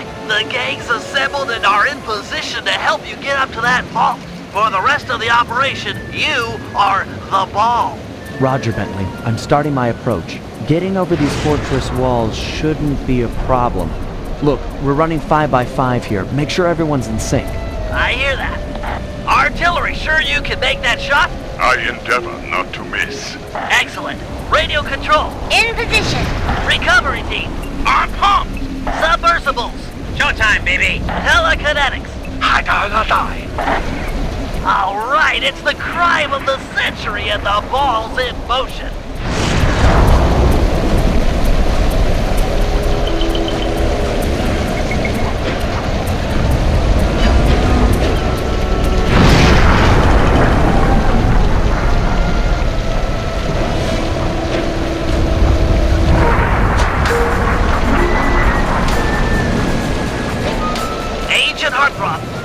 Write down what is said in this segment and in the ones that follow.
right. The gang's assembled and are in position to help you get up to that vault. For the rest of the operation, you are the ball. Roger, Bentley. I'm starting my approach. Getting over these fortress walls shouldn't be a problem. Look, we're running 5x5 here. Make sure everyone's in sync. I hear that. Artillery, sure you can make that shot? I endeavor not to miss. Excellent. Radio control. In position. Recovery team. On pump! Submersibles. Showtime, baby. Telekinetics. All right, it's the crime of the century and the ball's in motion.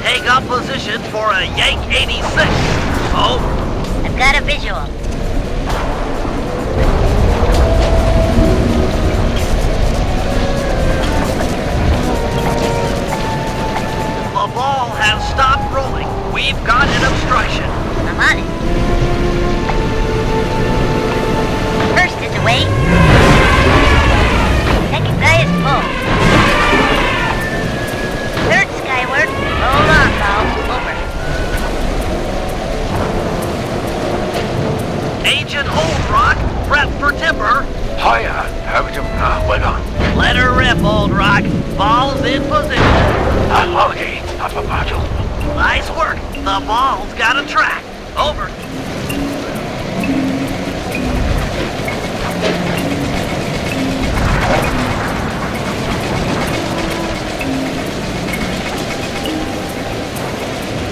Take up position for a Yank 86. Over. I've got a visual. The ball has stopped rolling. We've got an obstruction. I'm on it. First is away. Second guy is full. Third skyward. Hold on, pal. Over. Agent Old Rock, prep for timber. Hiya, we're on. Let her rip, Old Rock. Ball's in position. Okay, up a module. Nice work. The ball's got a track. Over.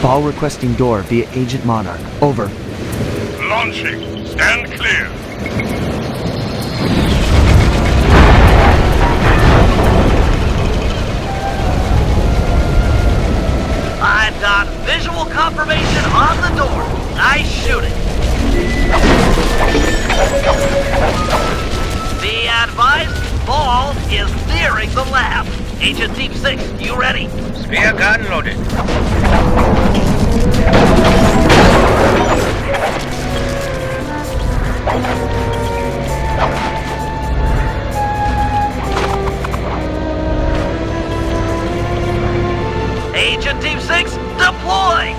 Ball requesting door via Agent Monarch. Over. Launching. Stand clear. I've got visual confirmation on the door. Nice shooting. Be advised, ball is nearing the lab. Agent Deep 6, you ready? Spear gun loaded. Agent Deep 6, deploy!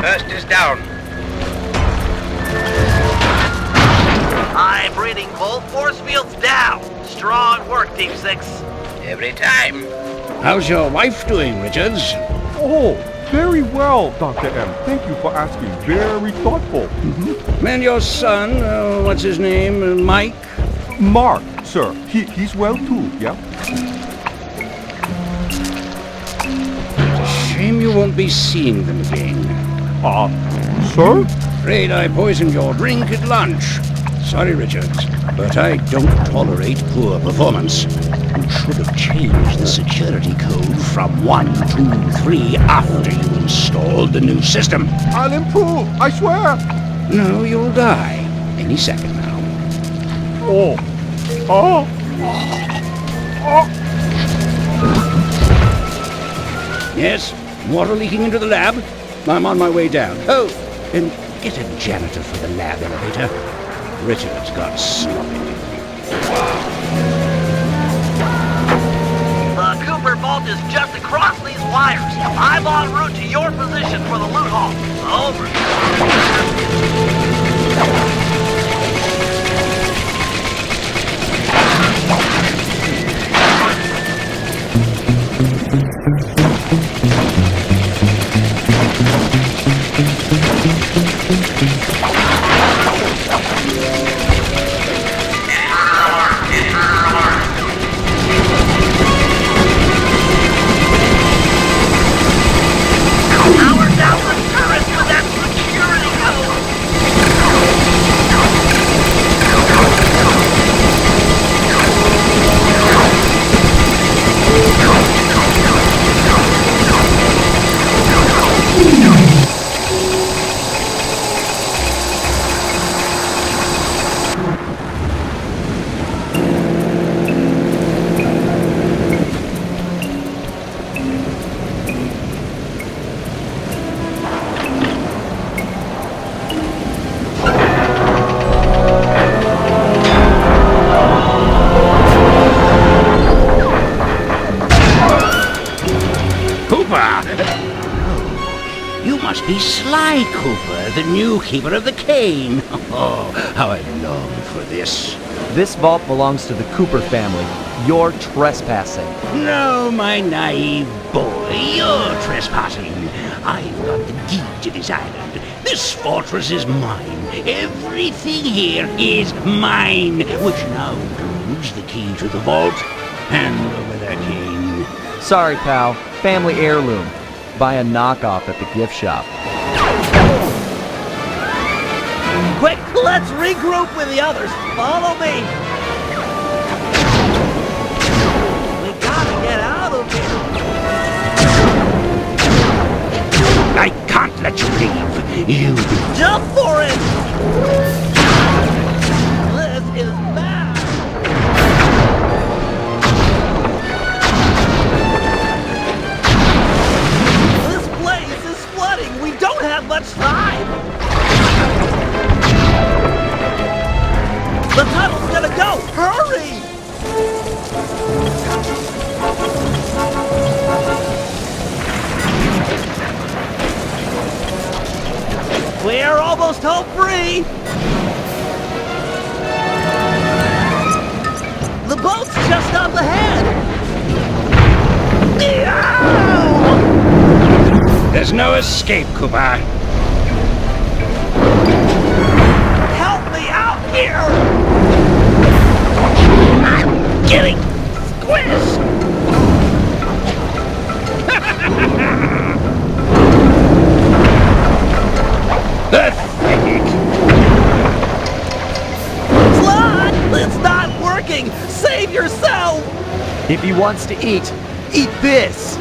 First is down. I'm reading both force fields down. Strong work, Deep 6. Every time. How's your wife doing, Richards? Oh, very well, Dr. M. Thank you for asking. Very thoughtful. And your son, what's his name, Mike? Mark, sir. He's well too, yeah? Shame you won't be seeing them again. Sir? Afraid I poisoned your drink at lunch. Sorry, Richards, but I don't tolerate poor performance. You should have changed the security code from 1, 2, 3 after you installed the new system. I'll improve, I swear. No, you'll die. Any second now. Yes, water leaking into the lab. I'm on my way down. Oh, and get a janitor for the lab elevator. Richards got sloppy. The Cooper vault is just across these wires. I'm en route to your position for the loot haul. Over. Power down the turret with that security code! He's Sly Cooper, the new keeper of the cane. Oh, how I long for this. This vault belongs to the Cooper family. You're trespassing. No, my naive boy, you're trespassing. I've got the deed to this island. This fortress is mine. Everything here is mine, which now includes the key to the vault. Hand over that cane. Sorry, pal. Family heirloom. Buy a knockoff at the gift shop. Quick, let's regroup with the others. Follow me. We gotta get out of here. I can't let you leave. You Jump for it! This is bad. This place is flooding. We don't have much time. The tunnel's gonna go! Hurry! We're almost home free! The boat's just up ahead! There's no escape, Cooper. Help me out here! I'm getting squished! Pathetic. Slot! It's not working! Save yourself! If he wants to eat this!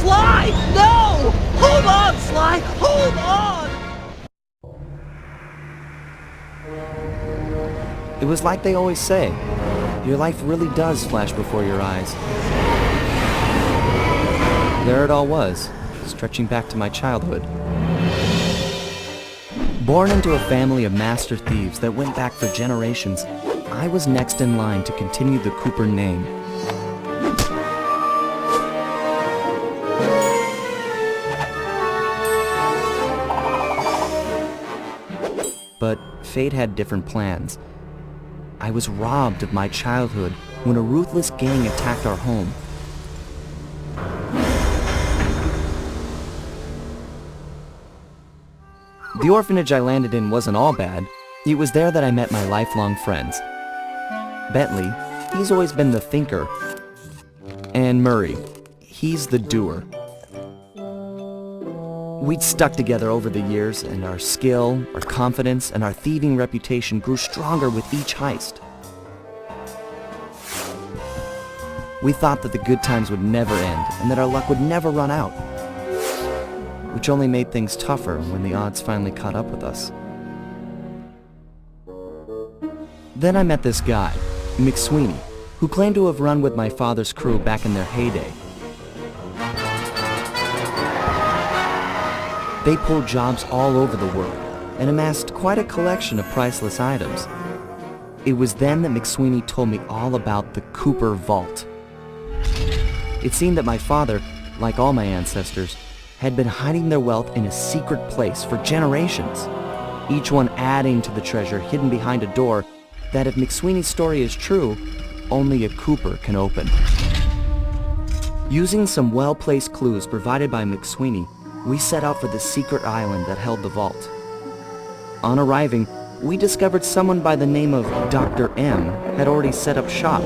Sly! No! Hold on, Sly! Hold on! It was like they always say. Your life really does flash before your eyes. There it all was, stretching back to my childhood. Born into a family of master thieves that went back for generations, I was next in line to continue the Cooper name. But fate had different plans. I was robbed of my childhood when a ruthless gang attacked our home. The orphanage I landed in wasn't all bad. It was there that I met my lifelong friends. Bentley, he's always been the thinker. And Murray, he's the doer. We'd stuck together over the years, and our skill, our confidence, and our thieving reputation grew stronger with each heist. We thought that the good times would never end, and that our luck would never run out, which only made things tougher when the odds finally caught up with us. Then I met this guy, McSweeney, who claimed to have run with my father's crew back in their heyday. They pulled jobs all over the world and amassed quite a collection of priceless items. It was then that McSweeney told me all about the Cooper Vault. It seemed that my father, like all my ancestors, had been hiding their wealth in a secret place for generations, each one adding to the treasure hidden behind a door that, if McSweeney's story is true, only a Cooper can open. Using some well-placed clues provided by McSweeney, we set out for the secret island that held the vault. On arriving, we discovered someone by the name of Dr. M had already set up shop.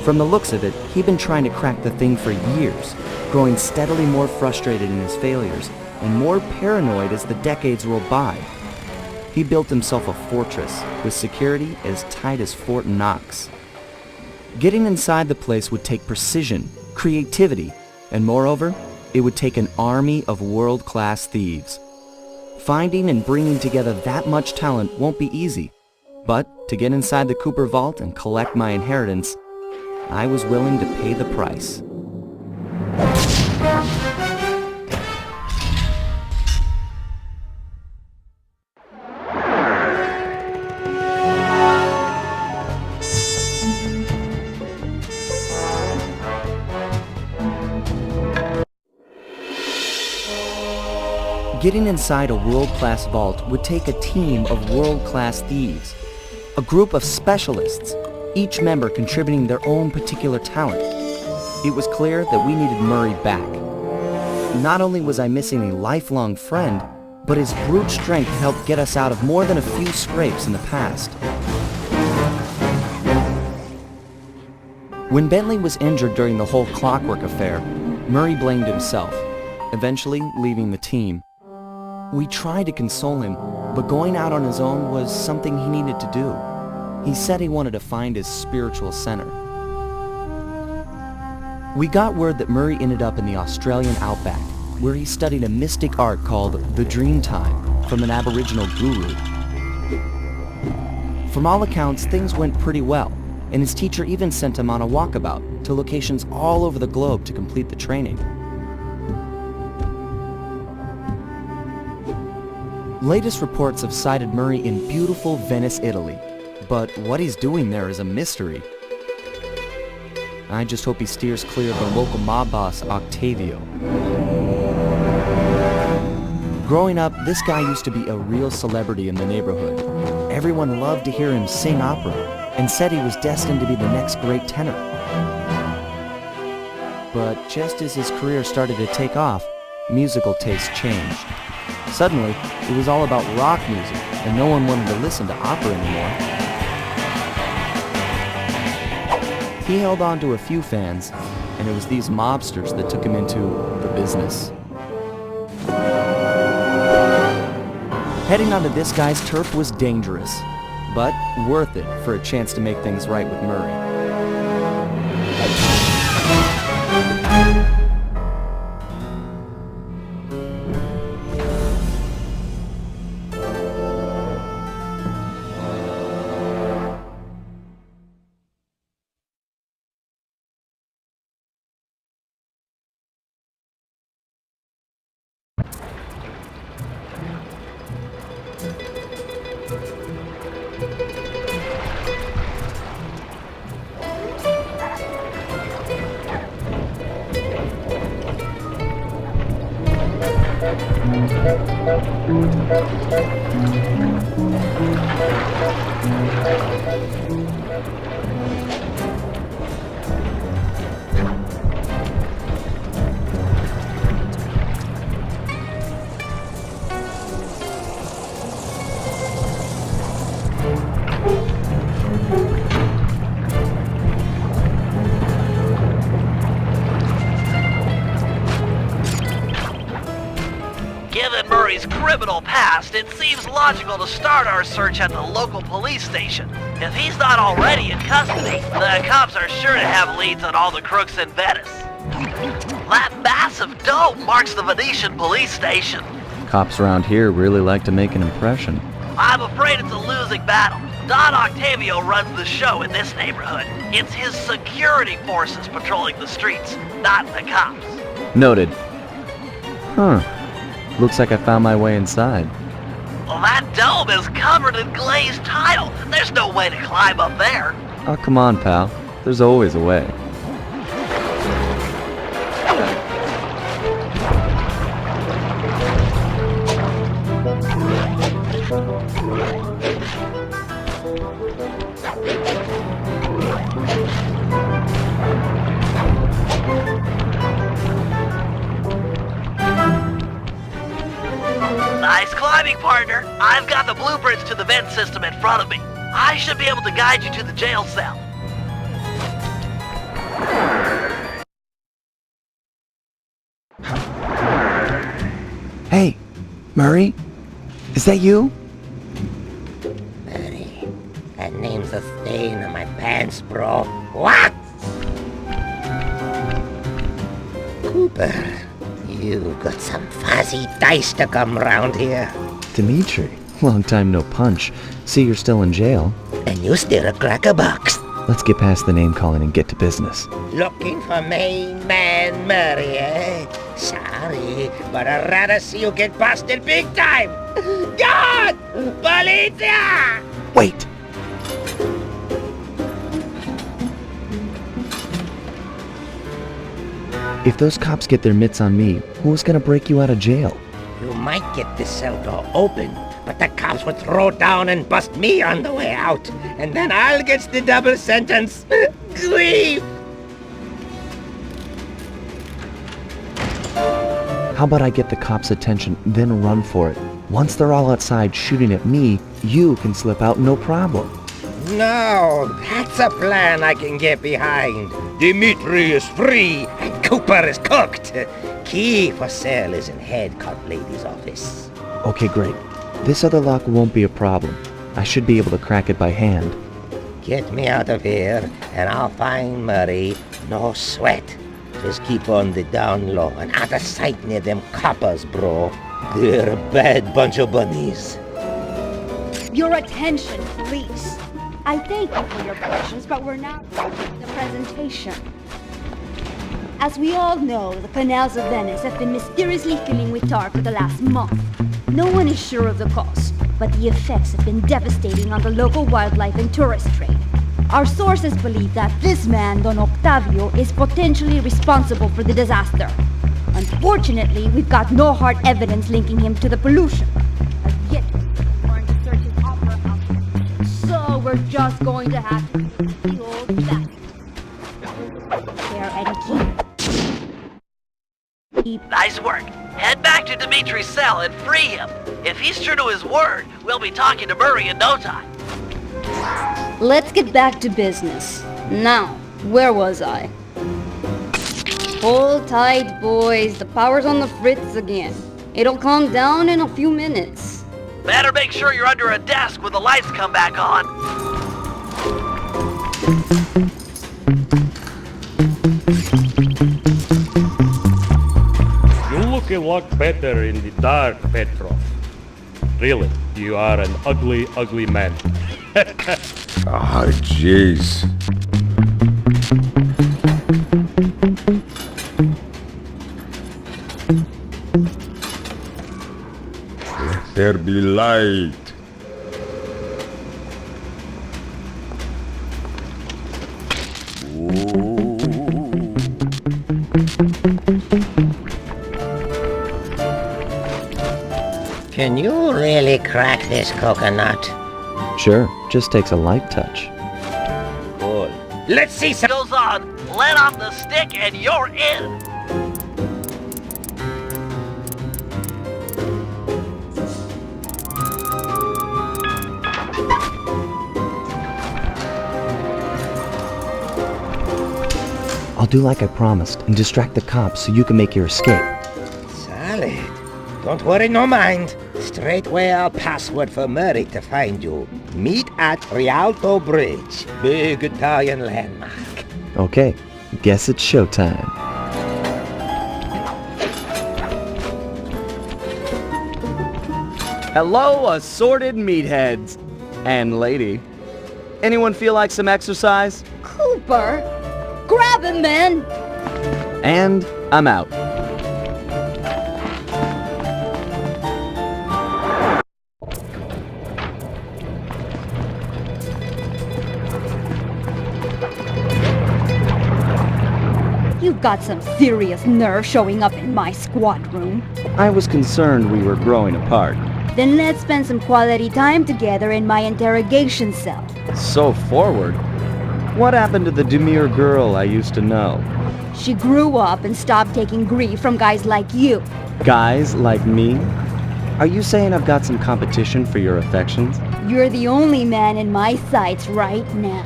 From the looks of it, he'd been trying to crack the thing for years, growing steadily more frustrated in his failures and more paranoid as the decades rolled by. He built himself a fortress with security as tight as Fort Knox. Getting inside the place would take precision, creativity, and moreover, it would take an army of world-class thieves. Finding and bringing together that much talent won't be easy, but to get inside the Cooper Vault and collect my inheritance, I was willing to pay the price. Getting inside a world-class vault would take a team of world-class thieves, a group of specialists, each member contributing their own particular talent. It was clear that we needed Murray back. Not only was I missing a lifelong friend, but his brute strength helped get us out of more than a few scrapes in the past. When Bentley was injured during the whole Clockwork affair, Murray blamed himself, eventually leaving the team. We tried to console him, but going out on his own was something he needed to do. He said he wanted to find his spiritual center. We got word that Murray ended up in the Australian outback, where he studied a mystic art called the Dreamtime from an Aboriginal guru. From all accounts, things went pretty well, and his teacher even sent him on a walkabout to locations all over the globe to complete the training. Latest reports have cited Murray in beautiful Venice, Italy, but what he's doing there is a mystery. I just hope he steers clear of the local mob boss, Octavio. Growing up, this guy used to be a real celebrity in the neighborhood. Everyone loved to hear him sing opera and said he was destined to be the next great tenor. But just as his career started to take off, musical tastes changed. Suddenly, it was all about rock music, and no one wanted to listen to opera anymore. He held on to a few fans, and it was these mobsters that took him into the business. Heading onto this guy's turf was dangerous, but worth it for a chance to make things right with Murray. Given Murray's criminal past, it seems logical to start our search at the local police station. If he's not already in custody, the cops are sure to have leads on all the crooks in Venice. That massive dome marks the Venetian police station. Cops around here really like to make an impression. I'm afraid it's a losing battle. Don Octavio runs the show in this neighborhood. It's his security forces patrolling the streets, not the cops. Noted. Huh. Looks like I found my way inside. Well, that dome is covered in glazed tile. There's no way to climb up there. Oh, come on, pal. There's always a way. Nice climbing, partner. I've got the blueprints to the vent system in front of me. I should be able to guide you to the jail cell. Hey, Murray? Is that you? Murray, that name's a stain on my pants, bro. What? Cooper, you got some fuzzy dice to come round here. Dimitri. Long time no punch. See, you're still in jail. And you steal a cracker box. Let's get past the name calling and get to business. Looking for main man Murray, eh? Sorry, but I'd rather see you get busted big time. God! Polizia! Wait! If those cops get their mitts on me, who's gonna break you out of jail? You might get this cell door open, but the cops would throw down and bust me on the way out, and then I'll get the double sentence. Grief! How about I get the cops' attention, then run for it? Once they're all outside shooting at me, you can slip out no problem. No, that's a plan I can get behind. Dimitri is free and Cooper is cooked. Key for cell is in head cop lady's office. Okay, great. This other lock won't be a problem. I should be able to crack it by hand. Get me out of here and I'll find Murray. No sweat. Just keep on the down low and out of sight near them coppers, bro. They're a bad bunch of bunnies. Your attention, please. I thank you for your patience, but we're now the presentation. As we all know, the canals of Venice have been mysteriously filling with tar for the last month. No one is sure of the cause, but the effects have been devastating on the local wildlife and tourist trade. Our sources believe that this man, Don Octavio, is potentially responsible for the disaster. Unfortunately, we've got no hard evidence linking him to the pollution. As yet, we're to search his opera house. So we're just going to have to use the old bastard. There and keep. Nice work. Head back to Dimitri's cell and free him. If he's true to his word, we'll be talking to Murray in no time. Let's get back to business. Now, where was I? Hold tight, boys. The power's on the fritz again. It'll calm down in a few minutes. Better make sure you're under a desk when the lights come back on. You look a lot better in the dark, Petrov. Really, you are an ugly, ugly man. Ah, jeez. Let there be light. Can you really crack this coconut? Sure, just takes a light touch. Cool. Let's see some. Goes on, let off the stick and you're in. I'll do like I promised and distract the cops so you can make your escape. Solid. Don't worry, no mind. Straightway our password for Murray to find you. Meet at Rialto Bridge. Big Italian landmark. Okay, guess it's showtime. Hello, assorted meatheads. And lady. Anyone feel like some exercise? Cooper! Grab him, man! And I'm out. You've got some serious nerve showing up in my squad room. I was concerned we were growing apart. Then let's spend some quality time together in my interrogation cell. So forward. What happened to the demure girl I used to know? She grew up and stopped taking grief from guys like you. Guys like me? Are you saying I've got some competition for your affections? You're the only man in my sights right now.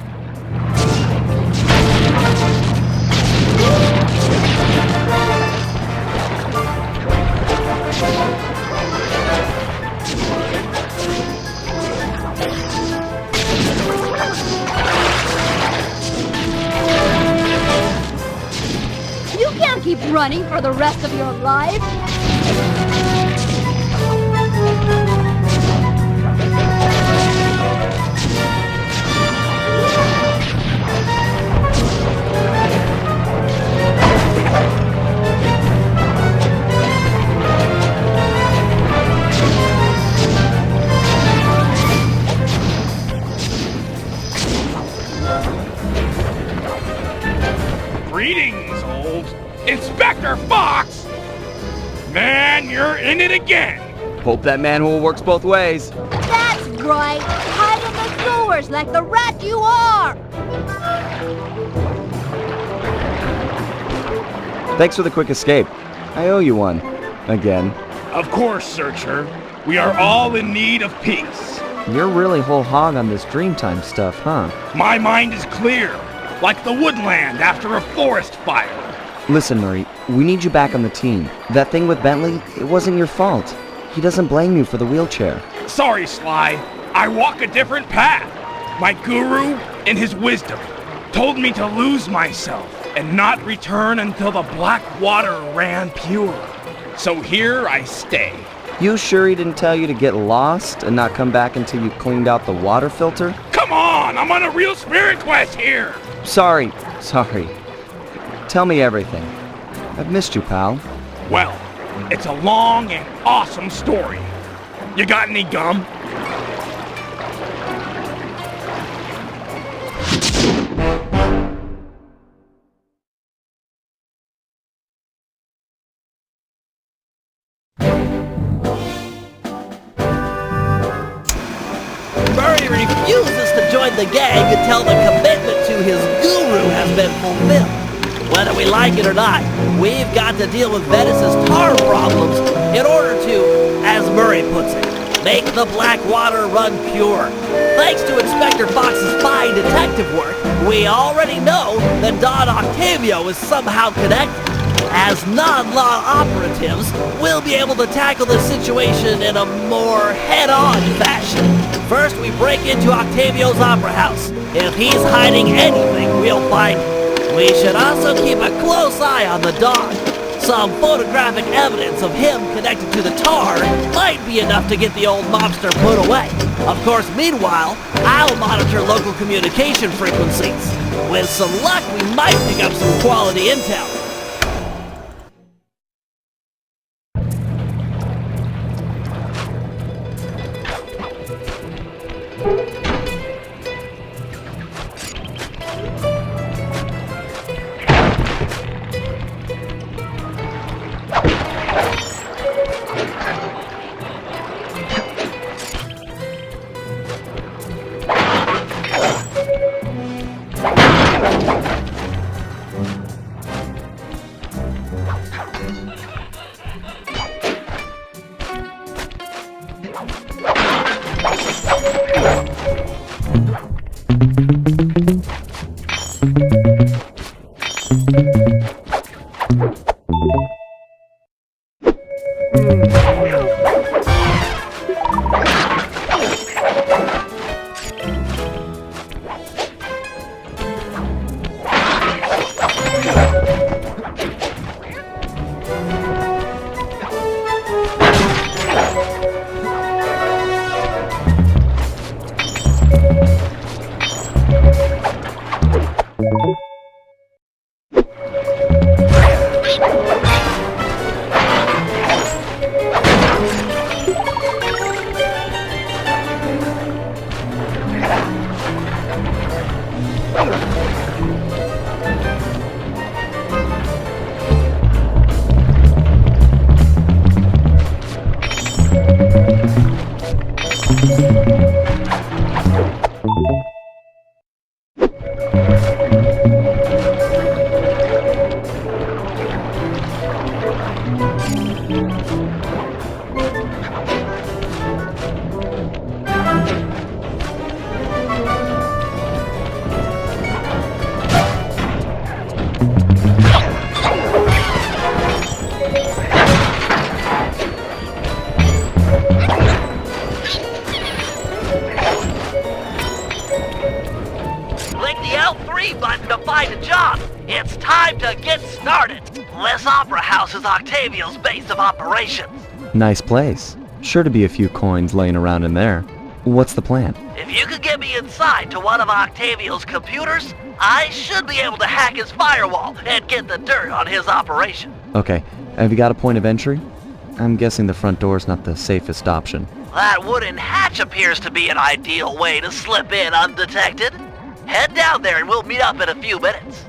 You can't keep running for the rest of your life. Greetings, old Inspector Fox! Man, you're in it again! Hope that manhole works both ways. That's right! Hide in the sewers like the rat you are! Thanks for the quick escape. I owe you one. Again. Of course, Searcher. We are all in need of peace. You're really whole hog on this Dreamtime stuff, huh? My mind is clear, like the woodland after a forest fire. Listen, Murray, we need you back on the team. That thing with Bentley, it wasn't your fault. He doesn't blame you for the wheelchair. Sorry, Sly. I walk a different path. My guru, in his wisdom, told me to lose myself and not return until the black water ran pure. So here I stay. You sure he didn't tell you to get lost and not come back until you cleaned out the water filter? Come on, I'm on a real spirit quest here. Sorry. Tell me everything. I've missed you, pal. Well, it's a long and awesome story. You got any gum? Murray refuses to join the gang until the commitment to his guru has been fulfilled. Whether we like it or not, we've got to deal with Venice's tar problems in order to, as Murray puts it, make the black water run pure. Thanks to Inspector Fox's fine detective work, we already know that Don Octavio is somehow connected. As non-law operatives, we'll be able to tackle the situation in a more head-on fashion. First, we break into Octavio's opera house. If he's hiding anything, we'll find it. We should also keep a close eye on the dog. Some photographic evidence of him connected to the tar might be enough to get the old mobster put away. Of course, meanwhile, I'll monitor local communication frequencies. With some luck, we might pick up some quality intel. It's time to get started. This opera house is Octavio's base of operations. Nice place. Sure to be a few coins laying around in there. What's the plan? If you could get me inside to one of Octavio's computers, I should be able to hack his firewall and get the dirt on his operation. Okay, have you got a point of entry? I'm guessing the front door's not the safest option. That wooden hatch appears to be an ideal way to slip in undetected. Head down there and we'll meet up in a few minutes.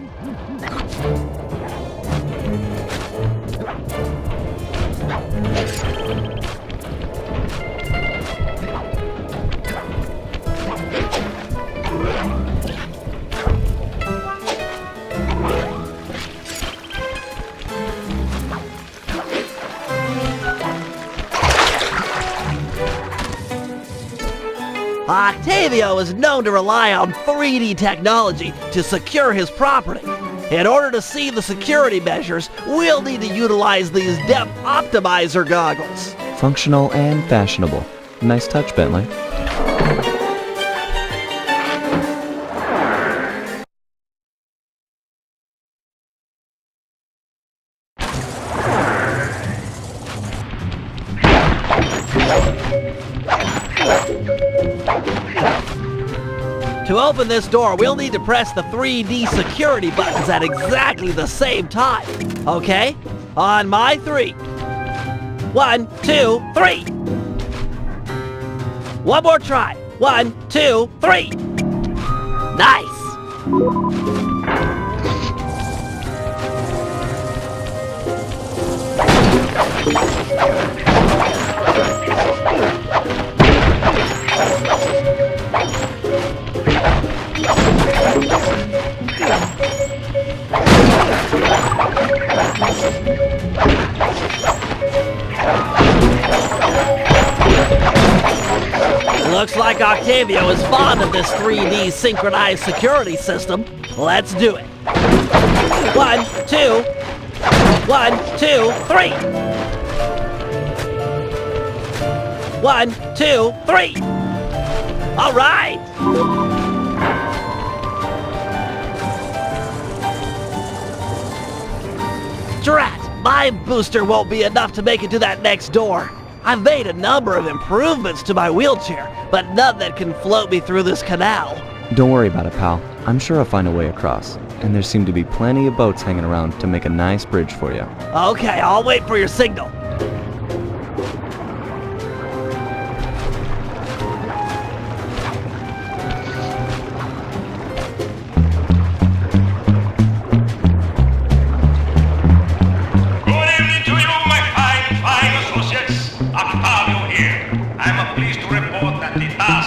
Octavio is known to rely on 3D technology to secure his property. In order to see the security measures, we'll need to utilize these depth optimizer goggles. Functional and fashionable. Nice touch, Bentley. To open this door, we'll need to press the 3D security buttons at exactly the same time. Okay? On my 3. 1, 2, 3. One more try. 1, 2, 3. Nice. Looks like Octavio is fond of this 3D synchronized security system. Let's do it. 1, 2, 1, 2, 3. 1, 2, 3. All right. Drat, my booster won't be enough to make it to that next door. I've made a number of improvements to my wheelchair, but none that can float me through this canal. Don't worry about it, pal. I'm sure I'll find a way across. And there seem to be plenty of boats hanging around to make a nice bridge for you. Okay, I'll wait for your signal.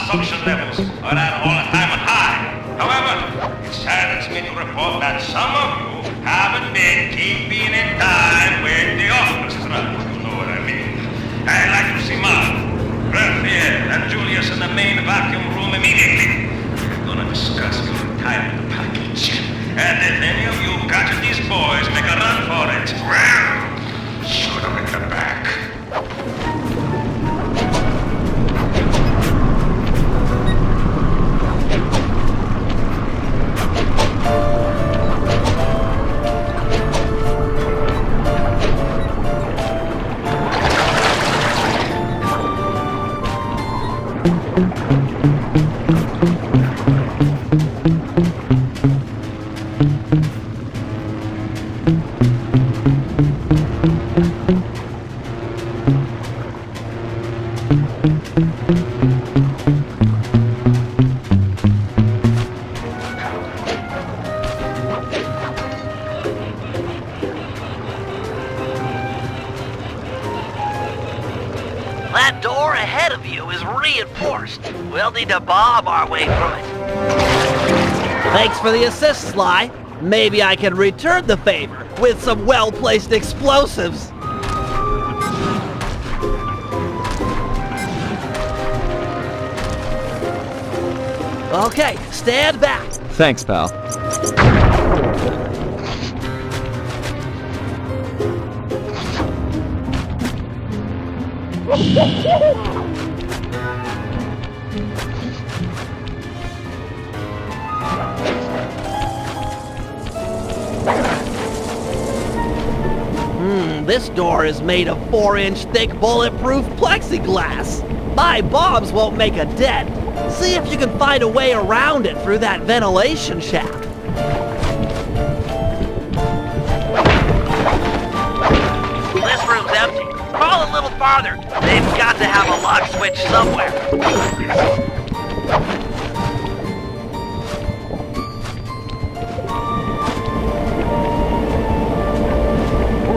Suction levels are at all-time high. However, it saddens me to report that some of you haven't been keeping in time with the orchestra, if you know what I mean. I'd like to see Mark, Raphael, and Julius in the main vacuum room immediately. We're gonna discuss your retirement package. And if any of you catch these boys, make a run for it. Well, shoot them in the back. That door ahead of you is reinforced. We'll need to bomb our way through it. Thanks for the assist, Sly. Maybe I can return the favor with some well-placed explosives. Okay, stand back. Thanks, pal. This door is made of 4-inch thick bulletproof plexiglass. My bombs won't make a dent. See if you can find a way around it through that ventilation shaft. This room's empty. Crawl a little farther. They've got to have a lock switch somewhere.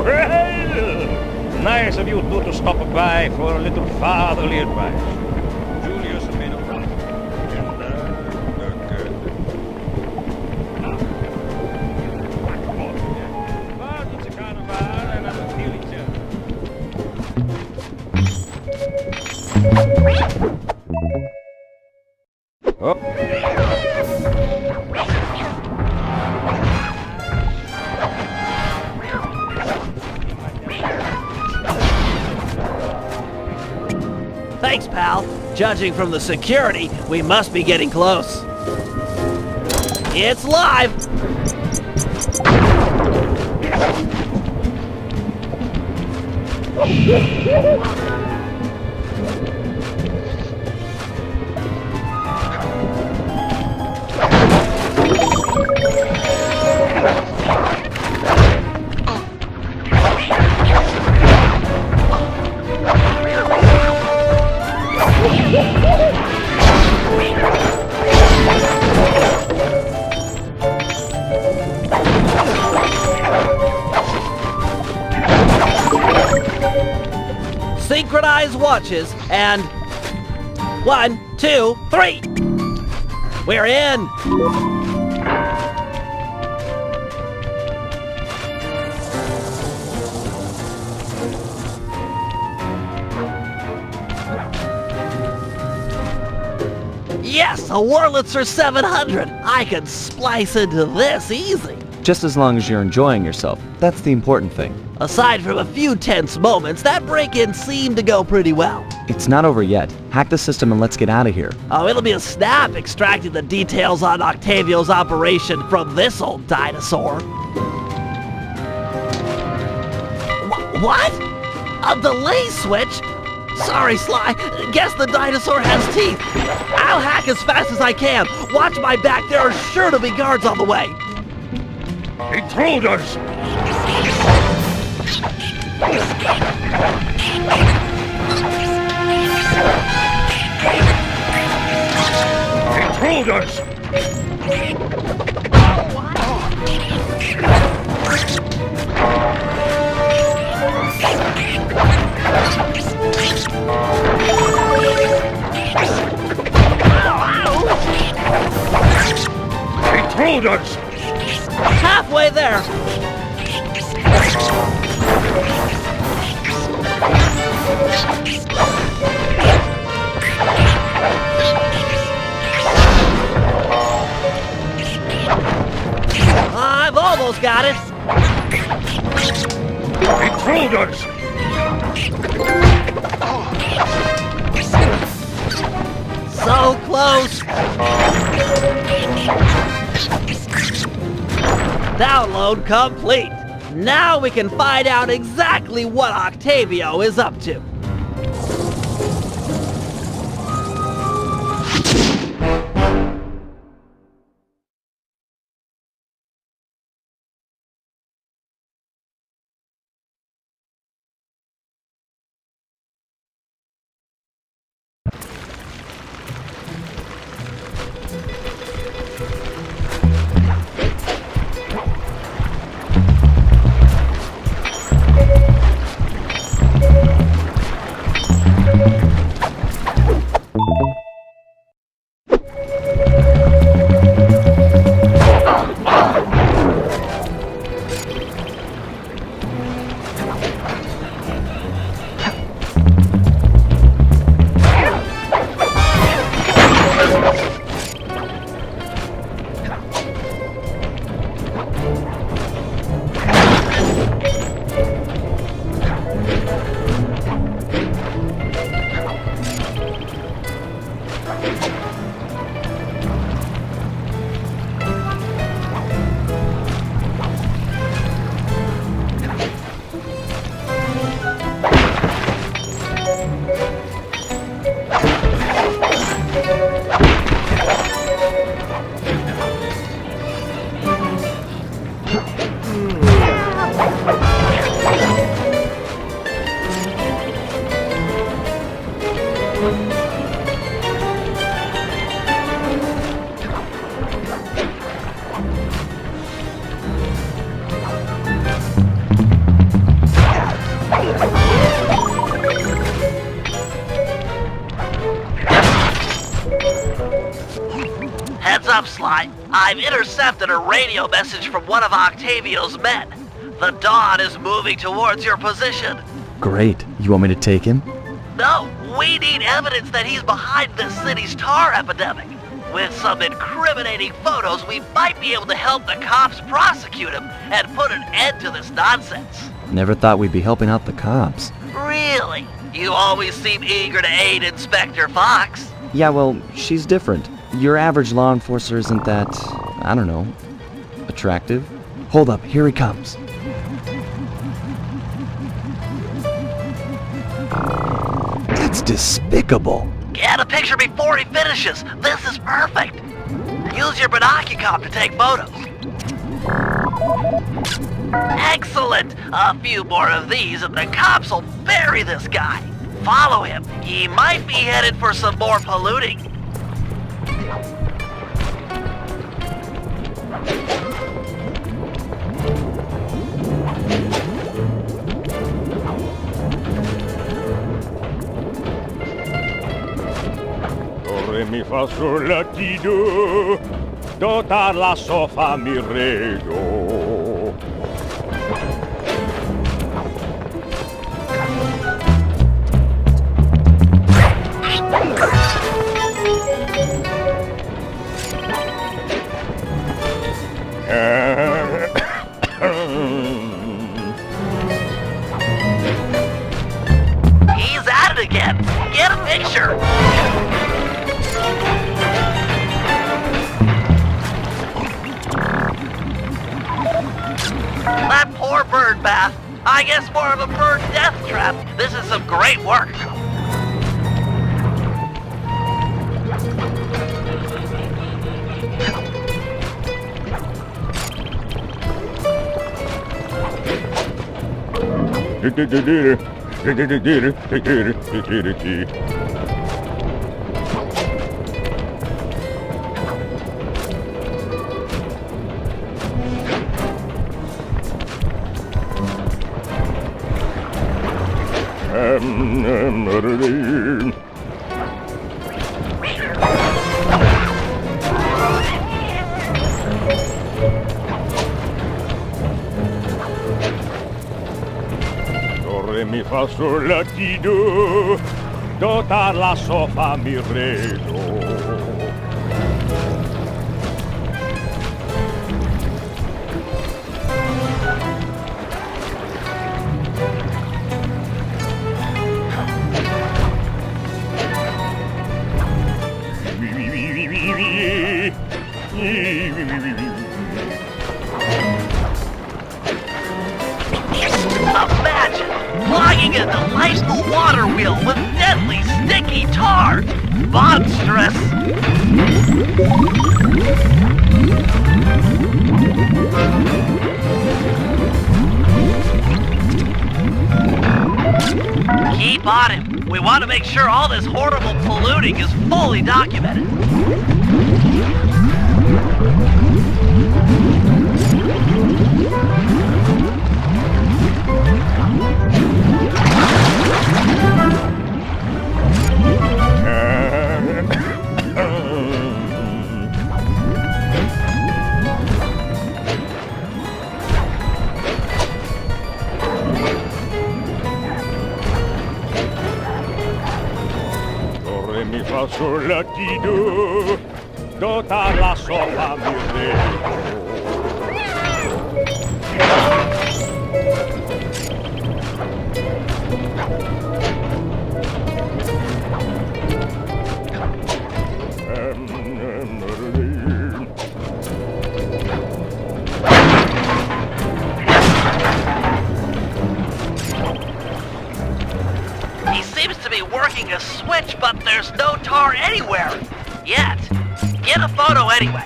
Well, nice of you two to stop by for a little fatherly advice. Oh. Thanks, pal. Judging from the security, we must be getting close. It's live! Synchronize watches, and 1, 2, 3! We're in! Yes, a Wurlitzer 700! I can splice into this easy! Just as long as you're enjoying yourself. That's the important thing. Aside from a few tense moments, that break-in seemed to go pretty well. It's not over yet. Hack the system and let's get out of here. Oh, it'll be a snap extracting the details on Octavio's operation from this old dinosaur. What? A delay switch? Sorry, Sly. Guess the dinosaur has teeth. I'll hack as fast as I can. Watch my back. There are sure to be guards on the way. Intruders! Intruders! Intruders! Halfway there. I've almost got it. Intruders! So close. Download complete. Now we can find out exactly what Octavio is up to. Heads up, Sly. I've intercepted a radio message from one of Octavio's men. The Dawn is moving towards your position. Great. You want me to take him? No, we need evidence that he's behind this city's tar epidemic. With some incriminating photos, we might be able to help the cops prosecute him and put an end to this nonsense. Never thought we'd be helping out the cops. Really? You always seem eager to aid Inspector Fox. Yeah, well, she's different. Your average law enforcer isn't that, I don't know, attractive. Hold up, here he comes. That's despicable. Get a picture before he finishes. This is perfect. Use your binocular to take photos. Excellent. A few more of these and the cops will bury this guy. Follow him. He might be headed for some more polluting. Do, re, mi, fa, sol, la, ti, do. Do, ta, la, so, fa, mi, re, do. He's at it again. Get a picture. That poor bird bath. I guess more of a bird death trap. This is some great work. Mi fa sol la ti do, do ta la so fa mi re do. Imagine logging a delightful water wheel with deadly sticky tar. Monstrous. Keep on him. We want to make sure all this horrible polluting is fully documented. Mi fa sol la ti do, do ta la so fa mi re do. He seems to be working a switch, but there's no tar anywhere. Yet. Get a photo anyway.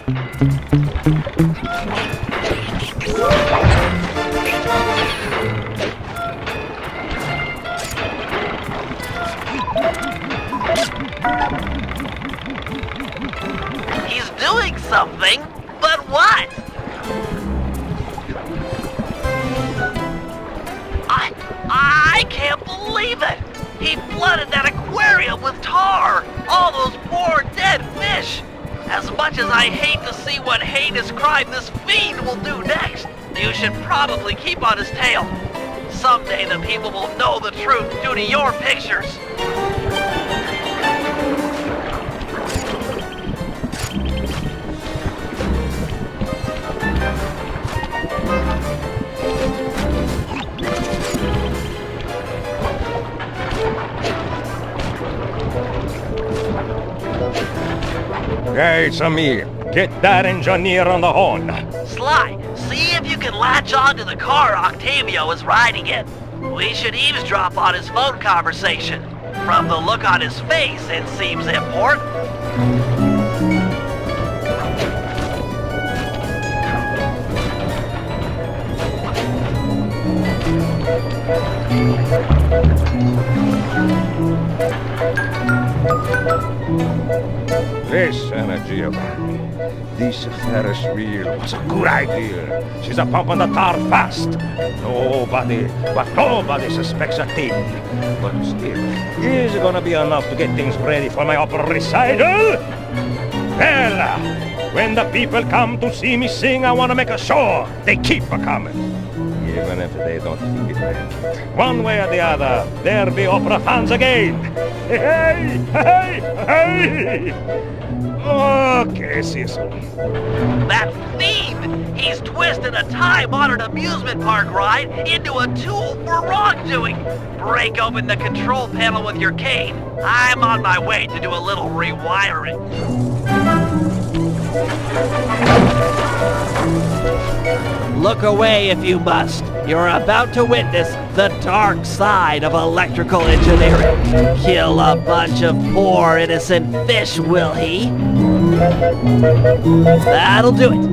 He's doing something, but what? I can't believe it! He flooded that aquarium with tar! All those poor dead fish! As much as I hate to see what heinous crime this fiend will do next, you should probably keep on his tail. Someday the people will know the truth due to your pictures. Hey, it's me. Get that engineer on the horn. Sly, see if you can latch onto the car Octavio is riding in. We should eavesdrop on his phone conversation. From the look on his face, it seems important. Listen, Giovanni. This Ferris wheel was a good idea. She's a pumping the tar fast. Nobody suspects a thing. But still, is it gonna be enough to get things ready for my opera recital? Well, when the people come to see me sing, I want to make a show. They keep a-coming. Even if they don't feel it. One way or the other, there be opera fans again. Hey, hey, hey! Okay, see you soon. That fiend! He's twisted a time-honored amusement park ride into a tool for wrongdoing. Break open the control panel with your cane. I'm on my way to do a little rewiring. Look away if you must. You're about to witness the dark side of electrical engineering. Kill a bunch of poor innocent fish, will he? That'll do it.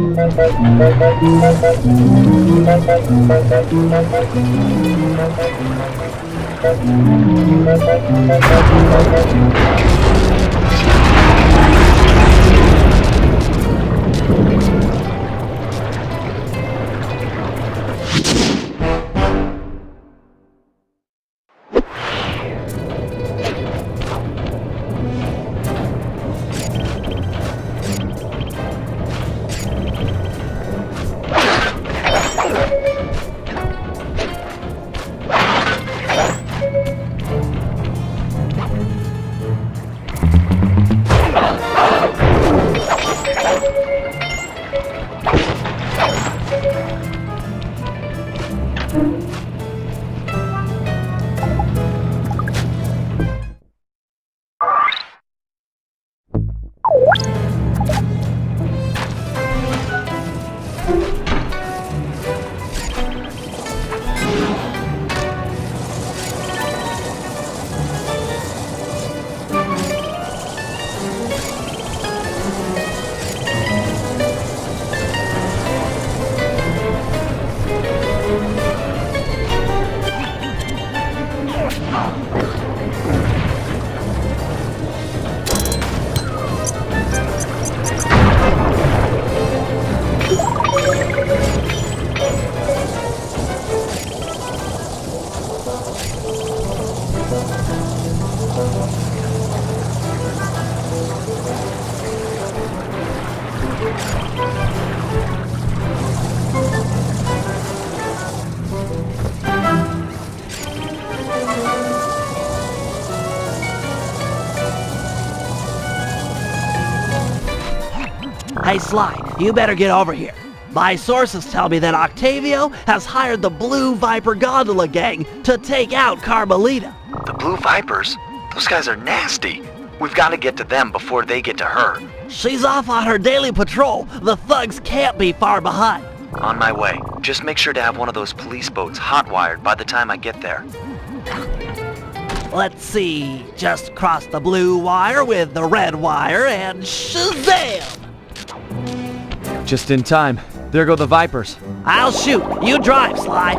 Hey Sly, you better get over here. My sources tell me that Octavio has hired the Blue Viper Gondola gang to take out Carmelita. The Blue Vipers? Those guys are nasty. We've got to get to them before they get to her. She's off on her daily patrol. The thugs can't be far behind. On my way. Just make sure to have one of those police boats hot-wired by the time I get there. Let's see. Just cross the blue wire with the red wire and shazam! Just in time. There go the Vipers. I'll shoot. You drive, Sly.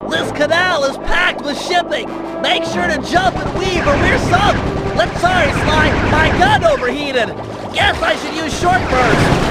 This canal is packed with shipping. Make sure to jump and weave or we're sunk. Sorry, Sly. My gun overheated. Guess I should use short burst.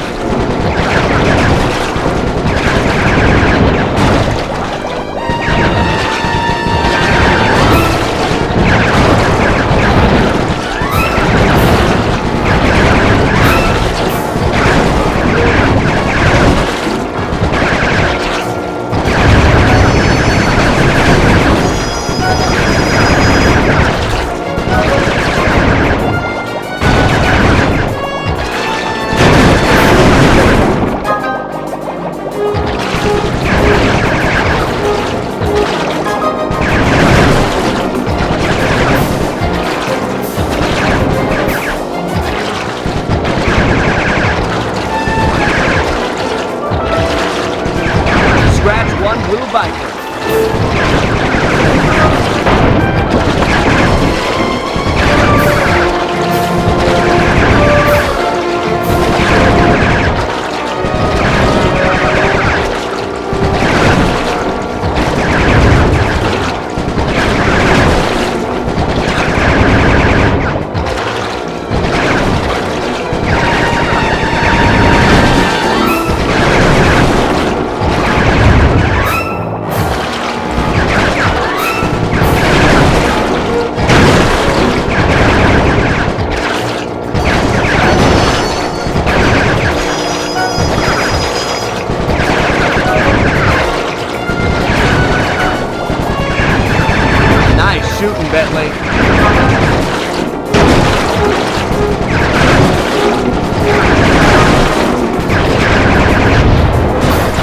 shooting, Bentley.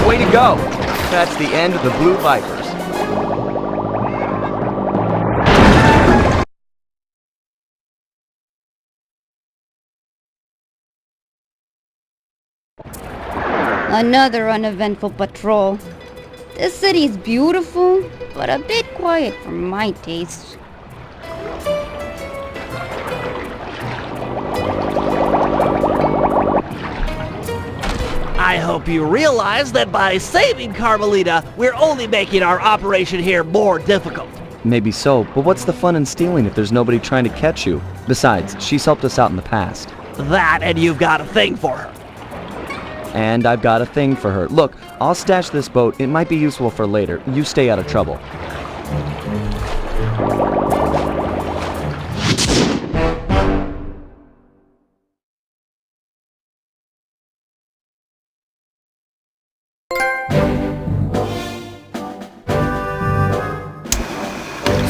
Way to go! That's the end of the Blue Vipers. Another uneventful patrol. This city's beautiful, but a bit quiet for my taste. I hope you realize that by saving Carmelita, we're only making our operation here more difficult. Maybe so, but what's the fun in stealing if there's nobody trying to catch you? Besides, she's helped us out in the past. That, and you've got a thing for her. And I've got a thing for her. Look, I'll stash this boat. It might be useful for later. You stay out of trouble.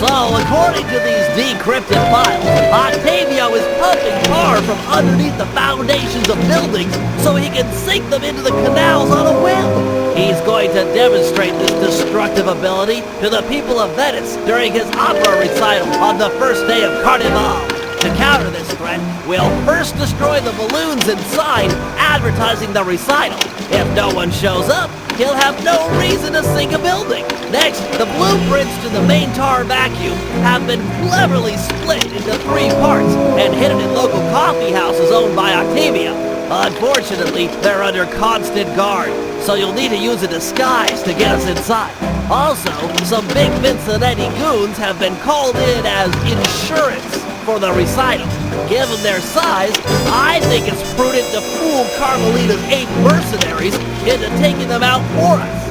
So, according to these decrypted files, Octavio is pumping tar from underneath the foundations of buildings so he can sink them into the canals on a whim. He's going to demonstrate this destructive ability to the people of Venice during his opera recital on the first day of Carnival. To counter this threat, we'll first destroy the balloons and sign advertising the recital. If no one shows up, he'll have no reason to sink a building. Next, the blueprints to the main tar vacuum have been cleverly split into 3 parts and hidden in local coffee houses owned by Octavio. Unfortunately, they're under constant guard, so you'll need to use a disguise to get us inside. Also, some big Vincenetti goons have been called in as insurance for the recital. Given their size, I think it's prudent to fool Carmelita's 8 mercenaries into taking them out for us.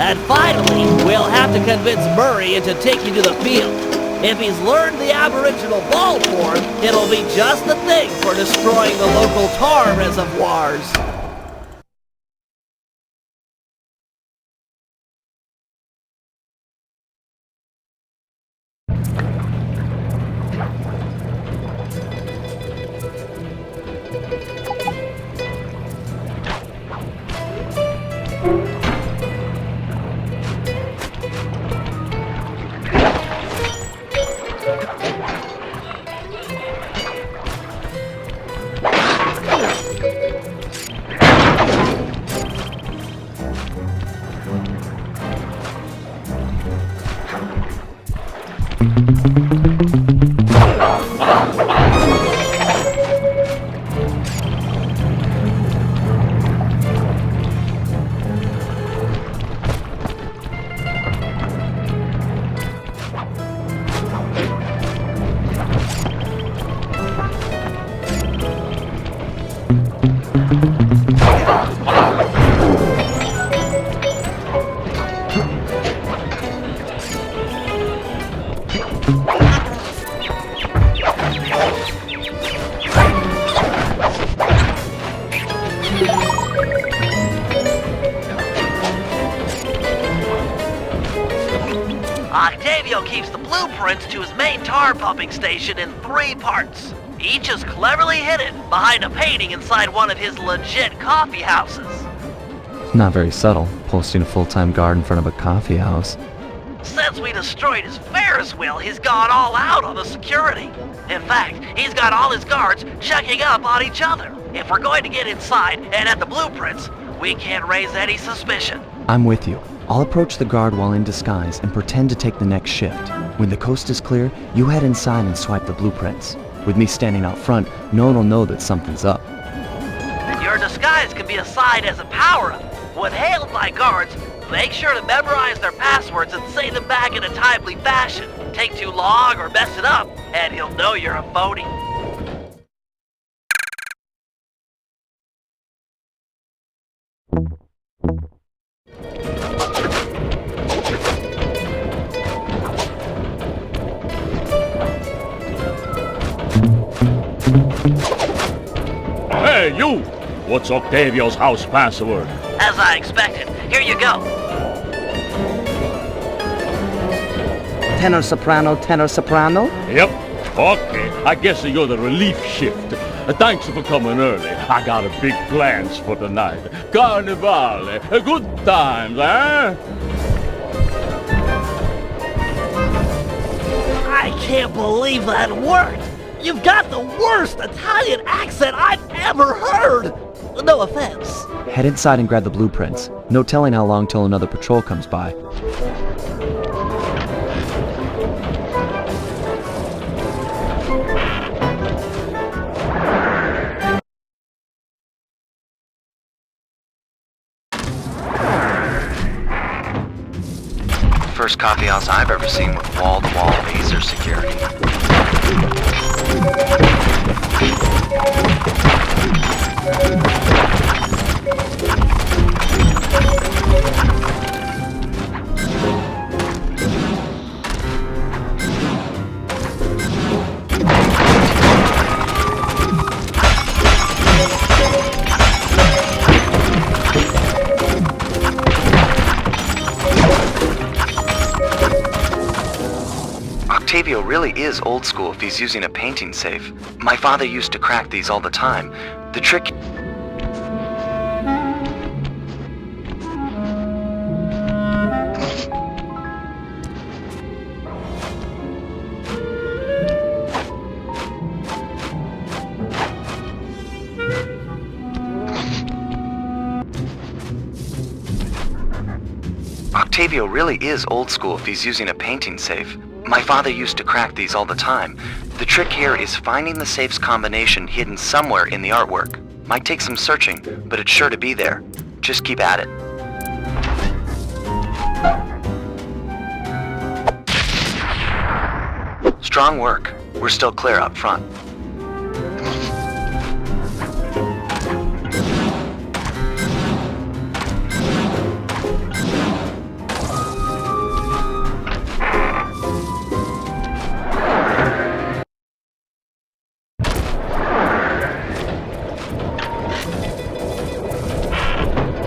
And finally, we'll have to convince Murray into taking to the field. If he's learned the Aboriginal ball form, it'll be just the thing for destroying the local tar reservoirs. Octavio keeps the blueprints to his main tar pumping station in 3 parts. Each is cleverly hidden behind a painting inside one of his legit coffee houses. Not very subtle, posting a full-time guard in front of a coffee house. Since we destroyed his Ferris wheel, he's gone all out on the security. In fact, he's got all his guards checking up on each other. If we're going to get inside and at the blueprints, we can't raise any suspicion. I'm with you. I'll approach the guard while in disguise and pretend to take the next shift. When the coast is clear, you head inside and swipe the blueprints. With me standing out front, no one will know that something's up. Your disguise can be assigned as a power-up. When hailed by guards, make sure to memorize their passwords and say them back in a timely fashion. Take too long or mess it up, and he'll know you're a phony. Hey, you! What's Octavio's house password? As I expected. Here you go. tenor soprano, tenor soprano? Yep. Okay, I guess you're the relief shift. Thanks for coming early. I got a big plans for tonight. Carnivale, good times, eh? I can't believe that worked! You've got the worst Italian accent I've ever heard! No offense. Head inside and grab the blueprints. No telling how long till another patrol comes by. First coffee house I've ever seen with wall-to-wall laser security. Octavio really is old school if he's using a painting safe. My father used to crack these all the time. The trick... Octavio really is old school if he's using a painting safe. My father used to crack these all the time. The trick here is finding the safe's combination hidden somewhere in the artwork. Might take some searching, but it's sure to be there. Just keep at it. Strong work. We're still clear up front.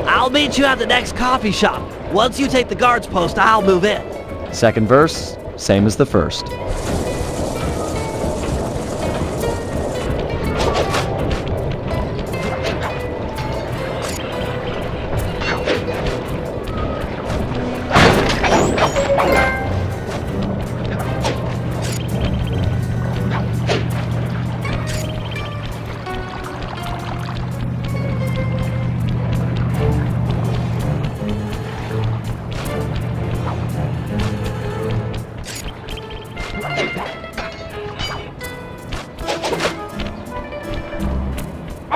I'll meet you at the next coffee shop. Once you take the guard's post, I'll move in. Second verse, same as the first.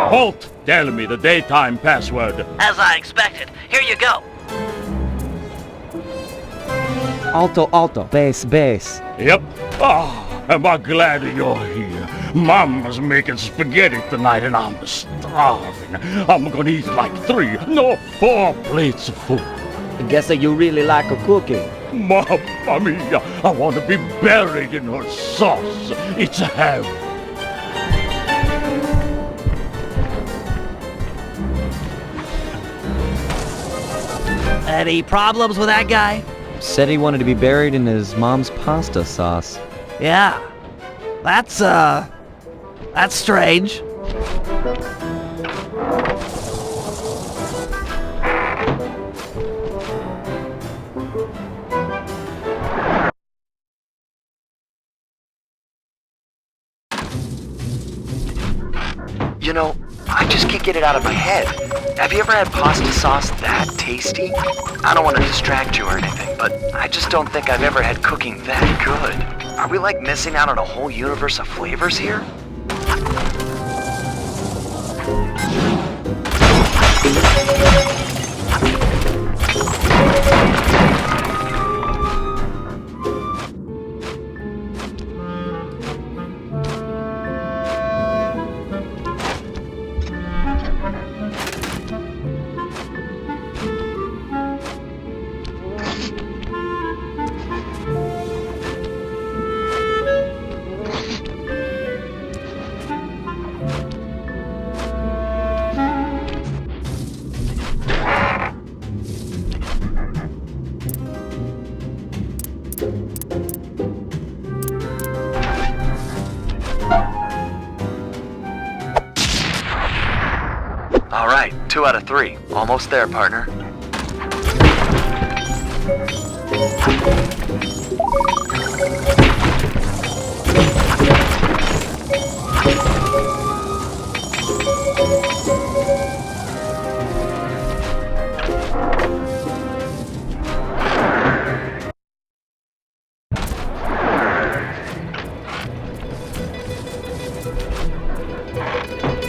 Halt! Tell me the daytime password. As I expected. Here you go. Alto, alto, bass, bass. Yep. Ah, am I glad you're here. Mama's making spaghetti tonight and I'm starving. I'm gonna eat like 4 plates of food. I guess that you really like her cooking. Mamma mia, I want to be buried in her sauce. It's heaven. Any problems with that guy? Said he wanted to be buried in his mom's pasta sauce. Yeah. That's strange. You know, I just can't get it out of my head. Have you ever had pasta sauce that tasty? I don't want to distract you or anything, but I just don't think I've ever had cooking that good. Are we like missing out on a whole universe of flavors here? 2 out of 3. Almost there, partner.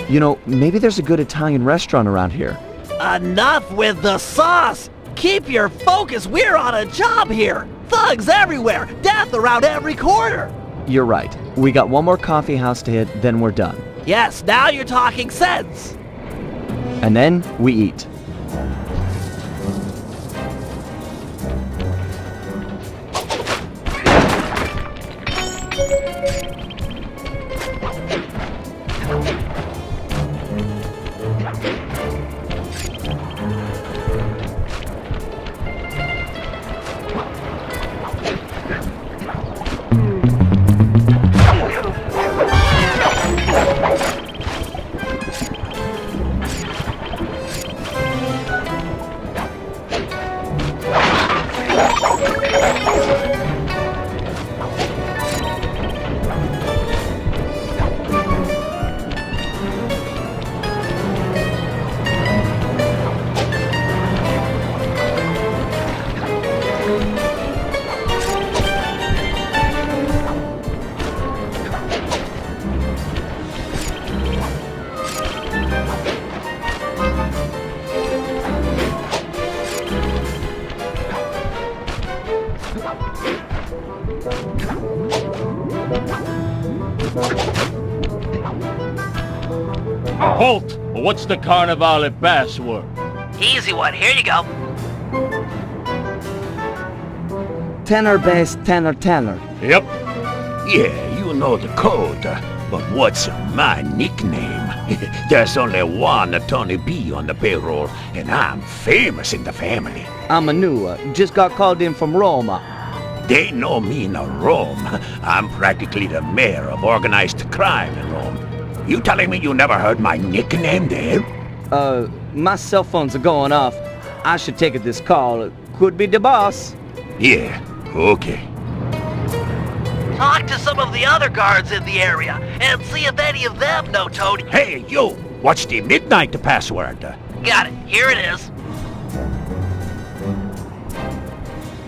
You know, maybe there's a good Italian restaurant around here. Enough with the sauce! Keep your focus, we're on a job here! Thugs everywhere, death around every corner! You're right. We got one more coffee house to hit, then we're done. Yes, now you're talking sense! And then we eat. Halt! What's the Carnivale password? Easy one, here you go. Tenor bass, tenor, tenor. Yep. Yeah, you know the code. But what's my nickname? There's only one Tony B on the payroll, and I'm famous in the family. I'm a new, just got called in from Roma. They know me in Rome. I'm practically the mayor of organized crime in Rome. You telling me you never heard my nickname there? My cell phone's going off. I should take this call. Could be the boss. Yeah, okay. Talk to some of the other guards in the area and see if any of them know Tony. Hey, you! What's the midnight password? Got it, here it is.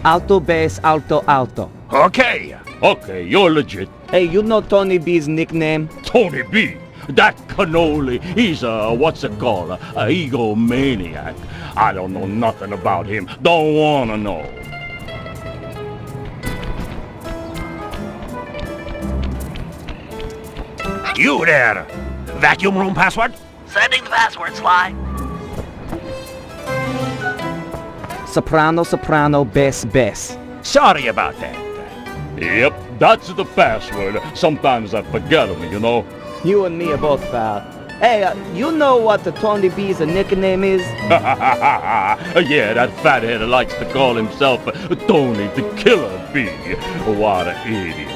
Alto bass, alto, alto. Okay. Okay, you're legit. Hey, you know Tony B's nickname? Tony B. That cannoli, he's a, what's it called, a egomaniac. I don't know nothing about him. Don't wanna know. You there! Vacuum room password? Sending the password, Sly. Soprano, soprano, bass, bass. Sorry about that. Yep, that's the password. Sometimes I forget them, you know. You and me are both pal. Hey, you know what the Tony B's nickname is? Yeah, that fathead likes to call himself Tony the Killer Bee. What an idiot.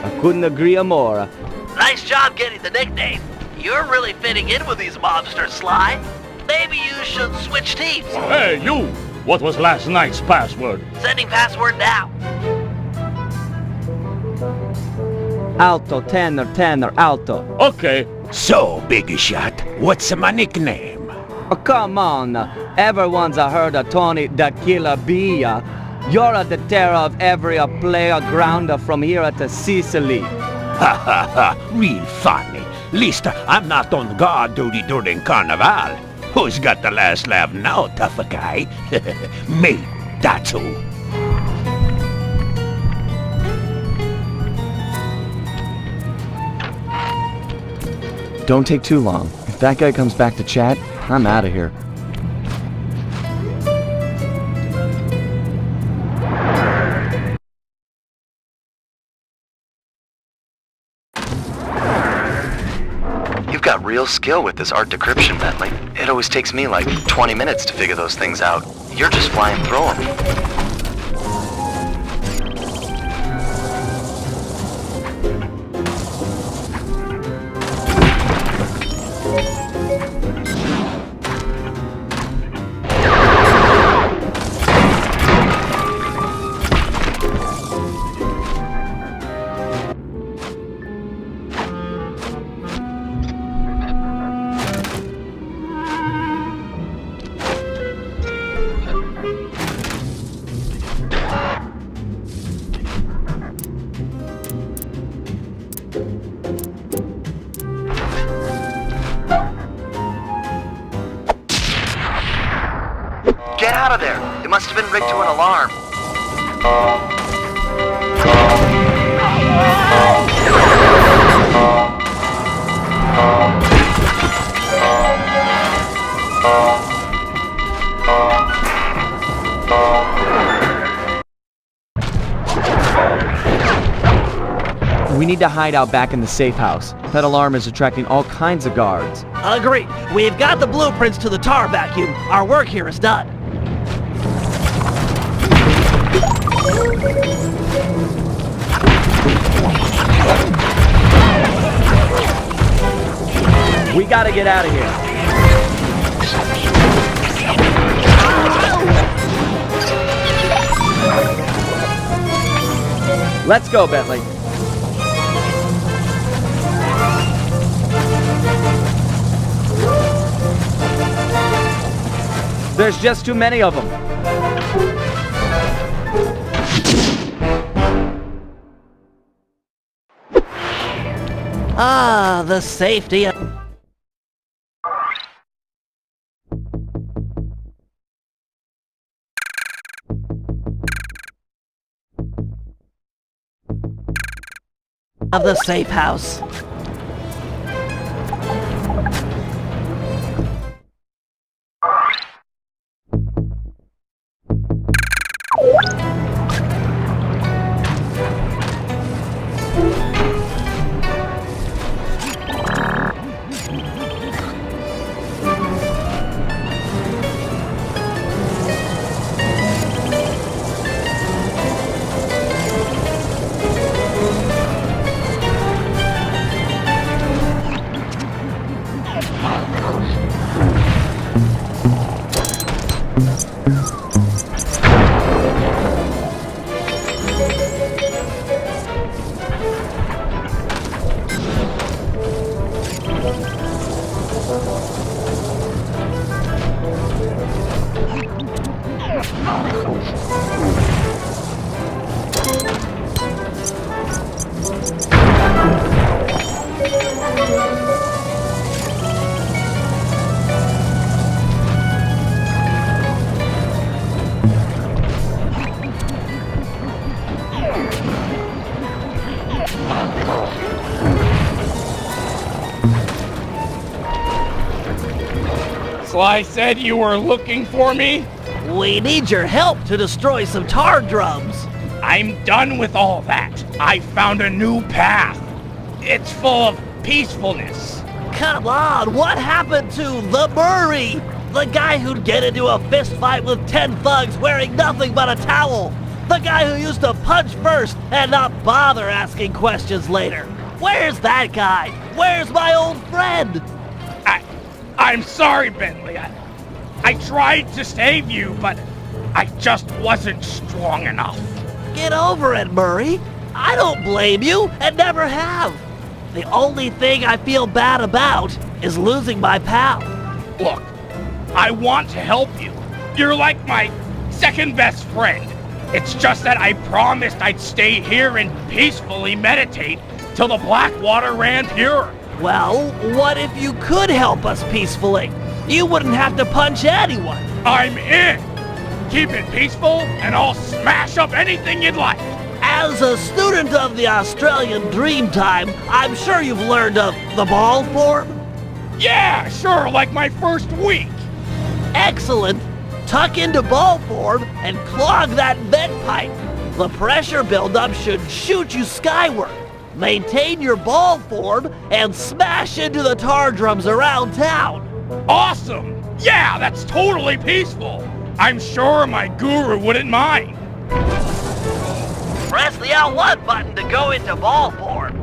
I couldn't agree more. Nice job getting the nickname. You're really fitting in with these mobsters, Sly. Maybe you should switch teams. Hey, you! What was last night's password? Sending password now. Alto, tenor, tenor, alto. Okay. So, big shot, what's my nickname? Oh, come on. Everyone's heard of Tony the Killer Bee. You're the terror of every player grounder from here to Sicily. Ha ha ha, real funny. Least I'm not on guard duty during Carnival. Who's got the last laugh now, tough guy? Me, that's who. Don't take too long. If that guy comes back to chat, I'm out of here. You've got real skill with this art decryption, Bentley. It always takes me like 20 minutes to figure those things out. You're just flying through them. car there. It must have been rigged to an alarm. We need to hide out back in the safe house. That alarm is attracting all kinds of guards. Agreed. We've got the blueprints to the tar vacuum. Our work here is done. We gotta get out of here. Let's go, Bentley. There's just too many of them. Ah, the safety of the safe house. Sly said you were looking for me? We need your help to destroy some tar drums. I'm done with all that. I found a new path. It's full of peacefulness. Come on, what happened to the Murray? The guy who'd get into a fist fight with 10 thugs wearing nothing but a towel. The guy who used to punch first and not bother asking questions later. Where's that guy? Where's my old friend? I'm sorry, Bentley. I tried to save you, but I just wasn't strong enough. Get over it, Murray. I don't blame you, and never have. The only thing I feel bad about is losing my pal. Look, I want to help you. You're like my second best friend. It's just that I promised I'd stay here and peacefully meditate till the black water ran pure. Well, what if you could help us peacefully? You wouldn't have to punch anyone. I'm in. Keep it peaceful, and I'll smash up anything you'd like. As a student of the Australian Dreamtime, I'm sure you've learned of the ball form? Yeah, sure, like my first week. Excellent. Tuck into ball form and clog that vent pipe. The pressure buildup should shoot you skyward. Maintain your ball form and smash into the tar drums around town. Awesome! Yeah, that's totally peaceful. I'm sure my guru wouldn't mind. Press the L1 button to go into ball form.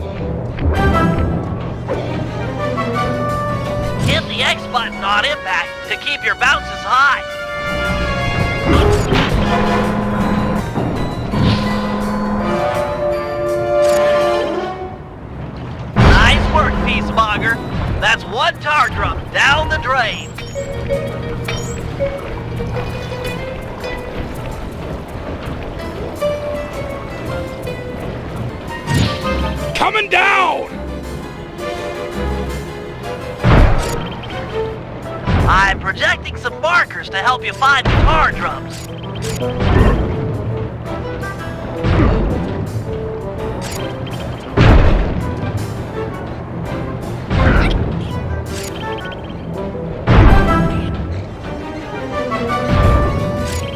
Hit the X button on impact to keep your bounces high. Nice work, Peacemonger. That's one tar drum down the drain. Coming down! I'm projecting some markers to help you find the tar drums.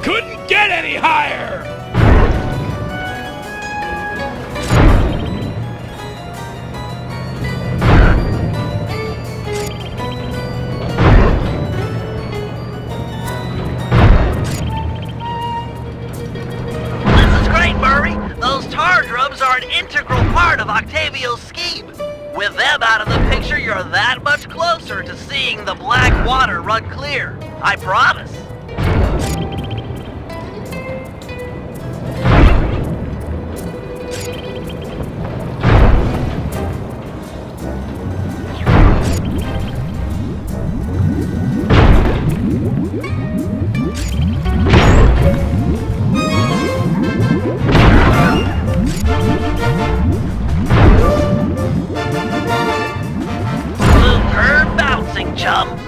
Couldn't get any higher! Those tar drums are an integral part of Octavio's scheme. With them out of the picture, you're that much closer to seeing the black water run clear. I promise. Chum.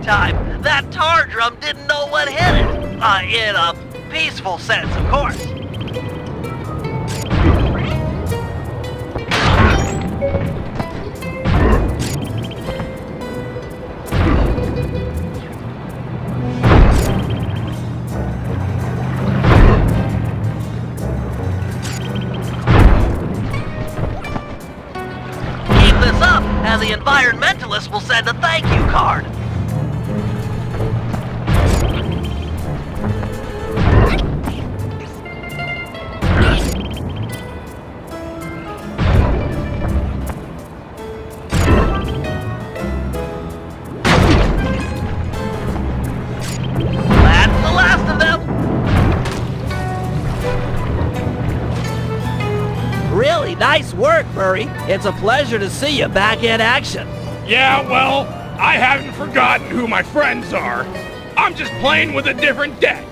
Time, that tar drum didn't know what hit it. In a peaceful sense, of course. Keep this up, and the environmentalists will send a thank you card. Nice work, Murray. It's a pleasure to see you back in action. Yeah, well, I haven't forgotten who my friends are. I'm just playing with a different deck.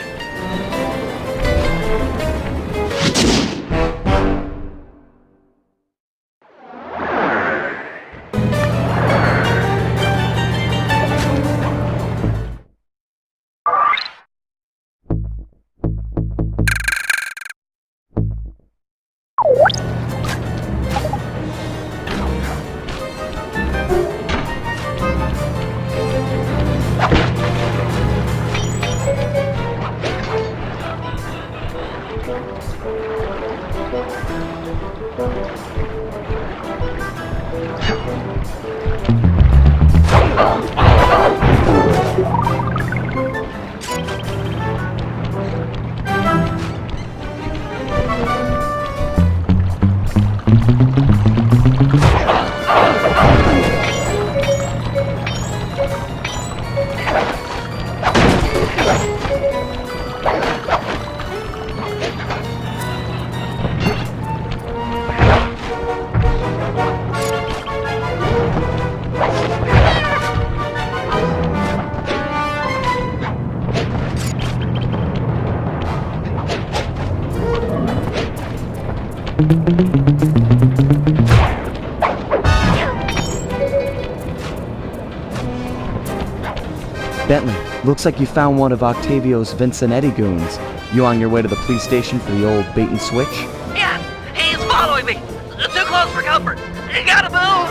Bentley, looks like you found one of Octavio's Vincenetti goons. You on your way to the police station for the old bait and switch? Yeah, he's following me. Too close for comfort. You gotta move.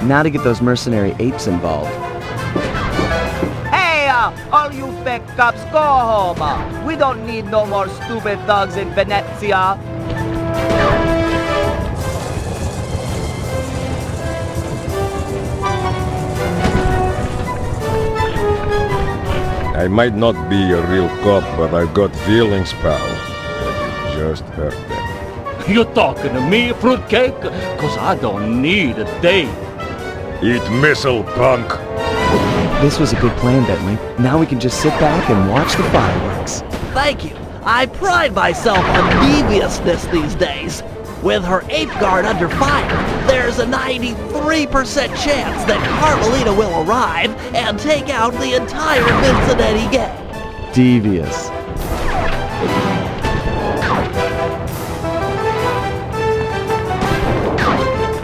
Now to get those mercenary apes involved. Hey, all you fake cops, go home. We don't need no more stupid thugs in Venezia. I might not be a real cop, but I've got feelings, pal. And you just hurt them. You talking to me, fruitcake? Cause I don't need a date. Eat missile, punk! This was a good plan, Bentley. Now we can just sit back and watch the fireworks. Thank you. I pride myself on deviousness these days. With her ape guard under fire, there's a 93% chance that Carmelita will arrive and take out the entire Vincenetti gang. Devious.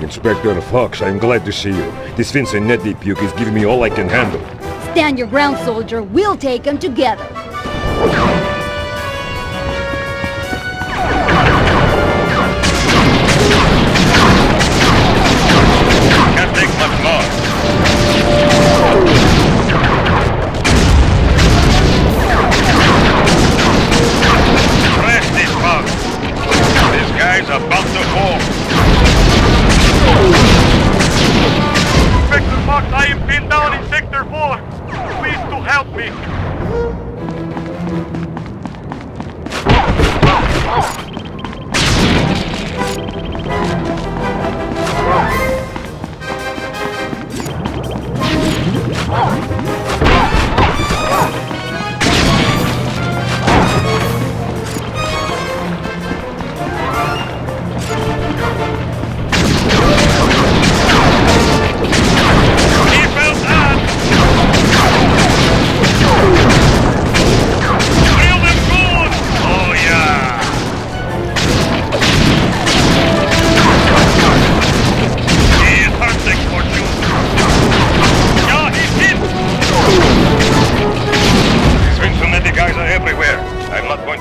Inspector Fox, I'm glad to see you. This Vincenetti puke is giving me all I can handle. Stand your ground, soldier. We'll take them together. Can't take much more. Press this bug. This guy's about to fall. Inspector Fox, I am pinned down in Sector 4. Please to help me.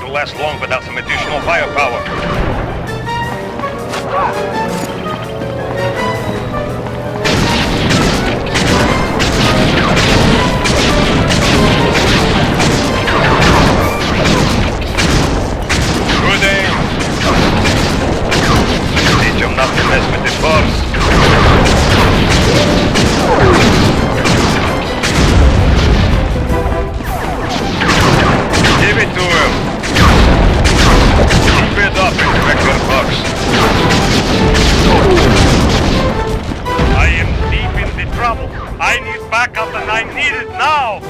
Last long without some additional firepower. Good aim. Teach them not to mess with the force. Give it to him. Keep it up, Inspector Fox. I am deep in the trouble. I need backup and I need it now.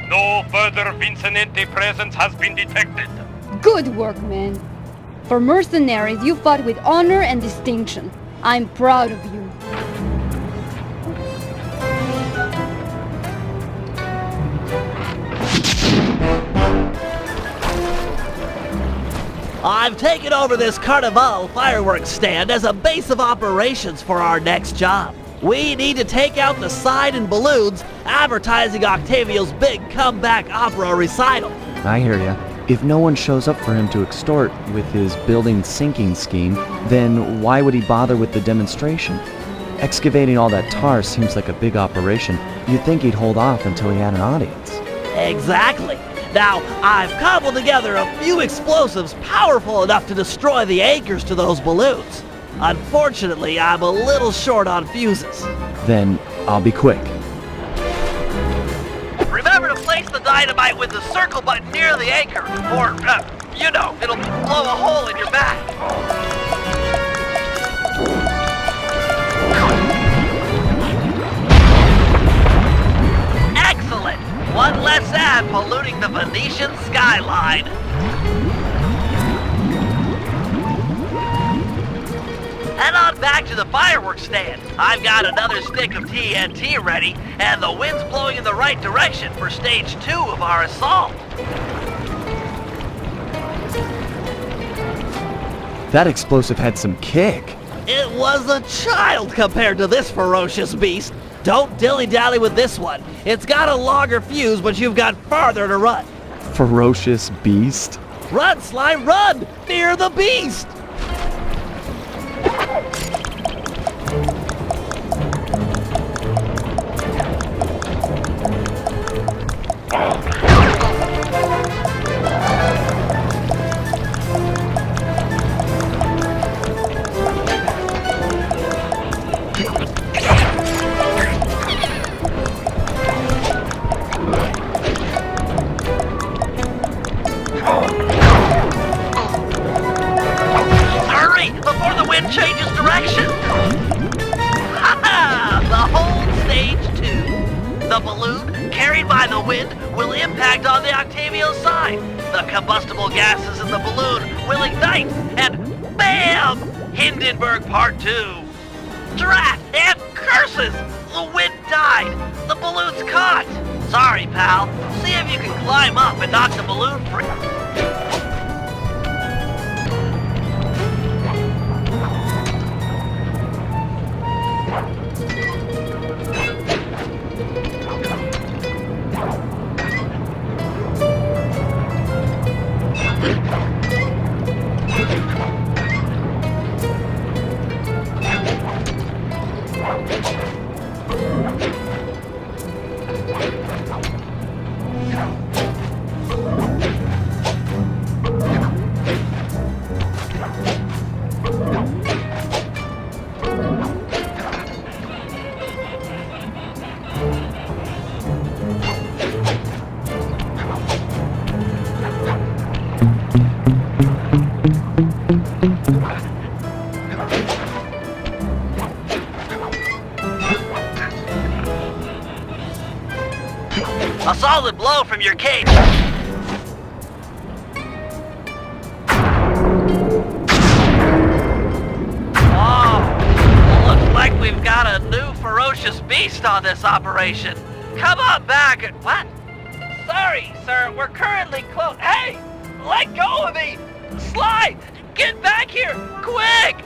No further Vincenetti presence has been detected. Good work, man. For mercenaries, you fought with honor and distinction. I'm proud of you. I've taken over this Carnival fireworks stand as a base of operations for our next job. We need to take out the sign and balloons advertising Octavio's big comeback opera recital. I hear ya. If no one shows up for him to extort with his building sinking scheme, then why would he bother with the demonstration? Excavating all that tar seems like a big operation. You'd think he'd hold off until he had an audience. Exactly. Now, I've cobbled together a few explosives powerful enough to destroy the anchors to those balloons. Unfortunately, I'm a little short on fuses. Then I'll be quick. Remember to place the dynamite with the circle button near the anchor, or, you know, it'll blow a hole in your back. Excellent! One less ad polluting the Venetian skyline. Head on back to the fireworks stand. I've got another stick of TNT ready, and the wind's blowing in the right direction for stage 2 of our assault. That explosive had some kick. It was a child compared to this ferocious beast. Don't dilly-dally with this one. It's got a longer fuse, but you've got farther to run. Ferocious beast? Run, Slime, run! Fear the beast! Hurry, before the wind changes direction! Ha-ha! Behold stage 2. The balloon, carried by the wind, will impact on the Octavio side. The combustible gases in the balloon will ignite, and BAM! Hindenburg Part 2. Drat and curses! The wind died. The balloon's caught. Sorry, pal. See if you can climb up and knock the balloon free. A solid blow from your cage. Oh, looks like we've got a new ferocious beast on this operation. Come on back. What? Sorry, sir. We're currently closed. Hey, let go of me. Slide. Get back here, quick.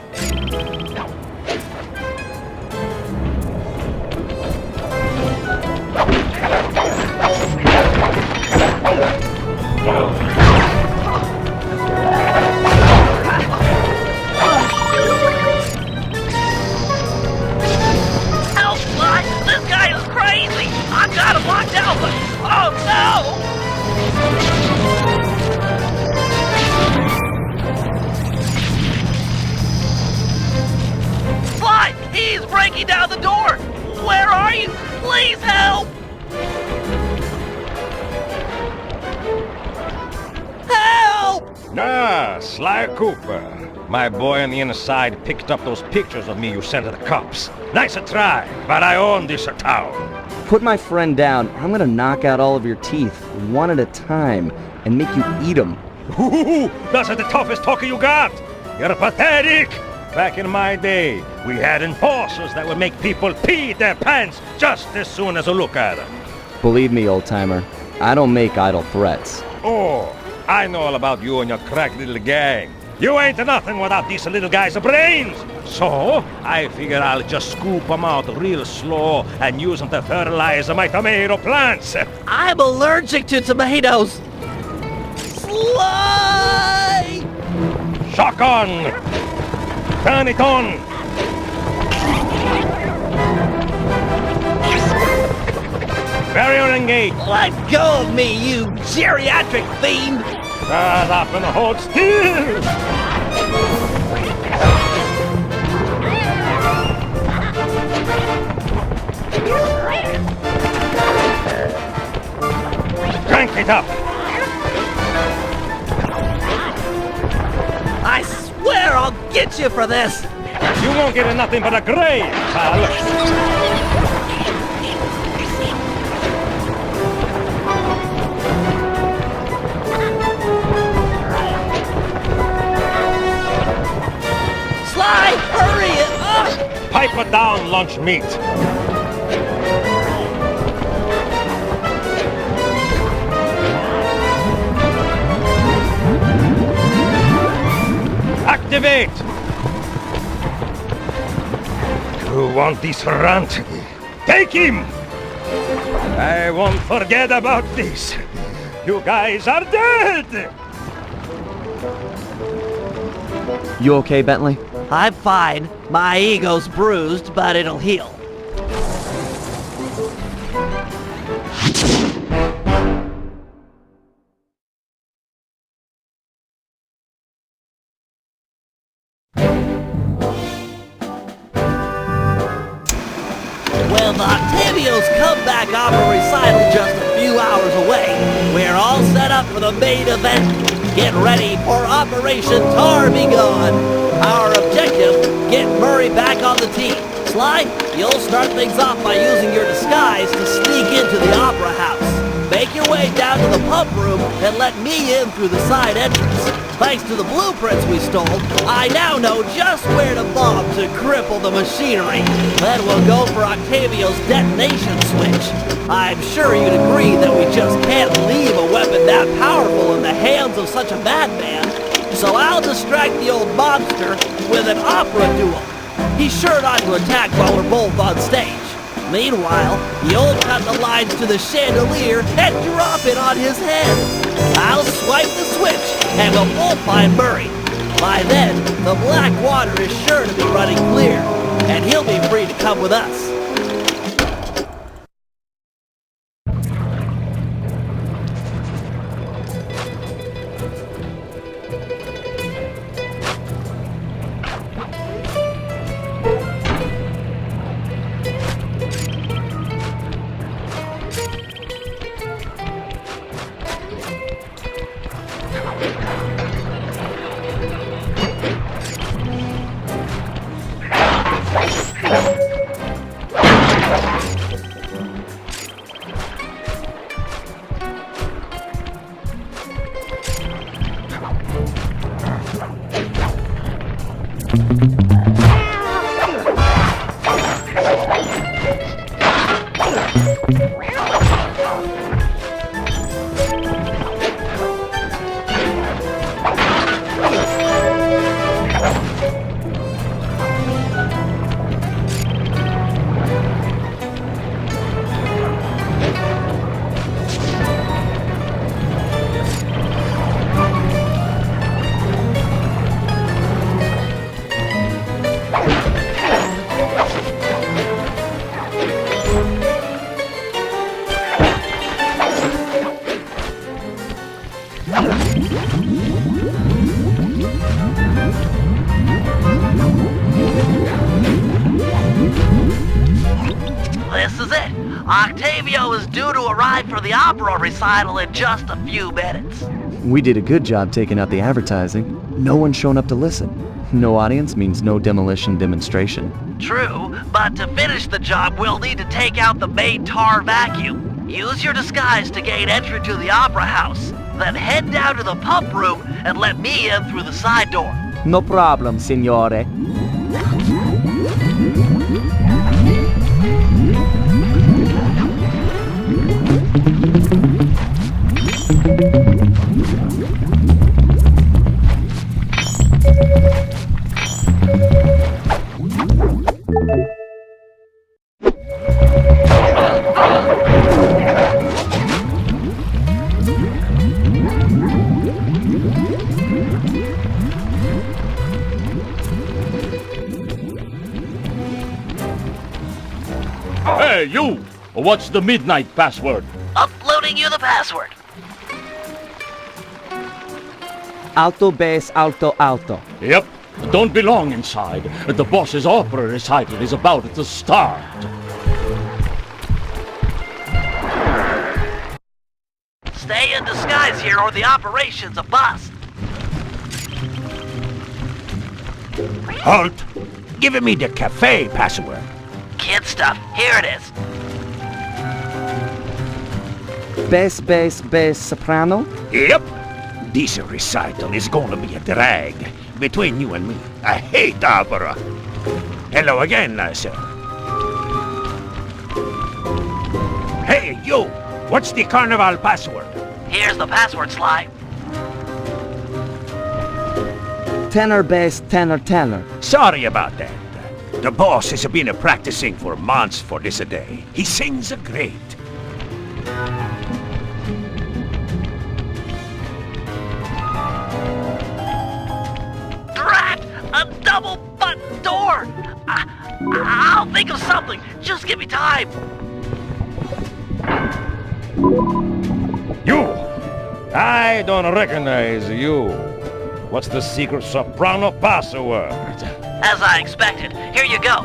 Help, Slide! This guy is crazy! I've got him locked down, but... Oh, no! Slide! He's breaking down the door! Where are you? Please help! Help! Ah, Sly Cooper. My boy on the inside picked up those pictures of me you sent to the cops. Nice a try, but I own this town. Put my friend down. I'm gonna knock out all of your teeth, one at a time, and make you eat them. Ooh, that's the toughest talker you got. You're pathetic. Back in my day, we had enforcers that would make people pee their pants just as soon as a look at them. Believe me, old-timer, I don't make idle threats. Oh, I know all about you and your crack little gang. You ain't nothing without these little guys' brains. So, I figure I'll just scoop them out real slow and use them to fertilize my tomato plants. I'm allergic to tomatoes. Sly! Shotgun! Turn it on! Barrier engaged! Let go of me, you geriatric fiend! Shut up and hold still! Crank it up! I swear I'll get you for this! You won't get nothing but a grave, pal! Hurry it up! Pipe it down, lunch meat! Activate! You want this runt? Take him! I won't forget about this. You guys are dead! You okay, Bentley? I'm fine. My ego's bruised, but it'll heal. With Octavio's comeback opera recital just a few hours away, we're all set up for the main event. Get ready for Operation Tar Be Gone. Our objective, get Murray back on the team. Sly, you'll start things off by using your disguise to sneak into the opera house. Make your way down to the pump room and let me in through the side entrance. Thanks to the blueprints we stole, I now know just where to bomb to cripple the machinery. Then we'll go for Octavio's detonation switch. I'm sure you'd agree that we just can't leave a weapon that powerful in the hands of such a madman. So I'll distract the old monster with an opera duel. He's sure not to attack while we're both on stage. Meanwhile, you'll cut the lines to the chandelier and drop it on his head. I'll swipe the switch and we'll both find Murray. By then, the black water is sure to be running clear, and he'll be free to come with us. This is it. Octavio is due to arrive for the opera recital in just a few minutes. We did a good job taking out the advertising. No one's shown up to listen. No audience means no demolition demonstration. True, but to finish the job, we'll need to take out the main tar vacuum. Use your disguise to gain entry to the opera house. Then head down to the pump room and let me in through the side door. No problem, signore. Hey, you! What's the midnight password? Uploading you the password. Alto, bass, alto, alto. Yep. Don't be long inside. The boss's opera recital is about to start. Stay in disguise here or the operation's a bust. Halt! Give me the cafe password. Kid stuff. Here it is. Bass, bass, bass, soprano? Yep. This recital is gonna be a drag between you and me. I hate opera. Hello again, sir. Hey, you! What's the carnival password? Here's the password slide. Tenor, bass, tenor, tenor. Sorry about that. The boss has been practicing for months for this day. He sings great. Drat! A double button door! I'll think of something. Just give me time. You! I don't recognize you. What's the secret soprano password? As I expected. Here you go.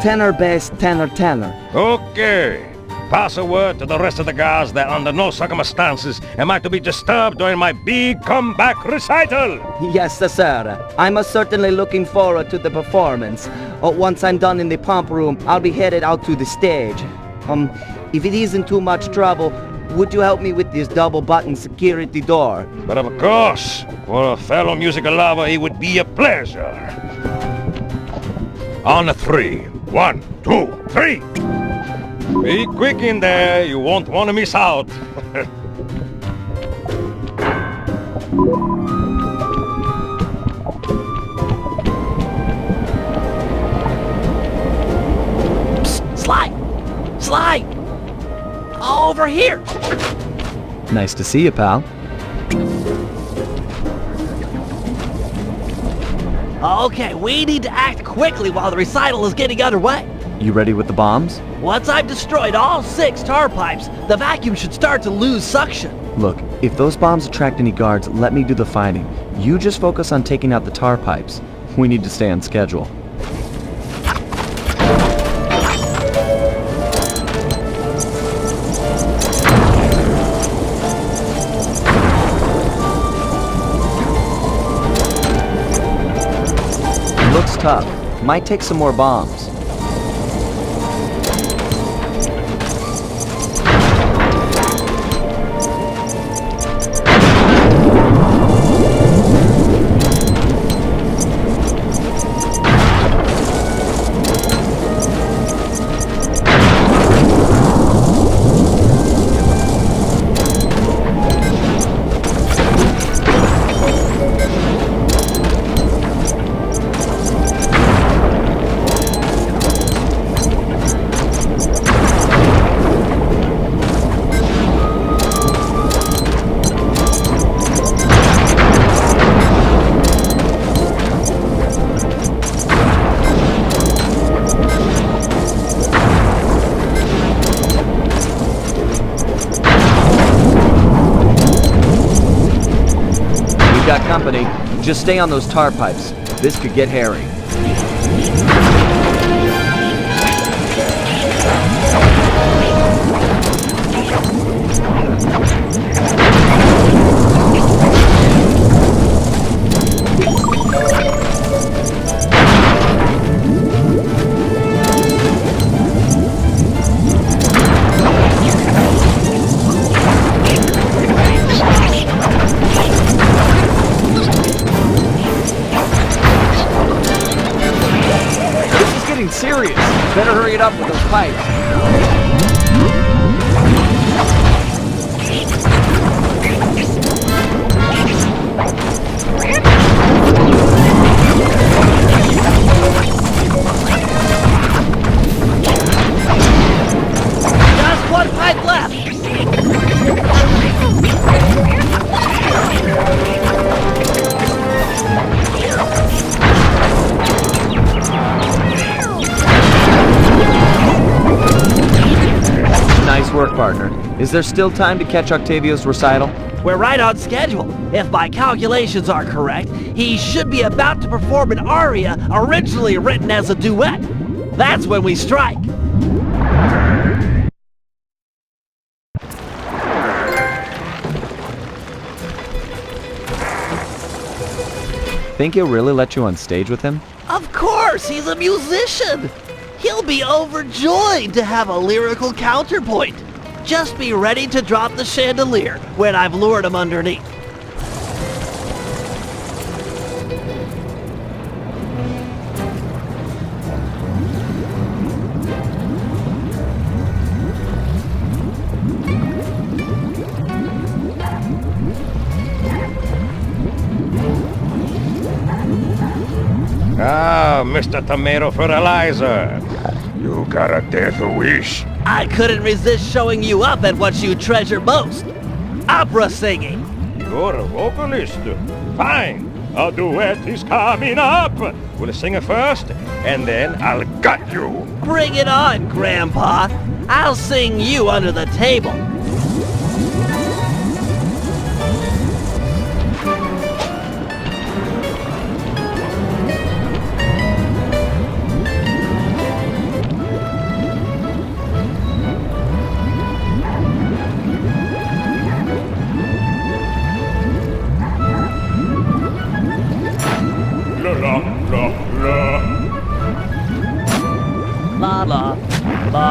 Tenor, bass, tenor, tenor. Okay. Password to the rest of the guys that under no circumstances am I to be disturbed during my big comeback recital. Yes, sir. I'm certainly looking forward to the performance. Once I'm done in the pump room, I'll be headed out to the stage. If it isn't too much trouble, would you help me with this double-button security door? But of course, for a fellow musical lover, it would be a pleasure. On 3. 1, 2, 3. Be quick in there, you won't want to miss out. Psst, slide! Slide! Over here! Nice to see you, pal. Okay, we need to act quickly while the recital is getting underway. You ready with the bombs? Once I've destroyed all 6 tar pipes, the vacuum should start to lose suction. Look, if those bombs attract any guards, let me do the fighting. You just focus on taking out the tar pipes. We need to stay on schedule. Looks tough. Might take some more bombs. Got company. Just stay on those tar pipes. This could get hairy. Serious. Better hurry it up with those pipes. Just 1 pipe left. work, partner. Is there still time to catch Octavio's recital? We're right on schedule. If my calculations are correct, he should be about to perform an aria originally written as a duet. That's when we strike. Think he'll really let you on stage with him? Of course, he's a musician. He'll be overjoyed to have a lyrical counterpoint. Just be ready to drop the chandelier when I've lured him underneath. Ah, Mr. Tomato Fertilizer. You got a death wish? I couldn't resist showing you up at what you treasure most. Opera singing. You're a vocalist. Fine. A duet is coming up. We'll sing it first, and then I'll gut you. Bring it on, Grandpa. I'll sing you under the table. La la la. La la la la.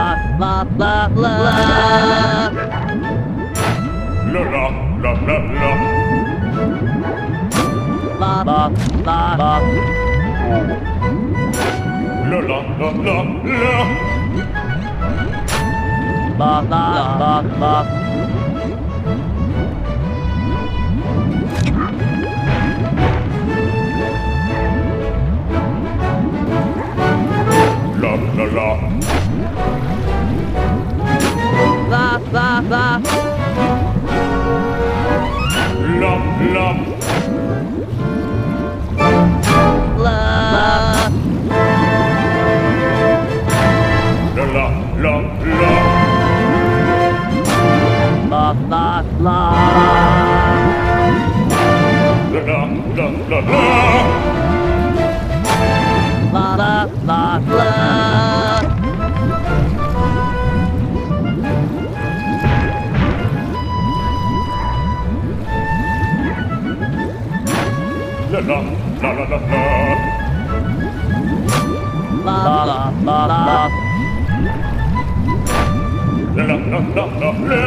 La la la la. La la la la la. La la la la. La la la la la. La la la la. La la la. La la la. La la. La. La la la la. La la la. La la la la la. La la la la. La la la la la la. La la la la. La la la la la la.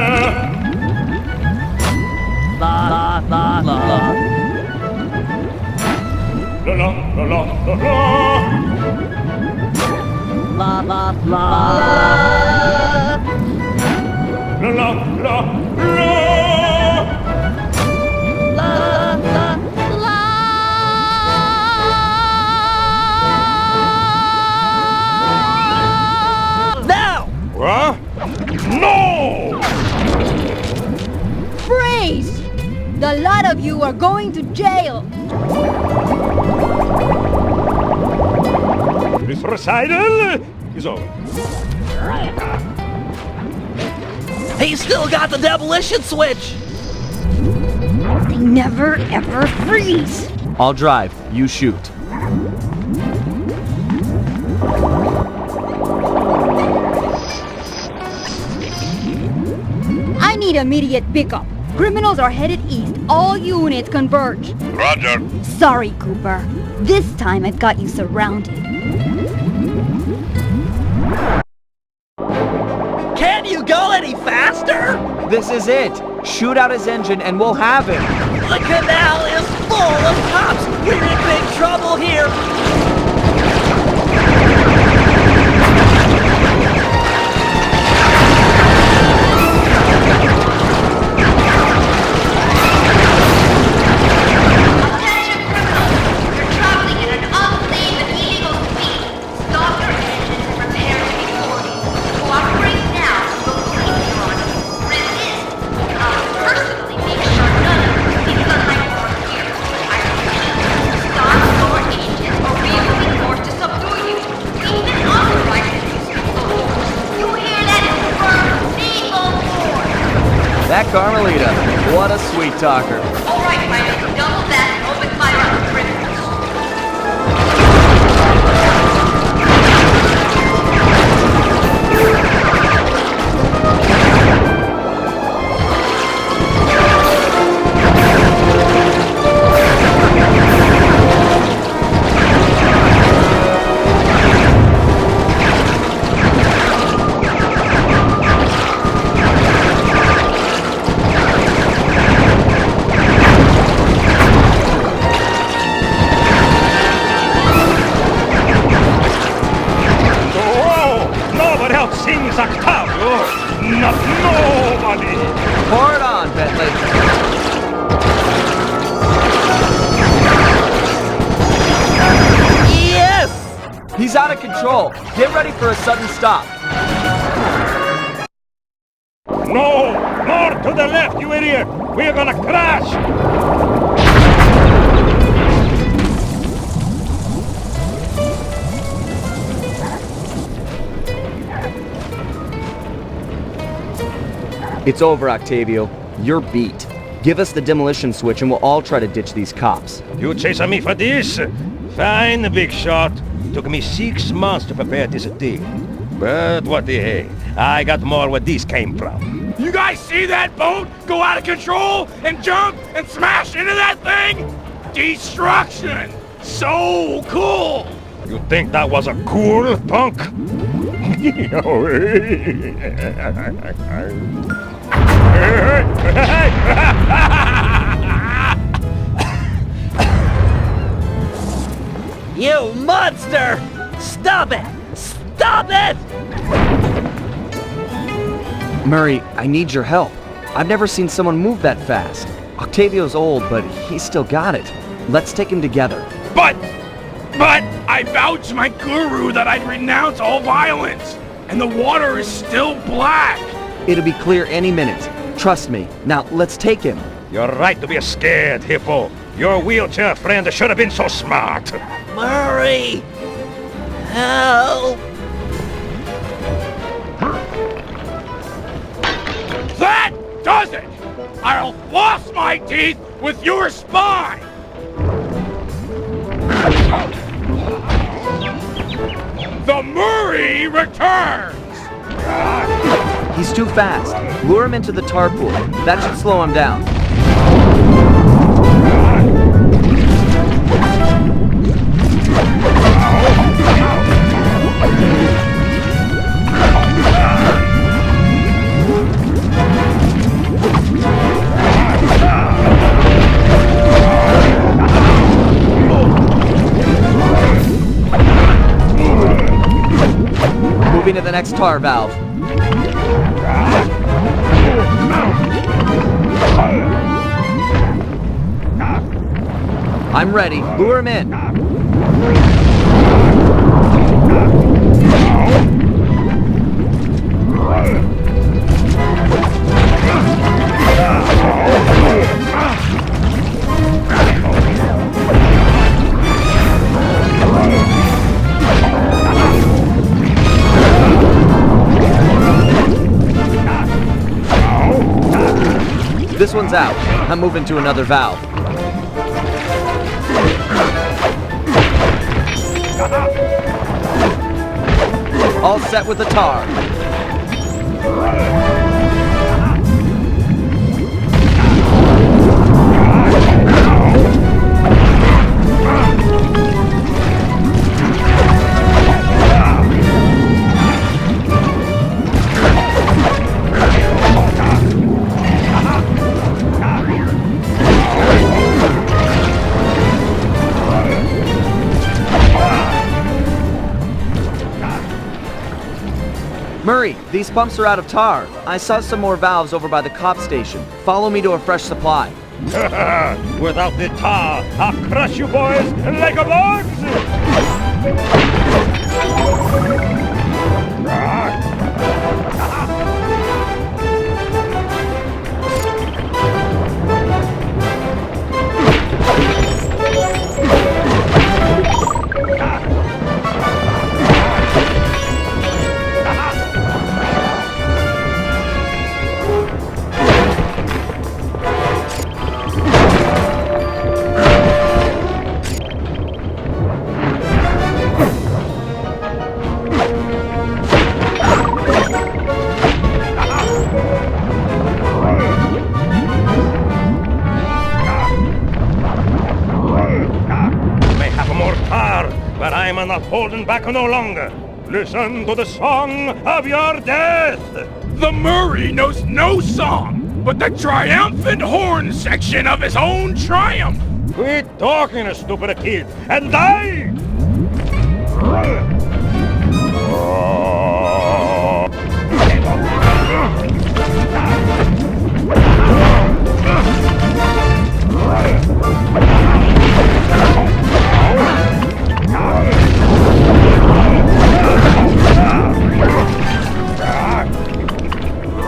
La la la la. La la la la la la. La la la. La la la la. What? No! Freeze! The lot of you are going to jail! This recital is over. He's still got the demolition switch! They never ever freeze! I'll drive, you shoot. I need immediate pickup. Criminals are headed east. All units converge. Roger. Sorry, Cooper. This time I've got you surrounded. Can you go any faster? This is it. Shoot out his engine and we'll have him. The canal is full of cops. We're in big trouble here. Stop your engines or we Carmelita. What a sweet talker. All right, pilot, double back and open fire on the criminals. Sings Octavio, not nobody. Pour it on, Bentley. Yes! He's out of control. Get ready for a sudden stop. No, more to the left, you idiot. We're gonna crash. It's over, Octavio. You're beat. Give us the demolition switch and we'll all try to ditch these cops. You chasing me for this? Fine, big shot. Took me 6 months to prepare this deal. But what the hey? I got more where this came from. You guys see that boat go out of control and jump and smash into that thing? Destruction! So cool! You think that was a cool, punk? You monster! Stop it! Stop it! Murray, I need your help. I've never seen someone move that fast. Octavio's old, but he's still got it. Let's take him together. But I vowed to my guru that I'd renounce all violence, and the water is still black. It'll be clear any minute. Trust me. Now, let's take him. You're right to be scared, Hippo. Your wheelchair friend should have been so smart. Murray! Help! That does it! I'll floss my teeth with your spine! The Murray returns! He's too fast. Lure him into the tar pool. That should slow him down. Moving to the next tar valve. I'm ready. Lure him in. This one's out. I'm moving to another valve. All set with the tar. Murray, these pumps are out of tar. I saw some more valves over by the cop station. Follow me to a fresh supply. Without the tar, I'll crush you boys like a log! I'm not holding back no longer. Listen to the song of your death! The Murray knows no song, but the triumphant horn section of his own triumph! Quit talking, stupid kid, and die!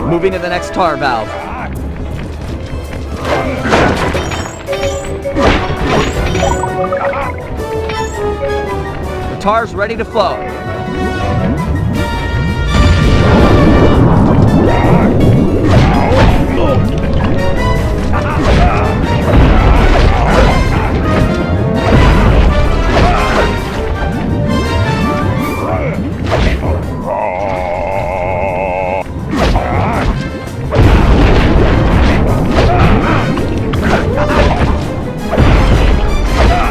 Moving to the next tar valve. The tar's ready to flow.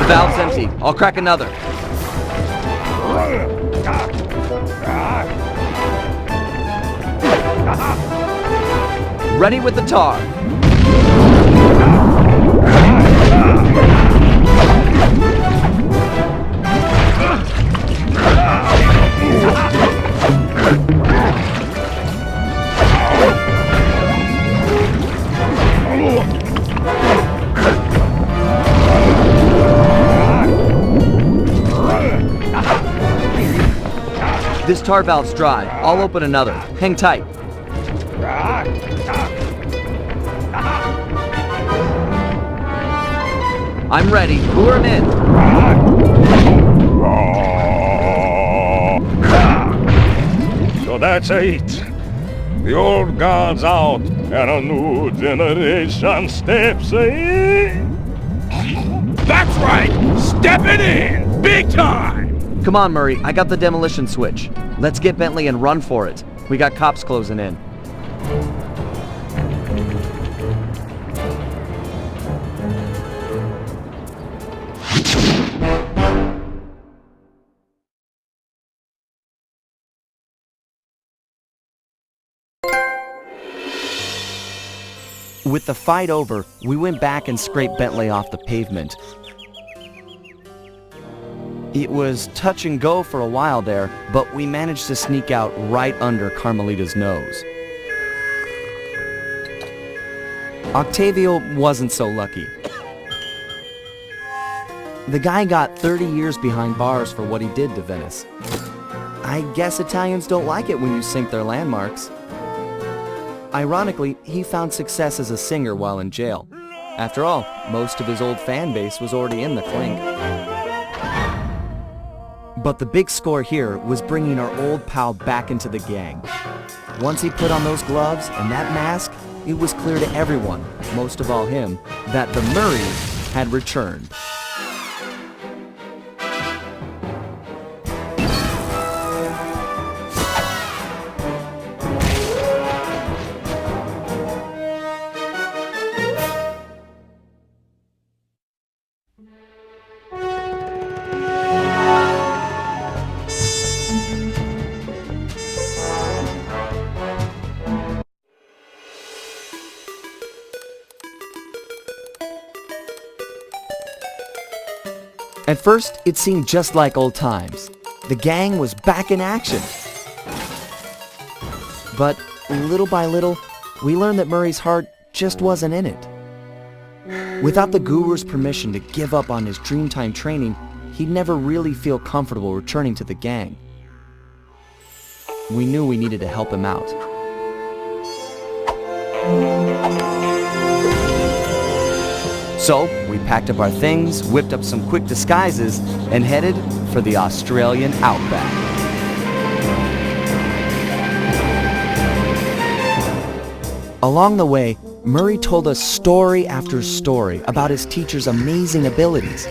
The valve's empty. I'll crack another. Ready with the tar. This tar valve's dry. I'll open another. Hang tight. I'm ready. Lure him in. So that's it. The old guard's out, and a new generation steps in. That's right! Stepping in! Big time! Come on, Murray. I got the demolition switch. Let's get Bentley and run for it. We got cops closing in. With the fight over, we went back and scraped Bentley off the pavement. It was touch and go for a while there, but we managed to sneak out right under Carmelita's nose. Octavio wasn't so lucky. The guy got 30 years behind bars for what he did to Venice. I guess Italians don't like it when you sink their landmarks. Ironically, he found success as a singer while in jail. After all, most of his old fan base was already in the clink. But the big score here was bringing our old pal back into the gang. Once he put on those gloves and that mask, it was clear to everyone, most of all him, that the Murrays had returned. At first, it seemed just like old times. The gang was back in action. But little by little, we learned that Murray's heart just wasn't in it. Without the guru's permission to give up on his Dreamtime training, he'd never really feel comfortable returning to the gang. We knew we needed to help him out. So, we packed up our things, whipped up some quick disguises, and headed for the Australian outback. Along the way, Murray told us story after story about his teacher's amazing abilities.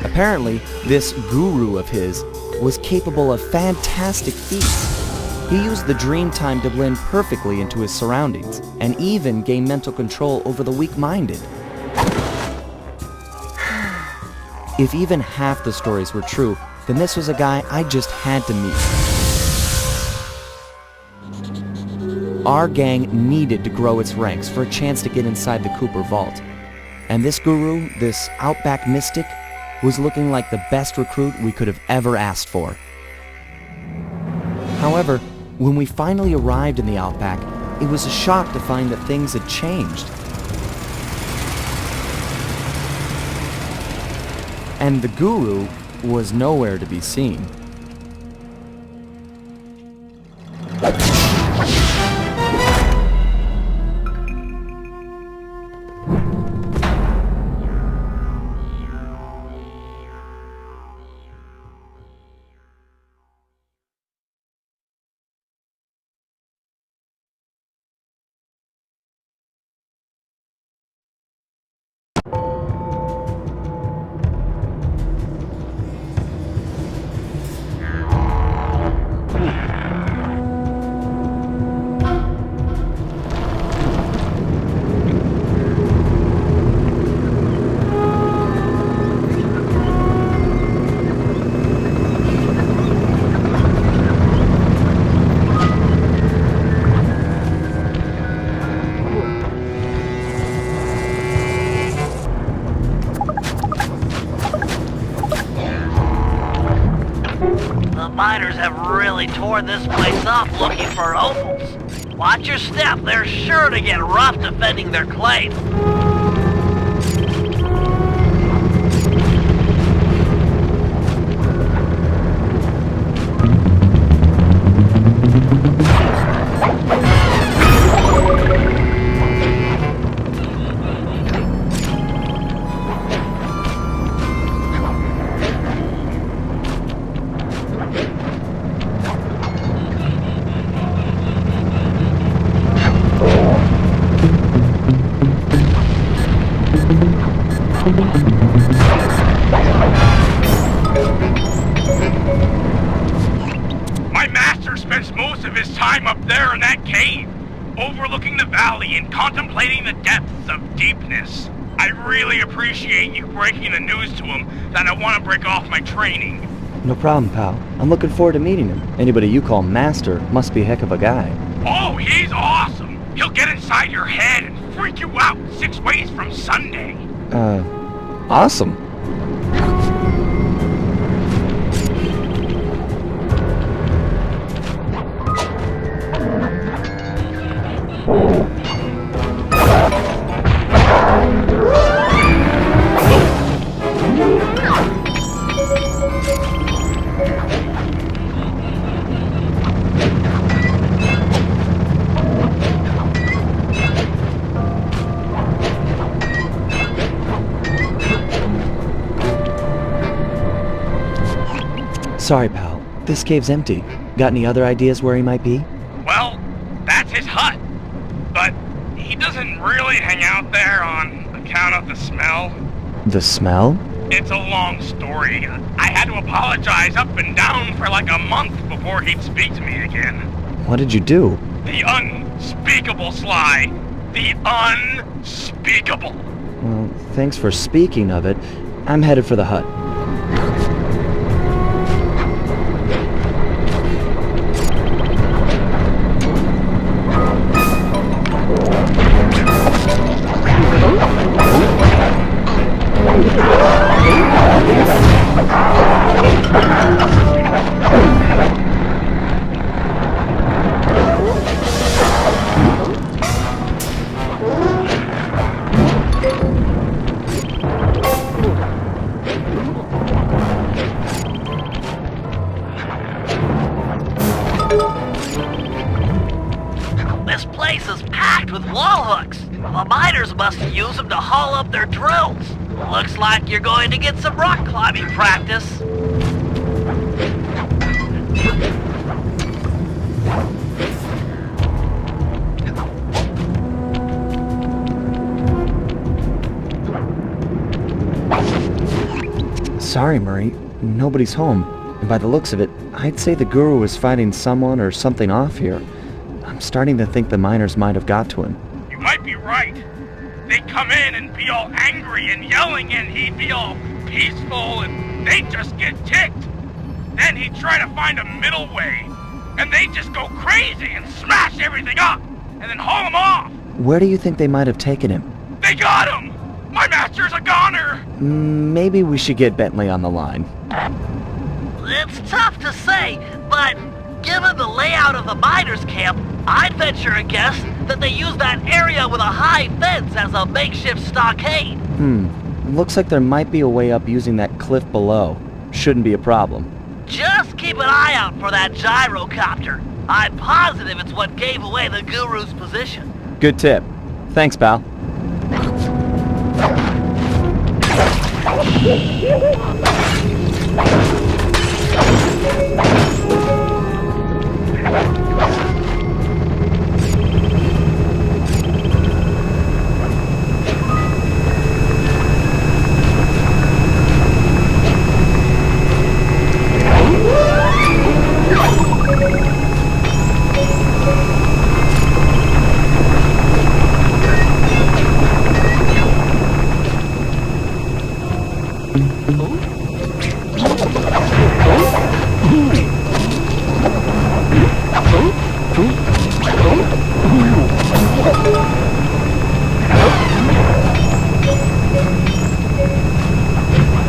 Apparently, this guru of his was capable of fantastic feats. He used the Dreamtime to blend perfectly into his surroundings, and even gain mental control over the weak-minded. If even half the stories were true, then this was a guy I just had to meet. Our gang needed to grow its ranks for a chance to get inside the Cooper vault. And this guru, this outback mystic, was looking like the best recruit we could have ever asked for. However, when we finally arrived in the outback, it was a shock to find that things had changed. And the guru was nowhere to be seen. Miners have really torn this place up looking for opals. Watch your step, they're sure to get rough defending their claim. My master spends most of his time up there in that cave, overlooking the valley and contemplating the depths of deepness. I really appreciate you breaking the news to him that I want to break off my training. No problem, pal. I'm looking forward to meeting him. Anybody you call master must be a heck of a guy. Oh, he's awesome! He'll get inside your head and freak you out 6 ways from Sunday. Awesome. Sorry, pal. This cave's empty. Got any other ideas where he might be? Well, that's his hut. But he doesn't really hang out there on account of the smell. The smell? It's a long story. I had to apologize up and down for like a month before he'd speak to me again. What did you do? The unspeakable, Sly. The unspeakable. Well, thanks for speaking of it. I'm headed for the hut. This place is packed with wall hooks. The miners must use them to haul up their drills. Looks like you're going to get some rock climbing practice. Sorry, Murray. Nobody's home. And by the looks of it, I'd say the guru was fighting someone or something off here. I'm starting to think the miners might have got to him. You might be right. They'd come in and be all angry and yelling, and he'd be all peaceful, and they'd just get ticked. Then he'd try to find a middle way. And they'd just go crazy and smash everything up, and then haul him off. Where do you think they might have taken him? They got him! My master's a goner! Maybe we should get Bentley on the line. It's tough to say, but given the layout of the miners' camp, I'd venture a guess that they use that area with a high fence as a makeshift stockade. Looks like there might be a way up using that cliff below. Shouldn't be a problem. Just keep an eye out for that gyrocopter. I'm positive it's what gave away the Guru's position. Good tip. Thanks, pal.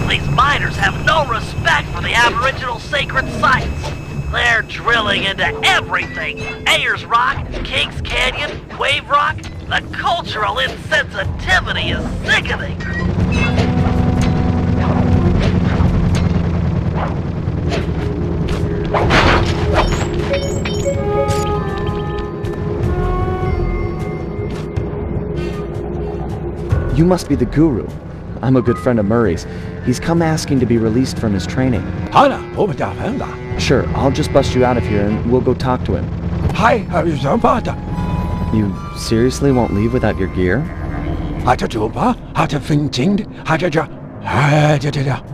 These miners have no respect for the Aboriginal sacred sites. They're drilling into everything. Ayers Rock, Kings Canyon, Wave Rock. The cultural insensitivity is sickening. You must be the Guru. I'm a good friend of Murray's. He's come asking to be released from his training. Panda. Sure, I'll just bust you out of here and we'll go talk to him. Hi, You seriously won't leave without your gear?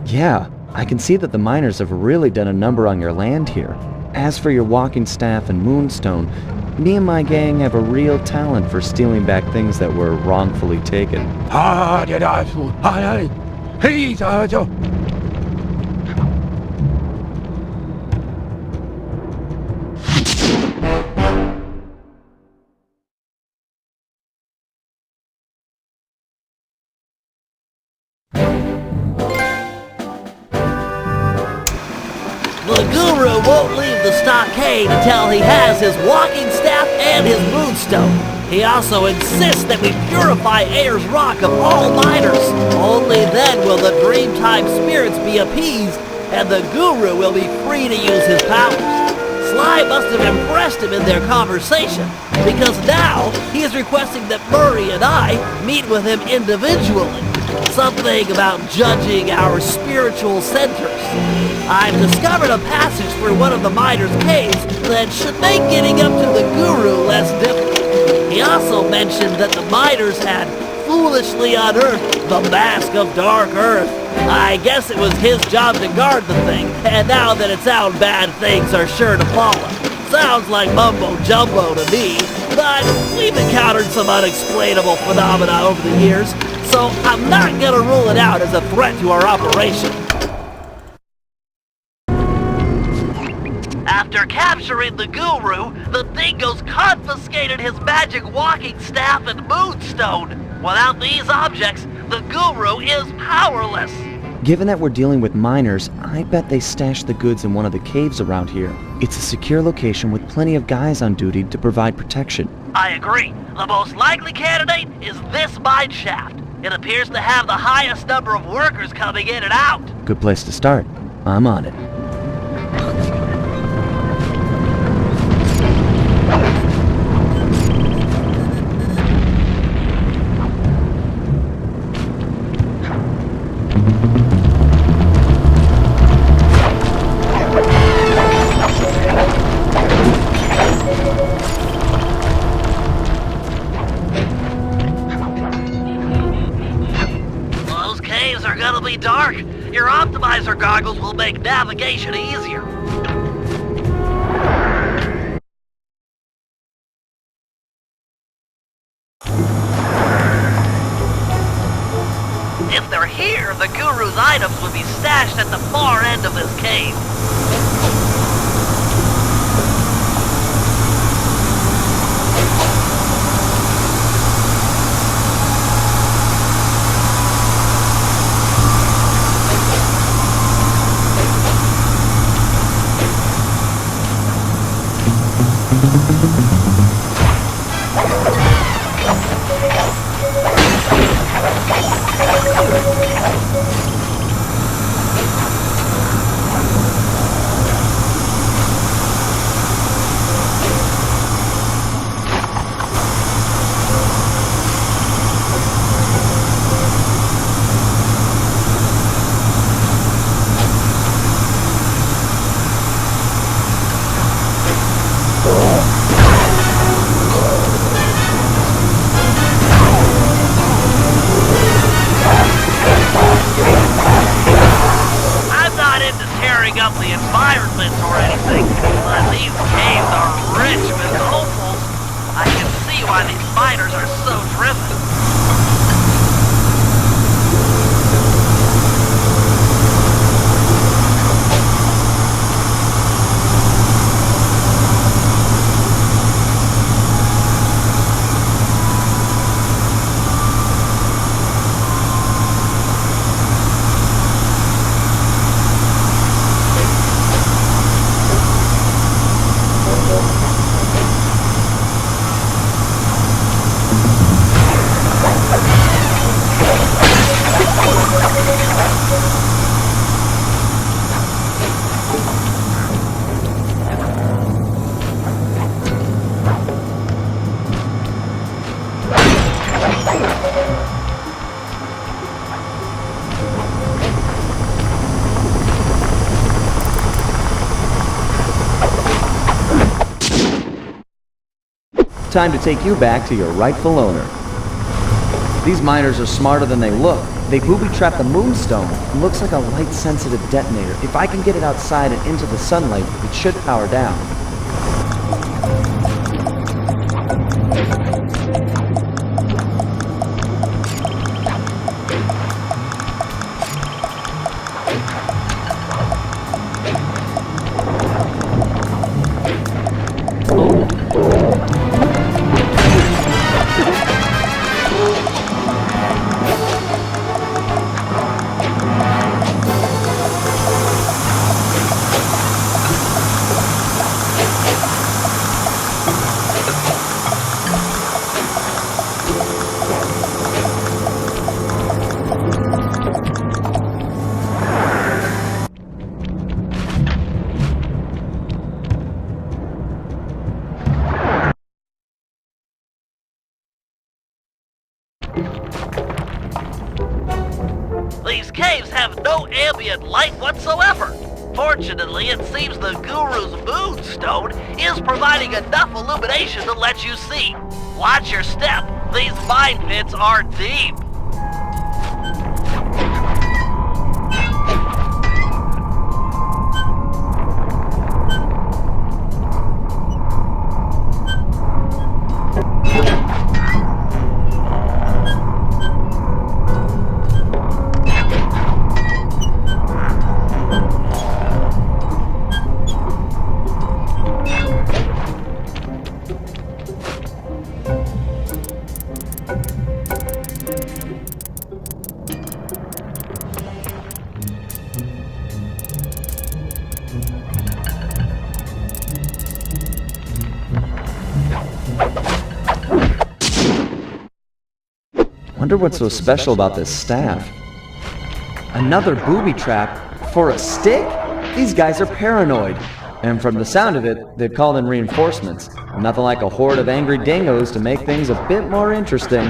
Yeah, I can see that the miners have really done a number on your land here. As for your walking staff and moonstone, me and my gang have a real talent for stealing back things that were wrongfully taken. The Guru won't leave the stockade until he has his walking staff and his moonstone. He also insists that we purify Ayers Rock of all miners. Only then will the Dreamtime spirits be appeased, and the Guru will be free to use his powers. Sly must have impressed him in their conversation, because now he is requesting that Murray and I meet with him individually. Something about judging our spiritual centers. I've discovered a passage through one of the miners' caves that should make getting up to the Guru less difficult. He also mentioned that the miners had foolishly unearthed the Mask of Dark Earth. I guess it was his job to guard the thing, and now that it's out, bad things are sure to follow. Sounds like mumbo-jumbo to me, but we've encountered some unexplainable phenomena over the years, so I'm not gonna rule it out as a threat to our operation. After capturing the Guru, the Dingoes confiscated his magic walking staff and moonstone. Without these objects, the Guru is powerless. Given that we're dealing with miners, I bet they stashed the goods in one of the caves around here. It's a secure location with plenty of guys on duty to provide protection. I agree. The most likely candidate is this mine shaft. It appears to have the highest number of workers coming in and out. Good place to start. I'm on it. Dark. Your optimizer goggles will make navigation easier. If they're here, the Guru Guru's items would be stashed at the far end of this cave. Up the environment or anything, but these caves are rich with opals. I can see why these miners are so driven. Time to take you back to your rightful owner. These miners are smarter than they look. They booby-trapped the moonstone. It looks like a light-sensitive detonator. If I can get it outside and into the sunlight, it should power down. These caves have no ambient light whatsoever. Fortunately, it seems the Guru's moonstone is providing enough illumination to let you see. Watch your step. These mine pits are deep. Wonder what's so special about this staff. Another booby trap for a stick? These guys are paranoid. And from the sound of it, they've called in reinforcements. Nothing like a horde of angry dingoes to make things a bit more interesting.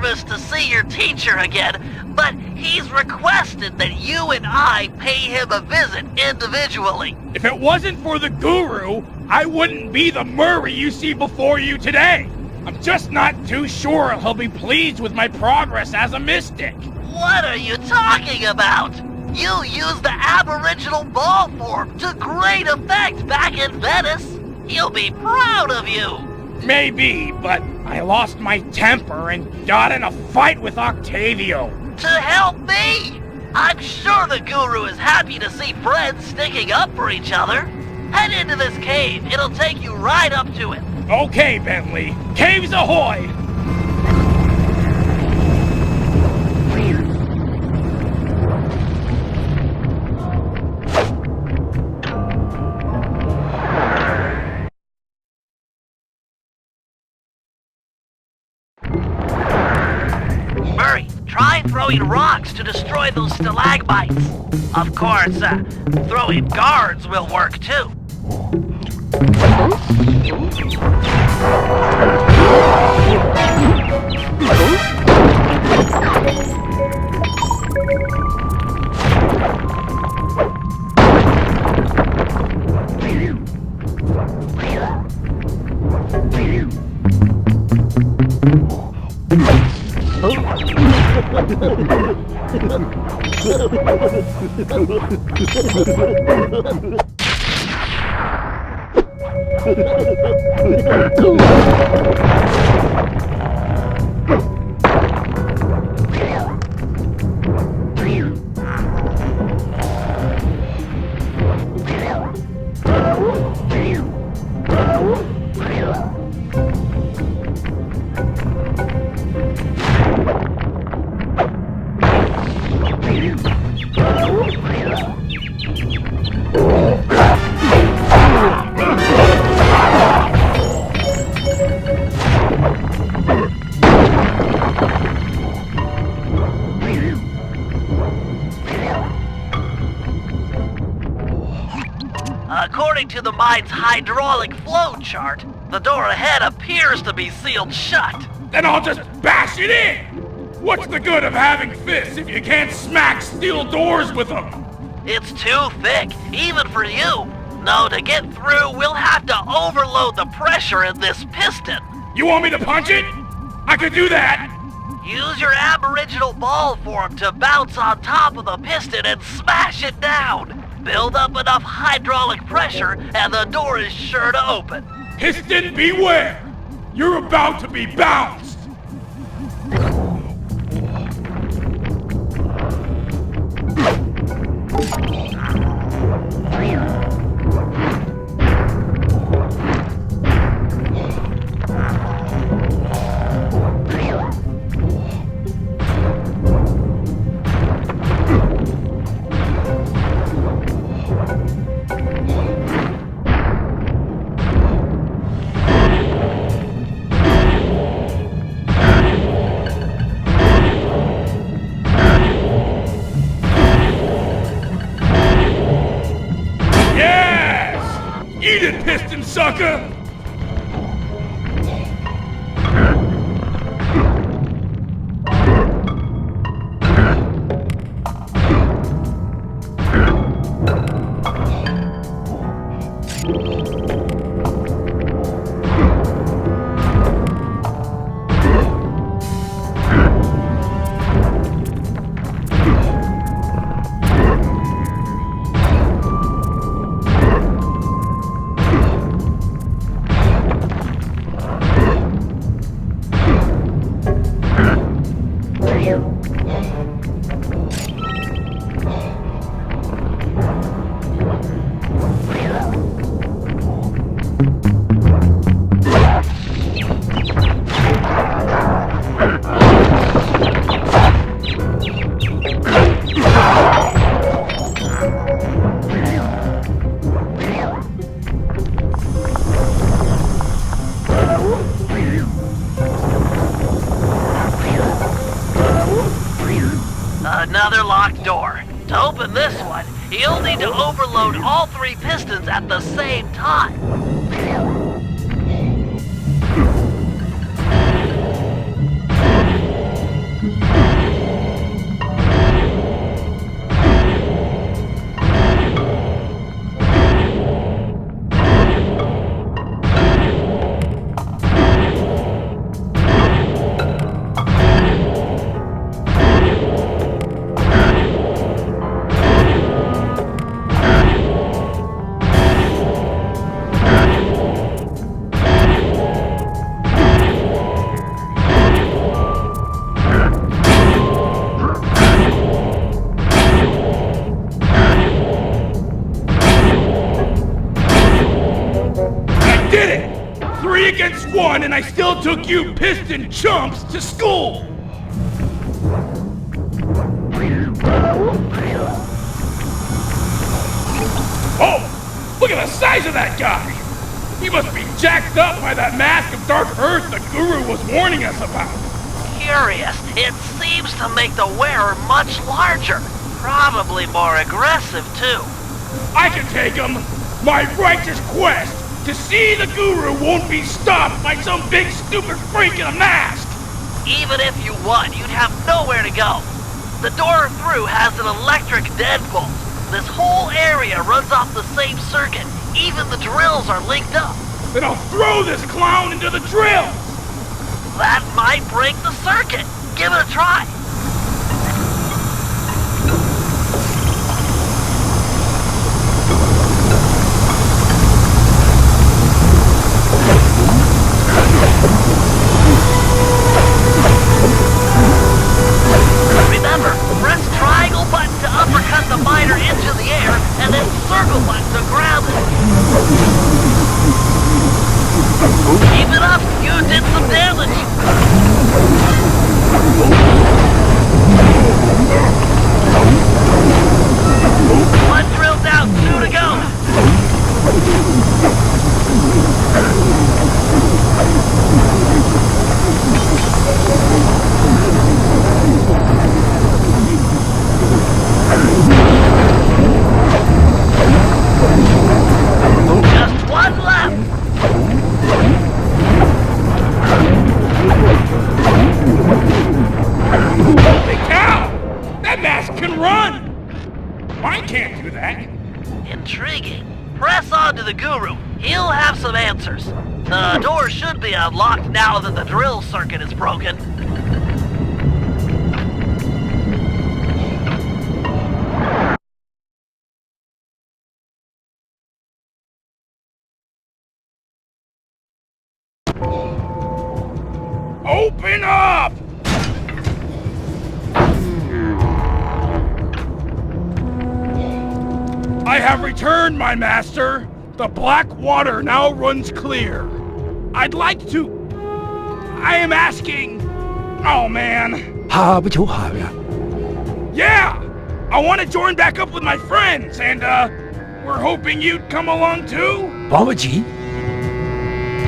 nervous to see your teacher again, but he's requested that you and I pay him a visit individually. If it wasn't for the guru, I wouldn't be the Murray you see before you today. I'm just not too sure he'll be pleased with my progress as a mystic. What are you talking about? You used the Aboriginal ball form to great effect back in Venice. He'll be proud of you. Maybe, but I lost my temper and got in a fight with Octavio. To help me? I'm sure the guru is happy to see friends sticking up for each other. Head into this cave. It'll take you right up to it. Okay, Bentley. Caves ahoy! Murray, try throwing rocks to destroy those stalagmites. Of course, throwing guards will work too. According to the mine's hydraulic flow chart, the door ahead appears to be sealed shut. Then I'll just bash it in! What's the good of having fists if you can't smack steel doors with them? It's too thick, even for you. No, to get through, we'll have to overload the pressure in this piston. You want me to punch it? I could do that! Use your Aboriginal ball form to bounce on top of the piston and smash it down. Build up enough hydraulic pressure and the door is sure to open. Piston beware! You're about to be bounced! Eat it, piston sucker! Another locked door. To open this one, you'll need to overload all three pistons at the same time. did it! 3 against 1, and I still took you piston chumps to school! Oh! Look at the size of that guy! He must be jacked up by that mask of dark earth the Guru was warning us about. Curious. It seems to make the wearer much larger. Probably more aggressive, too. I can take him! My righteous quest to see the Guru won't be stopped by some big stupid freak in a mask! Even if you won, you'd have nowhere to go. The door through has an electric deadbolt. This whole area runs off the same circuit. Even the drills are linked up. Then I'll throw this clown into the drills! That might break the circuit. Give it a try. Remember, press triangle button to uppercut the miner into the air, and then circle button to grab it. Keep it up, you did some damage. One drill down, 2 to go. Just 1 left. Holy cow! That mask can run! Mine can't do that. Intriguing. Press on to the Guru. He'll have some answers. The door should be unlocked now that the drill circuit is broken. Open up! I have returned, my master. The black water now runs clear. I'd like to... I am asking... Oh, man. Yeah! I want to join back up with my friends, and, we're hoping you'd come along, too?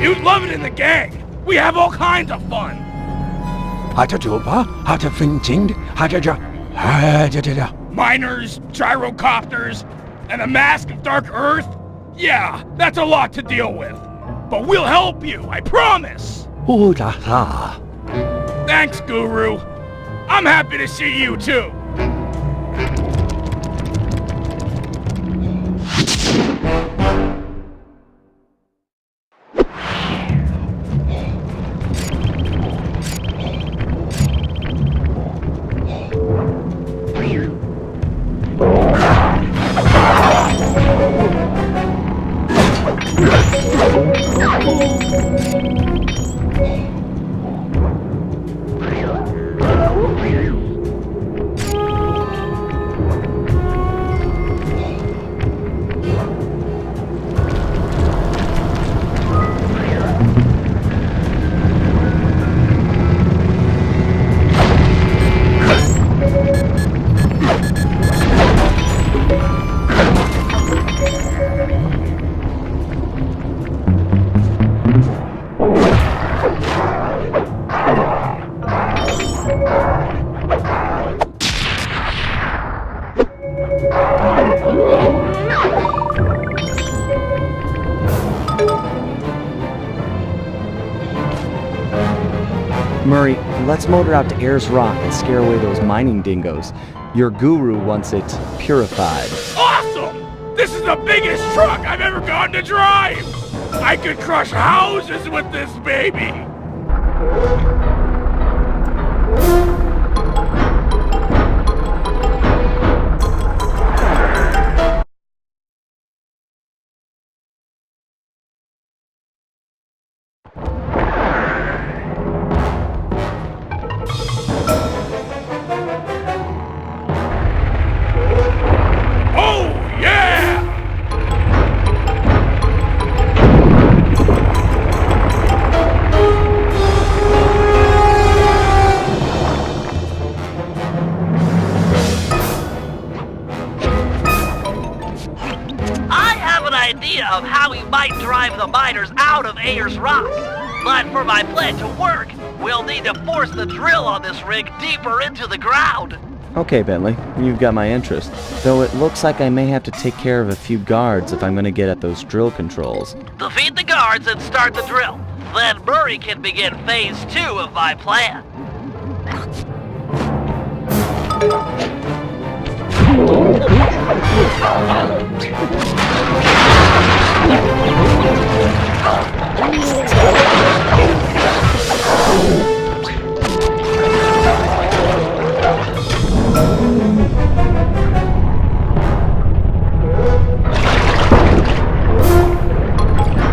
You'd love it in the gang. We have all kinds of fun. Miners, gyrocopters, and a mask of dark earth? Yeah, that's a lot to deal with. But we'll help you, I promise! Thanks, Guru. I'm happy to see you, too. Murray, let's motor out to Ayers Rock and scare away those mining dingoes. Your guru wants it purified. Awesome! This is the biggest truck I've ever gone to drive! I could crush houses with this baby! out of Ayers Rock. But for my plan to work, we'll need to force the drill on this rig deeper into the ground. Okay, Bentley, you've got my interest. Though it looks like I may have to take care of a few guards if I'm gonna get at those drill controls. Defeat the guards and start the drill. Then Murray can begin phase 2 of my plan.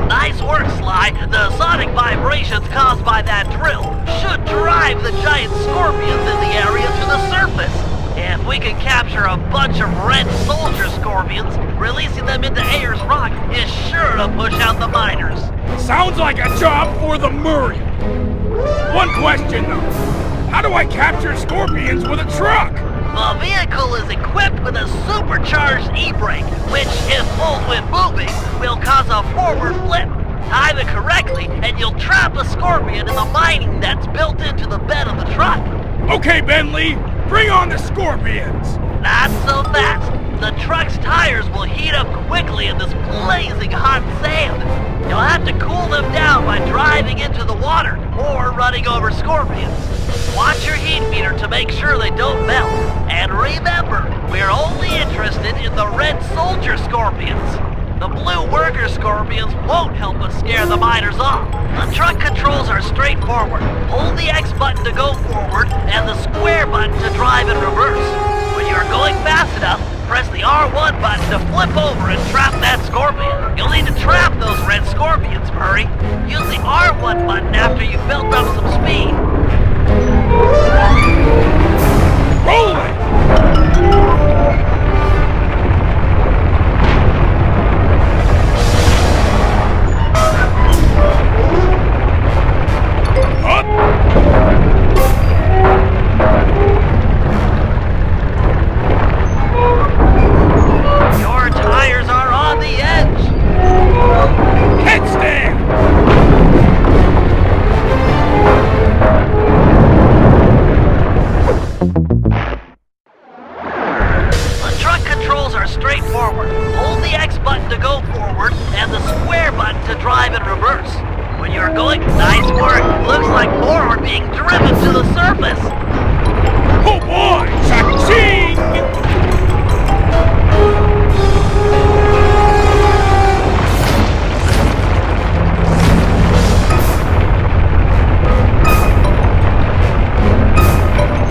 Nice work, Sly. The sonic vibrations caused by that drill should drive the giant scorpions in the area to the surface. If we can capture a bunch of red soldier scorpions, releasing them into Ayers Rock is sure to push out the miners. Sounds like a job for the Murray. One question, though. How do I capture scorpions with a truck? The vehicle is equipped with a supercharged e-brake, which, if pulled when moving, will cause a forward flip. Time it correctly, and you'll trap a scorpion in the mining that's built into the bed of the truck. Okay, Bentley, bring on the scorpions. Not so fast. The truck's tires will heat up quickly in this blazing hot sand. You'll have to cool them down by driving into the water or running over scorpions. Watch your heat meter to make sure they don't melt. And remember, we're only interested in the red soldier scorpions. The blue worker scorpions won't help us scare the miners off. The truck controls are straightforward. Hold the X button to go forward and the square button to drive in reverse. When you're going fast enough, press the R1 button to flip over and trap that scorpion. You'll need to trap those red scorpions, Murray. Use the R1 button after you've built up some speed. Rolling! Your tires are on the edge. Headstand! The truck controls are straightforward. Hold the X button to go forward and the square button to drive in reverse. When you're going, nice work. Looks like more are being driven to the surface. Oh boy! Cha-ching!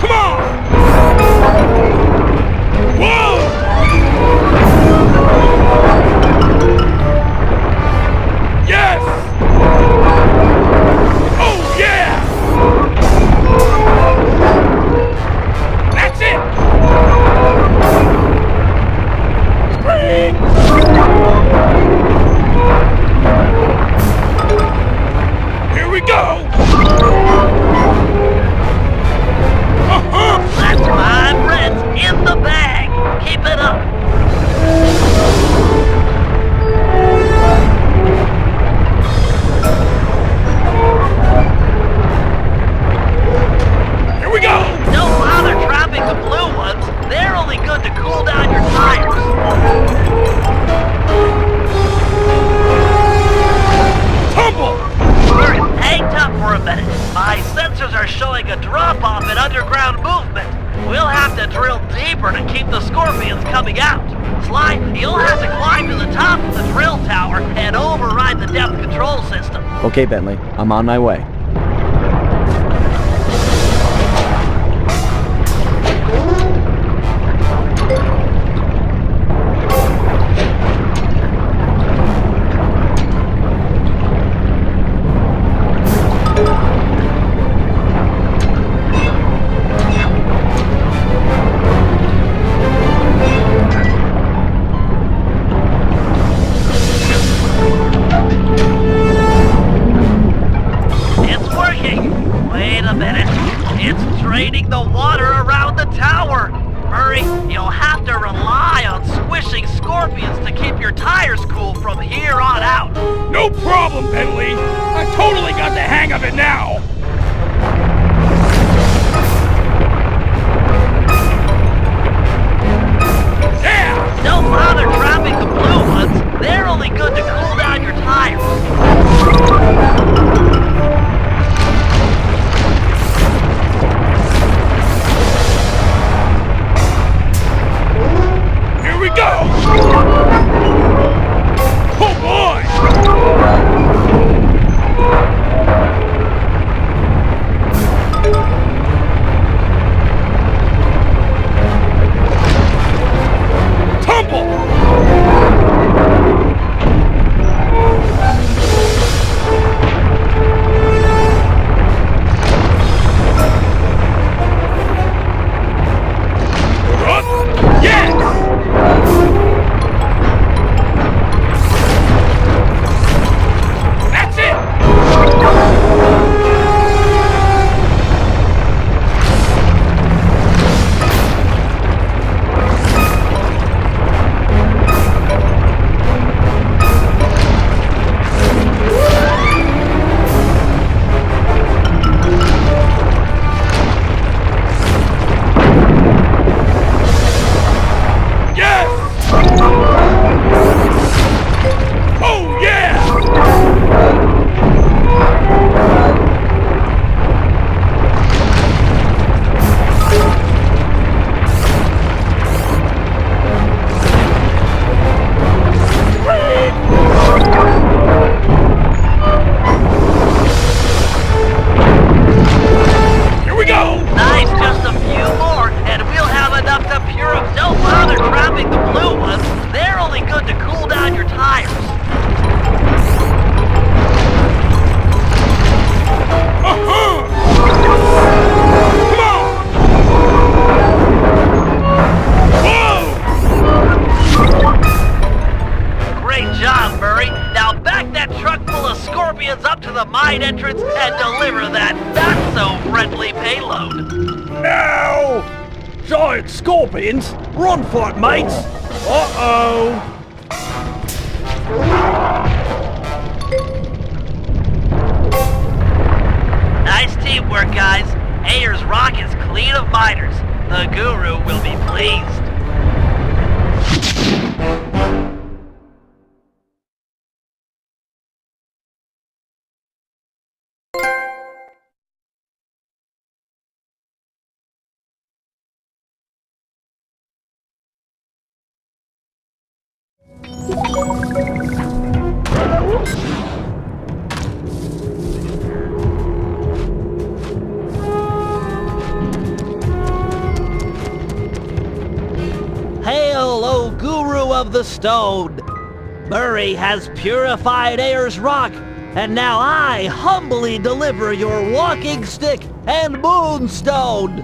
Come on! Whoa! Yes! Oh yeah! That's it! Spring! Here we go! That's 5 reds in the bag. Keep it up. Here we go! Don't bother trapping the blue ones. They're only good to cool down your tires. Tumble! Hang tough for a minute. My sensors are showing a drop-off in underground movement. We'll have to drill deeper to keep the scorpions coming out. Sly, you'll have to climb to the top of the drill tower and override the depth control system. Okay, Bentley, I'm on my way. your tires cool from here on out. No problem, Bentley. I totally got the hang of it now. Yeah! Don't bother trapping the blue ones. They're only good to cool down your tires. Here we go! Oh boy! Tumble! Entrance and deliver that not-so-friendly payload. No! Giant scorpions? Run for it, mates! Uh-oh! Nice teamwork, guys. Ayers' rock is clean of miners. The guru will be pleased. Hail, O Guru of the Stone! Murray has purified Ayers' rock, and now I humbly deliver your walking stick and moonstone.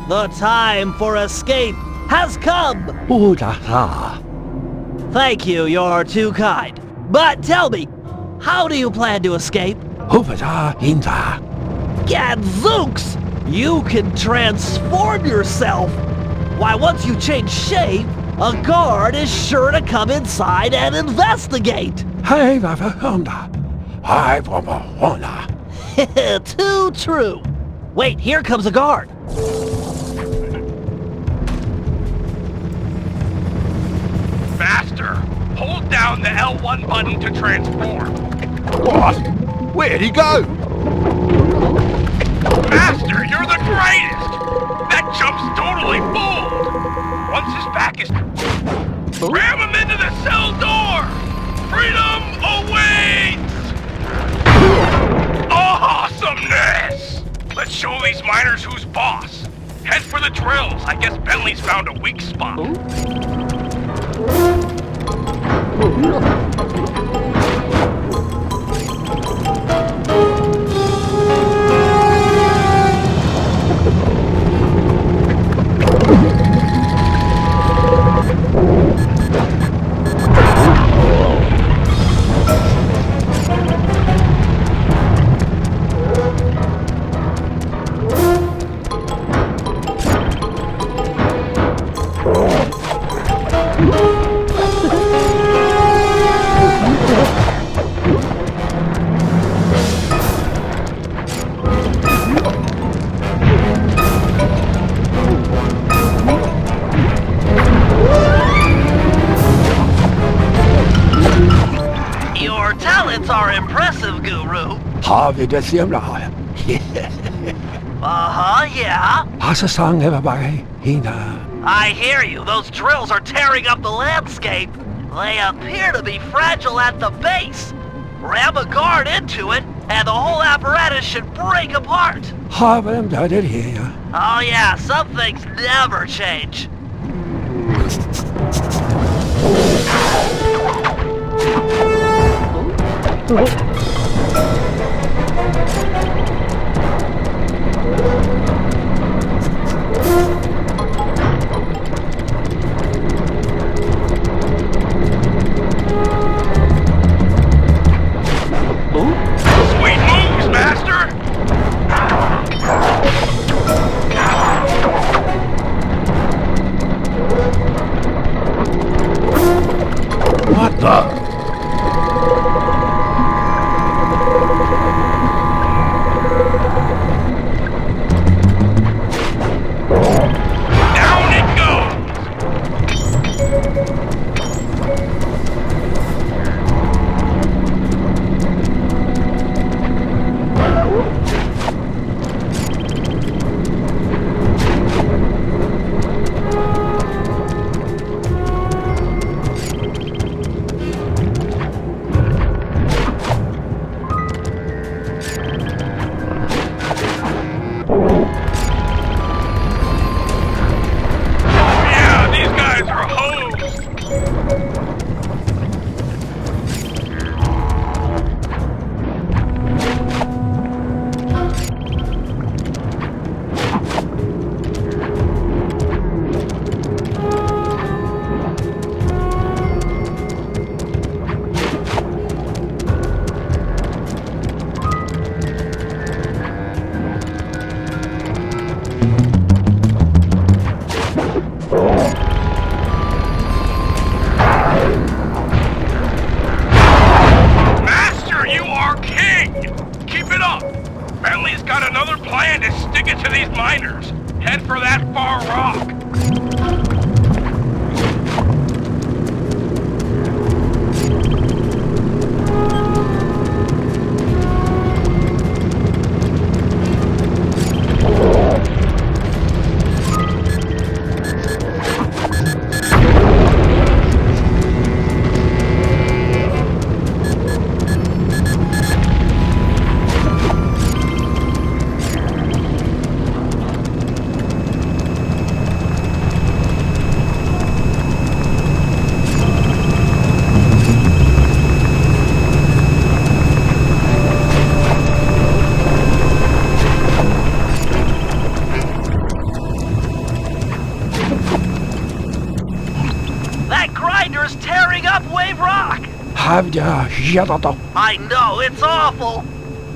The time for escape has come! Thank you, you're too kind. But tell me, how do you plan to escape? Gadzooks! You can transform yourself! Why, once you change shape, a guard is sure to come inside and investigate! Too true! Wait, here comes a guard! Faster! Hold down the L1 button to transform. What? Where'd he go? Master, you're the greatest! That jump's totally bold! Once his back is... Ram him into the cell door! Freedom awaits! Awesomeness! Let's show these miners who's boss. Head for the drills. I guess Bentley's found a weak spot. of, Guru. Har vi det semler? Uh-huh, yeah. Hasasang everybody, hina. I hear you. Those drills are tearing up the landscape. They appear to be fragile at the base. Ram a guard into it, and the whole apparatus should break apart. Har vi dem døde her? Oh yeah, some things never change. Sweet moves, Master! What the? Down it goes! Yeah, these guys are hosed! Master, you are king! Keep it up! Bentley's got another plan to stick it to these miners. Head for that far rock. That grinder's tearing up Wave Rock. Have ya yadada? I know, it's awful.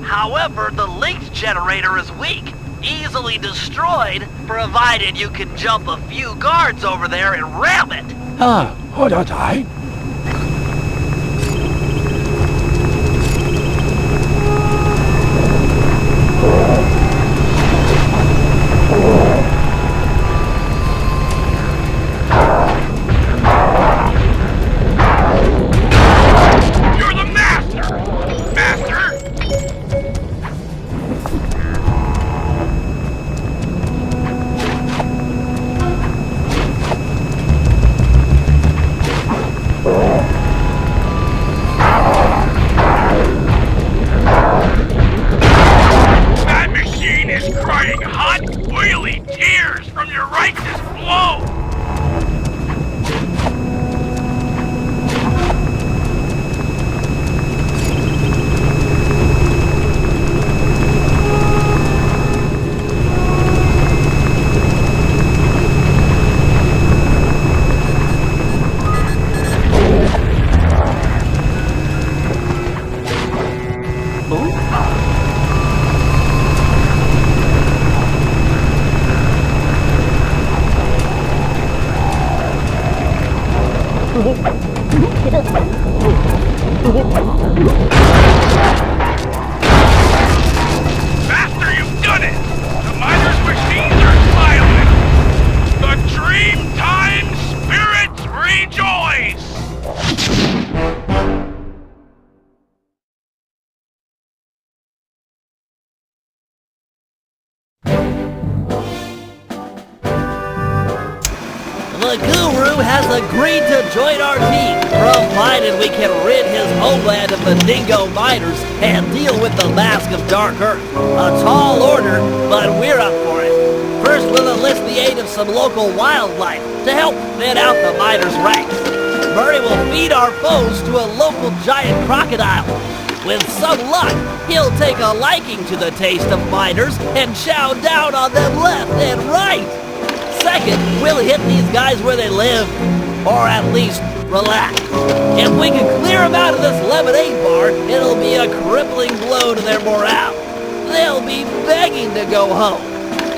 However, the linked generator is weak, easily destroyed, provided you can jump a few guards over there and ram it. Ah, hold on tight. You're the master! Master! That machine is crying hot, oily tears from your righteous blow! The Guru has agreed to join our team, provided we can rid his homeland of the Dingo miners and deal with the Mask of Dark Earth. A tall order, but we're up for it. First, we'll enlist the aid of some local wildlife to help thin out the miners' ranks. Murray will feed our foes to a local giant crocodile. With some luck, he'll take a liking to the taste of miners and chow down on them left and right. Second, we'll hit these guys where they live, or at least relax. If we can clear them out of this lemonade bar, it'll be a crippling blow to their morale. They'll be begging to go home.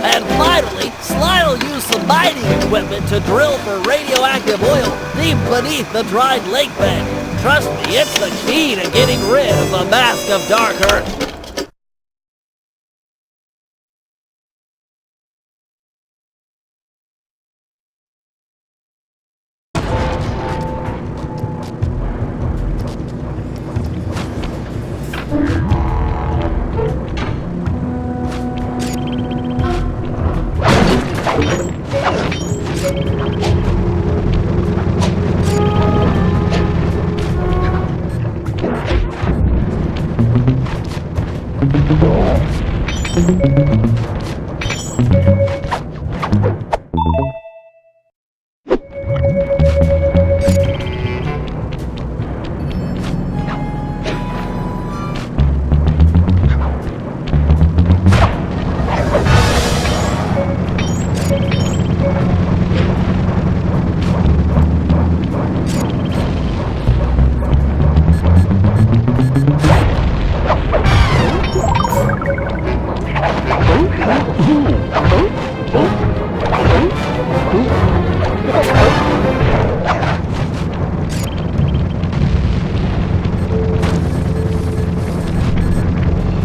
And finally, Sly will use some mining equipment to drill for radioactive oil deep beneath the dried lake bed. Trust me, it's the key to getting rid of the Mask of Dark Earth.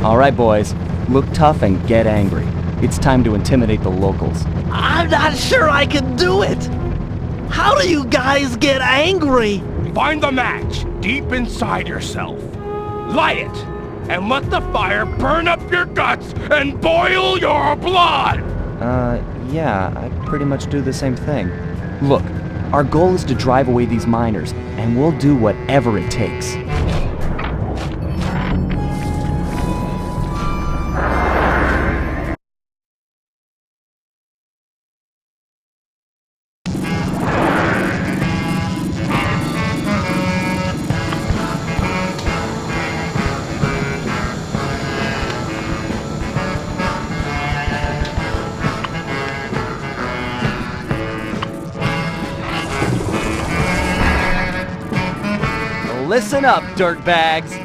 All right, boys. Look tough and get angry. It's time to intimidate the locals. I'm not sure I can do it. How do you guys get angry? Find the match deep inside yourself. Light it, and let the fire burn up your guts and boil your blood! Yeah, I pretty much do the same thing. Look, our goal is to drive away these miners, and we'll do whatever it takes. Listen up, dirtbags.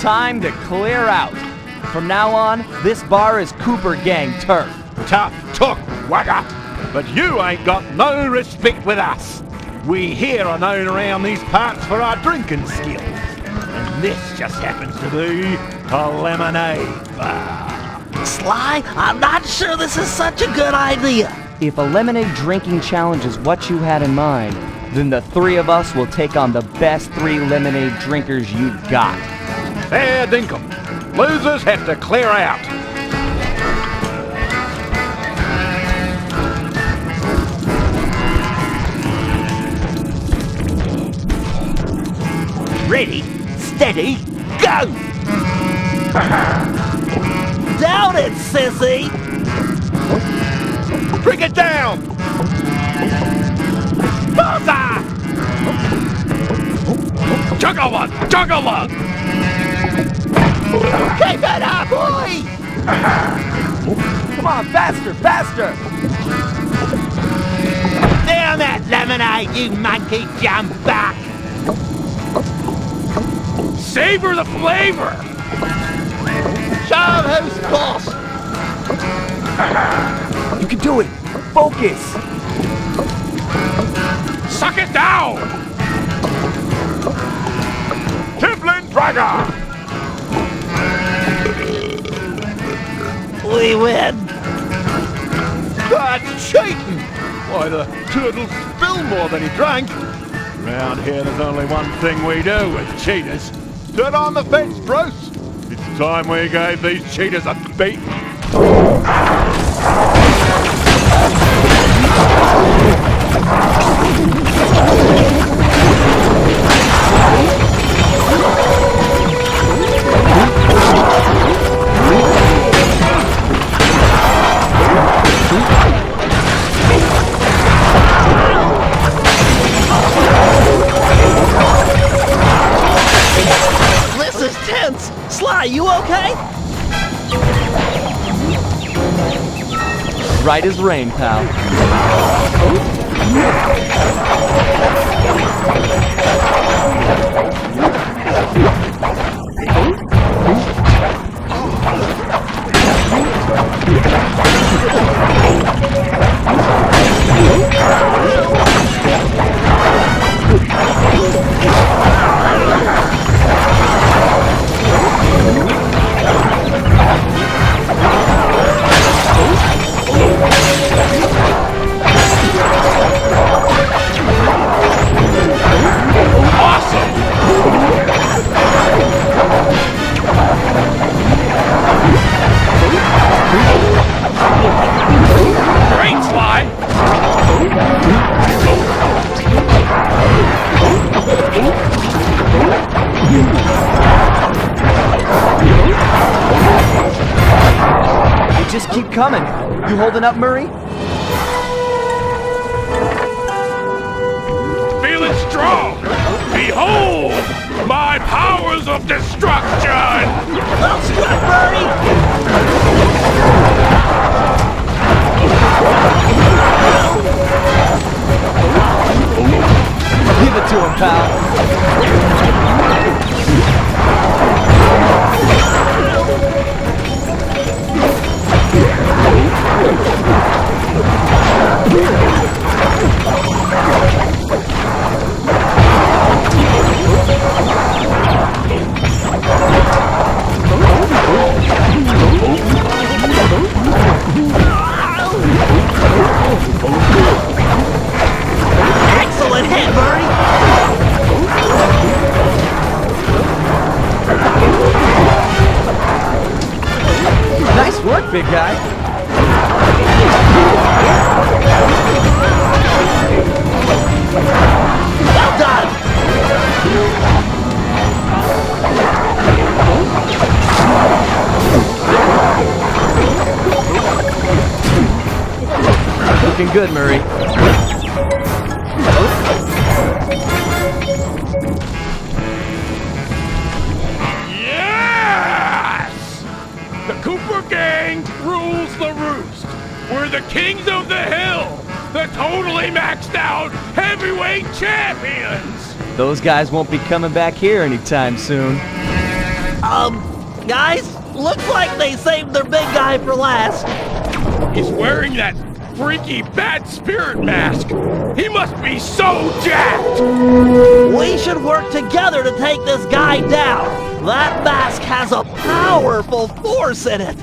Time to clear out. From now on, this bar is Cooper Gang turf. Tough talk, wagger. But you ain't got no respect with us. We here are known around these parts for our drinking skills. And this just happens to be a lemonade bar. Sly, I'm not sure this is such a good idea. If a lemonade drinking challenge is what you had in mind, then the three of us will take on the best 3 lemonade drinkers you've got. Fair dinkum. Losers have to clear out. Ready, steady, go! Down it, sissy! Bring it down! Bullseye! Juggle-lug! Juggle-lug! Keep it up, boy! Come on, faster, faster! Down that lemonade, you monkey! Jump back! Savor the flavor! Show who's boss! You can do it! Focus! Suck it down! Tiflin Dragger! We win! That's cheating! Why, the turtle spilled more than he drank. Round here, there's only one thing we do with cheaters. Turn on the fence, Bruce! It's time we gave these cheaters a beat. right as rain, pal. Just keep coming. You holding up, Murray? Feeling strong! Behold! My powers of destruction! Well struck, Murray! Give it to him, pal. Excellent hit, Murray! Nice work, big guy. Well done! Looking good, Murray. Yes! The Cooper gang rules the roost. We're the kings of the hill. The totally maxed out heavyweight champions. Those guys won't be coming back here anytime soon. Guys, looks like they saved their big guy for last. He's wearing that freaky bad spirit mask. He must be so jacked. We should work together to take this guy down. That mask has a powerful force in it.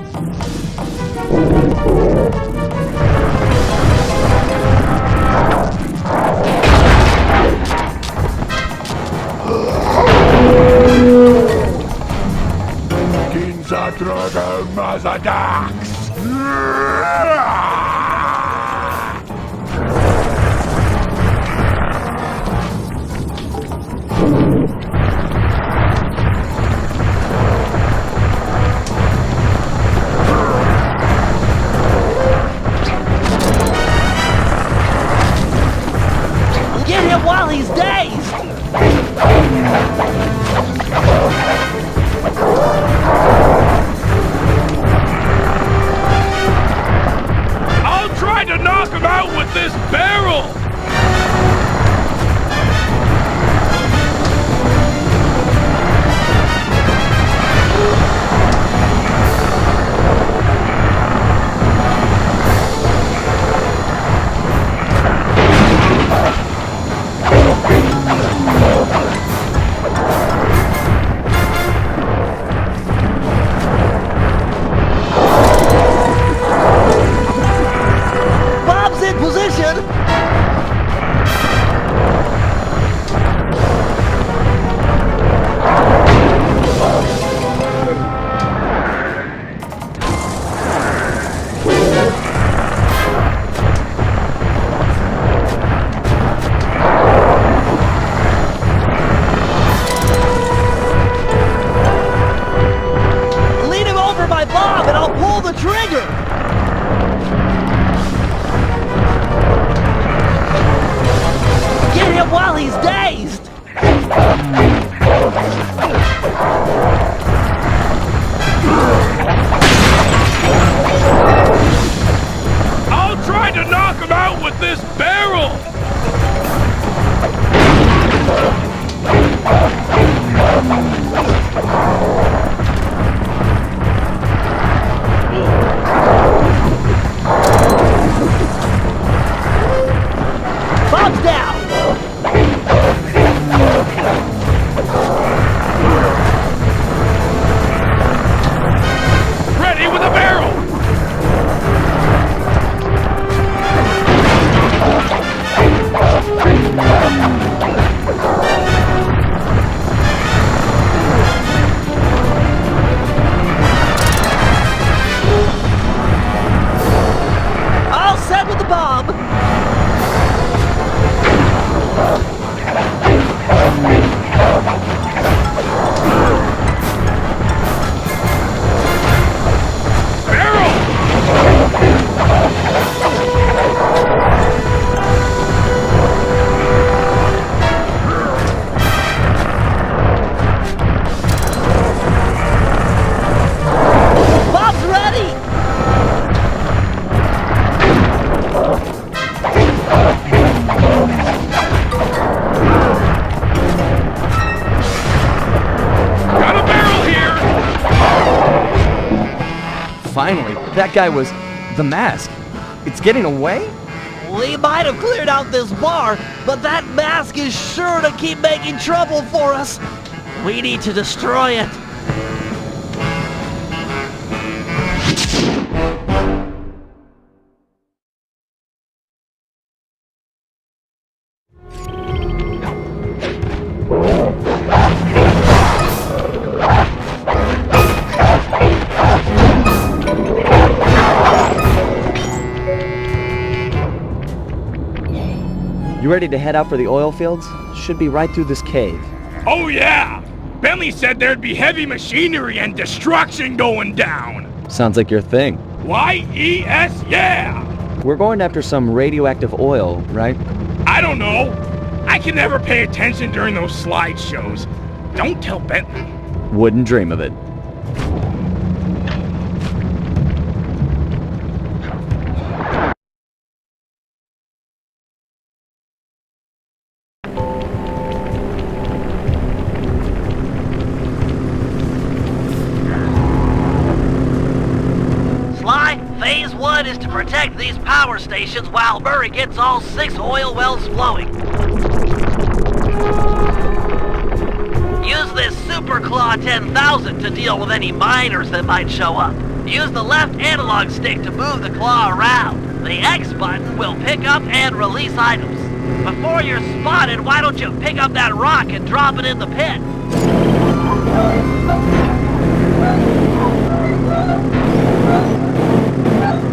Get him while he's dazed! I'll try to knock him out with this barrel. Bob's in position! Lead him over by Bob and I'll pull the trigger! Get him while he's dazed! Finally, that guy was the mask. It's getting away? We might have cleared out this bar, but that mask is sure to keep making trouble for us. We need to destroy it. You ready to head out for the oil fields? Should be right through this cave. Oh yeah! Bentley said there'd be heavy machinery and destruction going down! Sounds like your thing. Y-E-S, yeah! We're going after some radioactive oil, right? I don't know. I can never pay attention during those slideshows. Don't tell Bentley. Wouldn't dream of it. Phase 1 is to protect these power stations while Murray gets all 6 oil wells flowing. Use this Super Claw 10,000 to deal with any miners that might show up. Use the left analog stick to move the claw around. The X button will pick up and release items. Before you're spotted, why don't you pick up that rock and drop it in the pit?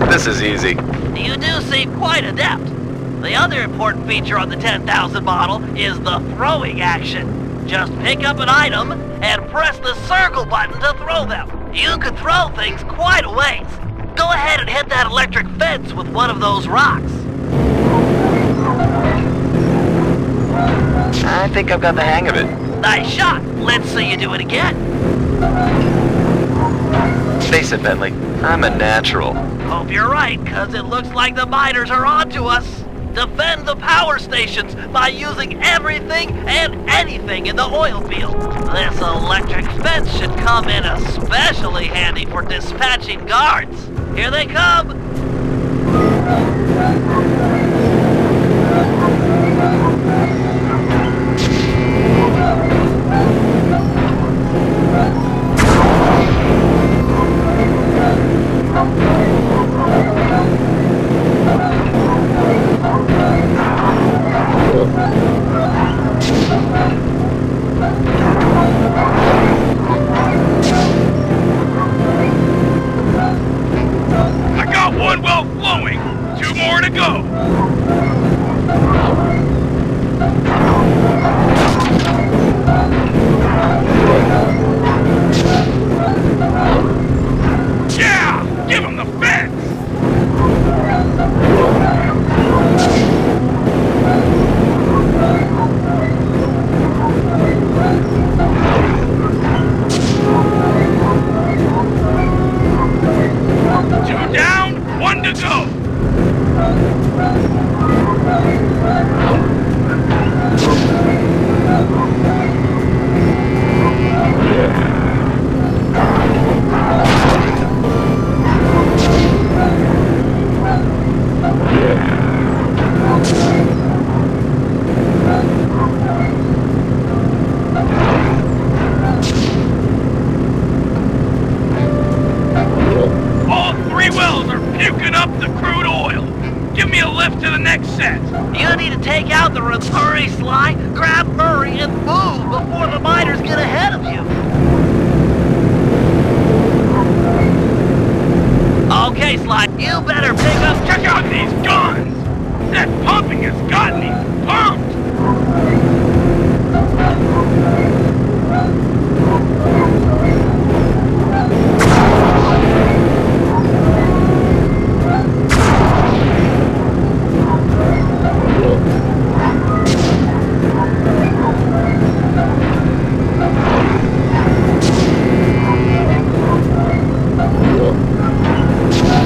This is easy. You do seem quite adept. The other important feature on the 10,000 model is the throwing action. Just pick up an item and press the circle button to throw them. You can throw things quite a ways. Go ahead and hit that electric fence with one of those rocks. I think I've got the hang of it. Nice shot. Let's see you do it again. Face it, Bentley. I'm a natural. Hope you're right, cause it looks like the miners are onto us. Defend the power stations by using everything and anything in the oil field. This electric fence should come in especially handy for dispatching guards. Here they come. I got one well flowing. 2 more to go. Yeah! Give him the fence! Two down, 1 to go. All 3 wells are puking up the crude oil. Give me a lift to the next set. You need to take out the Hurry, Sly, grab Murray, and move before the miners get ahead of you. Okay, Sly, you better pick up... Check out these guns! That pumping has got me pumped!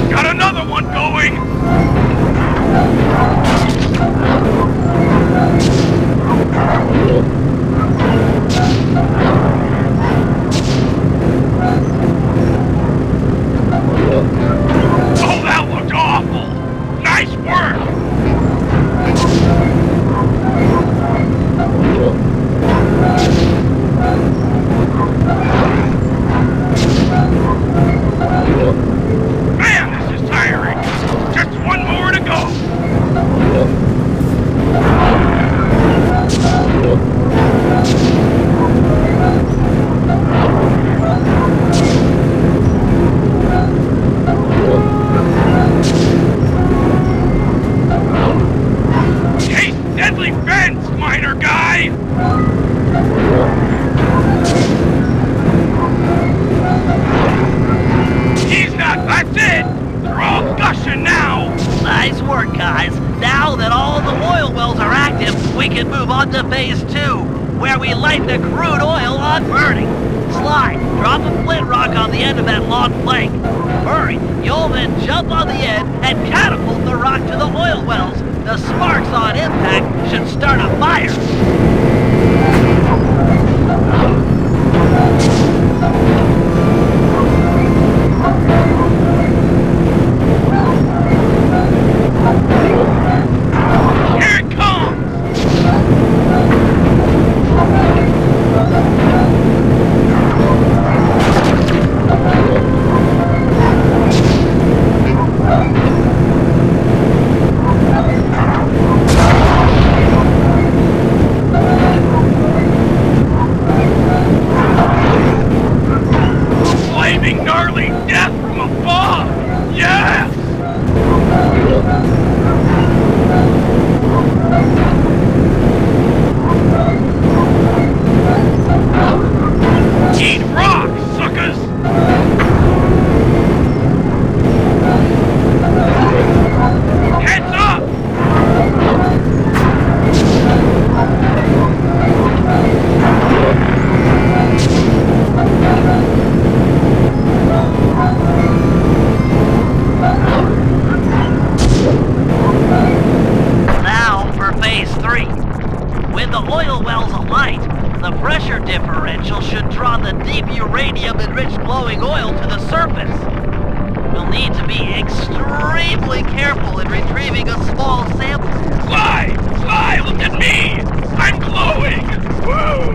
Got another one going! can move on to phase 2, where we light the crude oil on burning. Slide, drop a flint rock on the end of that long plank. Murray, you'll then jump on the end and catapult the rock to the oil wells. The sparks on impact should start a fire. Here it comes! Flaming gnarly death from above! Yes! Eat rock, suckers! Heads up! Now for phase 3. With the oil wells alight, the pressure differential should draw the deep uranium-enriched glowing oil to the surface. We'll need to be extremely careful in retrieving a small sample. Fly! Fly! Look at me! I'm glowing! Woo!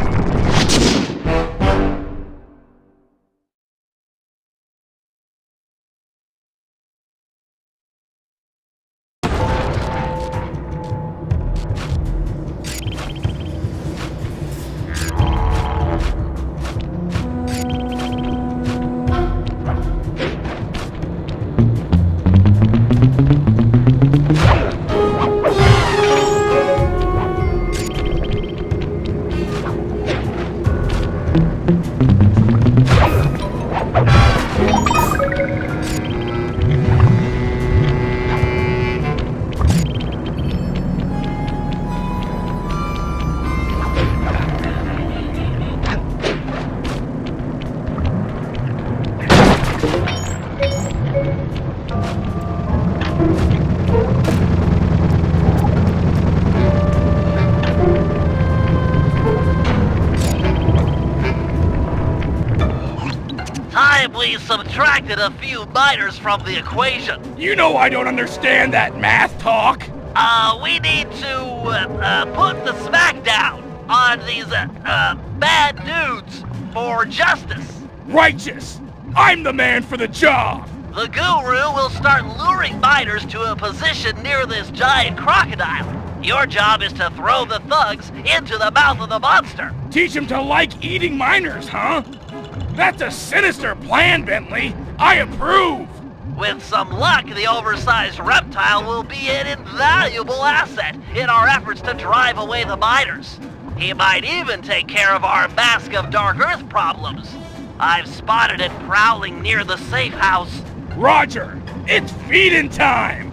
We subtracted a few miners from the equation. You know I don't understand that math talk. We need to, put the smack down on these, bad dudes for justice. Righteous! I'm the man for the job! The guru will start luring miners to a position near this giant crocodile. Your job is to throw the thugs into the mouth of the monster. Teach them to like eating miners, huh? That's a sinister plan, Bentley. I approve. With some luck, the oversized reptile will be an invaluable asset in our efforts to drive away the miners. He might even take care of our Mask of Dark Earth problems. I've spotted it prowling near the safe house. Roger! It's feeding time!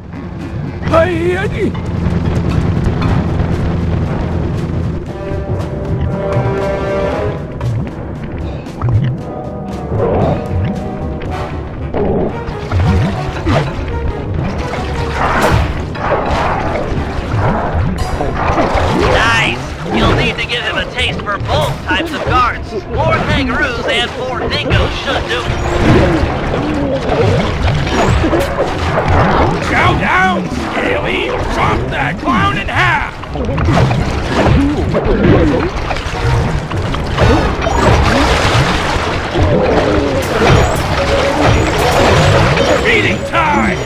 Nice! You'll need to give him a taste for both types of guards. 4 kangaroos and 4 dingoes should do it. Chow down, Scaly! Chomp that clown in half! Feeding time!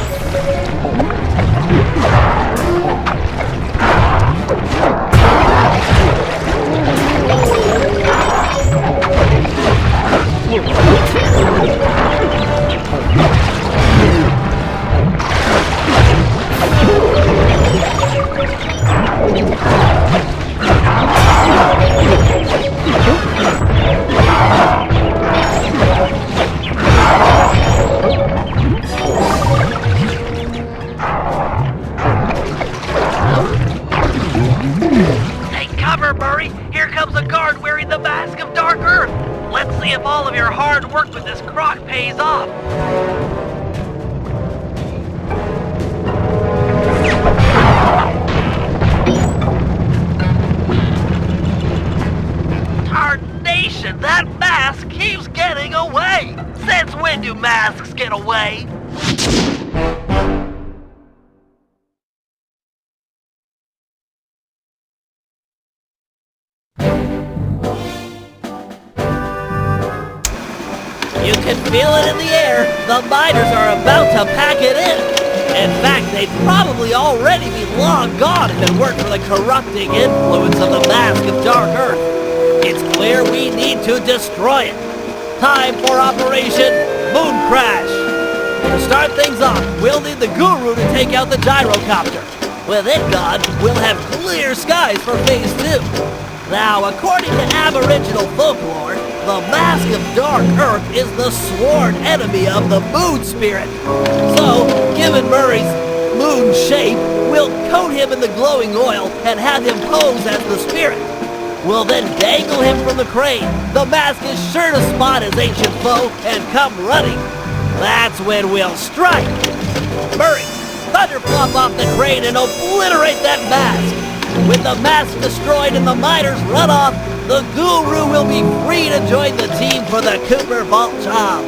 When do masks get away? You can feel it in the air. The miners are about to pack it in. In fact, they'd probably already be long gone if it weren't for the corrupting influence of the Mask of Dark Earth. It's clear we need to destroy it. Time for Operation Moon Crash. To start things off, we'll need the Guru to take out the gyrocopter. With it gone, we'll have clear skies for Phase 2. Now, according to Aboriginal folklore, the Mask of Dark Earth is the sworn enemy of the Moon Spirit. So, given Murray's moon shape, we'll coat him in the glowing oil and have him pose as the spirit. We'll then dangle him from the crane. The mask is sure to spot his ancient foe and come running. That's when we'll strike. Murray, thunderflop off the crane and obliterate that mask. With the mask destroyed and the miners run off, the Guru will be free to join the team for the Cooper Vault job.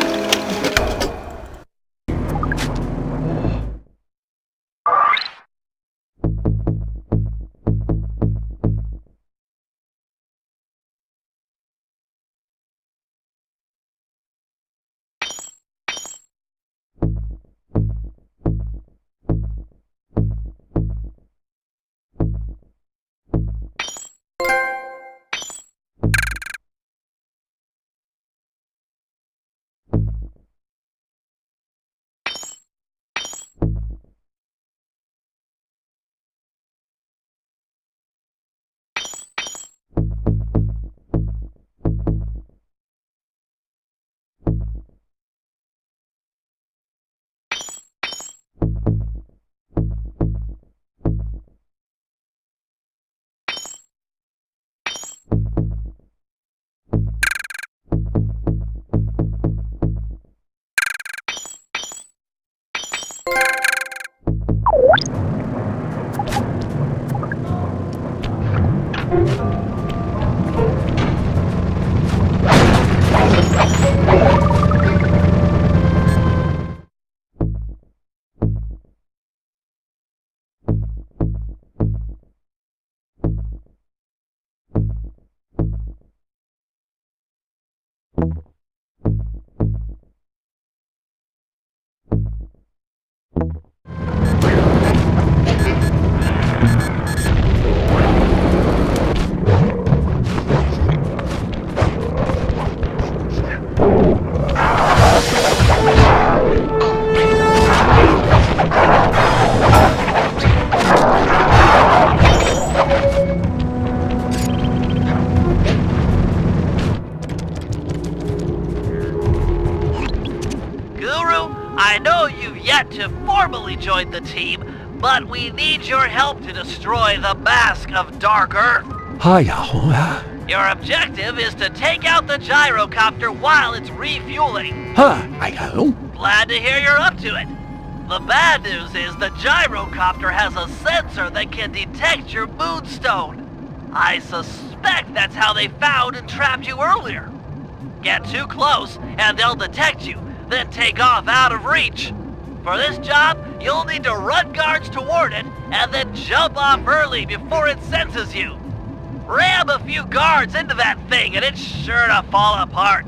Join the team, but we need your help to destroy the Mask of Dark Earth. Your objective is to take out the gyrocopter while it's refueling. Glad to hear you're up to it. The bad news is the gyrocopter has a sensor that can detect your moonstone. I suspect that's how they found and trapped you earlier. Get too close and they'll detect you, then take off out of reach. For this job, you'll need to run guards toward it and then jump off early before it senses you. Ram a few guards into that thing and it's sure to fall apart.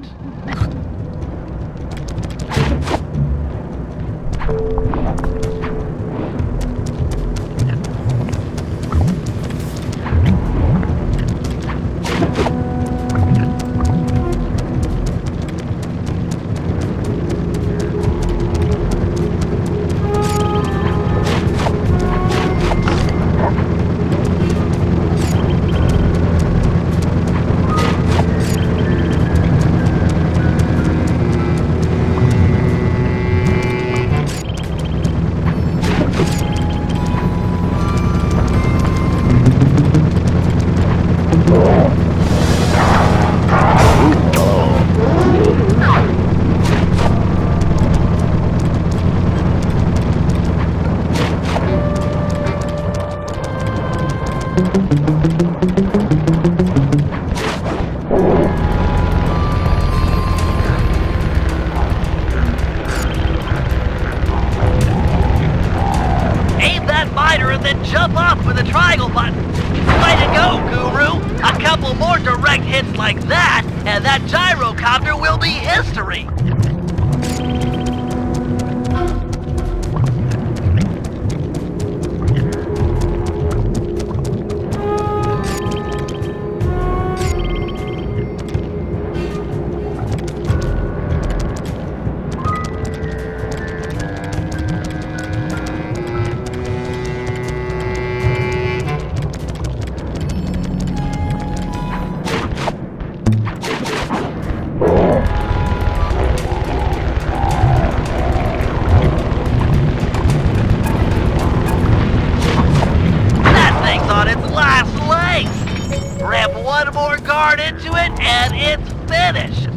glider and then jump off with a triangle button. Way to go, Guru! A couple more direct hits like that, and that gyrocopter will be history! Into it, and it's finished.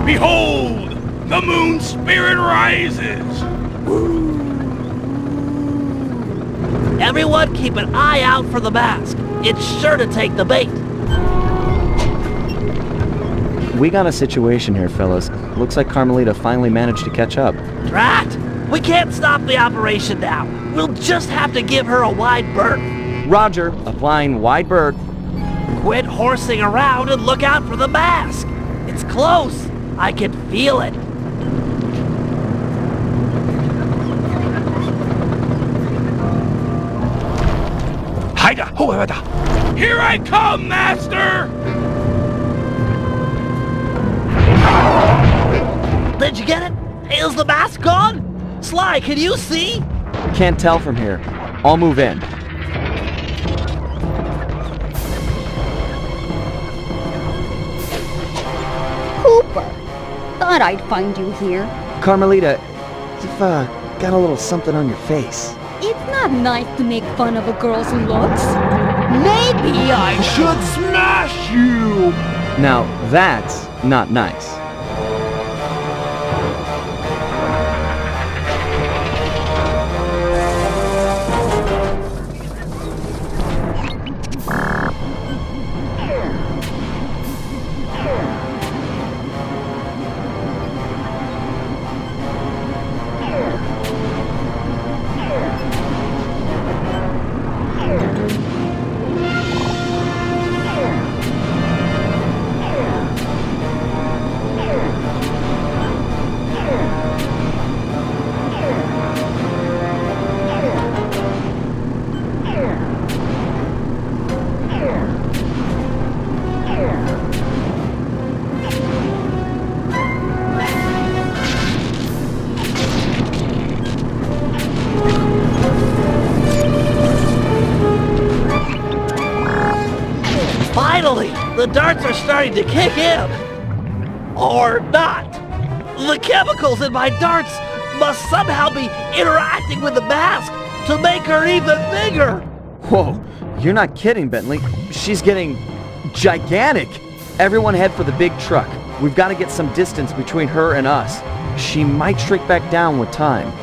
Behold, the moon spirit rises. Everyone keep an eye out for the mask. It's sure to take the bait. We got a situation here, fellas. Looks like Carmelita finally managed to catch up. Drat! We can't stop the operation now. We'll just have to give her a wide berth. Roger, applying wide berth. Quit horsing around and look out for the mask. It's close. I can feel it. Here I come, Master! Did you get it? Is the mask gone? Sly, can you see? Can't tell from here. I'll move in. Cooper! Thought I'd find you here. Carmelita, you've got a little something on your face. It's not nice to make fun of a girl's looks. Maybe I should smash you! Now, that's not nice. Finally, the darts are starting to kick in. Or not. The chemicals in my darts must somehow be interacting with the mask to make her even bigger. Whoa, you're not kidding, Bentley. She's getting gigantic. Everyone head for the big truck. We've got to get some distance between her and us. She might shrink back down with time.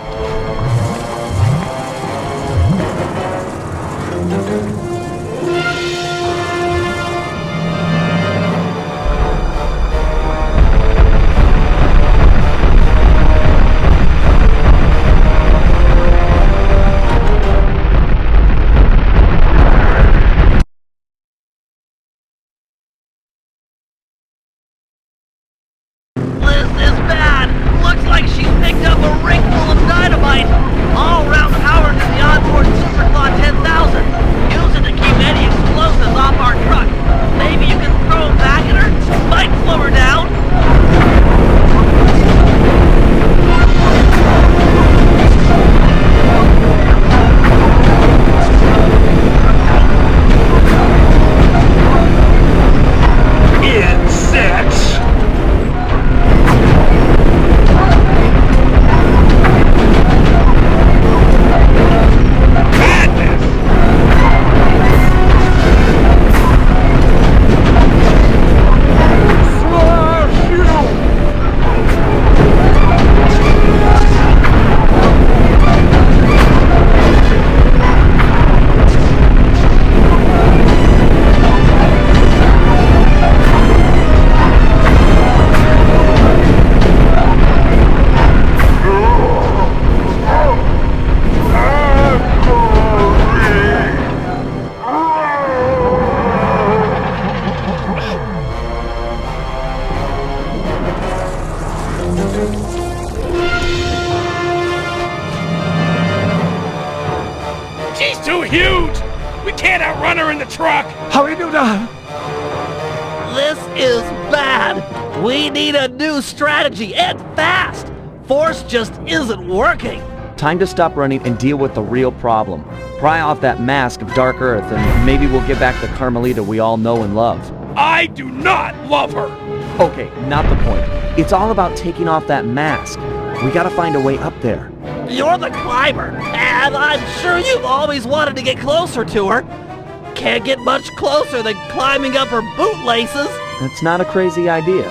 She's too huge! We can't outrun her in the truck! How we do that? This is bad. We need a new strategy, and fast. Force just isn't working. Time to stop running and deal with the real problem. Pry off that mask of Dark Earth and maybe we'll get back the Carmelita we all know and love. I do not love her! Okay, not the point. It's all about taking off that mask. We gotta find a way up there. You're the climber, and I'm sure you've always wanted to get closer to her. Can't get much closer than climbing up her bootlaces. That's not a crazy idea.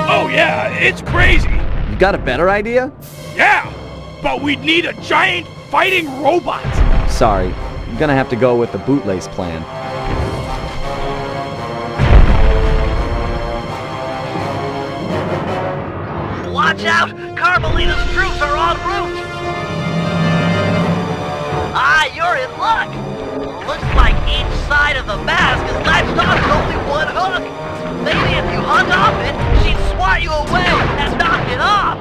Oh yeah, it's crazy! You got a better idea? Yeah! But we'd need a giant fighting robot! Sorry, I'm gonna have to go with the bootlace plan. Watch out! Carmelita's troops are en route! Ah, you're in luck! Looks like each side of the mask is latched on with only one hook! Maybe if you hung off it, she'd swat you away and knock it off!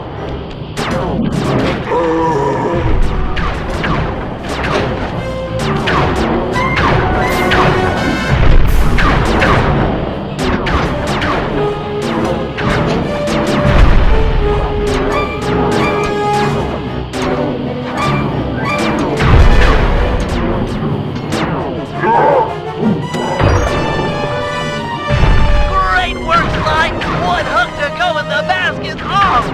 Great work, Sly! One hook to go and the mask is off!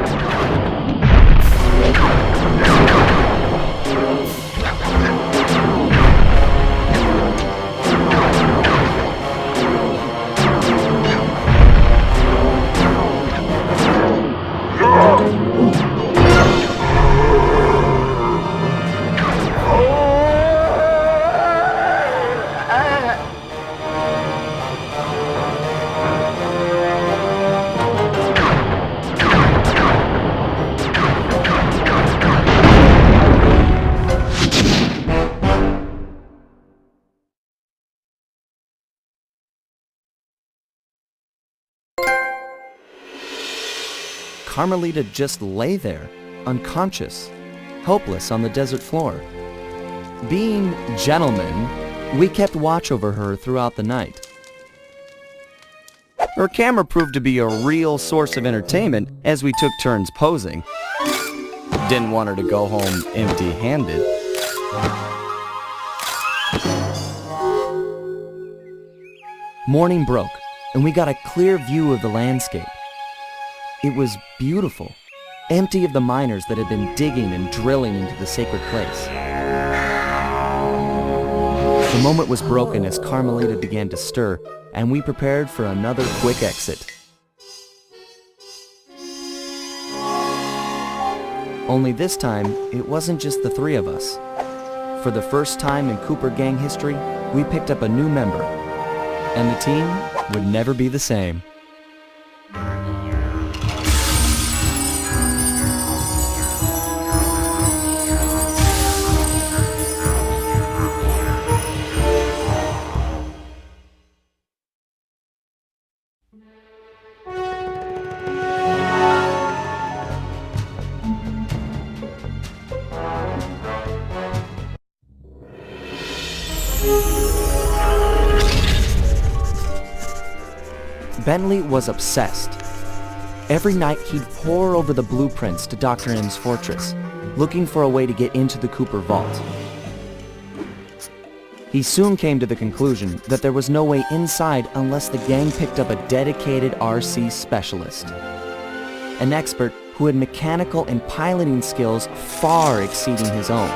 Carmelita just lay there, unconscious, helpless on the desert floor. Being gentlemen, we kept watch over her throughout the night. Her camera proved to be a real source of entertainment as we took turns posing. Didn't want her to go home empty-handed. Morning broke, and we got a clear view of the landscape. It was beautiful, empty of the miners that had been digging and drilling into the sacred place. The moment was broken as Carmelita began to stir, and we prepared for another quick exit. Only this time, it wasn't just the three of us. For the first time in Cooper gang history, we picked up a new member, and the team would never be the same. Bentley was obsessed. Every night he'd pore over the blueprints to Dr. M's fortress, looking for a way to get into the Cooper vault. He soon came to the conclusion that there was no way inside unless the gang picked up a dedicated RC specialist, an expert who had mechanical and piloting skills far exceeding his own.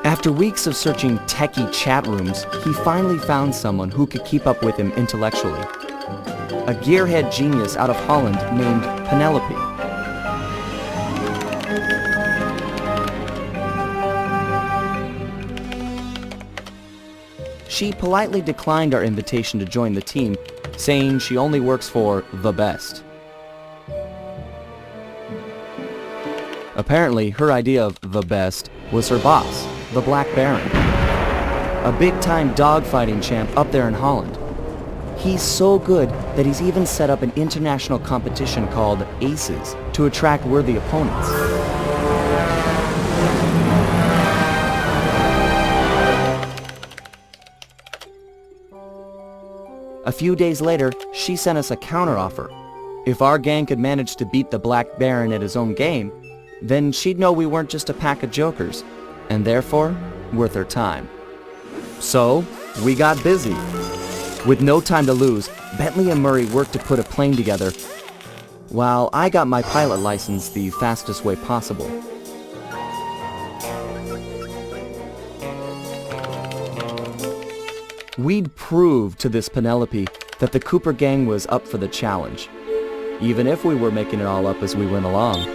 After weeks of searching techie chat rooms, he finally found someone who could keep up with him intellectually. A gearhead genius out of Holland named Penelope. She politely declined our invitation to join the team, saying she only works for the best. Apparently, her idea of the best was her boss, the Black Baron. a big-time dogfighting champ up there in Holland. He's so good that he's even set up an international competition called Aces to attract worthy opponents. A few days later, she sent us a counteroffer. If our gang could manage to beat the Black Baron at his own game, then she'd know we weren't just a pack of jokers, and therefore, worth her time. So, we got busy. With no time to lose, Bentley and Murray worked to put a plane together, while I got my pilot license the fastest way possible. We'd proved to this Penelope that the Cooper gang was up for the challenge, even if we were making it all up as we went along.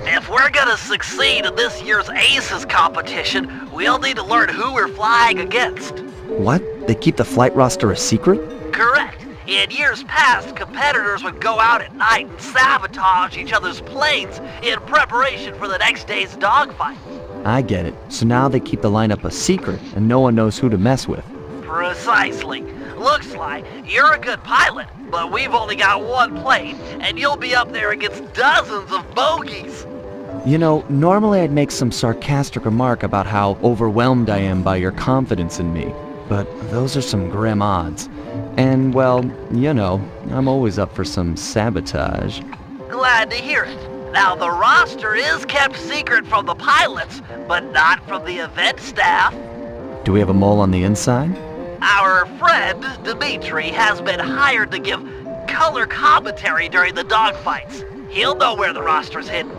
If we're gonna succeed in this year's Aces competition, we'll need to learn who we're flying against. What? They keep the flight roster a secret? Correct. In years past, competitors would go out at night and sabotage each other's planes in preparation for the next day's dogfight. I get it. So now they keep the lineup a secret, and no one knows who to mess with. Precisely. Looks like you're a good pilot, but we've only got one plane, and you'll be up there against dozens of bogeys. You know, normally I'd make some sarcastic remark about how overwhelmed I am by your confidence in me, but those are some grim odds. And, well, you know, I'm always up for some sabotage. Glad to hear it. Now, the roster is kept secret from the pilots, but not from the event staff. Do we have a mole on the inside? Our friend, Dimitri, has been hired to give color commentary during the dogfights. He'll know where the roster's hidden.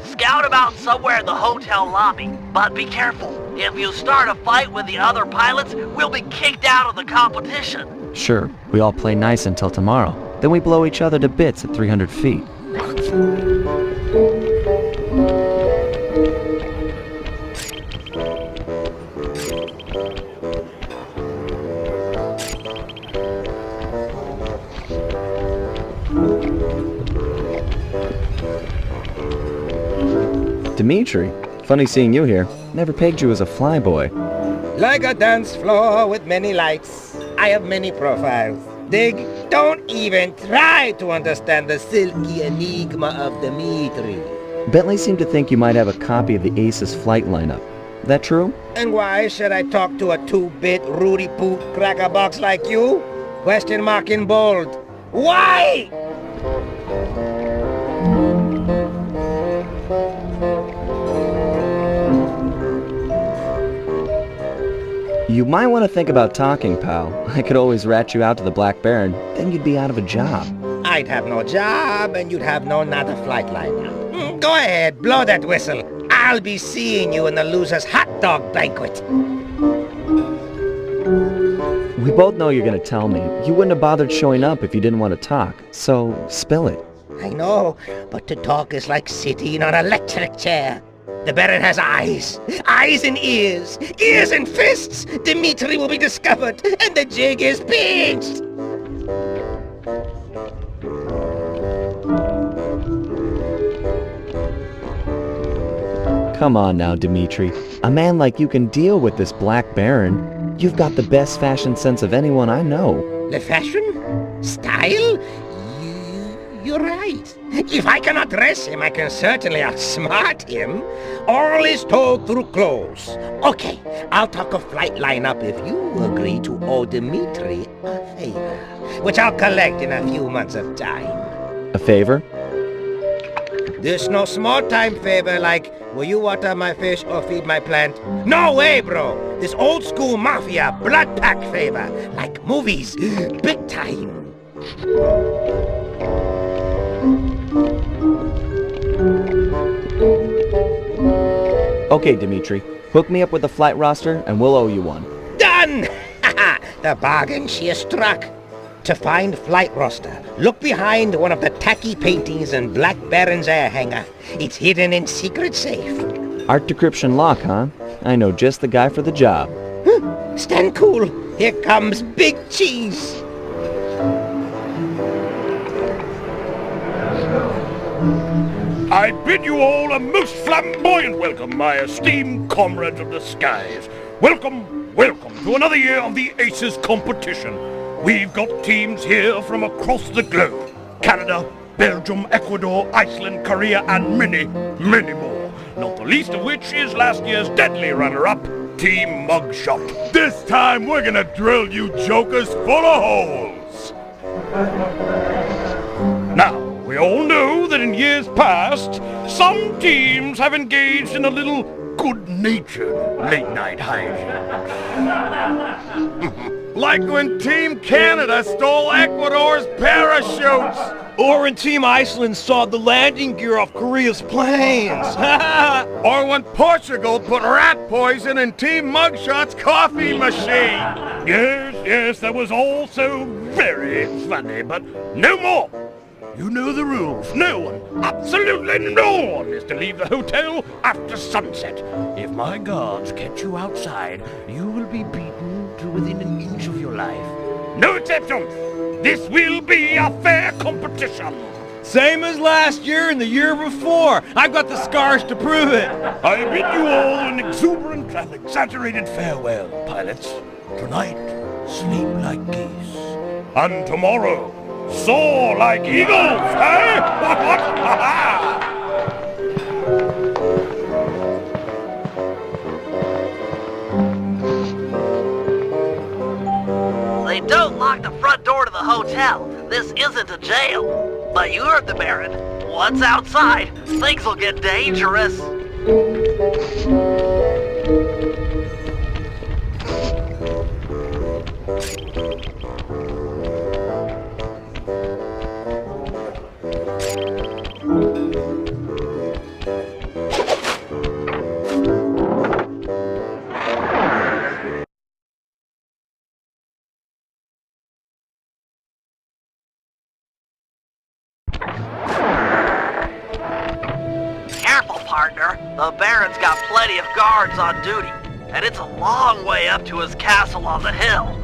Scout him out somewhere in the hotel lobby, but be careful. If you start a fight with the other pilots, we'll be kicked out of the competition. Sure, we all play nice until tomorrow. Then we blow each other to bits at 300 feet. Dimitri, funny seeing you here. Never pegged you as a flyboy. Like a dance floor with many lights, I have many profiles. Dig, don't even try to understand the silky enigma of Dimitri. Bentley seemed to think you might have a copy of the Aces flight lineup. That true? And why should I talk to a 2-bit Rudy Poot crackerbox like you? Question mark in bold. Why? You might want to think about talking, pal. I could always rat you out to the Black Baron, then you'd be out of a job. I'd have no job, and you'd have no not a flight lineup. Go ahead, blow that whistle. I'll be seeing you in the loser's hot dog banquet. We both know you're going to tell me. You wouldn't have bothered showing up if you didn't want to talk, so spill it. I know, but to talk is like sitting on an electric chair. The Baron has eyes. Eyes and ears. Ears and fists. Dimitri will be discovered, and the jig is pinched. Come on now, Dimitri. A man like you can deal with this Black Baron. You've got the best fashion sense of anyone I know. The fashion? Style? You're right. If I cannot dress him, I can certainly outsmart him. All is told through clothes. Okay, I'll talk a flight lineup if you agree to owe Dimitri a favor, which I'll collect in a few months of time. A favor? This no small time favor like, will you water my fish or feed my plant? No way, bro! This old school mafia blood pack favor, like movies, big time. Okay, Dimitri. Hook me up with a flight roster and we'll owe you one. Done! The bargain she has struck. To find flight roster, look behind one of the tacky paintings in Black Baron's air hangar. It's hidden in secret safe. Art decryption lock, huh? I know just the guy for the job. Stand cool. Here comes Big Cheese. I bid you all a most flamboyant welcome, my esteemed comrades of the skies. Welcome, welcome to another year of the Aces competition. We've got teams here from across the globe. Canada, Belgium, Ecuador, Iceland, Korea, and many, many more. Not the least of which is last year's deadly runner-up, Team Mugshot. This time we're gonna drill you jokers full of holes. Now, we all know that in years past, some teams have engaged in a little good-natured late-night hijinks. Like when Team Canada stole Ecuador's parachutes! Or when Team Iceland sawed the landing gear off Korea's planes! Or when Portugal put rat poison in Team Mugshot's coffee machine! Yes, that was all so very funny, but no more! You know the rules. No one, absolutely no one, is to leave the hotel after sunset. If my guards catch you outside, you will be beaten to within an inch of your life. No exceptions! This will be a fair competition! Same as last year and the year before. I've got the scars to prove it. I bid you all an exuberant and exaggerated farewell, pilots. Tonight, sleep like geese. And tomorrow, soar like eagles, eh? They don't lock the front door to the hotel. This isn't a jail. But you heard the Baron. Once outside, things will get dangerous. Careful, partner. The Baron's got plenty of guards on duty, and it's a long way up to his castle on the hill.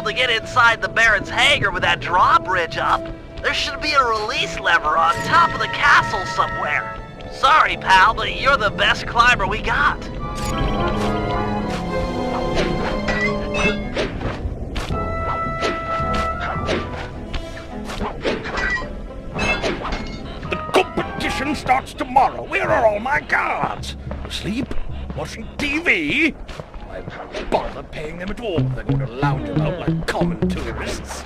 able to get inside the Baron's hangar with that drawbridge up. There should be a release lever on top of the castle somewhere. Sorry, pal, but you're the best climber we got. The competition starts tomorrow. Where are all my guards? Asleep? Watching TV? Why bother paying them at all? They're going to lounge about like common tourists.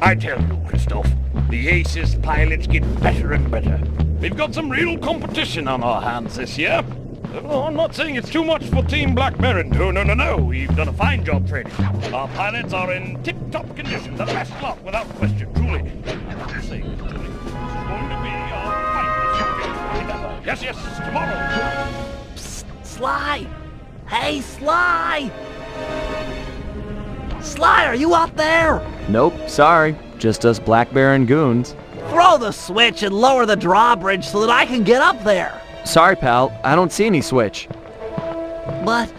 I tell you, Christoph, the Aces pilots get better and better. We've got some real competition on our hands this year. Oh, I'm not saying it's too much for Team Black Baron. No. We've done a fine job training. Our pilots are in tip-top condition. The best lot, without question, truly. I'm saying, truly, this is going to be our finest ever. Yes, tomorrow. Psst, Sly! Hey, Sly! Sly, are you out there? Nope, sorry. Just us Black Baron goons. Throw the switch and lower the drawbridge so that I can get up there. Sorry, pal. I don't see any switch. But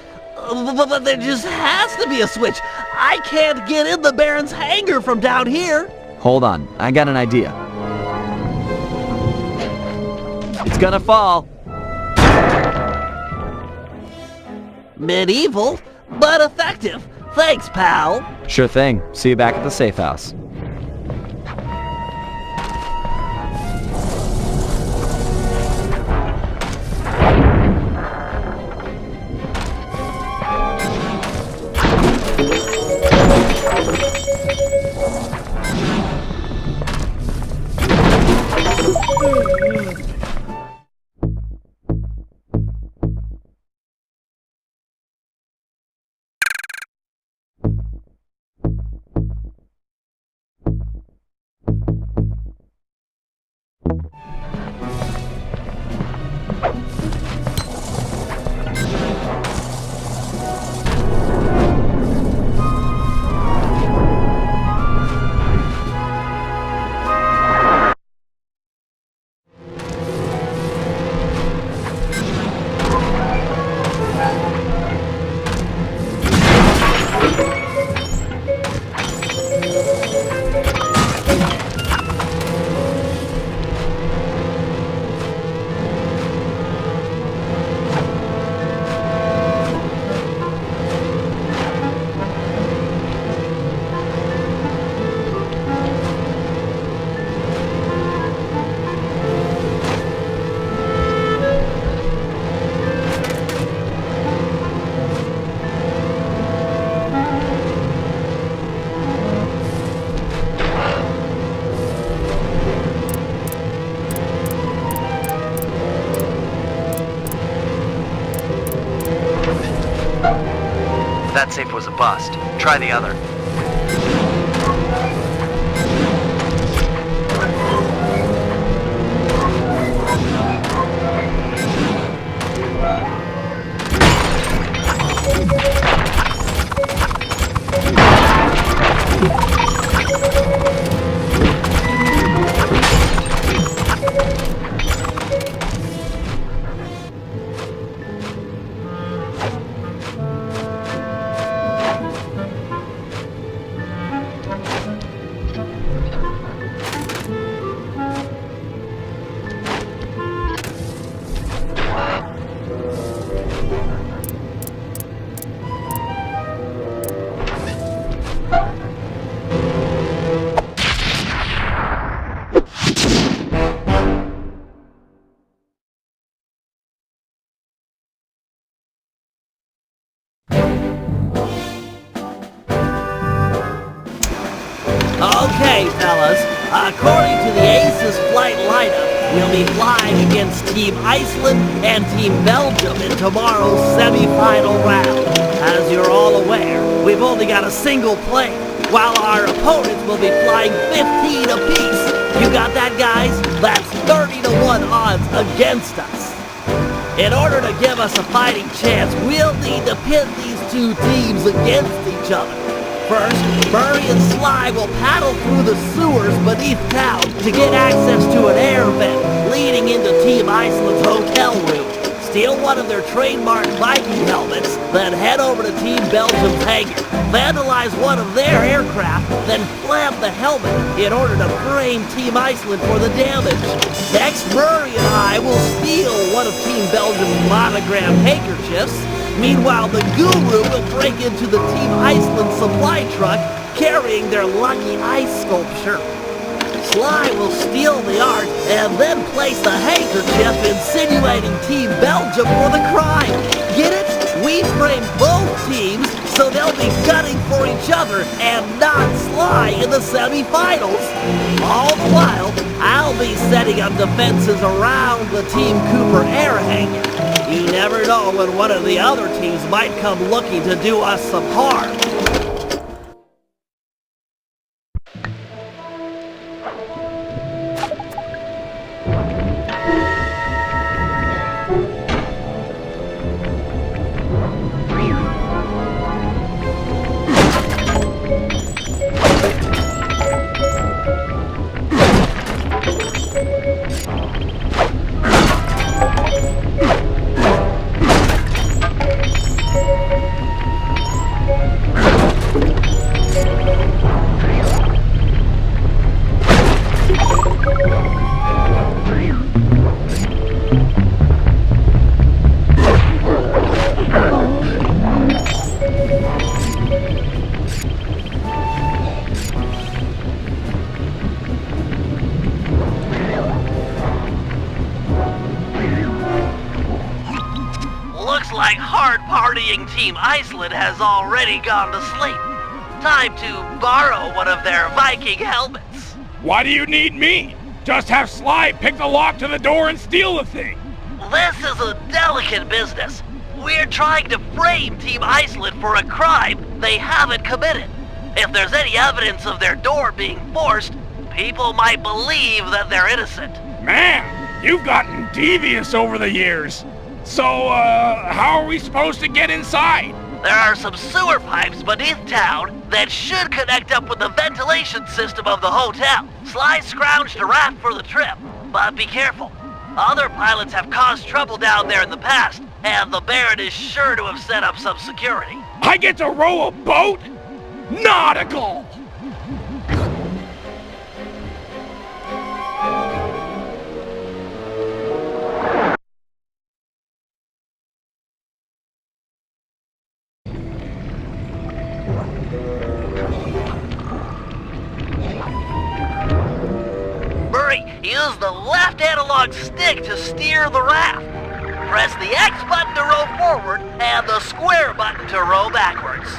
there just has to be a switch. I can't get in the Baron's hangar from down here. Hold on. I got an idea. It's gonna fall. Medieval, but effective. Thanks, pal. Sure thing. See you back at the safe house. That safe was a bust. Try the other. Okay, fellas. According to the Aces flight lineup, we'll be flying against Team Iceland and Team Belgium in tomorrow's semi-final round. As you're all aware, we've only got a single plane, while our opponents will be flying 15 apiece. You got that, guys? That's 30-to-1 odds against us. In order to give us a fighting chance, we'll need to pit these two teams against each other. First, Murray and Sly will paddle through the sewers beneath town to get access to an air vent leading into Team Iceland's hotel room. Steal one of their trademark Viking helmets, then head over to Team Belgium's hangar, vandalize one of their aircraft, then flab the helmet in order to frame Team Iceland for the damage. Next, Murray and I will steal one of Team Belgium's monogram handkerchiefs. Meanwhile, the Guru will break into the Team Iceland supply truck carrying their lucky ice sculpture. Sly will steal the art and then place the handkerchief insinuating Team Belgium for the crime. Get it? We frame both teams so they'll be gunning for each other and not Sly in the semifinals. All the while, I'll be setting up defenses around the Team Cooper air hangar. You never know when one of the other teams might come looking to do us some harm. Team Iceland has already gone to sleep. Time to borrow one of their Viking helmets. Why do you need me? Just have Sly pick the lock to the door and steal the thing. This is a delicate business. We're trying to frame Team Iceland for a crime they haven't committed. If there's any evidence of their door being forced, people might believe that they're innocent. Man, you've gotten devious over the years. So, how are we supposed to get inside? There are some sewer pipes beneath town that should connect up with the ventilation system of the hotel. Sly scrounged a raft for the trip, but be careful. Other pilots have caused trouble down there in the past, and the Baron is sure to have set up some security. I get to row a boat? Nautical! Use the left analog stick to steer the raft. Press the X button to row forward and the square button to row backwards.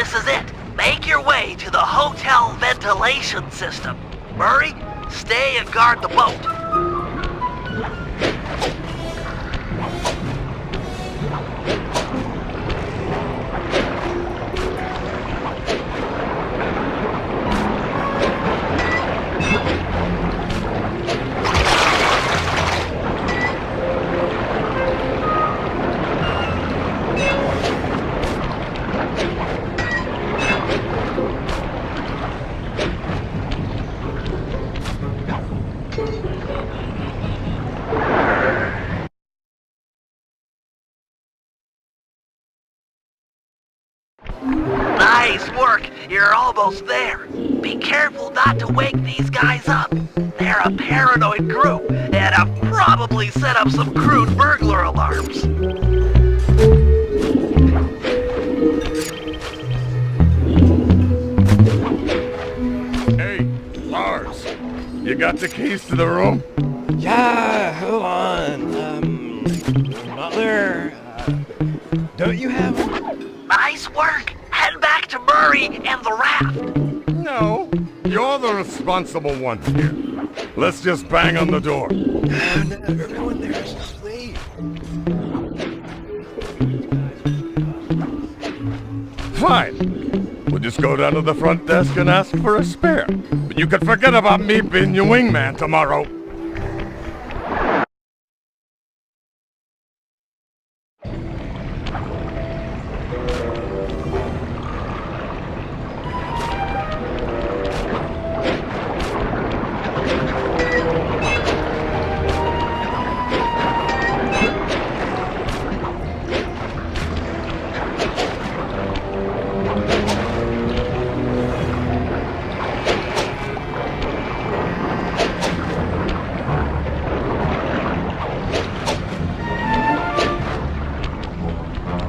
This is it. Make your way to the hotel ventilation system. Murray, stay and guard the boat. Nice work. You're almost there. Be careful not to wake these guys up. They're a paranoid group and have probably set up some crude burglar alarms. Hey, Lars. You got the keys to the room? Yeah, hold on. Not there. Don't you have them? Nice work. Head back to Murray and the raft. No. You're the responsible one here. Let's just bang on the door. Everyone there is asleep. Fine. We'll just go down to the front desk and ask for a spare. But you can forget about me being your wingman tomorrow.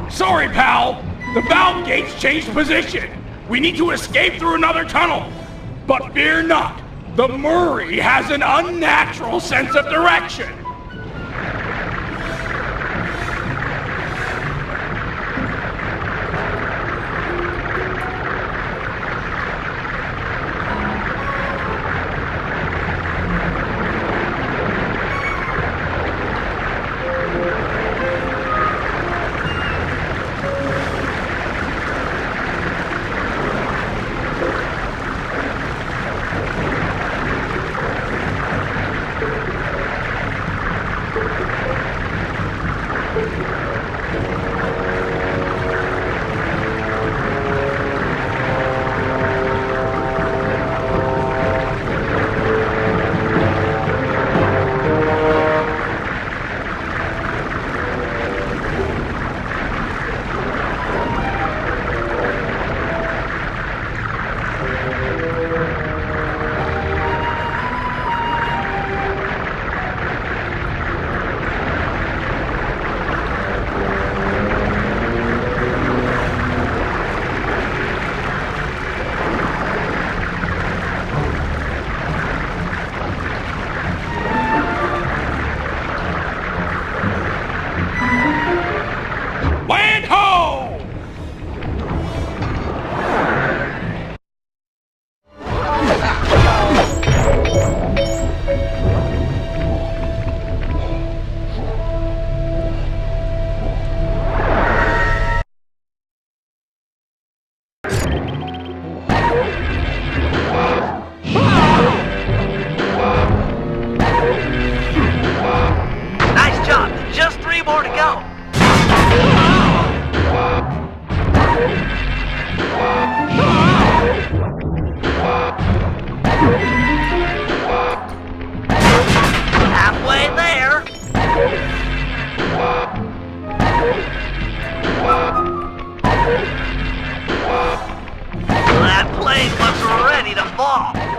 Sorry, pal! The valve gates changed position! We need to escape through another tunnel! But fear not! The Murray has an unnatural sense of direction!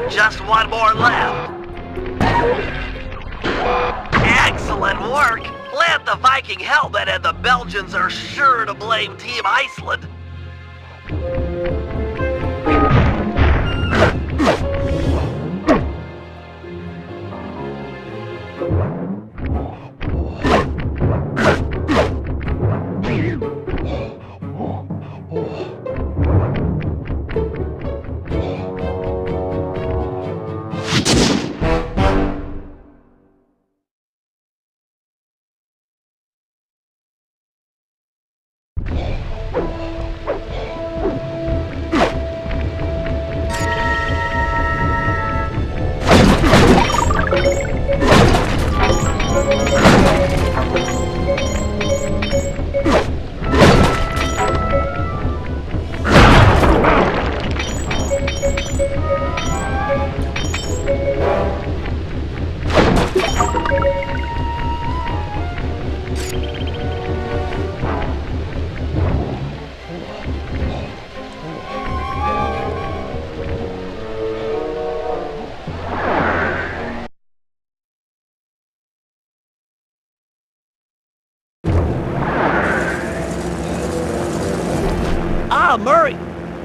Just one more left. Excellent work. Plant the Viking helmet and the Belgians are sure to blame Team Iceland.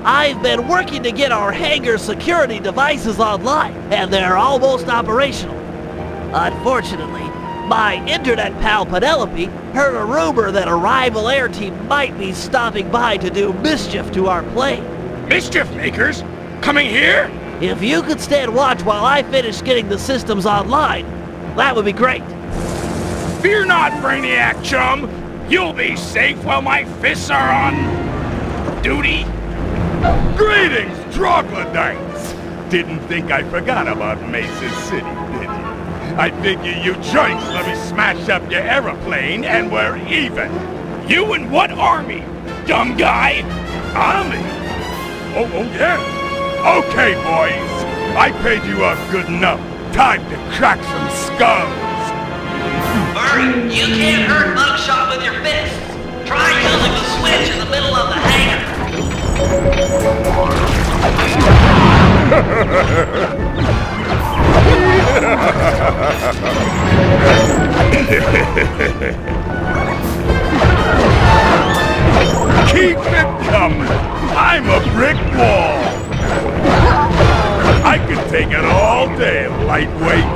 I've been working to get our hangar security devices online, and they're almost operational. Unfortunately, my internet pal Penelope heard a rumor that a rival air team might be stopping by to do mischief to our plane. Mischief makers? Coming here? If you could stand watch while I finish getting the systems online, that would be great. Fear not, Brainiac chum. You'll be safe while my fists are on duty. Greetings, troglodytes! Didn't think I forgot about Mesa City, did you? I figure you joints let me smash up your aeroplane and we're even. You and what army, dumb guy? Army? Oh yeah. Okay, boys. I paid you up good enough. Time to crack some skulls. Murray, you can't hurt Mugshot with your fists. Try using the switch in the middle of the hangar. Keep it coming. I'm a brick wall. I can take it all day, lightweight.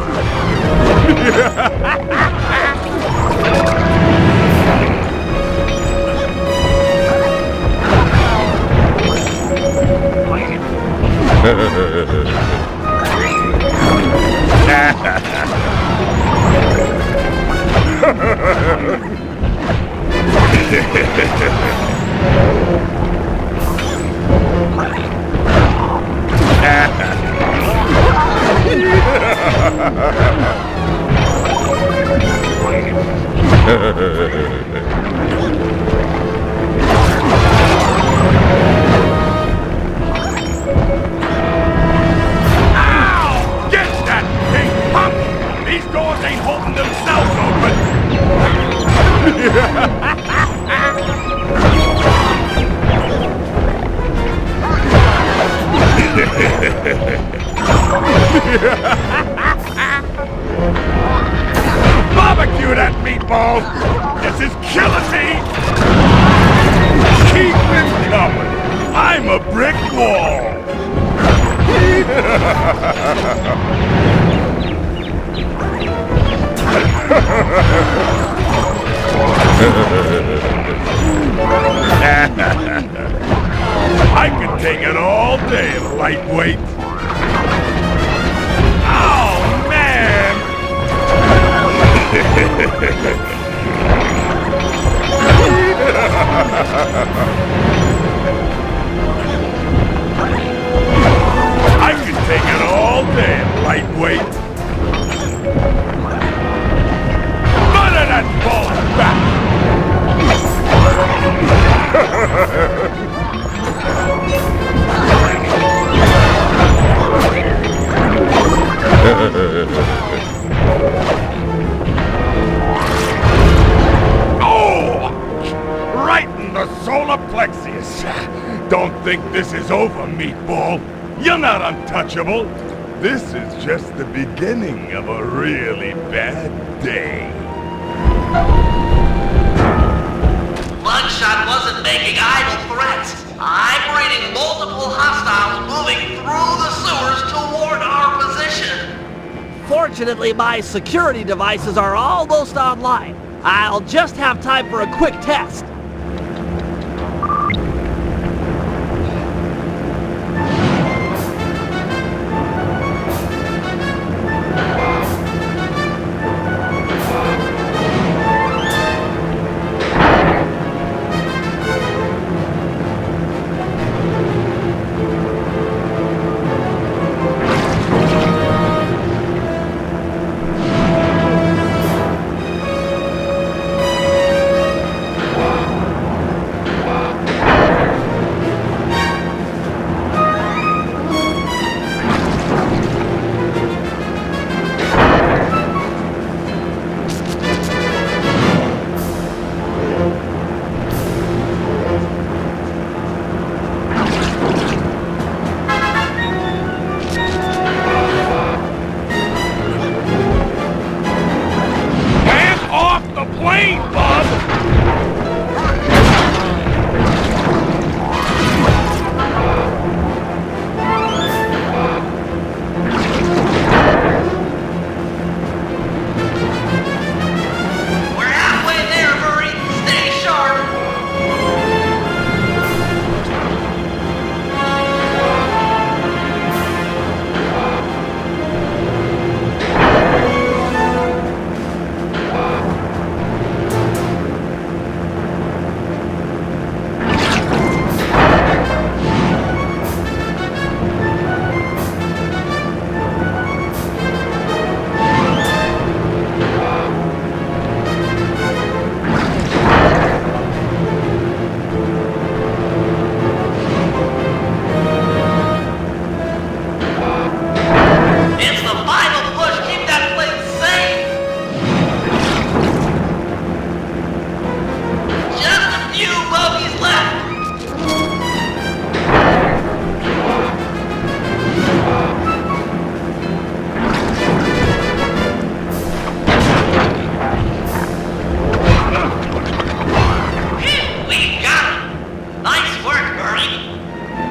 Barbecue that meatball! This is killing me! Keep it coming! I'm a brick wall! I can take it all day, lightweight. Oh, man! I can take it all day, lightweight. Butter that ball back! Oh! Right in the solar plexus. Don't think this is over, meatball. You're not untouchable. This is just the beginning of a really bad day. Mugshot wasn't making idle threats. I'm reading multiple hostiles moving through the sewers toward our position. Fortunately, my security devices are almost online. I'll just have time for a quick test.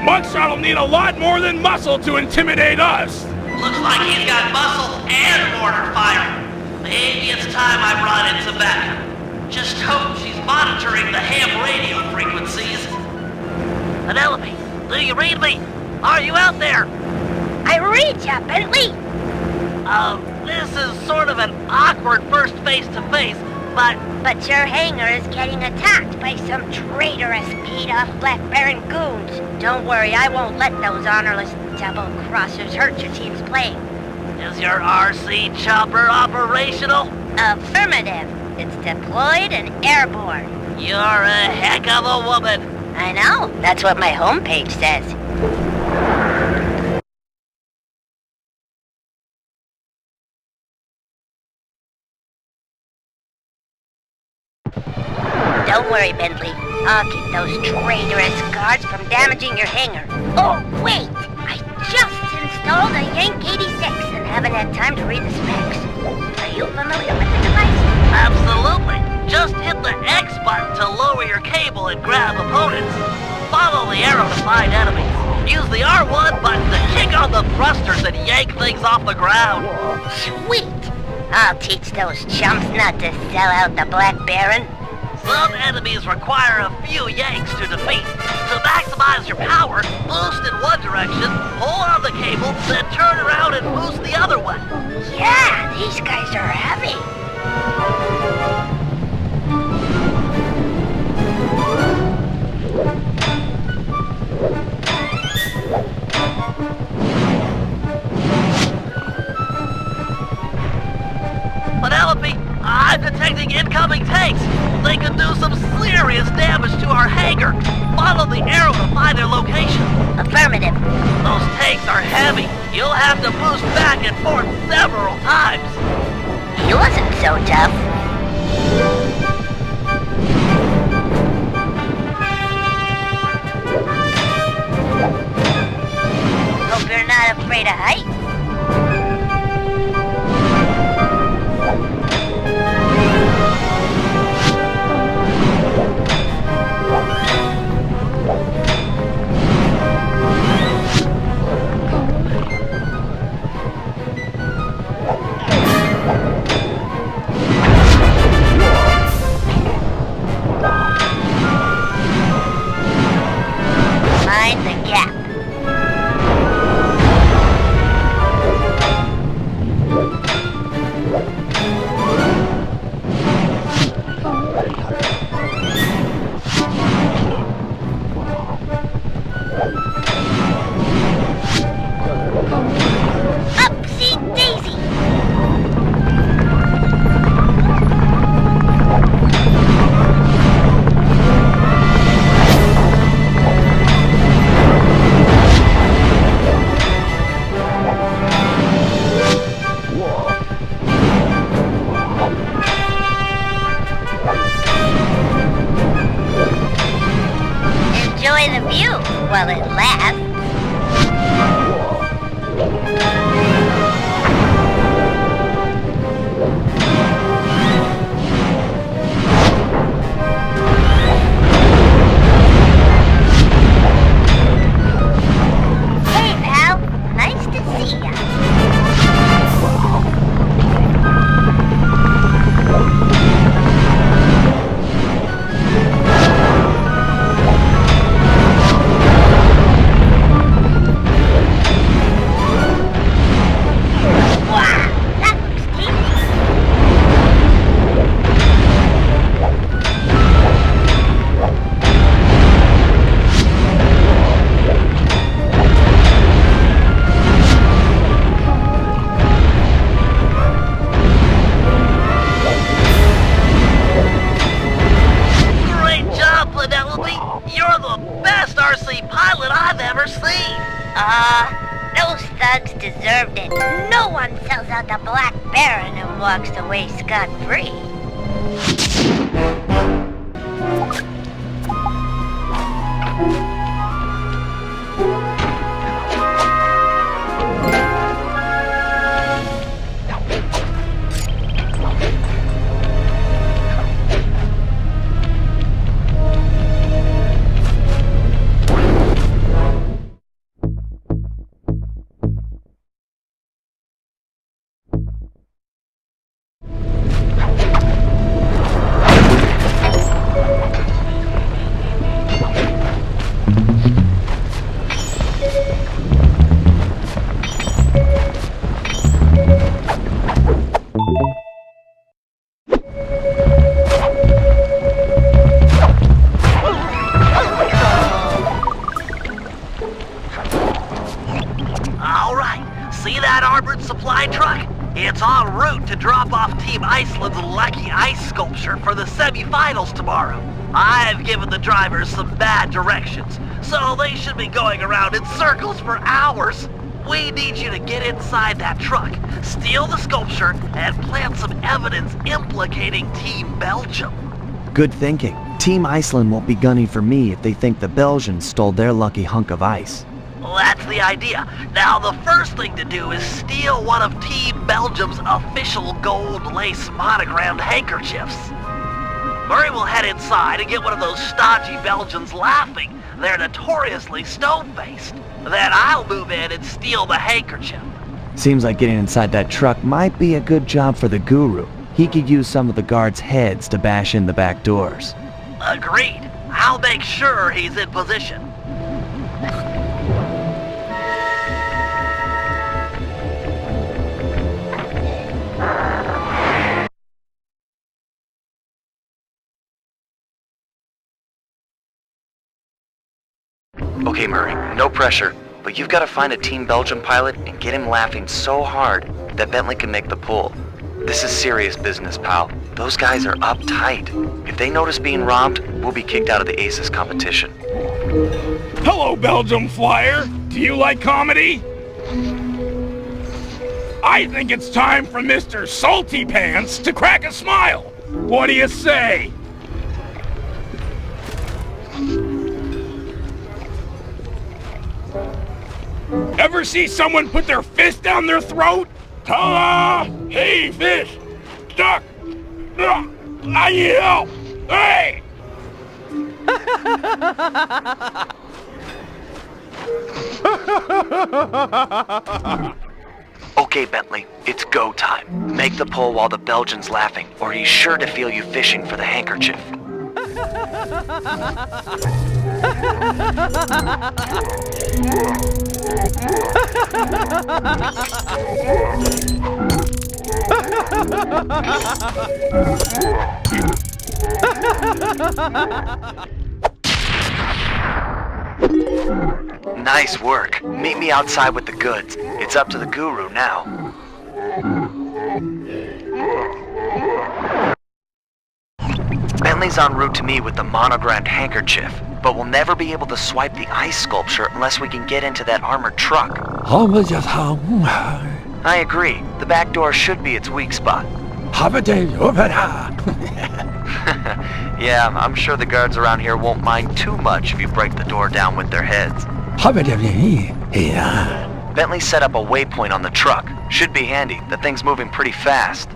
Mugshot'll need a lot more than muscle to intimidate us. Looks like he's got muscle and mortar fire. Maybe it's time I brought in some backup. Just hope she's monitoring the ham radio frequencies. Penelope, do you read me? Are you out there? I read ya, Bentley. This is sort of an awkward first face-to-face, but your hangar is getting attacked by some traitorous, paid-off Black Baron goons. Don't worry, I won't let those honorless double-crossers hurt your team's playing. Is your RC chopper operational? Affirmative. It's deployed and airborne. You're a heck of a woman. I know. That's what my homepage says. Don't worry, Bentley. I'll keep those traitorous guards from damaging your hangar. Oh, wait! I just installed a Yank 86 and haven't had time to read the specs. Are you familiar with the device? Absolutely. Just hit the X button to lower your cable and grab opponents. Follow the arrow to find enemies. Use the R1 button to kick on the thrusters and yank things off the ground. Sweet! I'll teach those chumps not to sell out the Black Baron. Some enemies require a few yanks to defeat. To maximize your power, boost in one direction, pull on the cable, then turn around and boost the other one. Yeah, these guys are heavy. Penelope, I'm detecting incoming tanks. They could do some serious damage to our hangar. Follow the arrow to find their location. Affirmative. Those tanks are heavy. You'll have to boost back and forth several times. He wasn't so tough. Hope you're not afraid of heights. Mind the gap. Upsy daisy. Enjoy the view while it lasts. Hey, pal. Nice to see ya. Great job, Penelope. You're the best RC pilot I've ever seen. Those thugs deserved it. No one sells out the Black Baron and walks away scot-free. All right, see that armored supply truck? It's en route to drop off Team Iceland's lucky ice sculpture for the semifinals tomorrow. I've given the drivers some bad directions, so they should be going around in circles for hours. We need you to get inside that truck, steal the sculpture, and plant some evidence implicating Team Belgium. Good thinking. Team Iceland won't be gunning for me if they think the Belgians stole their lucky hunk of ice. Well, that's the idea. Now, the first thing to do is steal one of Team Belgium's official gold lace monogrammed handkerchiefs. Murray will head inside and get one of those stodgy Belgians laughing. They're notoriously stone-faced. Then I'll move in and steal the handkerchief. Seems like getting inside that truck might be a good job for the guru. He could use some of the guards' heads to bash in the back doors. Agreed. I'll make sure he's in position. Okay, Murray, no pressure, but you've got to find a Team Belgium pilot and get him laughing so hard that Bentley can make the pull. This is serious business, pal. Those guys are uptight. If they notice being robbed, we'll be kicked out of the Aces competition. Hello, Belgium Flyer. Do you like comedy? I think it's time for Mr. Salty Pants to crack a smile. What do you say? Ever see someone put their fist down their throat? Ta-da! Hey, fish! Duck! I need help! Hey! Okay, Bentley, it's go time. Make the pull while the Belgian's laughing, or he's sure to feel you fishing for the handkerchief. Nice work. Meet me outside with the goods. It's up to the guru now. Bentley's en route to me with the monogrammed handkerchief, but we'll never be able to swipe the ice sculpture unless we can get into that armored truck. I agree. The back door should be its weak spot. Yeah, I'm sure the guards around here won't mind too much if you break the door down with their heads. Bentley set up a waypoint on the truck. Should be handy. The thing's moving pretty fast.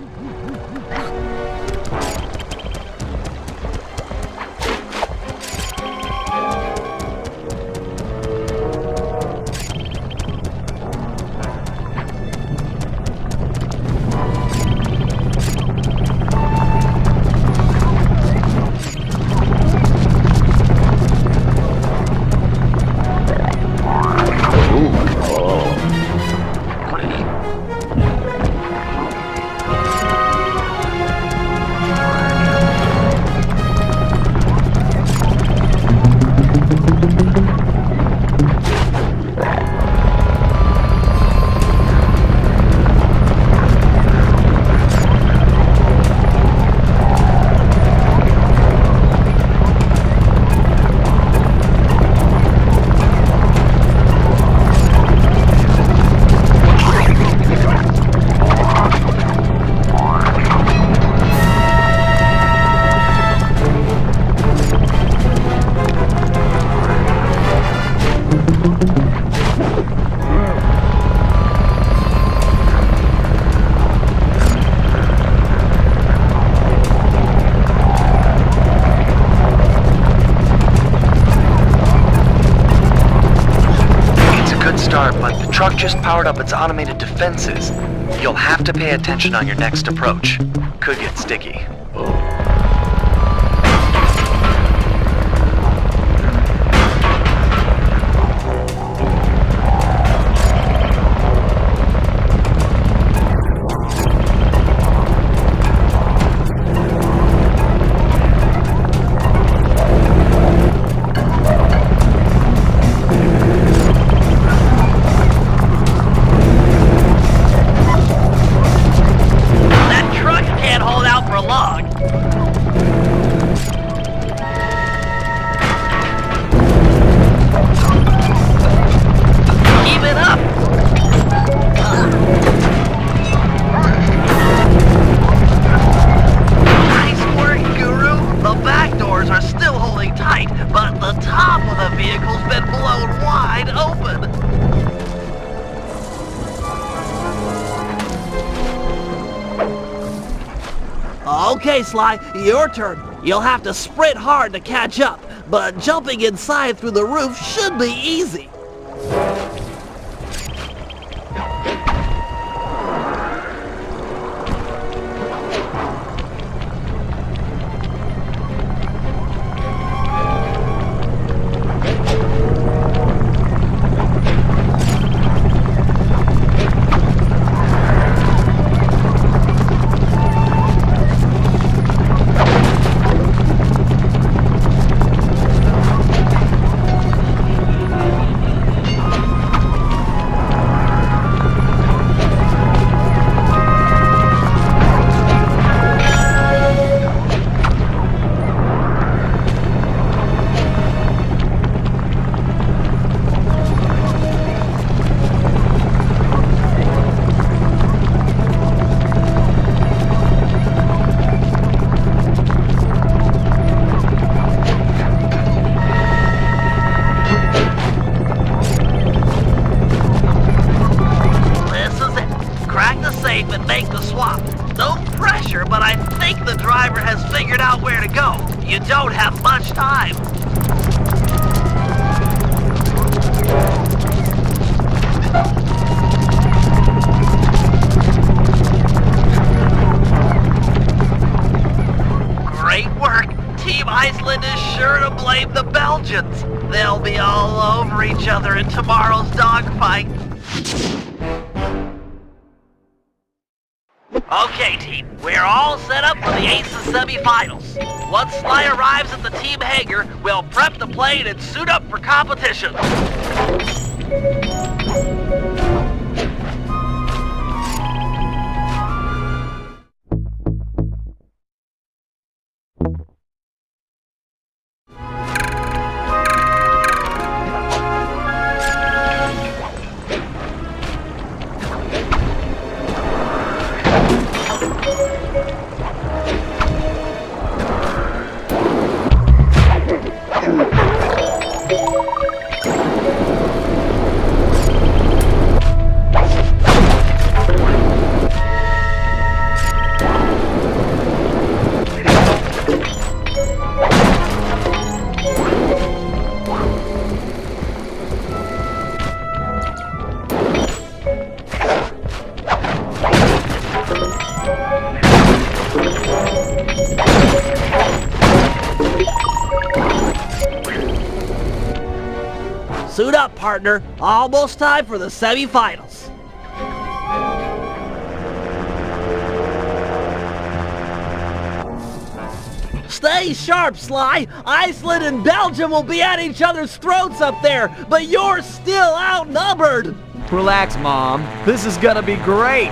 But the truck just powered up its automated defenses. You'll have to pay attention on your next approach. Could get sticky. Okay, Sly, your turn. You'll have to sprint hard to catch up, but jumping inside through the roof should be easy. And make the swap. No pressure, but I think the driver has figured out where to go. You don't have much time. Great work. Team Iceland is sure to blame the Belgians. They'll be all over each other in tomorrow's dogfight. Okay, team, we're all set up for the Aces semifinals. Once Sly arrives at the team hangar, we'll prep the plane and suit up for competition. Suit up, partner. Almost time for the semifinals. Stay sharp, Sly. Iceland and Belgium will be at each other's throats up there, but you're still outnumbered. Relax, Mom. This is gonna be great.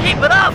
Keep it up!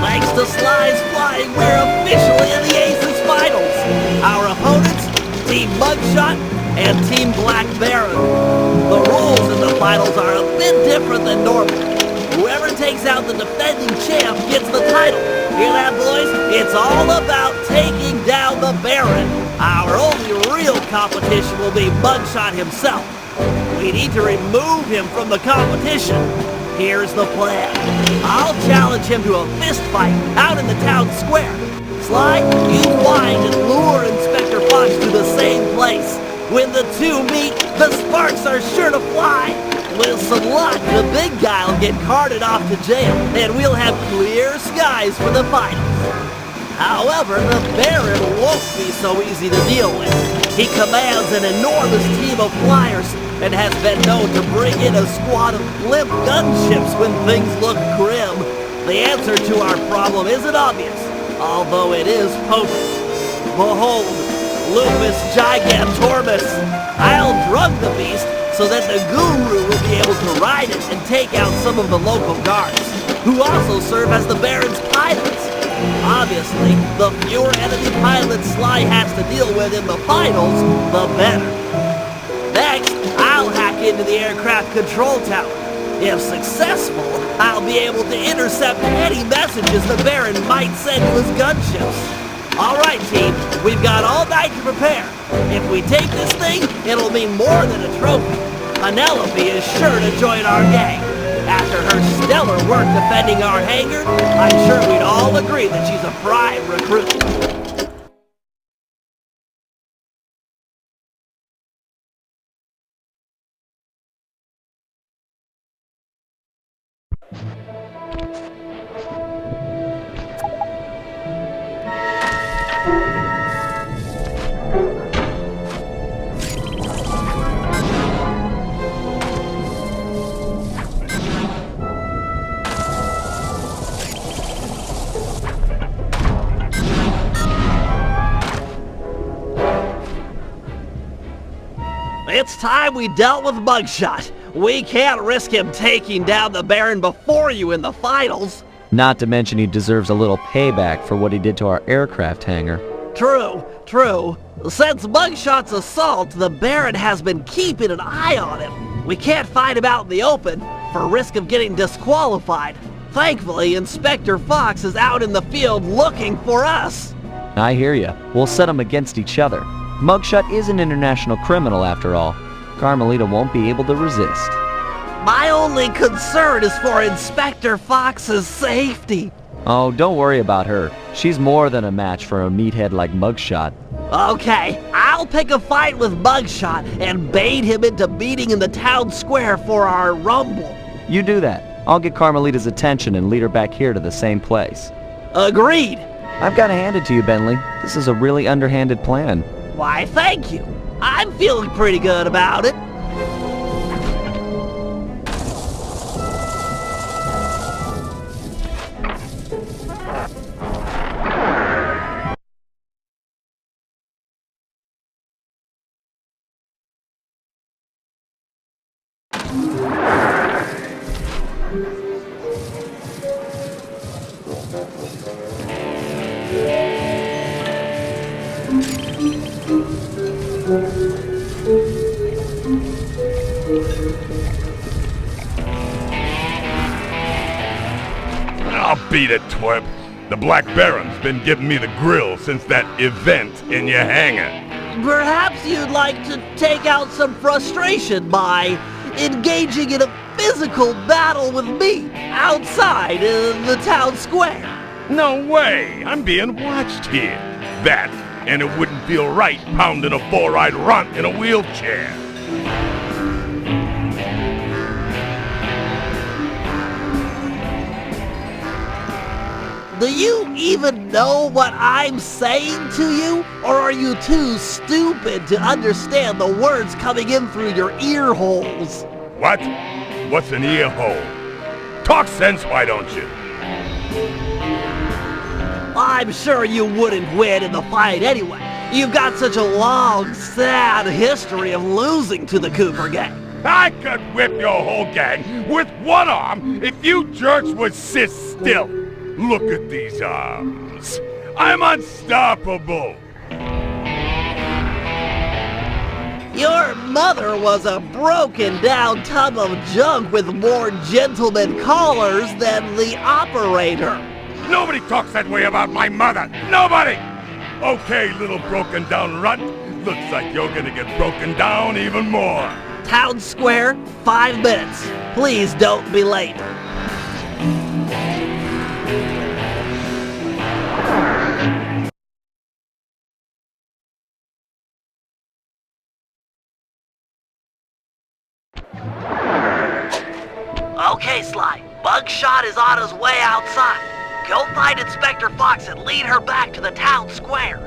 Thanks to Sly's flying, we're officially in the Aces Finals. Our opponents, Team Mugshot and Team Black Baron. The rules in the finals are a bit different than normal. Whoever takes out the defending champ gets the title. Hear that, boys? It's all about taking down the Baron. Our only real competition will be Mugshot himself. We need to remove him from the competition. Here's the plan. I'll challenge him to a fist fight out in the town square. Sly, you find and lure Inspector Fox to the same place. When the two meet, the sparks are sure to fly. With some luck, the big guy will get carted off to jail, and we'll have clear skies for the finals. However, the Baron won't be so easy to deal with. He commands an enormous team of flyers and has been known to bring in a squad of limp gunships when things look grim. The answer to our problem isn't obvious, although it is potent. Behold, Lupus Gigantormus. I'll drug the beast so that the Guru will be able to ride it and take out some of the local guards, who also serve as the Baron's pilots. Obviously, the fewer enemy pilots Sly has to deal with in the finals, the better. Next, I'll hack into the aircraft control tower. If successful, I'll be able to intercept any messages the Baron might send to his gunships. All right, team, we've got all night to prepare. If we take this thing, it'll mean more than a trophy. Penelope is sure to join our gang. After her stellar work defending our hangar, I'm sure we'd all agree that she's a prime recruit. It's time we dealt with Mugshot. We can't risk him taking down the Baron before you in the finals. Not to mention he deserves a little payback for what he did to our aircraft hangar. True. Since Mugshot's assault, the Baron has been keeping an eye on him. We can't fight him out in the open for risk of getting disqualified. Thankfully, Inspector Fox is out in the field looking for us. I hear ya. We'll set them against each other. Mugshot is an international criminal after all. Carmelita won't be able to resist. My only concern is for Inspector Fox's safety. Oh, don't worry about her. She's more than a match for a meathead like Mugshot. Okay, I'll pick a fight with Mugshot and bait him into meeting in the town square for our rumble. You do that. I'll get Carmelita's attention and lead her back here to the same place. Agreed. I've got to hand it to you, Bentley. This is a really underhanded plan. Why, thank you. I'm feeling pretty good about it. I'll beat it, twerp. The Black Baron's been giving me the grill since that event in your hangar. Perhaps you'd like to take out some frustration by engaging in a physical battle with me outside in the town square. No way! I'm being watched here. That, and it wouldn't feel right pounding a four-eyed runt in a wheelchair. Do you even know what I'm saying to you? Or are you too stupid to understand the words coming in through your ear holes? What? What's an ear hole? Talk sense, why don't you? I'm sure you wouldn't win in the fight anyway. You've got such a long, sad history of losing to the Cooper gang. I could whip your whole gang with one arm if you jerks would sit still. Look at these arms. I'm unstoppable. Your mother was a broken down tub of junk with more gentleman callers than the operator. Nobody talks that way about my mother. Nobody! Okay, little broken down runt. Looks like you're gonna get broken down even more. Town Square, 5 minutes. Please don't be late. Okay, Sly. Bugshot is on his way outside. Go find Inspector Fox and lead her back to the town square.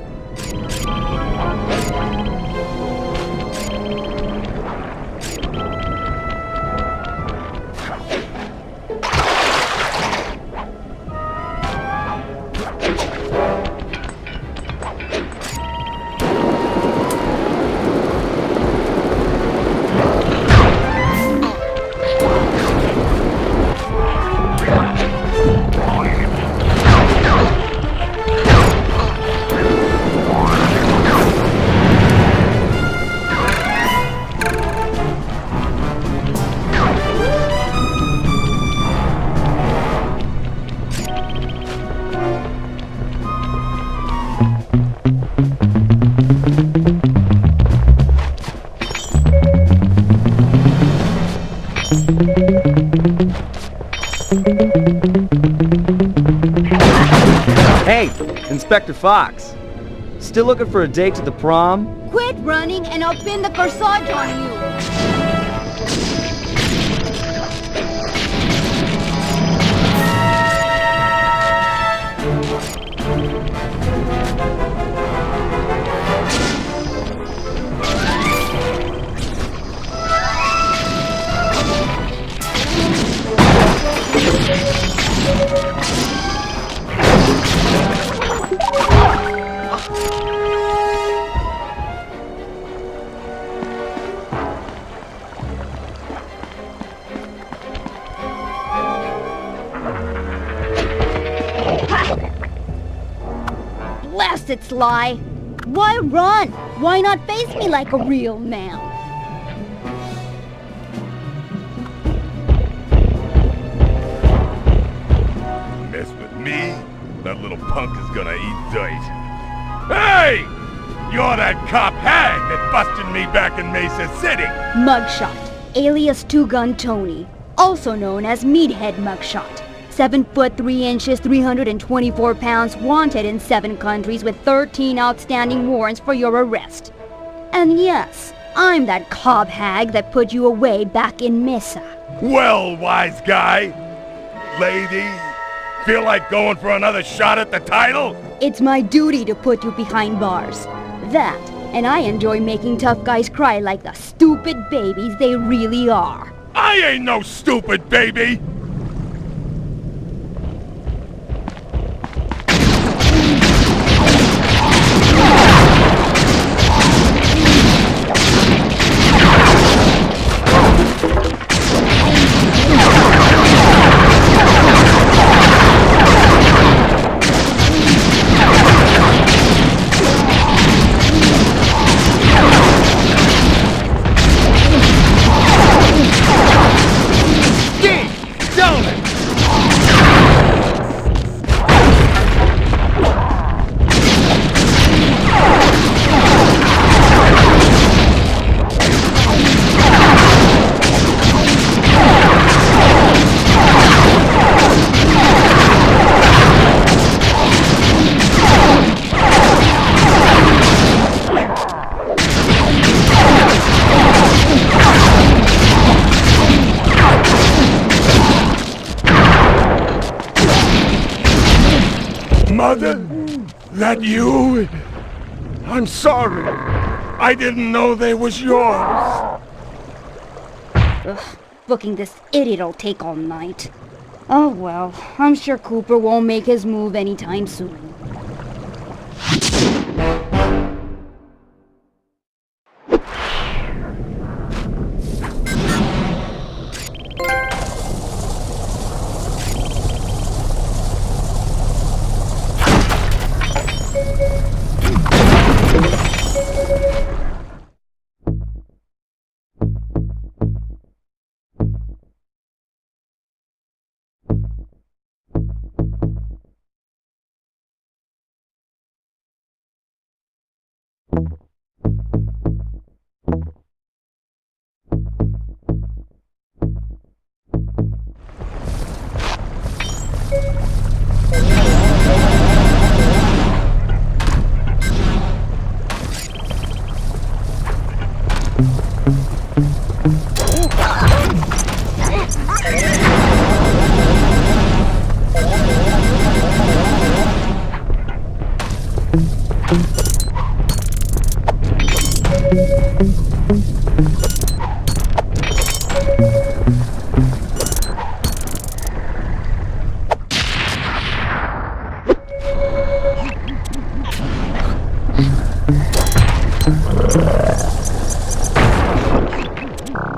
Hey, Inspector Fox. Still looking for a date to the prom? Quit running and I'll pin the corsage on you. Blast it, Sly! Why run? Why not face me like a real man? Mess with me, that little punk is gonna eat dirt. Hey! You're that cop hag that busted me back in Mesa City! Mugshot, alias Two Gun Tony, also known as Meathead Mugshot. 7 foot 3 inches, 324 pounds, wanted in 7 countries with 13 outstanding warrants for your arrest. And yes, I'm that cob hag that put you away back in Mesa. Well, wise guy. Lady, feel like going for another shot at the title? It's my duty to put you behind bars. That, and I enjoy making tough guys cry like the stupid babies they really are. I ain't no stupid baby! Mother? That you? I'm sorry. I didn't know they was yours. Ugh, booking this idiot'll take all night. Oh well, I'm sure Cooper won't make his move anytime soon.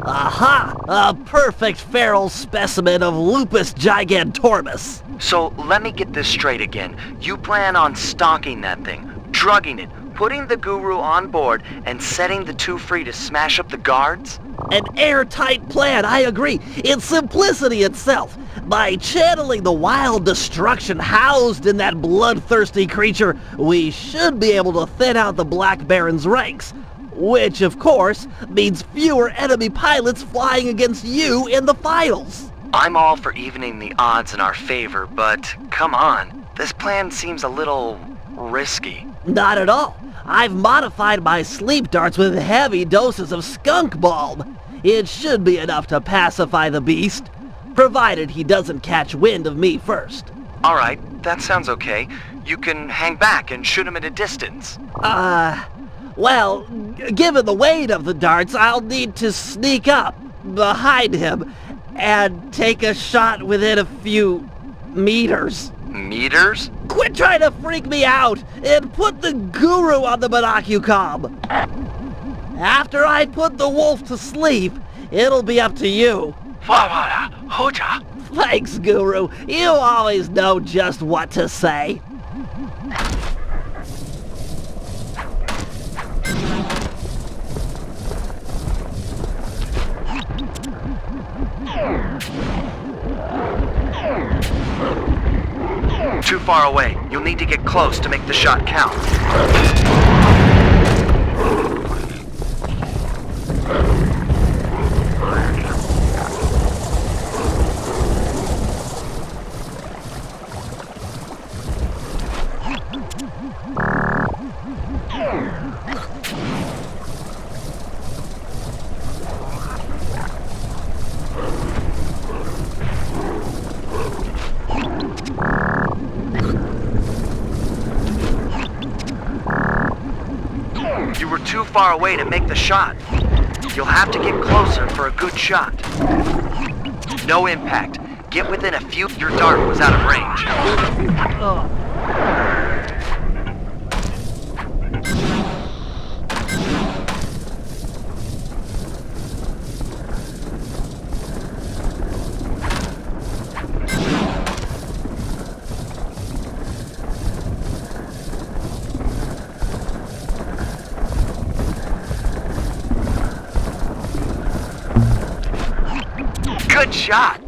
Aha! A perfect feral specimen of Lupus gigantormus. So let me get this straight again. You plan on stalking that thing, drugging it, putting the guru on board, and setting the two free to smash up the guards? An airtight plan, I agree. It's simplicity itself. By channeling the wild destruction housed in that bloodthirsty creature, we should be able to thin out the Black Baron's ranks. Which, of course, means fewer enemy pilots flying against you in the finals. I'm all for evening the odds in our favor, but come on. This plan seems a little risky. Not at all. I've modified my sleep darts with heavy doses of skunk bulb. It should be enough to pacify the beast, provided he doesn't catch wind of me first. All right, that sounds okay. You can hang back and shoot him at a distance. Well, given the weight of the darts, I'll need to sneak up behind him and take a shot within a few meters. Meters? Quit trying to freak me out and put the guru on the monocucom. After I put the wolf to sleep, it'll be up to you. Thanks, Guru. You always know just what to say. Too far away. You'll need to get close to make the shot count. You were too far away to make the shot. You'll have to get closer for a good shot. No impact. Get within a few. Your dart was out of range. Good shot.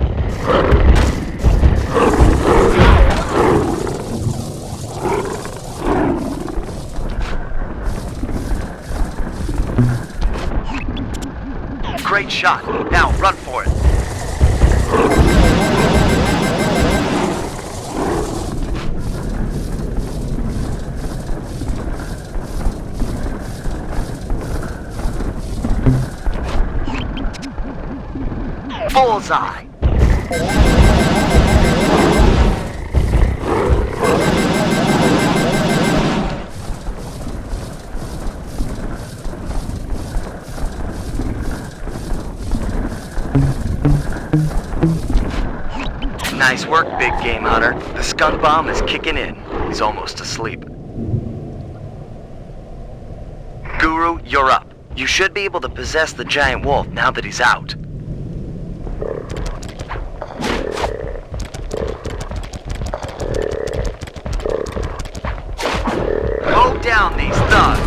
Great shot. Now run for it. Bullseye. Nice work, big game hunter. The skunk bomb is kicking in. He's almost asleep. Guru, you're up. You should be able to possess the giant wolf now that he's out. Mow down these thugs.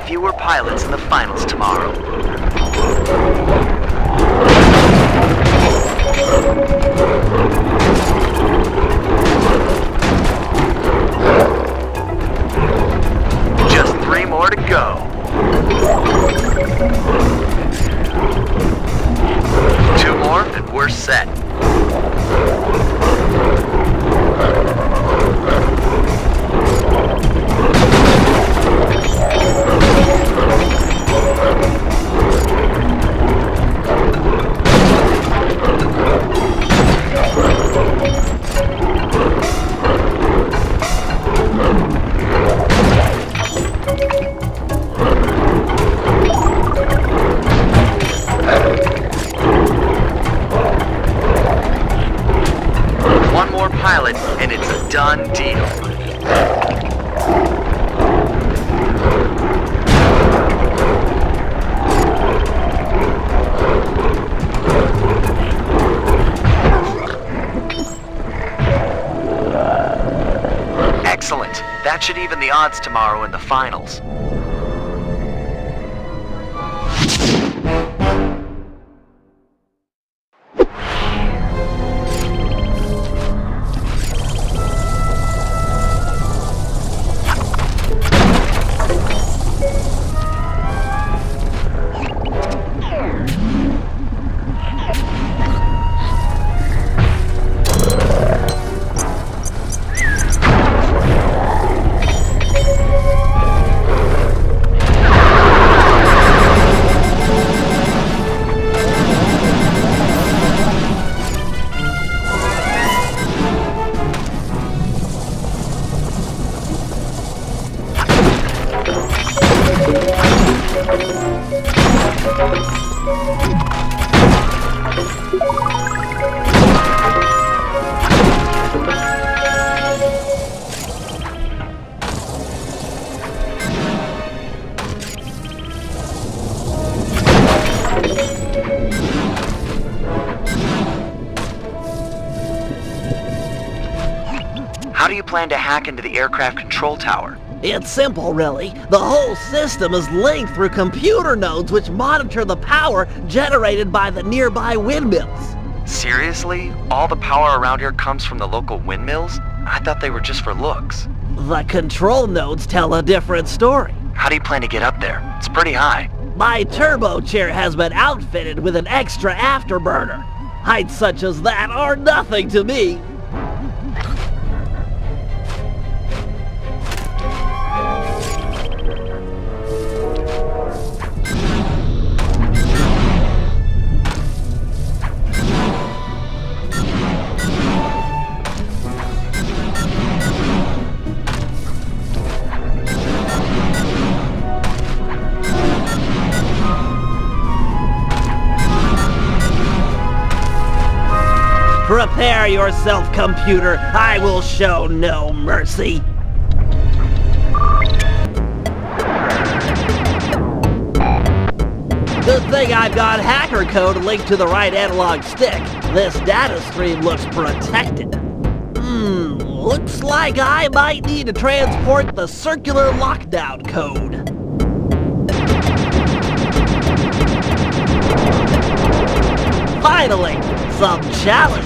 Fewer pilots in the finals tomorrow. Just 3 more to go. 2 more and we're set. And it's a done deal. Excellent. That should even the odds tomorrow in the finals. How do you plan to hack into the aircraft control tower? It's simple, really. The whole system is linked through computer nodes which monitor the power generated by the nearby windmills. Seriously? All the power around here comes from the local windmills? I thought they were just for looks. The control nodes tell a different story. How do you plan to get up there? It's pretty high. My turbo chair has been outfitted with an extra afterburner. Heights such as that are nothing to me. Prepare yourself, computer. I will show no mercy. Good thing I've got hacker code linked to the right analog stick. This data stream looks protected. Looks like I might need to transport the circular lockdown code. Finally, some challenge.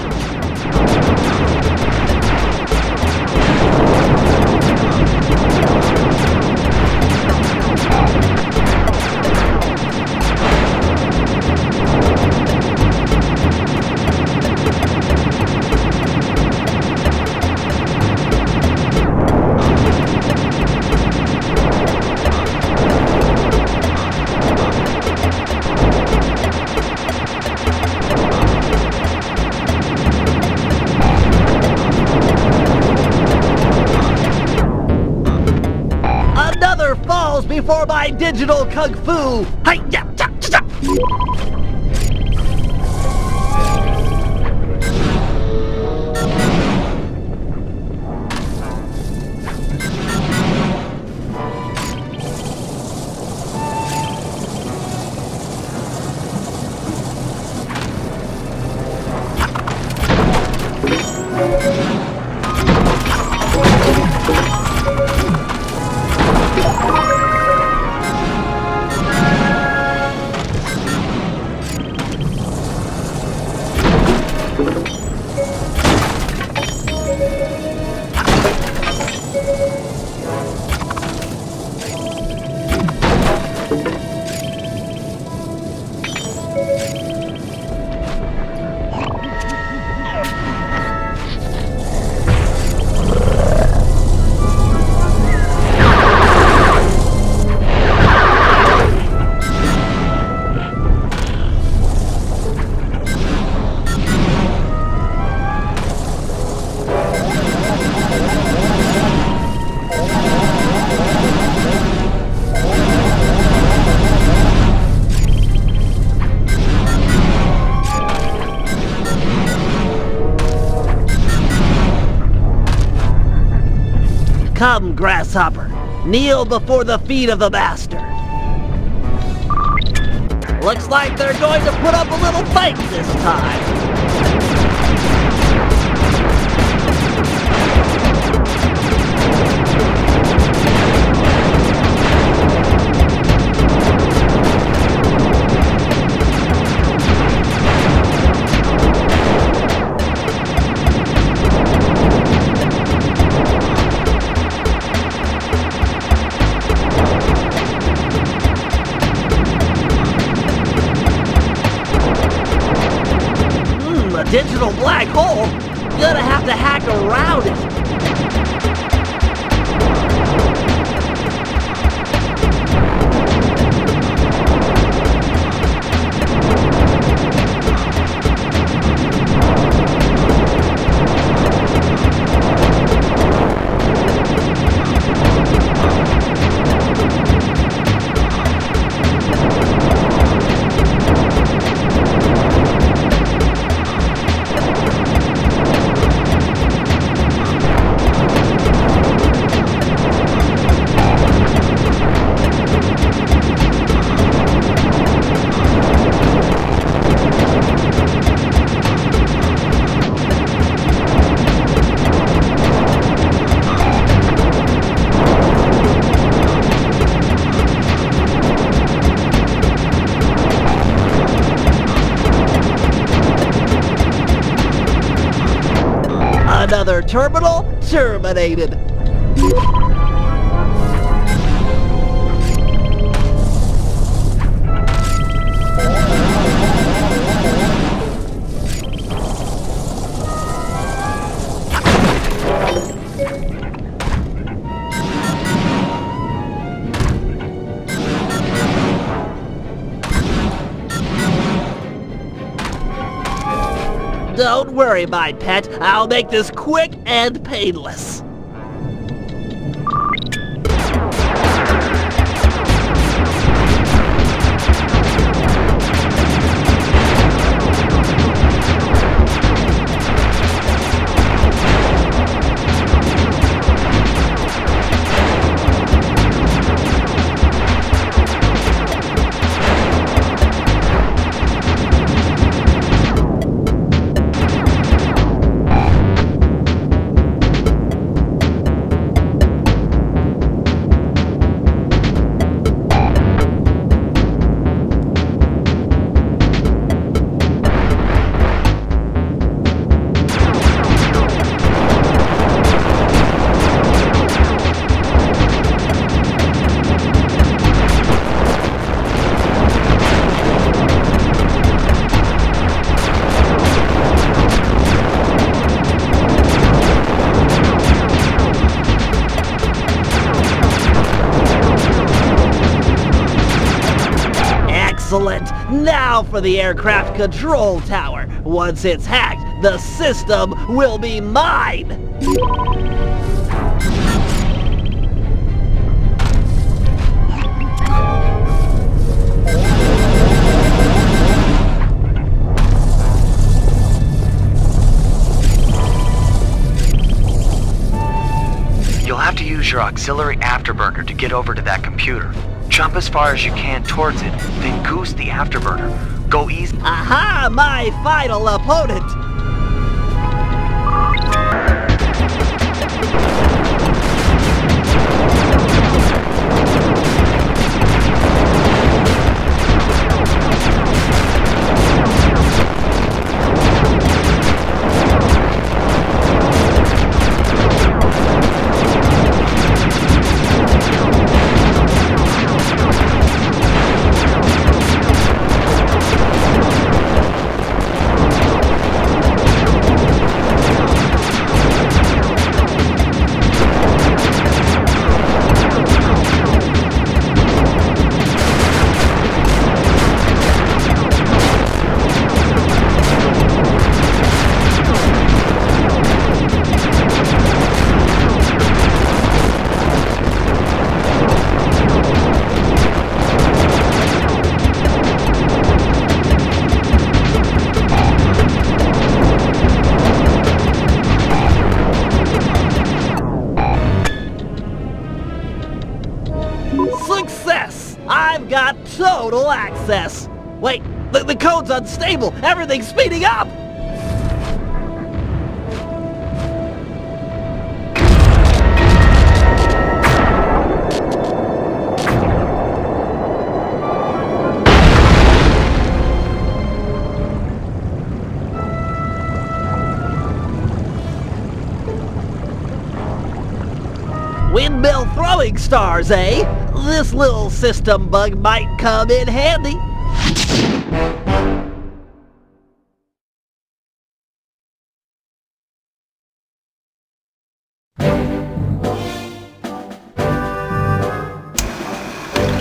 Before my digital kung fu. Hi-ya! Come, grasshopper, kneel before the feet of the master. Looks like they're going to put up a little fight this time. Digital black hole? Gonna have to hack around it. another terminal terminated. Don't worry, my pet. I'll make this quick and painless. Excellent! Now for the aircraft control tower. Once it's hacked, the system will be mine! You'll have to use your auxiliary afterburner to get over to that computer. Jump as far as you can towards it, then goose the afterburner. Go easy. Aha! My final opponent! Success! I've got total access! Wait, the code's unstable! Everything's speeding up! Windmill throwing stars, eh? This little system bug might come in handy.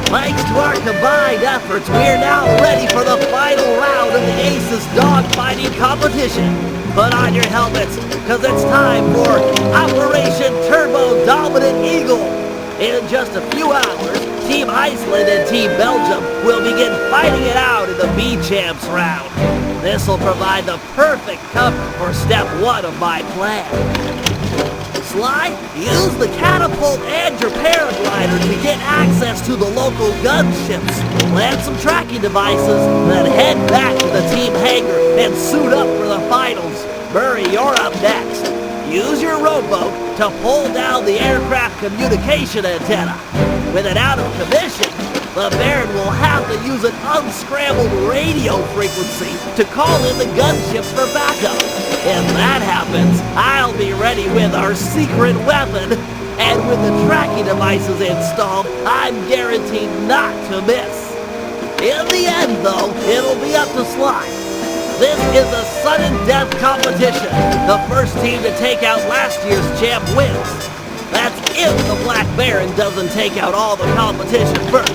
Thanks to our combined efforts, we're now ready for the final round of the Aces dogfighting competition. Put on your helmets, because it's time for Operation Turbo Dominant Eagle. In just a few hours, Team Iceland and Team Belgium will begin fighting it out in the B-Champs round. This will provide the perfect cover for step one of my plan. Sly, use the catapult and your paraglider to get access to the local gunships. Plant some tracking devices, then head back to the team hangar and suit up for the finals. Murray, you're up next. Use your rowboat to pull down the aircraft communication antenna. With it out of commission, the Baron will have to use an unscrambled radio frequency to call in the gunships for backup. If that happens, I'll be ready with our secret weapon, and with the tracking devices installed, I'm guaranteed not to miss. In the end, though, it'll be up to Sly. This is a sudden death competition. The first team to take out last year's champ wins. That's if the Black Baron doesn't take out all the competition first.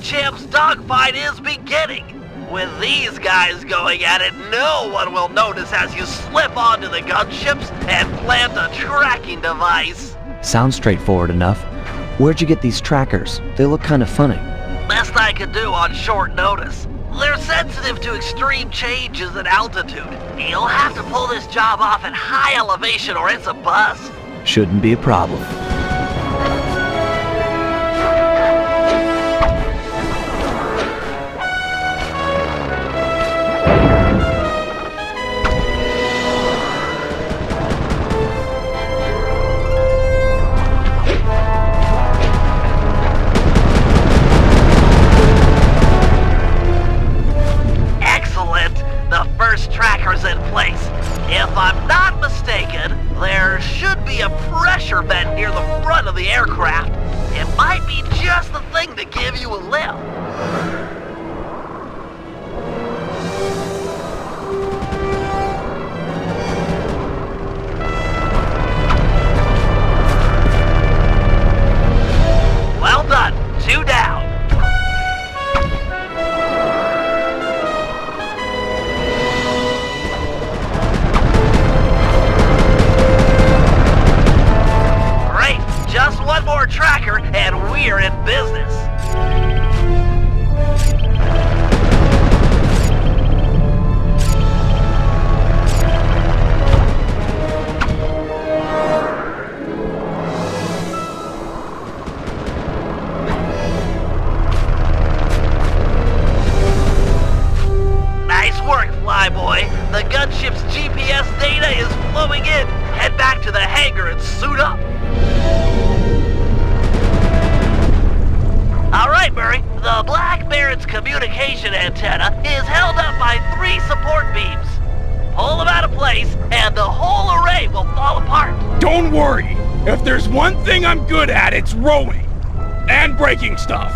Champ's dogfight is beginning. With these guys going at it, no one will notice as you slip onto the gunships and plant a tracking device. Sounds straightforward enough. Where'd you get these trackers? They look kind of funny. Best I could do on short notice. They're sensitive to extreme changes in altitude. You'll have to pull this job off at high elevation or it's a bust. Shouldn't be a problem. If I'm not mistaken, there should be a pressure vent near the front of the aircraft. It might be just the thing to give you a lift. Well done. 2 down. Just one more tracker, and we're in business. Nice work, Flyboy. The gunship's GPS data is flowing in. Head back to the hangar and suit up. All right, Murray. The Black Baron's communication antenna is held up by 3 support beams. Pull them out of place, and the whole array will fall apart. Don't worry. If there's one thing I'm good at, it's rowing. And breaking stuff.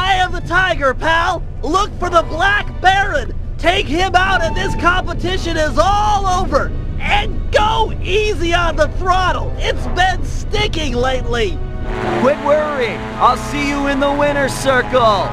Eye of the tiger, pal! Look for the Black Baron! Take him out and this competition is all over! And go easy on the throttle! It's been sticking lately! Quit worrying! I'll see you in the winner's circle!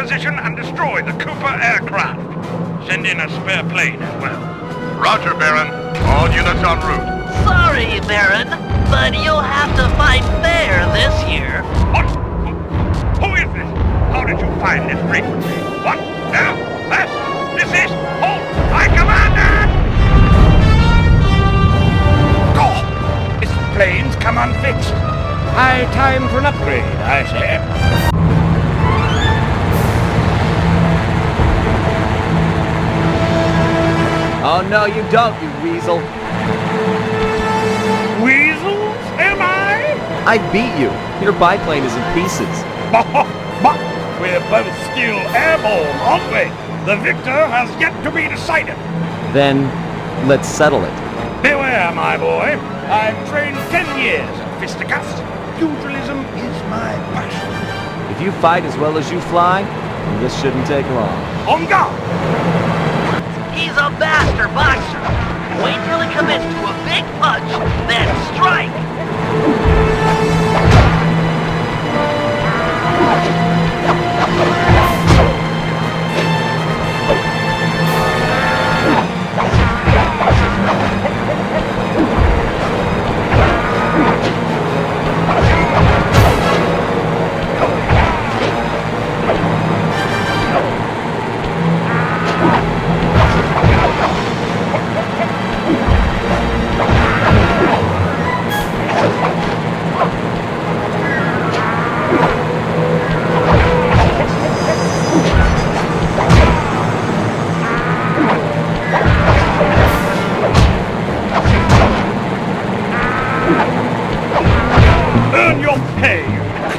position and destroy the Cooper aircraft. Send in a spare plane as well. Roger, Baron. All units en route. Sorry, Baron, but you'll have to fight fair this year. What? Who is this? How did you find this frequency? What? Now? Left? This is? Hold! I command it! Go! This plane's come unfixed. High time for an upgrade, I say. Oh, no, you don't, you weasel. Weasels, am I? I beat you. Your biplane is in pieces. But we're both still airborne, aren't we? The victor has yet to be decided. Then, let's settle it. Beware, my boy. I've trained 10 years at fisticuffs. Pugilism is my passion. If you fight as well as you fly, this shouldn't take long. On guard! He's a master boxer. Wait till he commits to a big punch, then strike.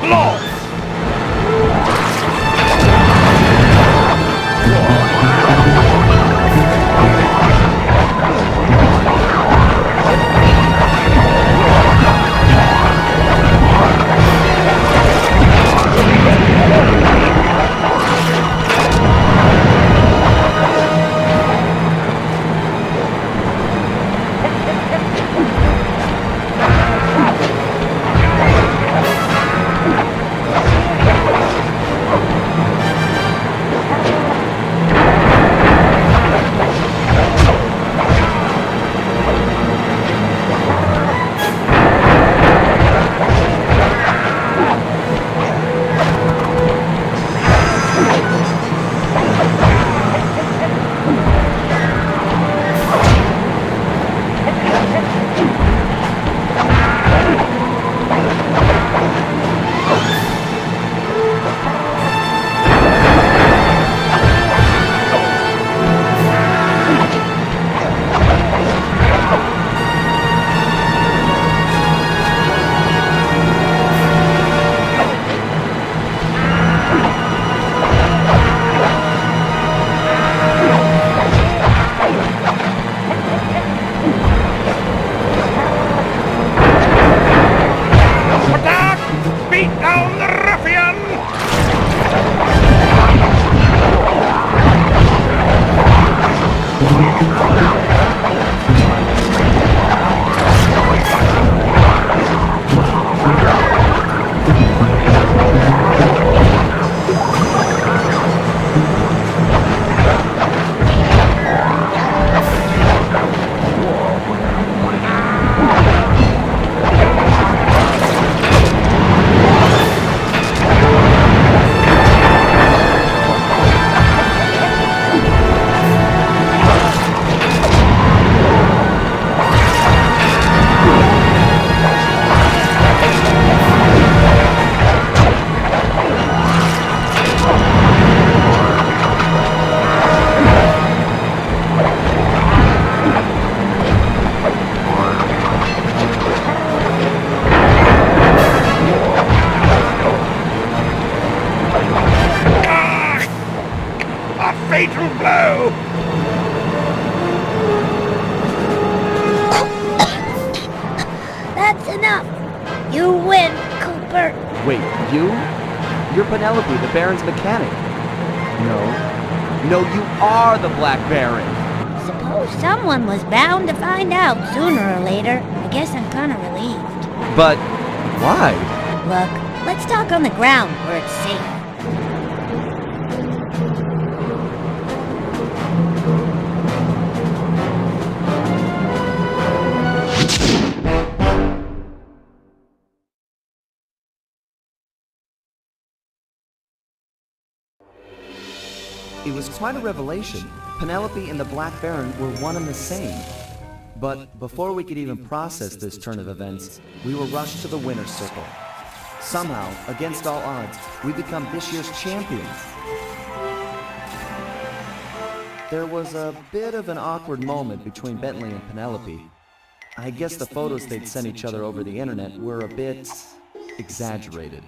claws! fatal blow! That's enough. You win, Cooper. Wait, you? You're Penelope, the Baron's mechanic. No, you are the Black Baron. Suppose someone was bound to find out sooner or later. I guess I'm kinda relieved. But why? Look, let's talk on the ground where it's safe. It was quite a revelation. Penelope and the Black Baron were one and the same. But before we could even process this turn of events, we were rushed to the winner's circle. Somehow, against all odds, we become this year's champions. There was a bit of an awkward moment between Bentley and Penelope. I guess the photos they'd sent each other over the internet were a bit exaggerated.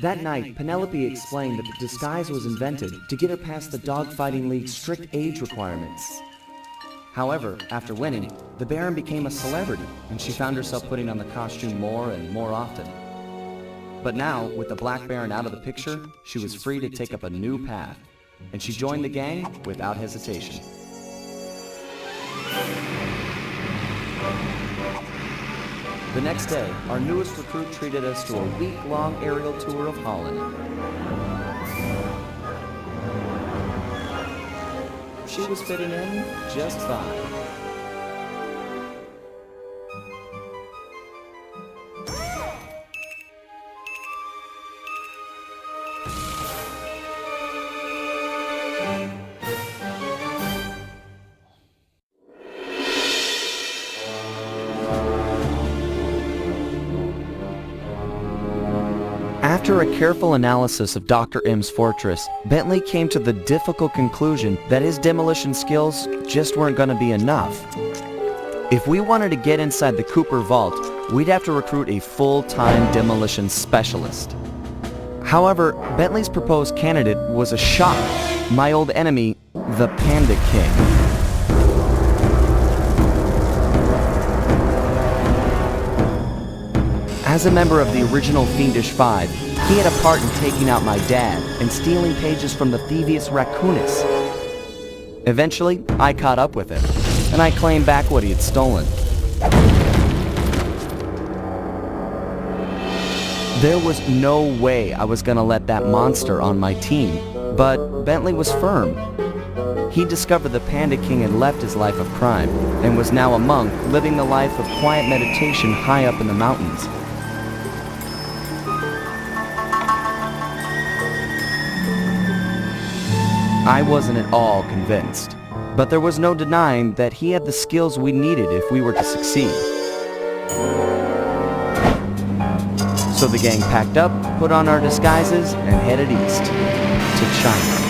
That night, Penelope explained that the disguise was invented to get her past the Dogfighting League's strict age requirements. However, after winning, the Baron became a celebrity, and she found herself putting on the costume more and more often. But now, with the Black Baron out of the picture, she was free to take up a new path, and she joined the gang without hesitation. The next day, our newest recruit treated us to a week-long aerial tour of Holland. She was fitting in just fine. After a careful analysis of Dr. M's fortress, Bentley came to the difficult conclusion that his demolition skills just weren't going to be enough. If we wanted to get inside the Cooper vault, we'd have to recruit a full-time demolition specialist. However, Bentley's proposed candidate was a shock. My old enemy, the Panda King. As a member of the original Fiendish Five, he had a part in taking out my dad and stealing pages from the Thieves Raccoonus. Eventually, I caught up with him, and I claimed back what he had stolen. There was no way I was gonna let that monster on my team, but Bentley was firm. He discovered the Panda King had left his life of crime and was now a monk living the life of quiet meditation high up in the mountains. I wasn't at all convinced, but there was no denying that he had the skills we needed if we were to succeed. So the gang packed up, put on our disguises, and headed east to China.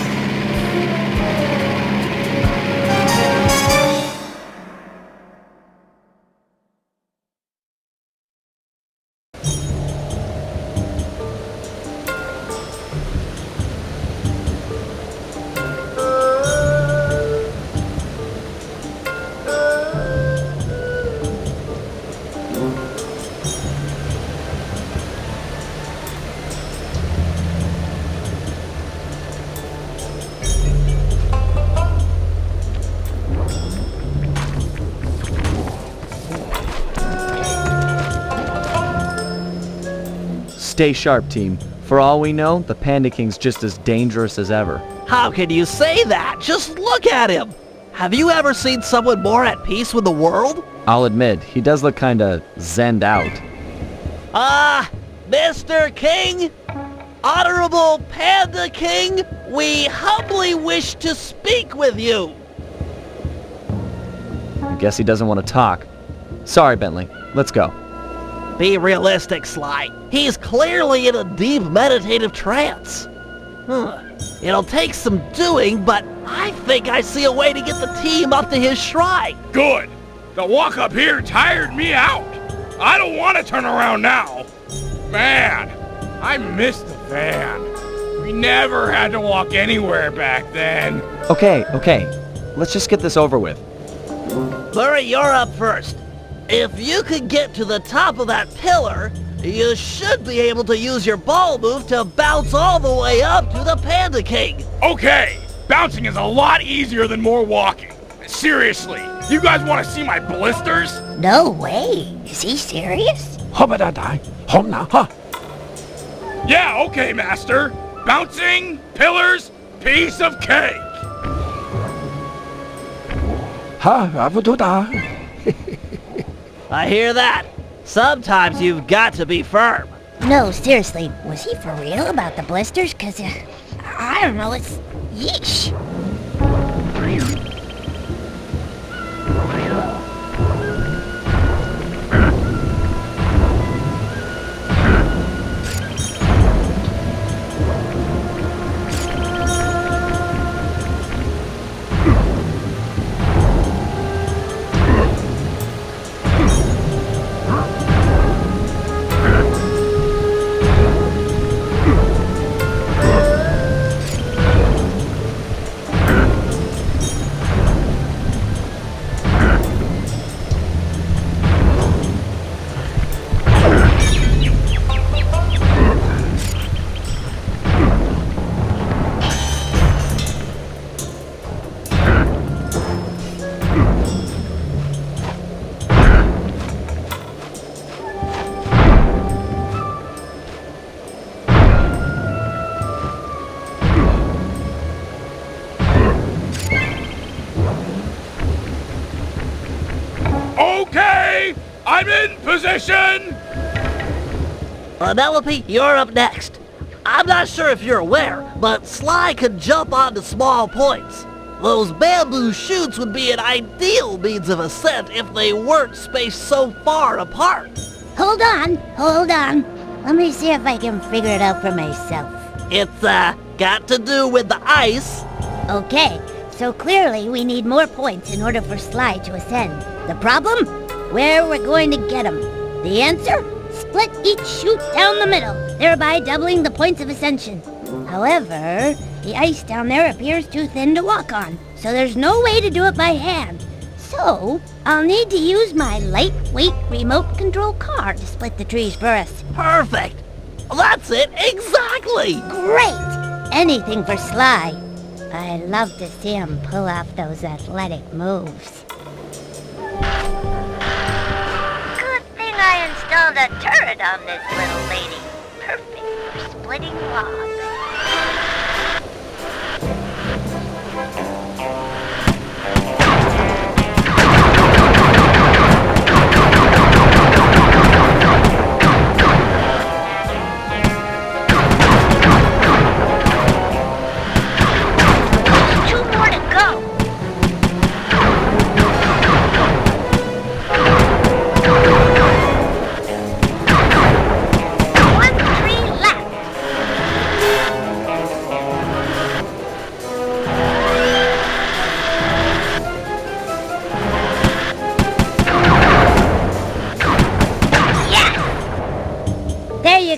Stay sharp, team. For all we know, the Panda King's just as dangerous as ever. How can you say that? Just look at him! Have you ever seen someone more at peace with the world? I'll admit, he does look kinda zenned out. Mr. King? Honorable Panda King, we humbly wish to speak with you! I guess he doesn't want to talk. Sorry, Bentley. Let's go. Be realistic, Sly. He's clearly in a deep meditative trance. It'll take some doing, but I think I see a way to get the team up to his shrine. Good. The walk up here tired me out. I don't want to turn around now. Man, I miss the van. We never had to walk anywhere back then. Okay. Let's just get this over with. Murray, you're up first. If you could get to the top of that pillar, you should be able to use your ball move to bounce all the way up to the Panda King. Okay, bouncing is a lot easier than more walking. Seriously, you guys want to see my blisters? No way. Is he serious? Yeah, okay, master. Bouncing, pillars, piece of cake. I hear that. Sometimes you've got to be firm. No, seriously, was he for real about the blisters? Cause, I don't know, it's... yeesh. I'm in position! Penelope, you're up next. I'm not sure if you're aware, but Sly can jump onto small points. Those bamboo chutes would be an ideal means of ascent if they weren't spaced so far apart. Hold on. Let me see if I can figure it out for myself. It's, got to do with the ice. Okay, so clearly we need more points in order for Sly to ascend. The problem? Where we're going to get them. The answer? Split each chute down the middle, thereby doubling the points of ascension. However, the ice down there appears too thin to walk on, so there's no way to do it by hand. So, I'll need to use my lightweight remote control car to split the trees for us. Perfect! That's it, exactly! Great! Anything for Sly. I love to see him pull off those athletic moves. Good thing I installed a turret on this little lady. Perfect for splitting logs.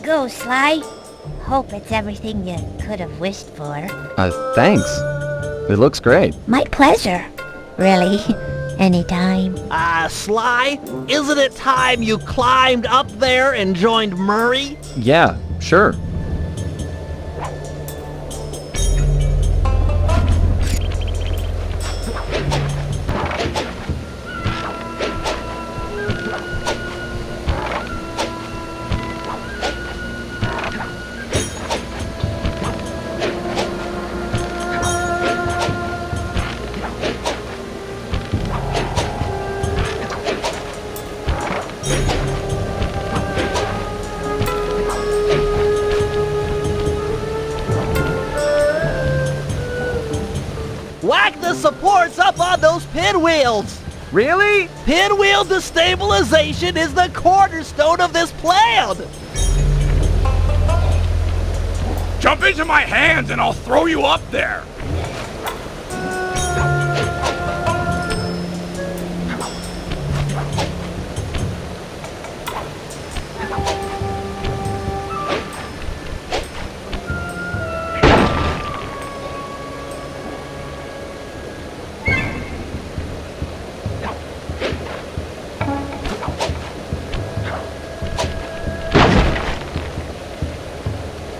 Go, Sly. Hope it's everything you could have wished for. Thanks. It looks great. My pleasure. Really. Anytime. Sly, isn't it time you climbed up there and joined Murray? Yeah, sure. Whack the supports up on those pinwheels! Really? Pinwheel destabilization is the cornerstone of this plan! Jump into my hands and I'll throw you up there!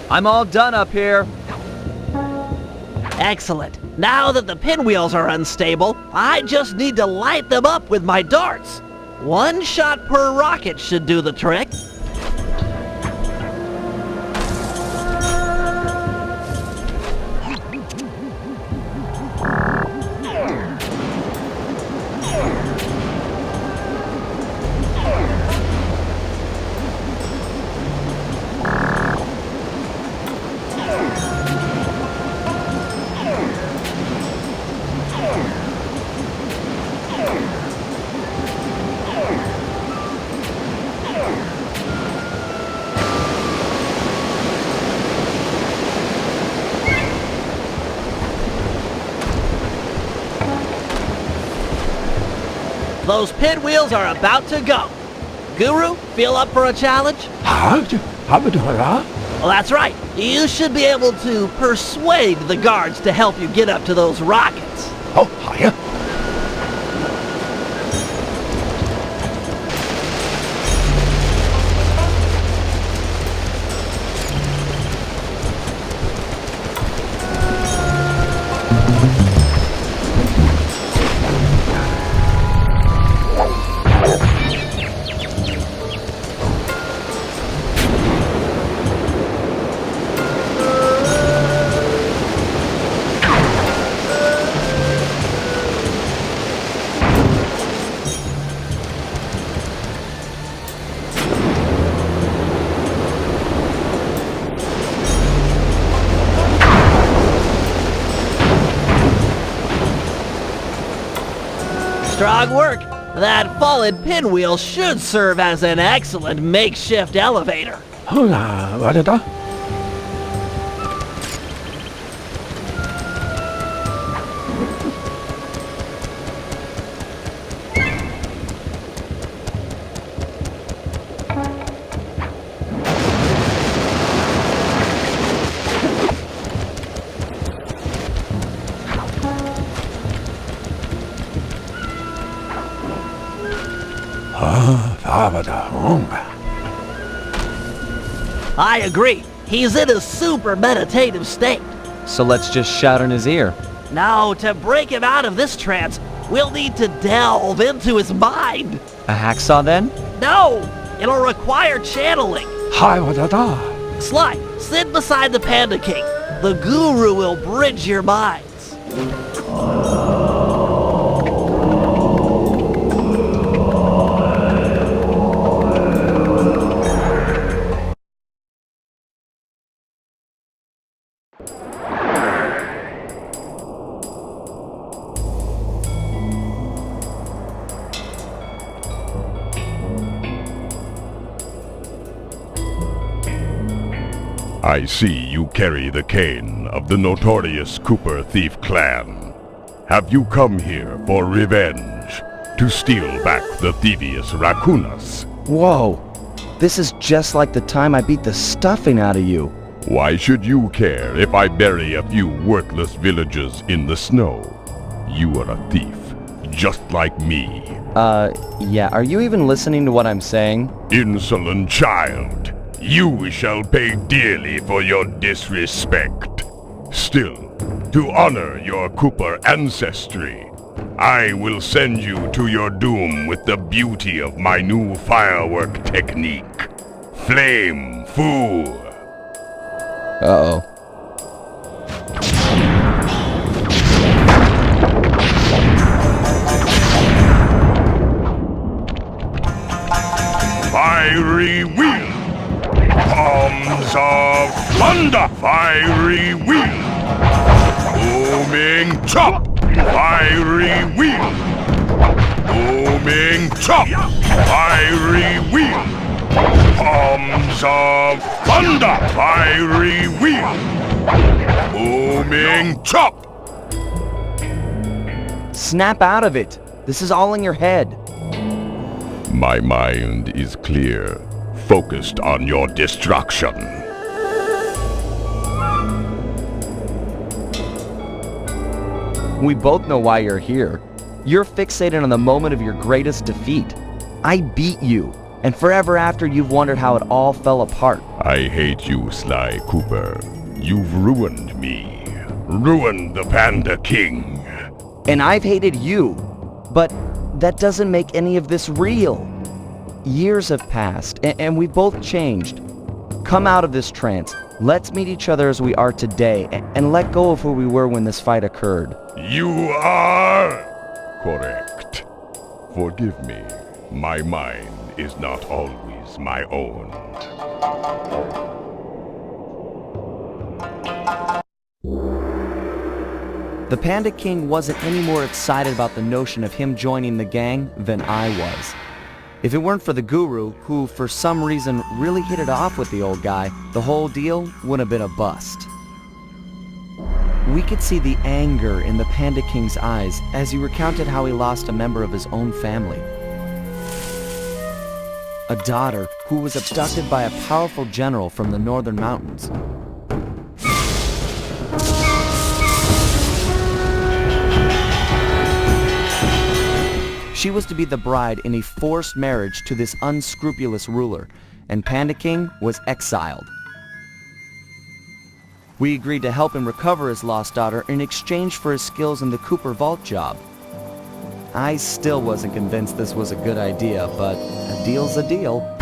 I'm all done up here. Excellent. Now that the pinwheels are unstable, I just need to light them up with my darts. One shot per rocket should do the trick. Those pinwheels are about to go. Guru, feel up for a challenge? Well, that's right. You should be able to persuade the guards to help you get up to those rockets. Strong work. That fallen pinwheel should serve as an excellent makeshift elevator. I agree. He's in a super meditative state. So let's just shout in his ear. Now, to break him out of this trance, we'll need to delve into his mind. A hacksaw then? No, it'll require channeling. Sly, sit beside the Panda King. The Guru will bridge your minds. I see you carry the cane of the notorious Cooper thief clan. Have you come here for revenge? To steal back the Thievius Raccoonus? Whoa, this is just like the time I beat the stuffing out of you. Why should you care if I bury a few worthless villagers in the snow? You are a thief, just like me. Yeah, are you even listening to what I'm saying? Insolent child. You shall pay dearly for your disrespect. Still, to honor your Cooper ancestry, I will send you to your doom with the beauty of my new firework technique. Flame Fool. Uh-oh. Fiery Wheel. Palms of Thunder! Fiery Wheel! Booming Chop! Fiery Wheel! Booming Chop! Fiery Wheel! Palms of Thunder! Fiery Wheel! Booming Chop! Snap out of it! This is all in your head. My mind is clear. Focused on your destruction. We both know why you're here. You're fixated on the moment of your greatest defeat. I beat you, and forever after you've wondered how it all fell apart. I hate you, Sly Cooper. You've ruined me. Ruined the Panda King. And I've hated you, but that doesn't make any of this real. Years have passed, and we've both changed. Come out of this trance. Let's meet each other as we are today, and let go of who we were when this fight occurred. You are correct. Forgive me. My mind is not always my own. The Panda King wasn't any more excited about the notion of him joining the gang than I was. If it weren't for the Guru, who for some reason really hit it off with the old guy, the whole deal would have been a bust. We could see the anger in the Panda King's eyes as he recounted how he lost a member of his own family. A daughter who was abducted by a powerful general from the northern mountains. She was to be the bride in a forced marriage to this unscrupulous ruler, and Panda King was exiled. We agreed to help him recover his lost daughter in exchange for his skills in the Cooper Vault job. I still wasn't convinced this was a good idea, but a deal's a deal.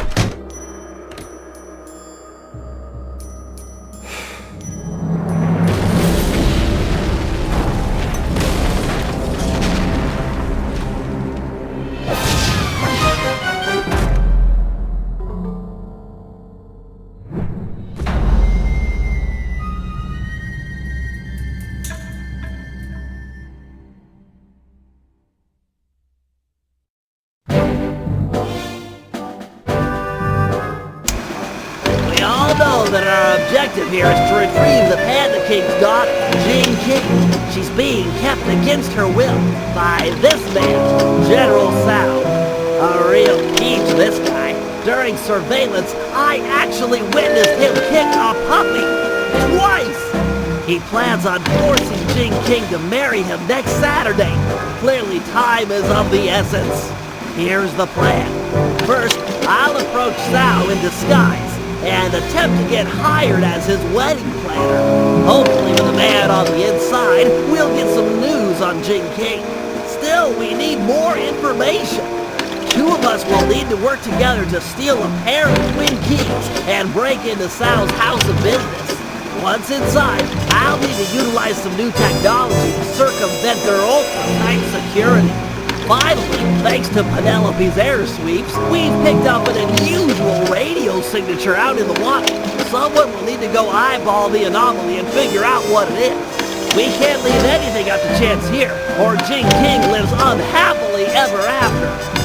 That our objective here is to retrieve the Panda King's daughter, Jing. She's being kept against her will by this man, General Sound. A real key to this guy. During surveillance, I actually witnessed him kick a puppy twice. He plans on forcing Jing King to marry him next Saturday. Clearly, time is of the essence. Here's the plan. First, I'll approach Sal in disguise and attempt to get hired as his wedding planner. Hopefully with a man on the inside, we'll get some news on Jing King. Still, we need more information. Two of us will need to work together to steal a pair of twin keys and break into Sal's house of business. Once inside, I'll need to utilize some new technology to circumvent their ultra-tight security. Finally, thanks to Penelope's air sweeps, we've picked up an unusual radio signature out in the water. Someone will need to go eyeball the anomaly and figure out what it is. We can't leave anything up to chance here, or Jing King lives unhappily ever after.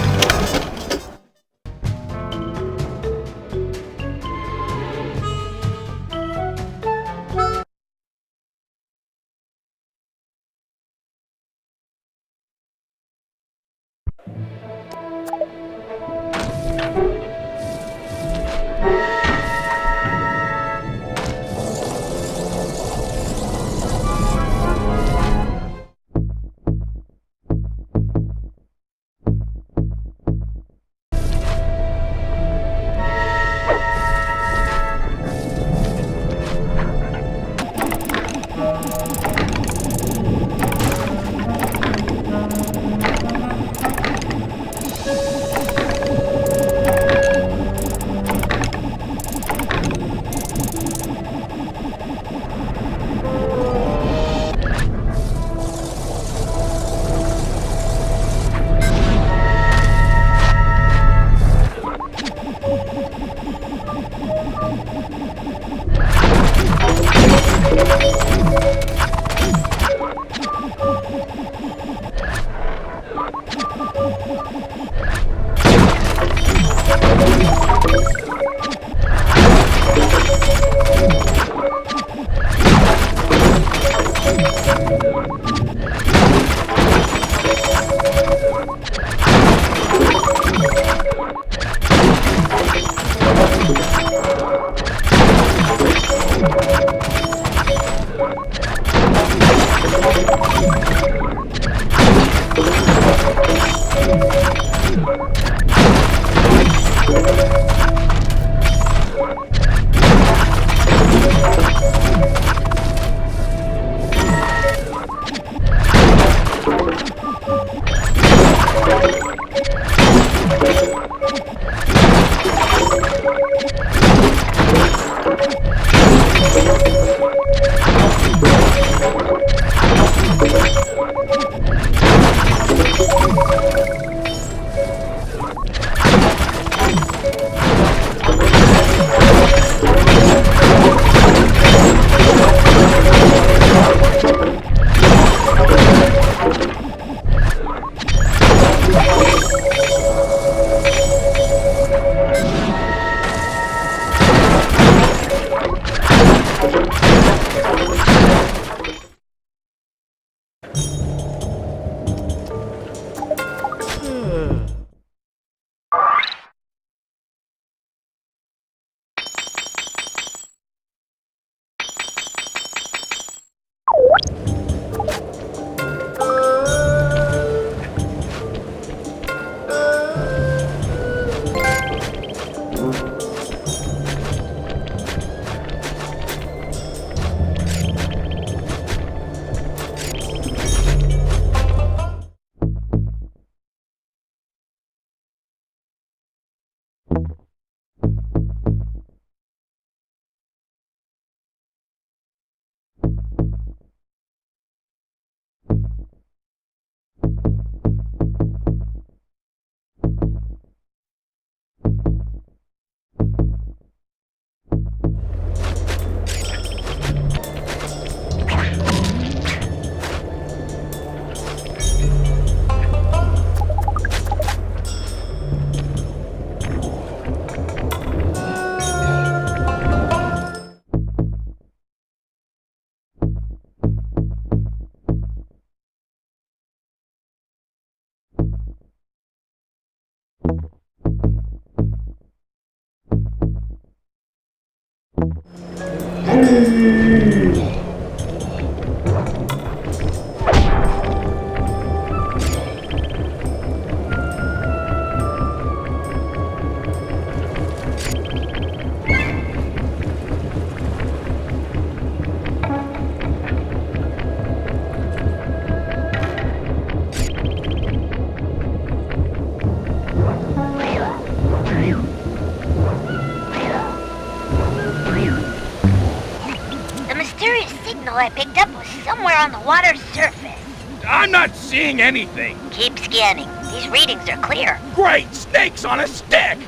signal I picked up was somewhere on the water's surface. I'm not seeing anything. Keep scanning. These readings are clear. Great snakes on a stick!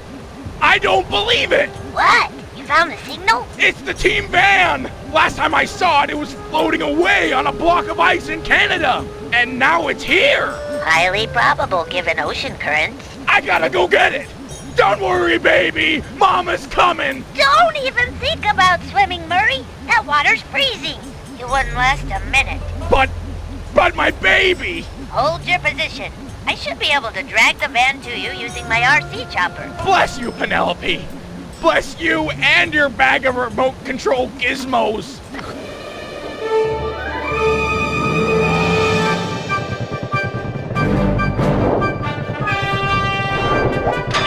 I don't believe it! What? You found the signal? It's the team van! Last time I saw it, it was floating away on a block of ice in Canada. And now it's here! Highly probable given ocean currents. I gotta go get it! Don't worry, baby! Mama's coming! Don't even think about swimming, Murray. That water's freezing. It wouldn't last a minute. But my baby! Hold your position. I should be able to drag the van to you using my RC chopper. Bless you, Penelope! Bless you and your bag of remote control gizmos!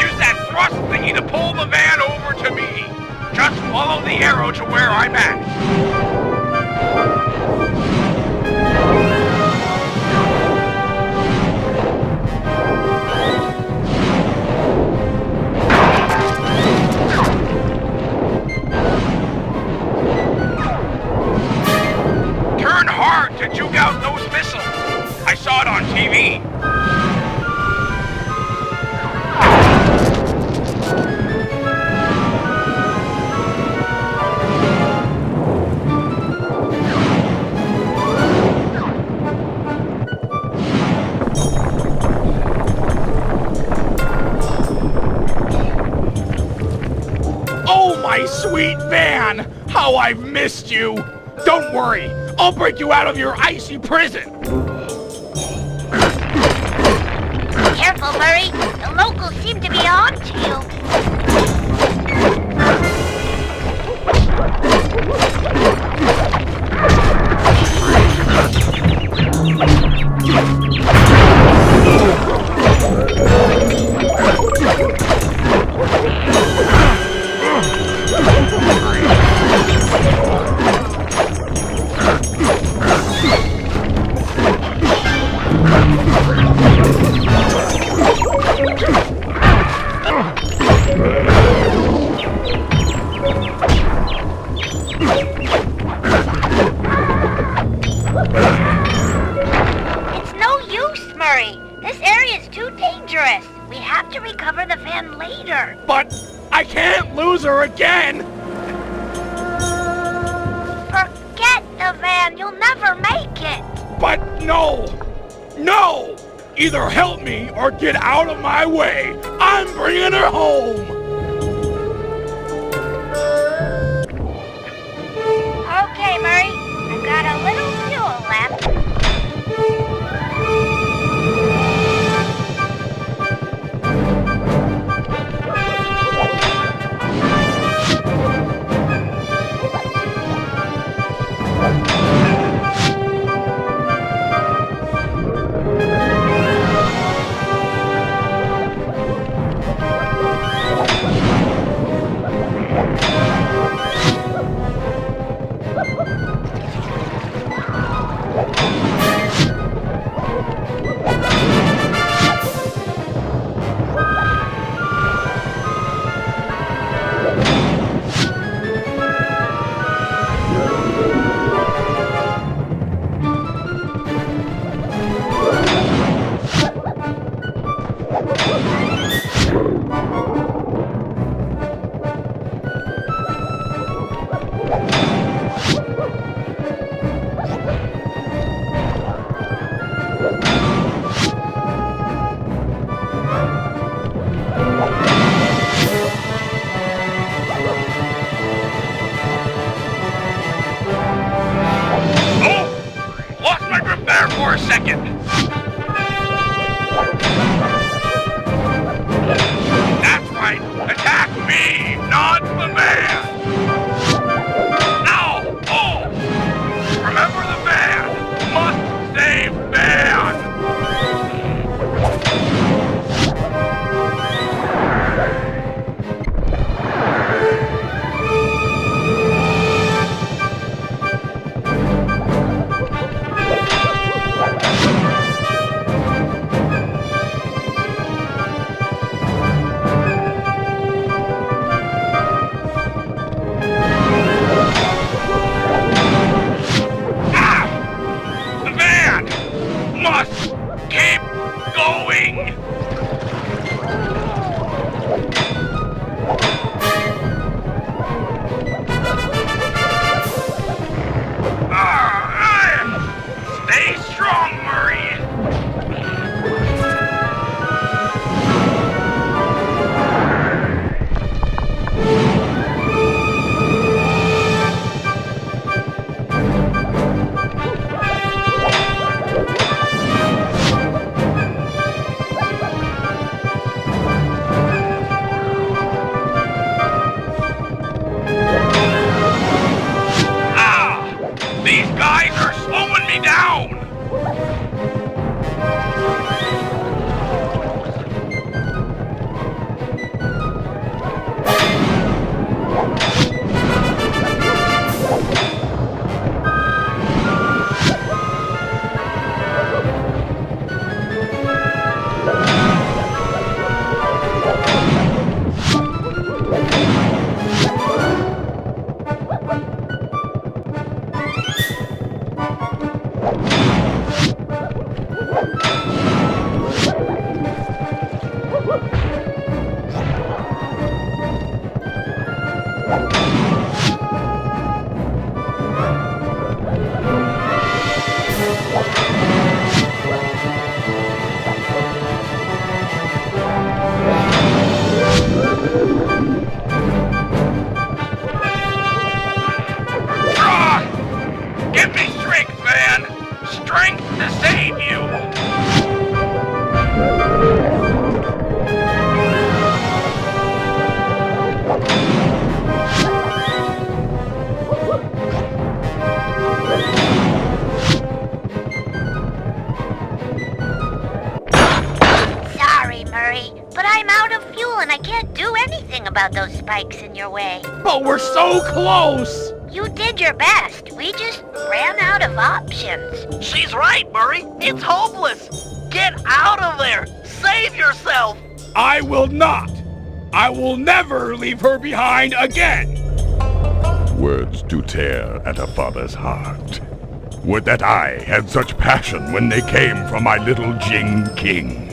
Use that thrust thingy to pull the van over to me! Just follow the arrow to where I'm at. Turn hard to juke out those missiles. I saw it on TV. Oh, my sweet van! How I've missed you! Don't worry, I'll break you out of your icy prison! Careful, Murray. The locals seem to be on to you. It's no use, Murray. This area's too dangerous. We have to recover the van later. But I can't lose her again! Forget the van. You'll never make it. But no! No! Either help me or get out of my way! I'm bringing her home! Okay, Murray. I've got a little fuel left. spikes in your way. But we're so close! You did your best. We just ran out of options. She's right, Murray. It's hopeless. Get out of there. Save yourself. I will not! I will never leave her behind again! Words do tear at a father's heart. Would that I had such passion when they came from my little Jing King.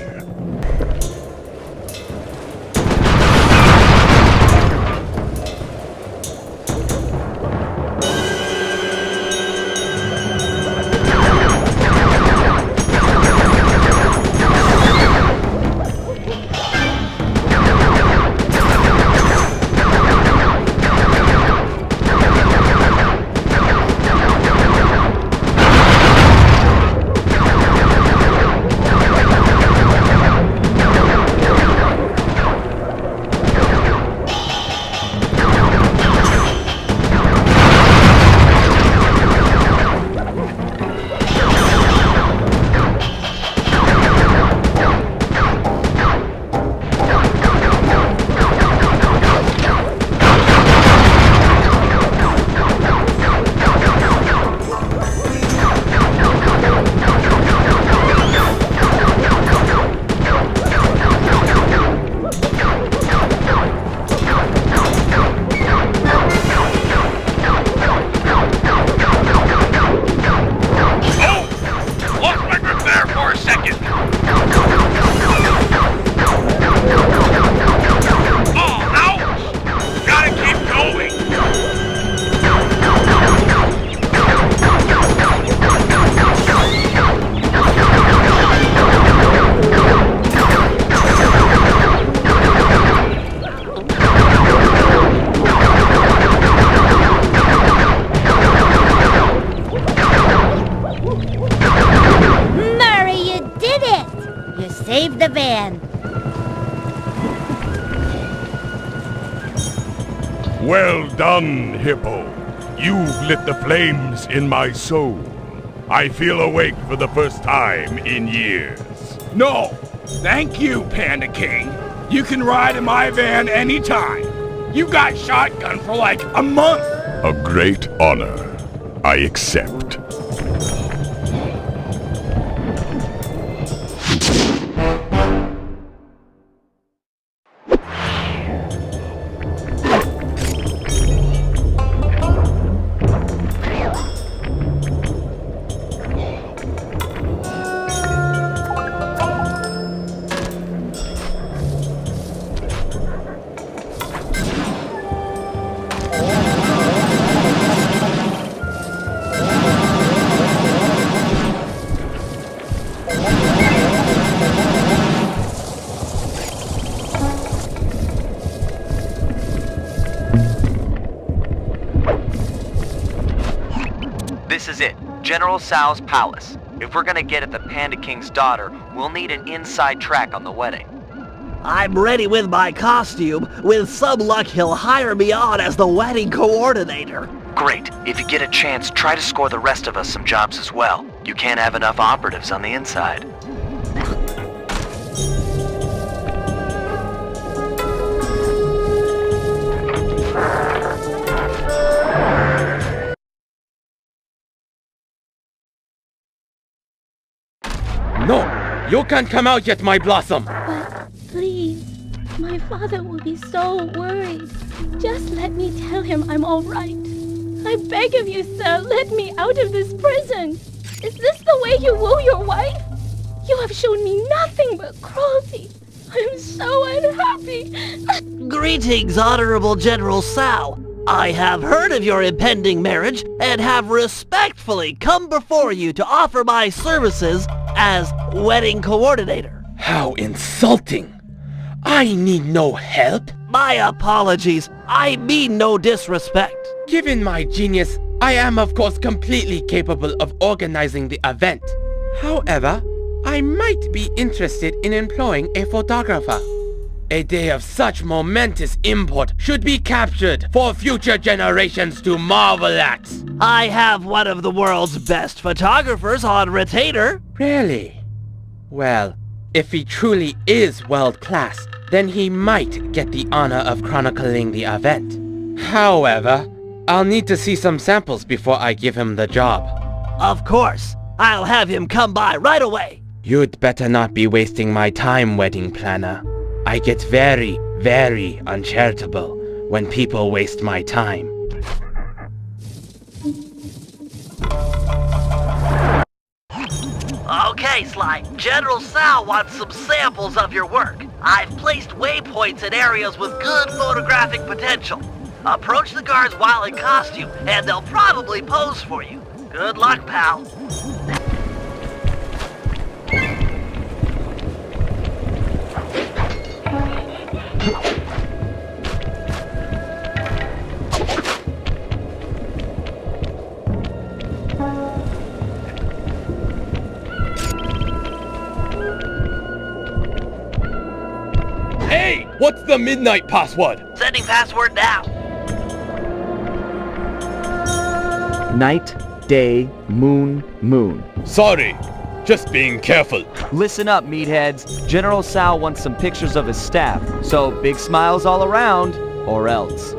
Save the van. Well done, Hippo. You've lit the flames in my soul. I feel awake for the first time in years. No! Thank you, Panda King. You can ride in my van anytime. You got shotgun for like a month. A great honor. I accept. This is it, General Tsao's palace. If we're gonna get at the Panda King's daughter, we'll need an inside track on the wedding. I'm ready with my costume. With some luck, he'll hire me on as the wedding coordinator. Great. If you get a chance, try to score the rest of us some jobs as well. You can't have enough operatives on the inside. No! You can't come out yet, my blossom! But please, my father will be so worried. Just let me tell him I'm all right. I beg of you, sir, let me out of this prison. Is this the way you woo your wife? You have shown me nothing but cruelty. I'm so unhappy. Greetings, Honorable General Tsao. I have heard of your impending marriage and have respectfully come before you to offer my services as wedding coordinator. How insulting! I need no help. My apologies. I mean no disrespect. Given my genius, I am of course completely capable of organizing the event. However, I might be interested in employing a photographer. A day of such momentous import should be captured for future generations to marvel at. I have one of the world's best photographers on retainer. Really? Well, If he truly is world-class, then he might get the honor of chronicling the event. However, I'll need to see some samples before I give him the job. Of course. I'll have him come by right away. You'd better not be wasting my time, wedding planner. I get very, very uncharitable when people waste my time. Okay, Sly. General Sal wants some samples of your work. I've placed waypoints in areas with good photographic potential. Approach the guards while in costume, and they'll probably pose for you. Good luck, pal. Hey, what's the midnight password? Sending password now. Night, day, moon, moon. Sorry, just being careful. Listen up, meatheads. General Sal wants some pictures of his staff, so big smiles all around, or else.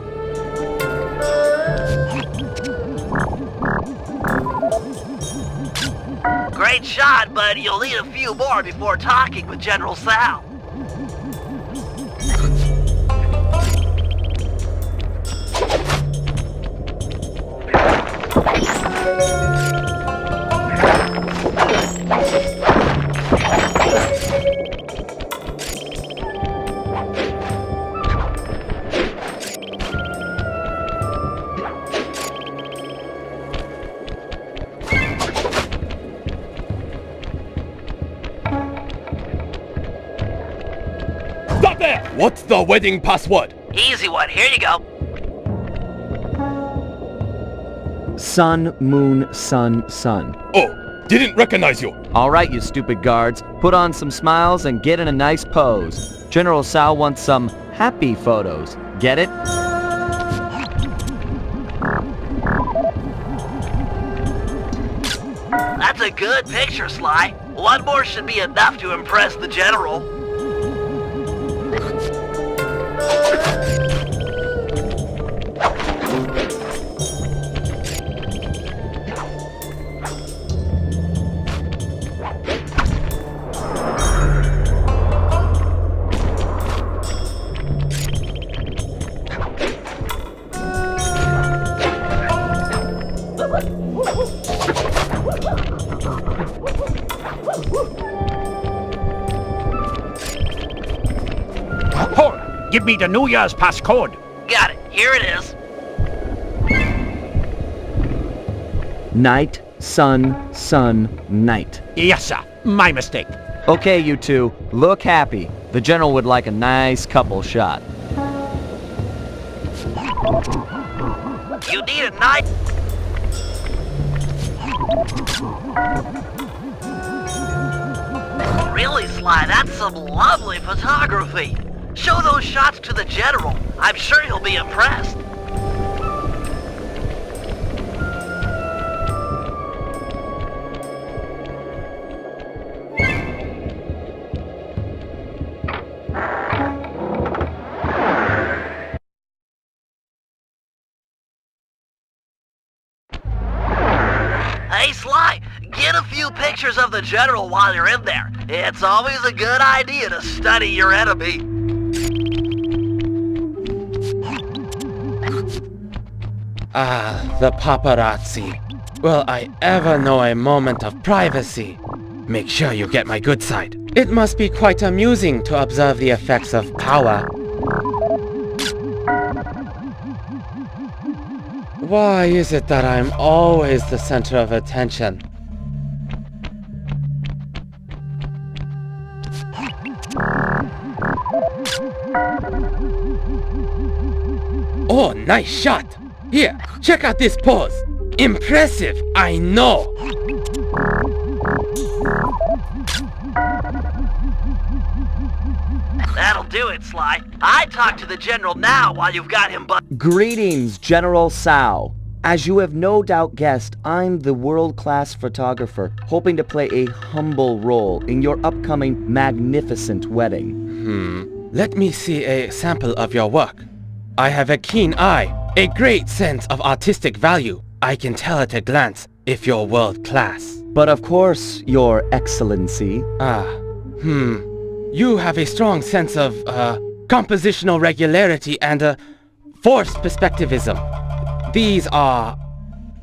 Great shot, but you'll need a few more before talking with General Sal. Stop there! What's the wedding password? Easy one, here you go. Sun, moon, sun, sun. Oh, didn't recognize you. All right, you stupid guards. Put on some smiles and get in a nice pose. General Sal wants some happy photos. Get it? That's a good picture, Sly. One more should be enough to impress the General. Give me the New Year's passcode. Got it. Here it is. Night, sun, sun, night. Yes, sir. My mistake. Okay, you two. Look happy. The General would like a nice couple shot. You need a knife. Really, Sly, that's some lovely photography. Show those shots to the General. I'm sure he'll be impressed. Hey, Sly, get a few pictures of the General while you're in there. It's always a good idea to study your enemy. Ah, the paparazzi. Will I ever know a moment of privacy? Make sure you get my good side. It must be quite amusing to observe the effects of power. Why is it that I'm always the center of attention? Oh, nice shot! Here, check out this pose! Impressive, I know! That'll do it, Sly. I'd talk to the General now while you've got him Greetings, General Sal. As you have no doubt guessed, I'm the world-class photographer, hoping to play a humble role in your upcoming magnificent wedding. Let me see a sample of your work. I have a keen eye, a great sense of artistic value. I can tell at a glance if you're world-class. But of course, Your Excellency. You have a strong sense of, compositional regularity and, forced perspectivism. These are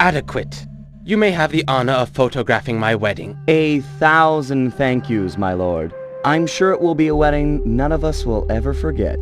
adequate. You may have the honor of photographing my wedding. 1,000 thank yous, my lord. I'm sure it will be a wedding none of us will ever forget.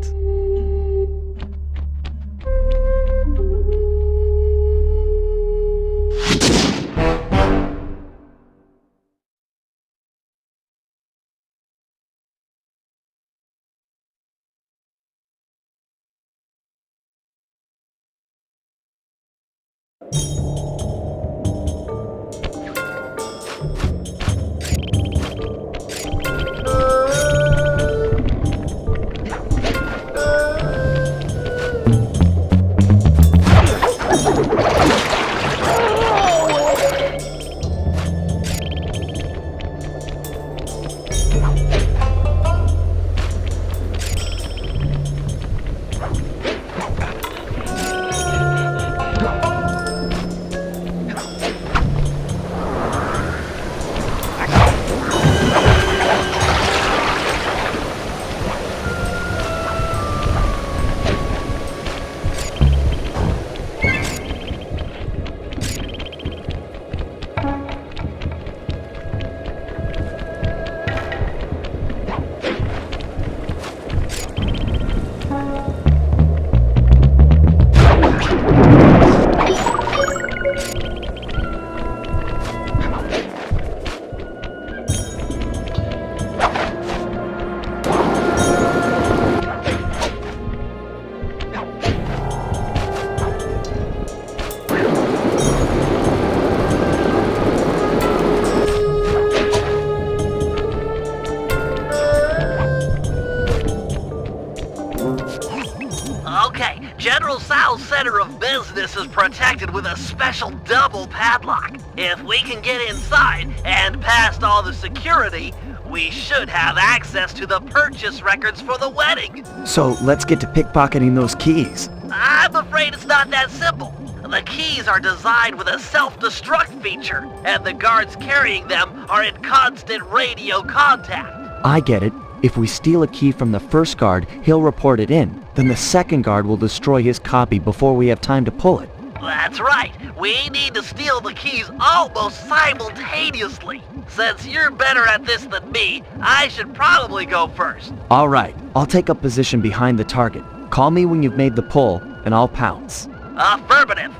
Center of business is protected with a special double padlock. If we can get inside and past all the security, we should have access to the purchase records for the wedding. So let's get to pickpocketing those keys. I'm afraid it's not that simple. The keys are designed with a self-destruct feature, and the guards carrying them are in constant radio contact. I get it. If we steal a key from the first guard, he'll report it in. Then the second guard will destroy his copy before we have time to pull it. That's right. We need to steal the keys almost simultaneously. Since you're better at this than me, I should probably go first. All right. I'll take up position behind the target. Call me when you've made the pull, and I'll pounce. Affirmative.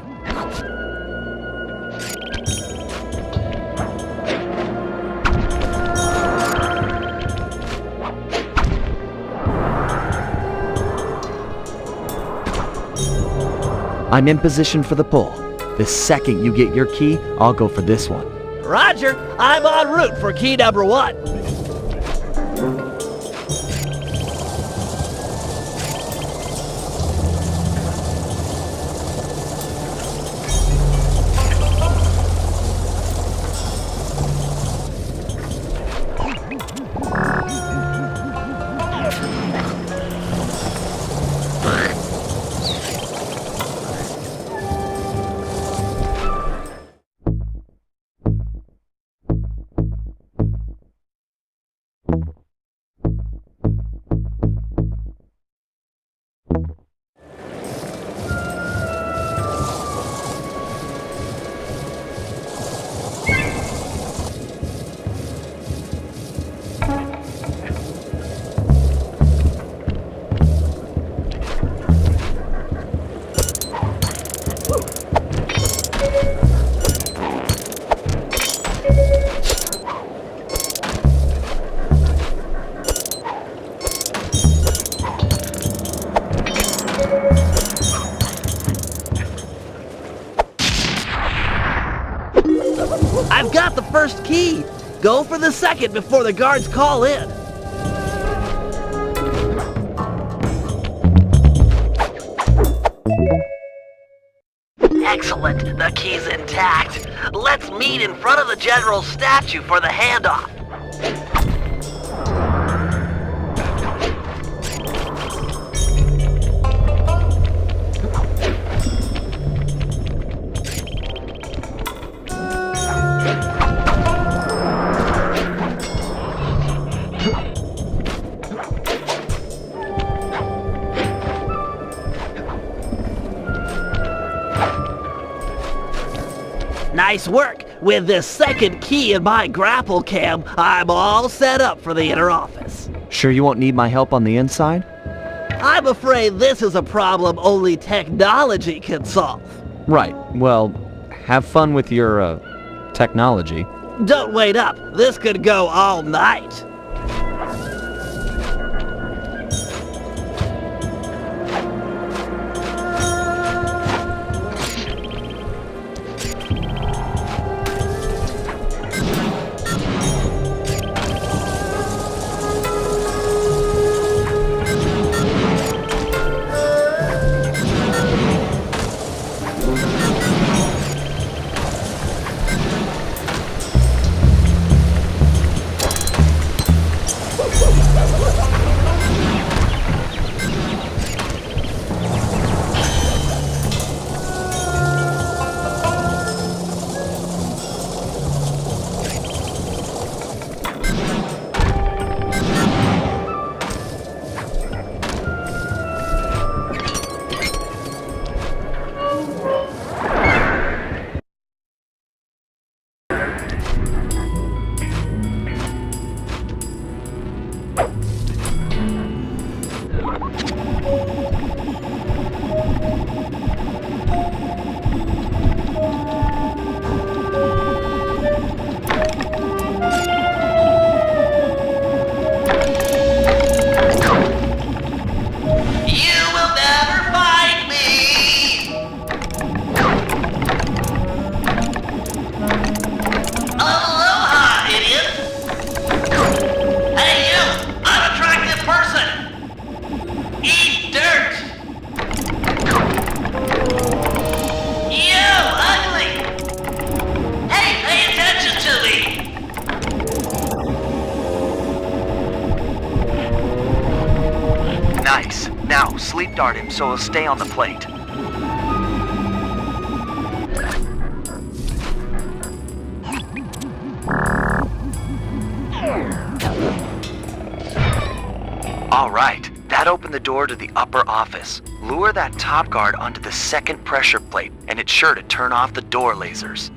I'm in position for the pull. The second you get your key, I'll go for this one. Roger, I'm en route for key number 1. I've got the first key. Go for the second before the guards call in. Excellent. The key's intact. Let's meet in front of the general statue for the handoff. Nice work. With this second key in my grapple cam, I'm all set up for the inner office. Sure you won't need my help on the inside? I'm afraid this is a problem only technology can solve. Right. Well, have fun with your, technology. Don't wait up. This could go all night. Nice. Now, sleep dart him so he'll stay on the plate. All right. That opened the door to the upper office. Lure that top guard onto the second pressure plate, and it's sure to turn off the door lasers.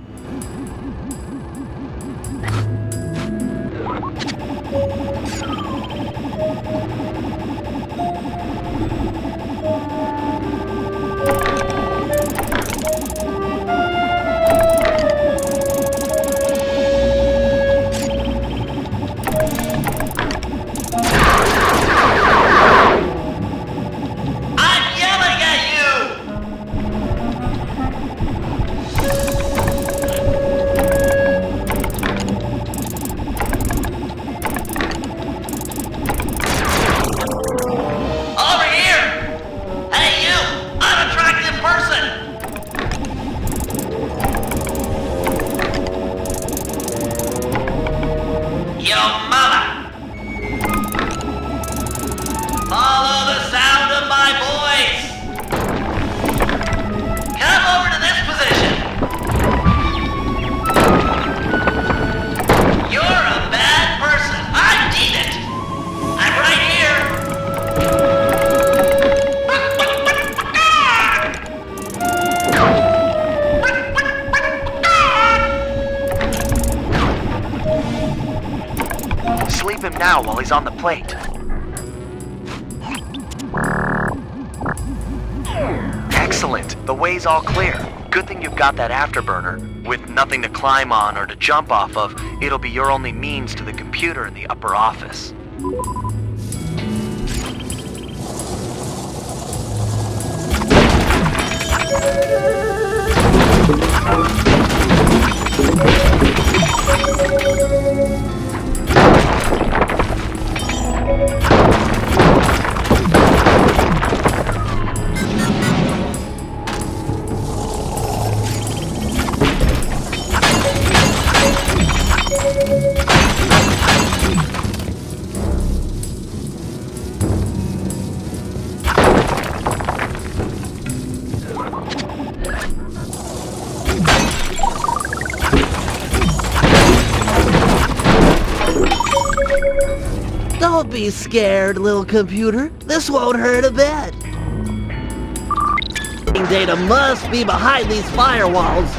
Now while he's on the plate. Excellent. The way's all clear. Good thing you've got that afterburner. With nothing to climb on or to jump off of, it'll be your only means to the computer in the upper office. Don't be scared, little computer. This won't hurt a bit. Data must be behind these firewalls.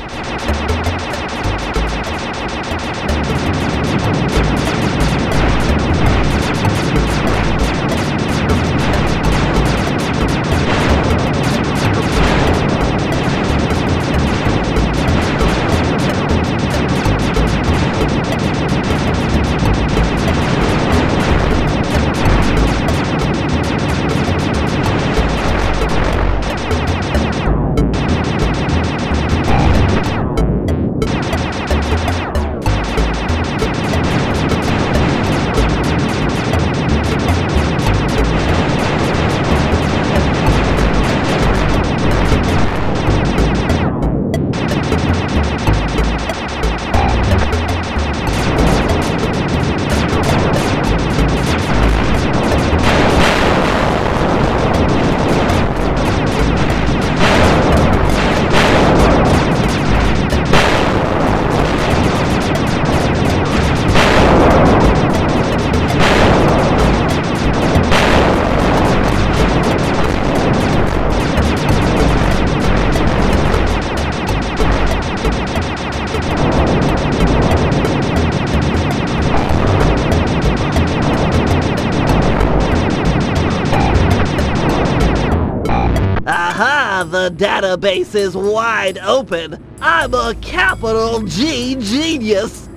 The database is wide open. I'm a capital G genius.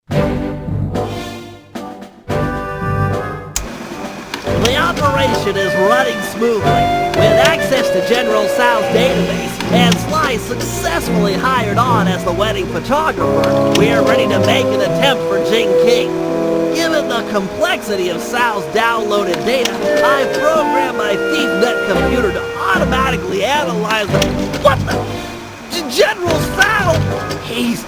The operation is running smoothly. With access to General Sal's database and Sly successfully hired on as the wedding photographer, we are ready to make an attempt for Jing King. Given the complexity of Sal's downloaded data, I've programmed my ThiefNet computer to automatically analyze the... What the... General Sal! He's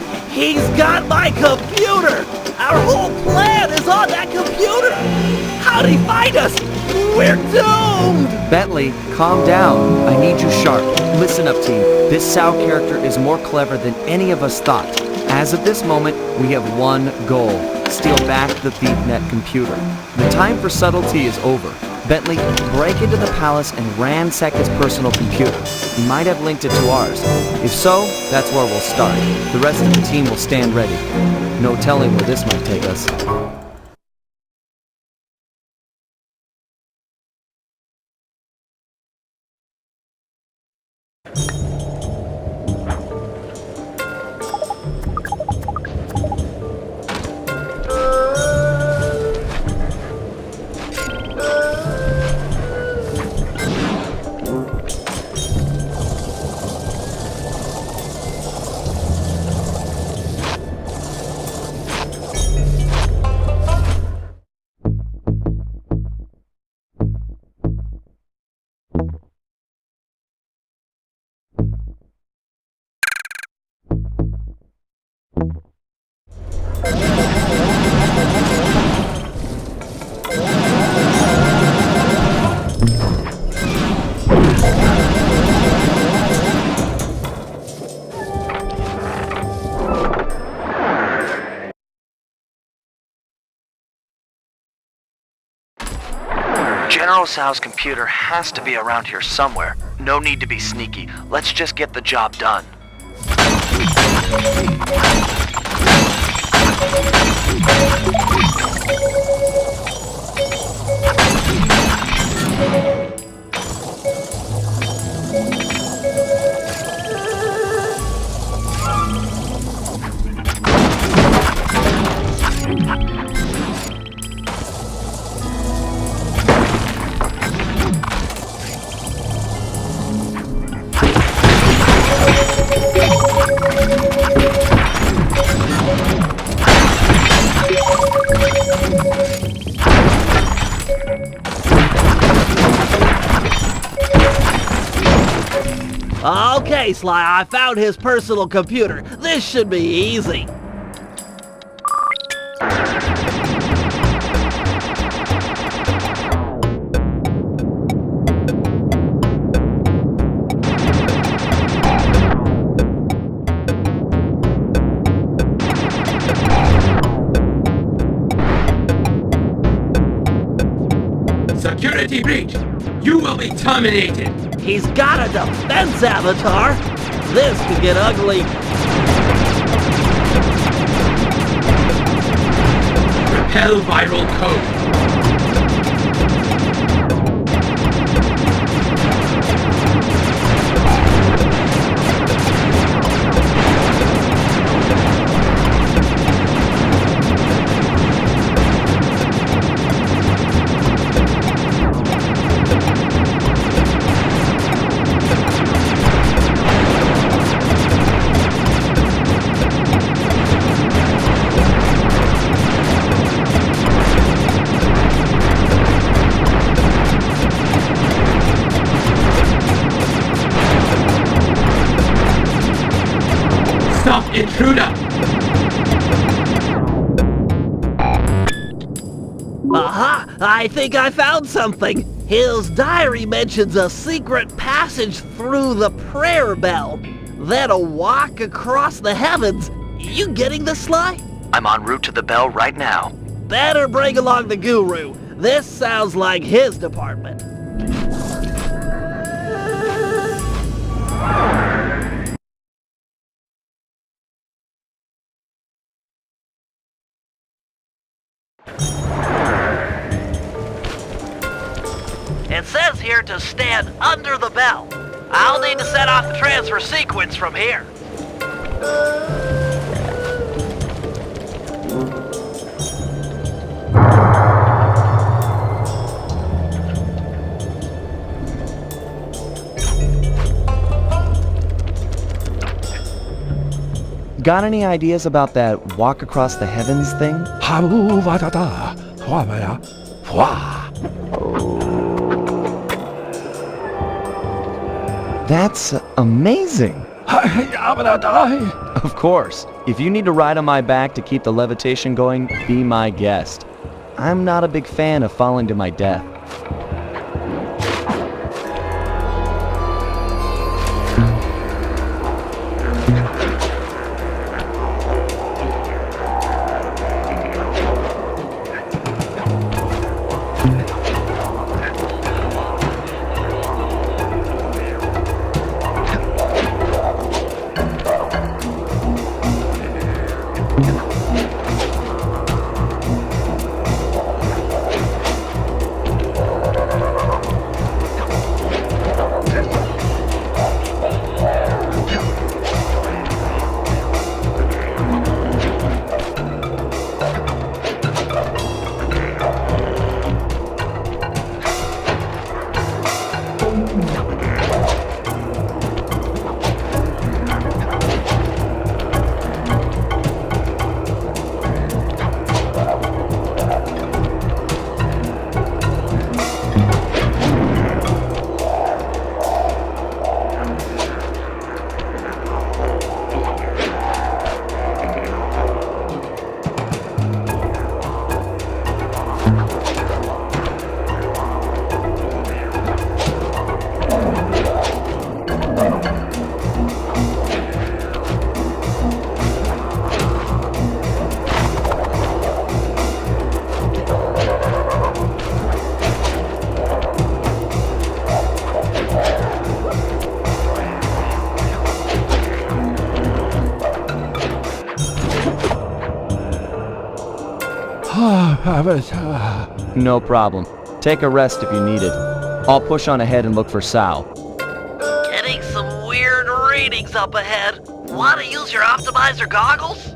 got my computer! Our whole plan is on that computer! How'd he find us? We're doomed! Bentley, calm down. I need you sharp. Listen up, team. This Sal character is more clever than any of us thought. As of this moment, we have one goal. Steal back the ThiefNet computer. The time for subtlety is over. Bentley, break into the palace and ransack his personal computer. He might have linked it to ours. If so, that's where we'll start. The rest of the team will stand ready. No telling where this might take us. General Sal's computer has to be around here somewhere. No need to be sneaky. Let's just get the job done. Okay, Sly, I found his personal computer. This should be easy. Security breach! You will be terminated! He's got a defense avatar! This could get ugly. Repel viral code. Stop, intruder! Aha! I think I found something! His diary mentions a secret passage through the prayer bell, then a walk across the heavens. You getting this, Sly? I'm en route to the bell right now. Better bring along the guru. This sounds like his department. It says here to stand under the bell. I'll need to set off the transfer sequence from here. Got any ideas about that walk across the heavens thing? That's amazing! Of course. If you need to ride on my back to keep the levitation going, be my guest. I'm not a big fan of falling to my death. No problem. Take a rest if you need it. I'll push on ahead and look for Sal. Getting some weird readings up ahead. Want to use your optimizer goggles?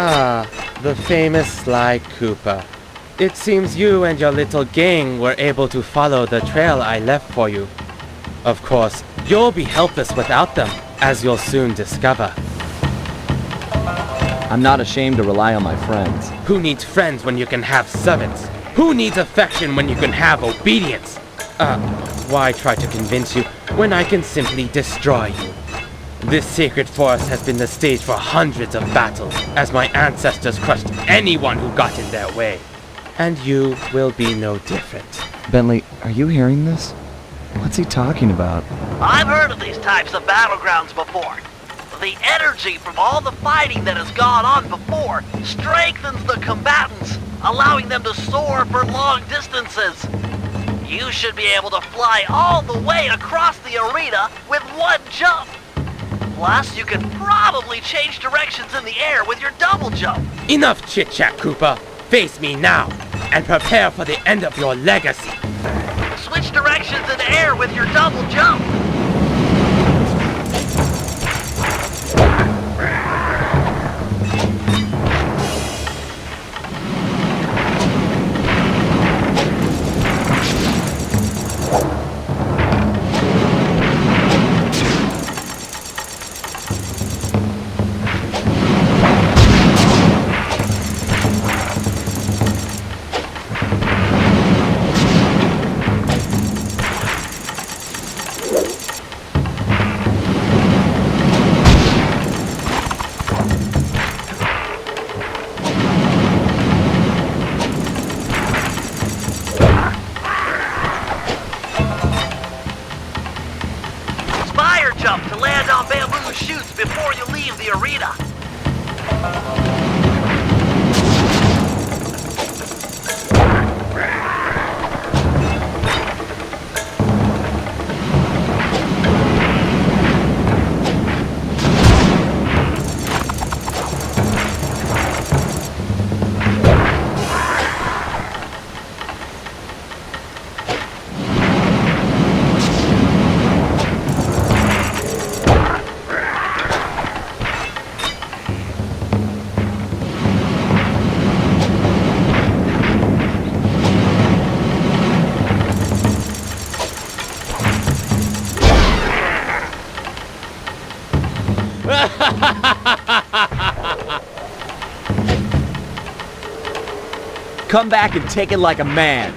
Ah, the famous Sly Cooper. It seems you and your little gang were able to follow the trail I left for you. Of course, you'll be helpless without them, as you'll soon discover. I'm not ashamed to rely on my friends. Who needs friends when you can have servants? Who needs affection when you can have obedience? Why try to convince you when I can simply destroy you? This sacred forest has been the stage for hundreds of battles, as my ancestors crushed anyone who got in their way. And you will be no different. Bentley, are you hearing this? What's he talking about? I've heard of these types of battlegrounds before. The energy from all the fighting that has gone on before strengthens the combatants, allowing them to soar for long distances. You should be able to fly all the way across the arena with one jump. Plus, you could probably change directions in the air with your double jump. Enough chit-chat, Koopa. Face me now, and prepare for the end of your legacy. Switch directions in the air with your double jump. Jump to land on bamboo shoots before you leave the arena. Come back and take it like a man.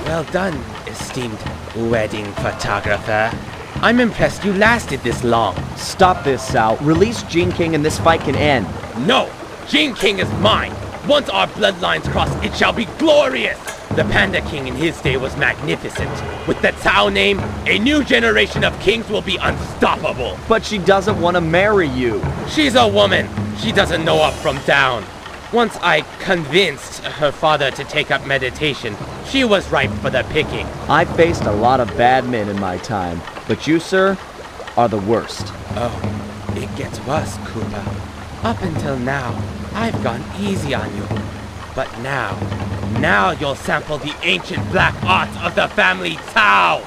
Well done, esteemed wedding photographer. I'm impressed you lasted this long. Stop this, Sal. Release Jing King and this fight can end. No! Jing King is mine! Once our bloodlines cross, it shall be glorious! The Panda King in his day was magnificent. With the Tao name, a new generation of kings will be unstoppable. But she doesn't want to marry you. She's a woman. She doesn't know up from down. Once I convinced her father to take up meditation, she was ripe for the picking. I've faced a lot of bad men in my time, but you, sir, are the worst. Oh, it gets worse, Koopa. Up until now, I've gone easy on you. But now you'll sample the ancient black art of the family Tao!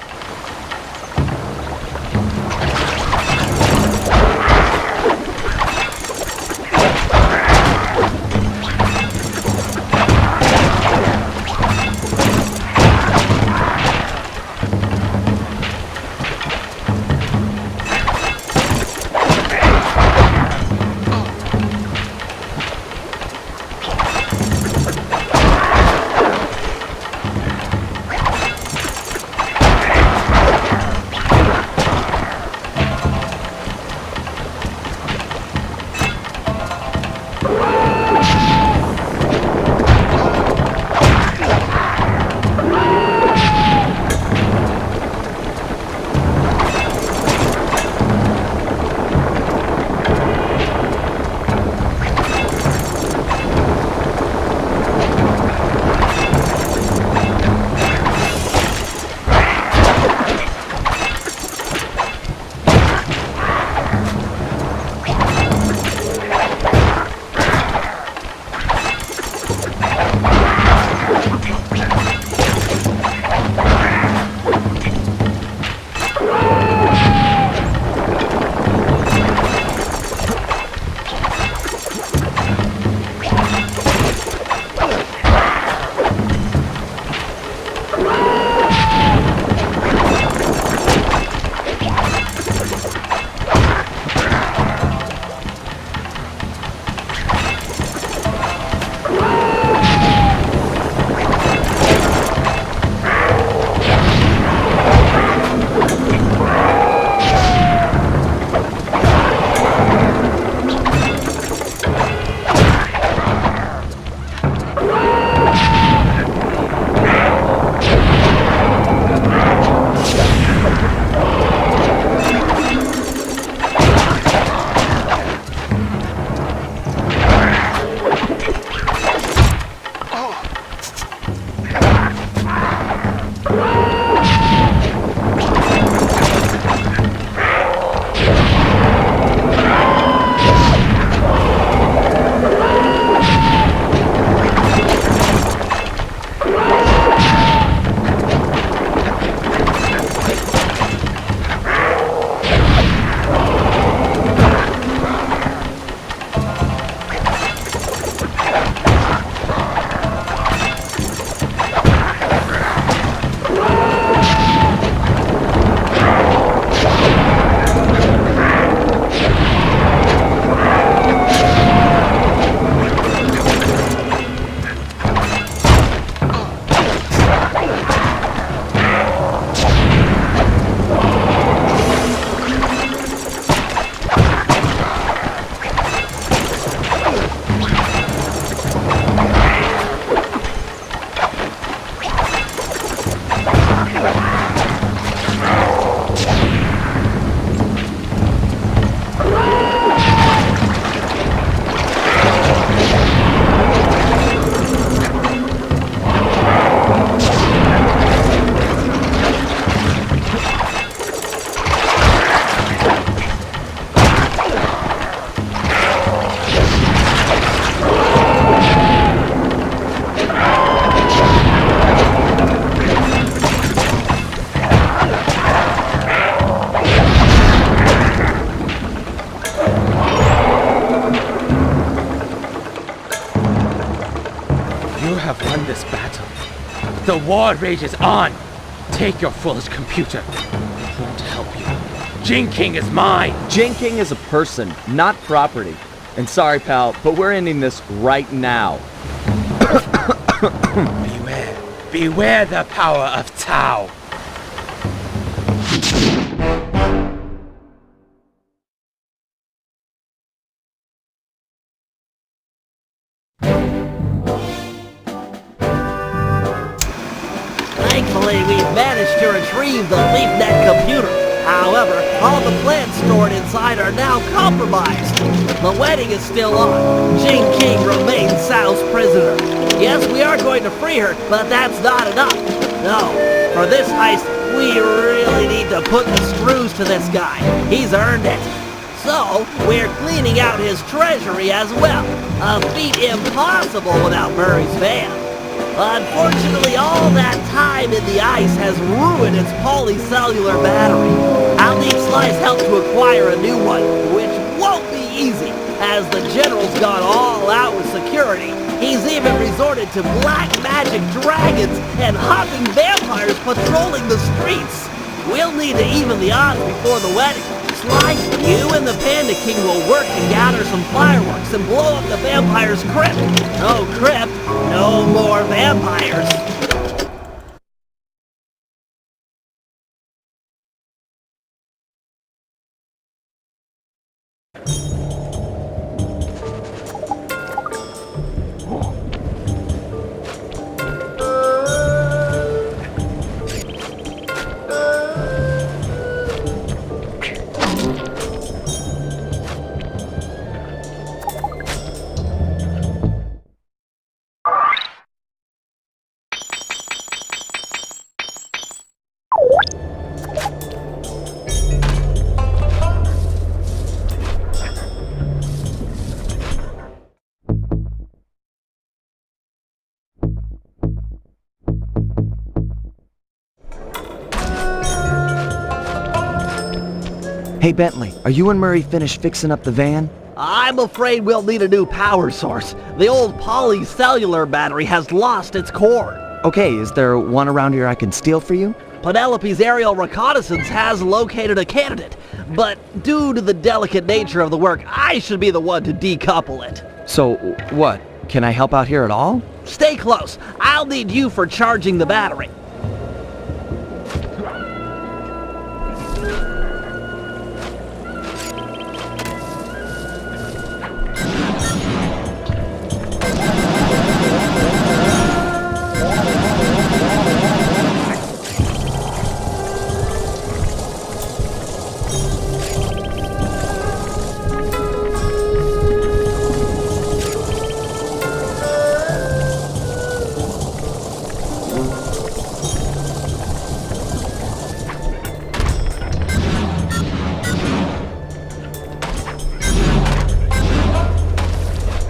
this battle. The war rages on. Take your foolish computer. It won't help you. Jing King is mine. Jing King is a person, not property. And sorry, pal, but we're ending this right now. Beware. Beware the power of Tao. Thankfully, we've managed to retrieve the LeapNet computer. However, all the plans stored inside are now compromised. The wedding is still on. Jing King remains Sao's prisoner. Yes, we are going to free her, but that's not enough. No, for this heist, we really need to put the screws to this guy. He's earned it. So, we're cleaning out his treasury as well. A feat impossible without Murray's van. Unfortunately, all that time in the ice has ruined its polycellular battery. I'll need Sly's help to acquire a new one, which won't be easy, as the General's gone all out with security. He's even resorted to black magic dragons and hopping vampires patrolling the streets. We'll need to even the odds before the wedding. Sly, you and the Panda King will work to gather some fireworks and blow up the vampire's crypt. No crypt, no more vampires. Hey Bentley, are you and Murray finished fixing up the van? I'm afraid we'll need a new power source. The old polycellular battery has lost its cord. Okay, is there one around here I can steal for you? Penelope's aerial reconnaissance has located a candidate, but due to the delicate nature of the work, I should be the one to decouple it. So, what? Can I help out here at all? Stay close. I'll need you for charging the battery.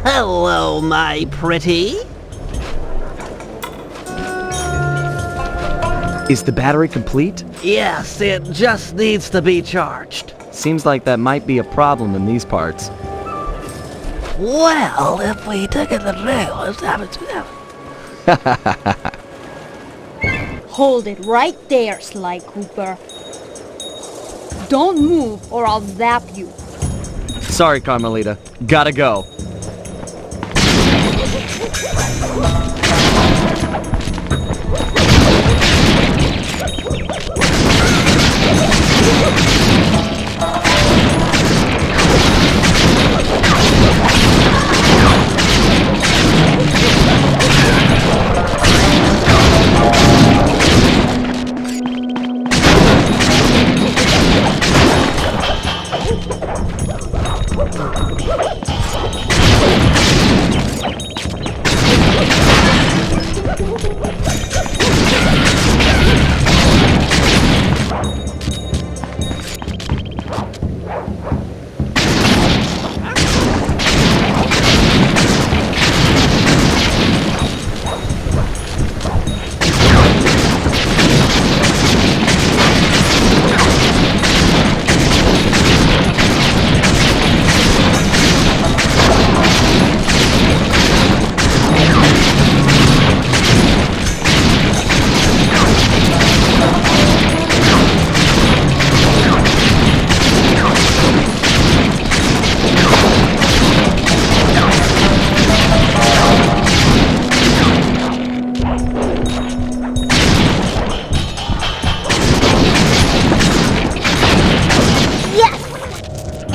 Hello, my pretty. Is the battery complete? Yes, it just needs to be charged. Seems like that might be a problem in these parts. Well, if we took it the rails, Hold it right there, Sly Cooper. Don't move or I'll zap you. Sorry, Carmelita. Gotta go.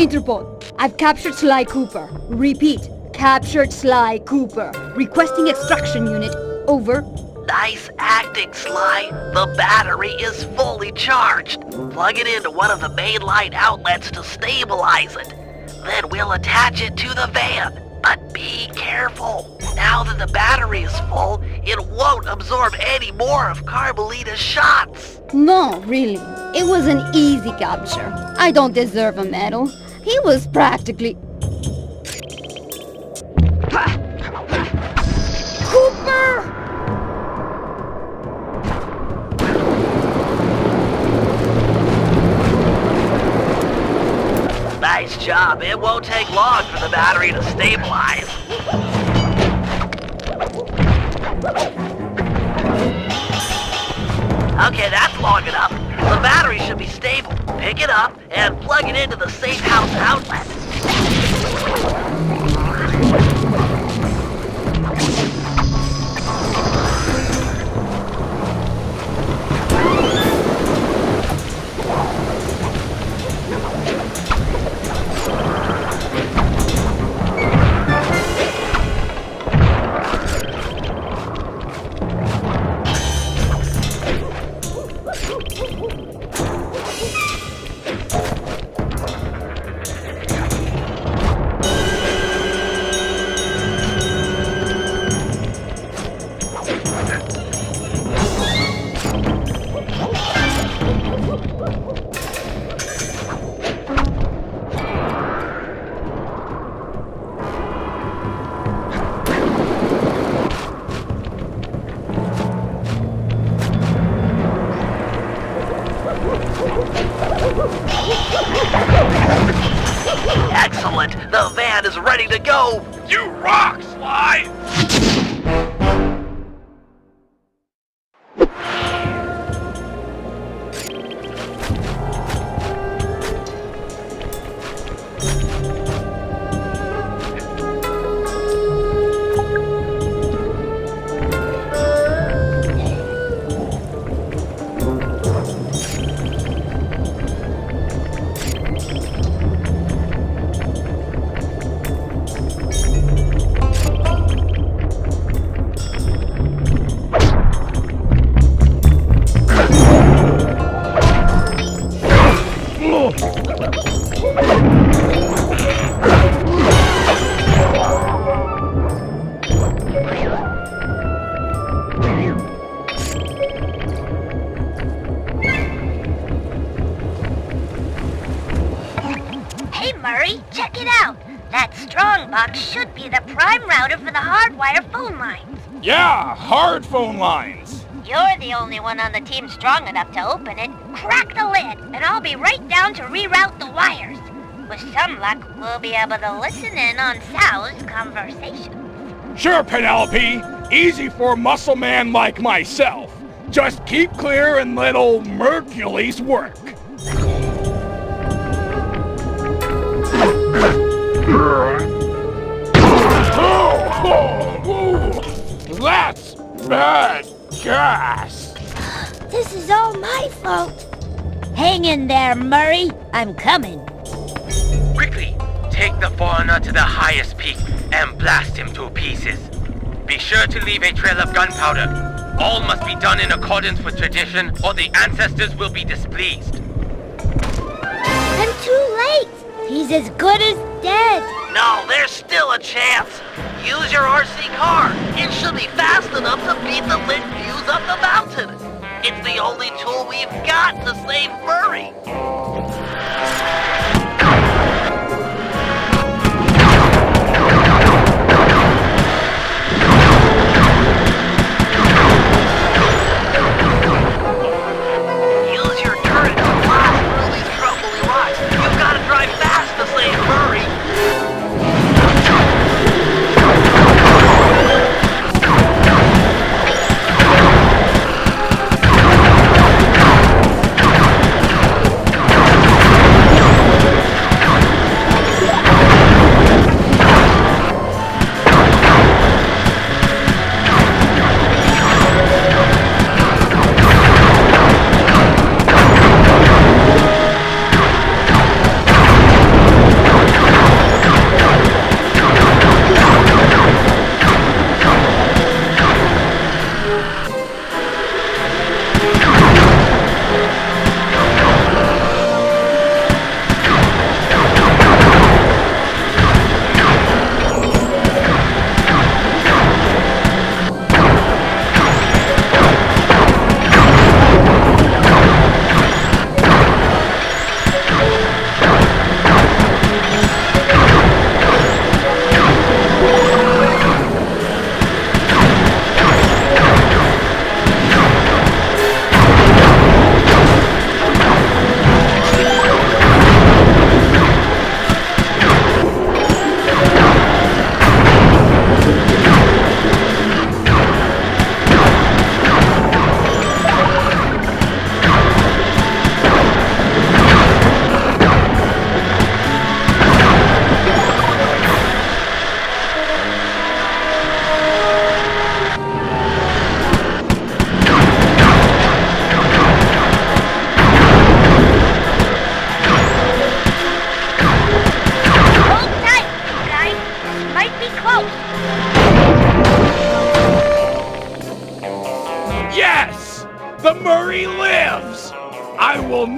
Interpol, I've captured Sly Cooper. Repeat, captured Sly Cooper. Requesting extraction unit. Over. Nice acting, Sly. The battery is fully charged. Plug it into one of the mainline outlets to stabilize it. Then we'll attach it to the van. But be careful. Now that the battery is full, it won't absorb any more of Carmelita's shots. No, really. It was an easy capture. I don't deserve a medal. He was practically... Cooper! Nice job. It won't take long for the battery to stabilize. Okay, that's long enough. The battery should be stable. Pick it up and plug it into the safe house outlet. Excellent! The van is ready to go! You rock, Sly! Check it out! That strong box should be the prime router for the hardwire phone lines. Yeah, hard phone lines. You're the only one on the team strong enough to open it. Crack the lid, and I'll be right down to reroute the wires. With some luck, we'll be able to listen in on Sal's conversation. Sure, Penelope. Easy for a muscle man like myself. Just keep clear and let old Mercules work. That's bad gas. This is all my fault. Hang in there, Murray. I'm coming. Quickly, take the foreigner to the highest peak and blast him to pieces. Be sure to leave a trail of gunpowder. All must be done in accordance with tradition, or the ancestors will be displeased. I'm too late. He's as good as dead. No, there's still a chance. Use your RC car. It should be fast enough to beat the lit views up the mountain. It's the only tool we've got to save Murray. Use your turret to blast through these crumbly rocks. You've got to drive fast to save Murray.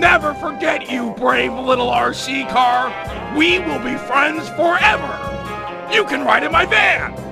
never forget you, brave little RC car. We will be friends forever. You can ride in my van.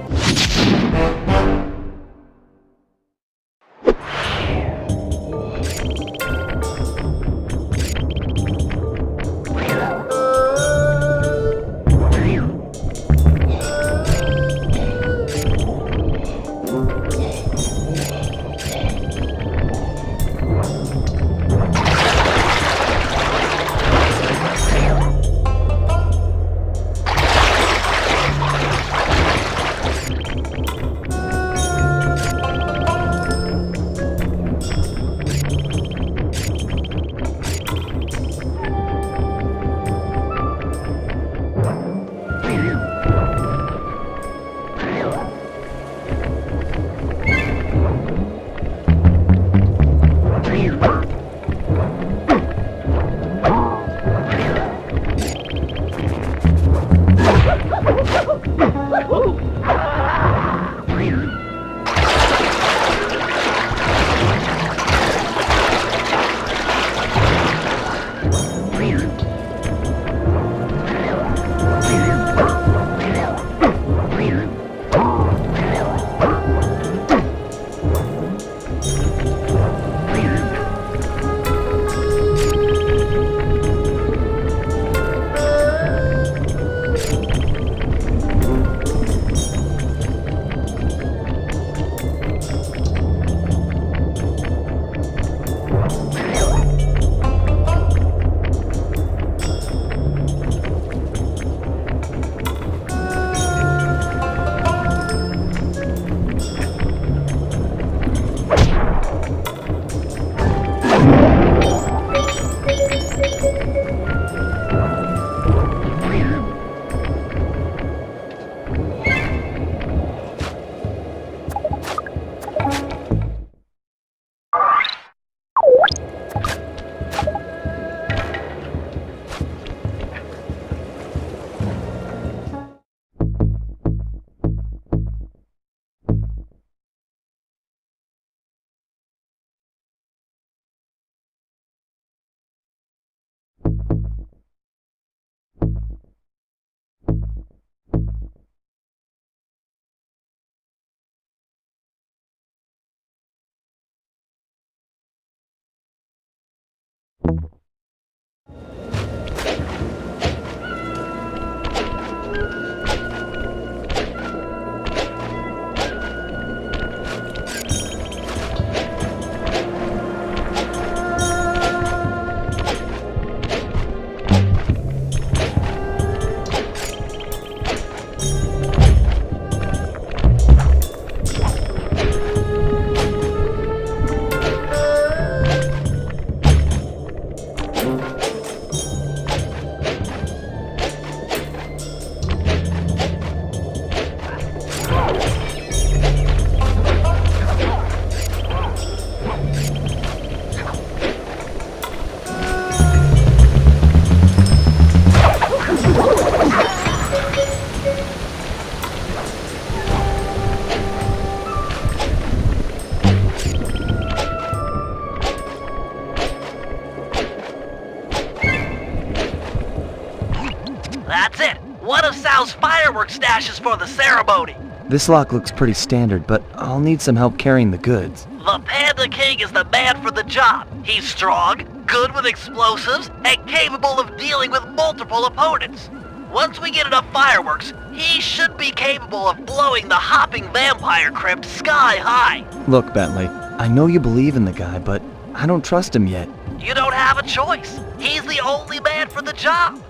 That's it. One of Sal's fireworks stashes for the ceremony. This lock looks pretty standard, but I'll need some help carrying the goods. The Panda King is the man for the job. He's strong, good with explosives, and capable of dealing with multiple opponents. Once we get enough fireworks, he should be capable of blowing the hopping vampire crypt sky high. Look, Bentley, I know you believe in the guy, but I don't trust him yet. You don't have a choice. He's the only man for the job.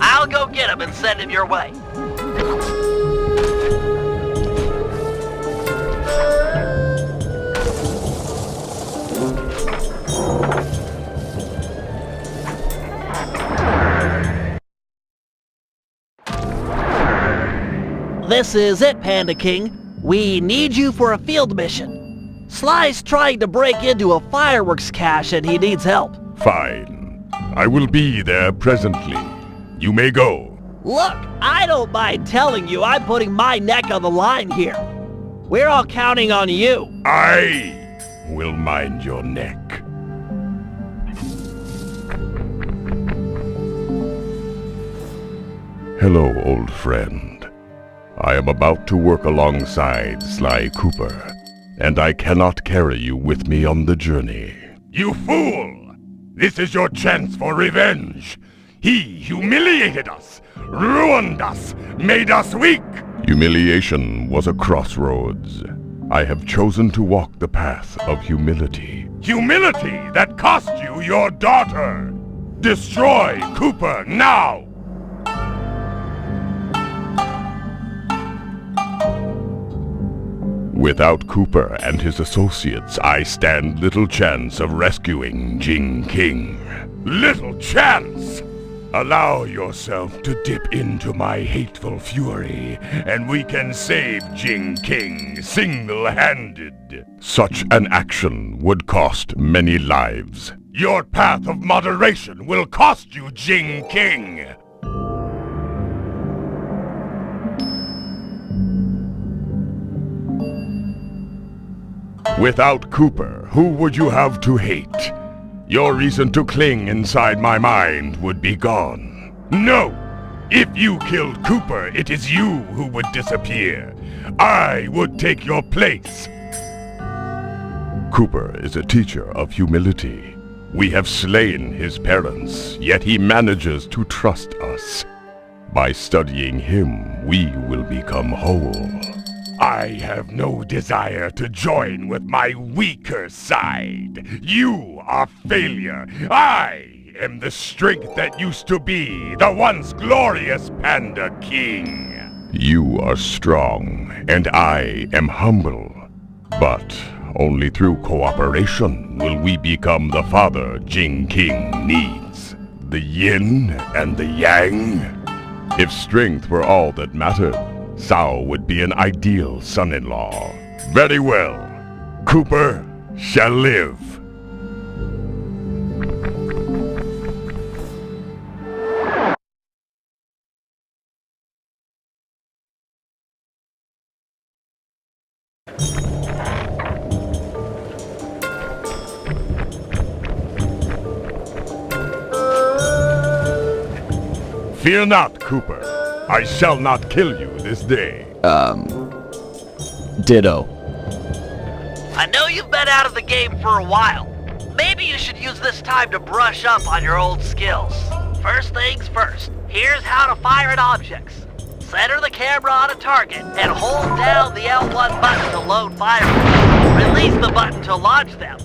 I'll go get him and send him your way. This is it, Panda King. We need you for a field mission. Sly's trying to break into a fireworks cache and he needs help. Fine. I will be there presently. You may go. Look, I don't mind telling you I'm putting my neck on the line here. We're all counting on you. I will mind your neck. Hello, old friend. I am about to work alongside Sly Cooper, and I cannot carry you with me on the journey. You fool! This is your chance for revenge. He humiliated us, ruined us, made us weak. Humiliation was a crossroads. I have chosen to walk the path of humility. Humility that cost you your daughter. Destroy Cooper now! Without Cooper and his associates, I stand little chance of rescuing Jing King. Little chance? Allow yourself to dip into my hateful fury, and we can save Jing King single-handed. Such an action would cost many lives. Your path of moderation will cost you Jing King. Without Cooper, who would you have to hate? Your reason to cling inside my mind would be gone. No! If you killed Cooper, it is you who would disappear. I would take your place. Cooper is a teacher of humility. We have slain his parents, yet he manages to trust us. By studying him, we will become whole. I have no desire to join with my weaker side. You are failure. I am the strength that used to be the once glorious Panda King. You are strong, and I am humble. But only through cooperation will we become the father Jing King needs. The yin and the yang. If strength were all that mattered, Sao would be an ideal son-in-law. Very well. Cooper shall live. Fear not, Cooper. I shall not kill you this day. Ditto. I know you've been out of the game for a while. Maybe you should use this time to brush up on your old skills. First things first, here's how to fire at objects. Center the camera on a target and hold down the L1 button to load fireworks. Release the button to launch them.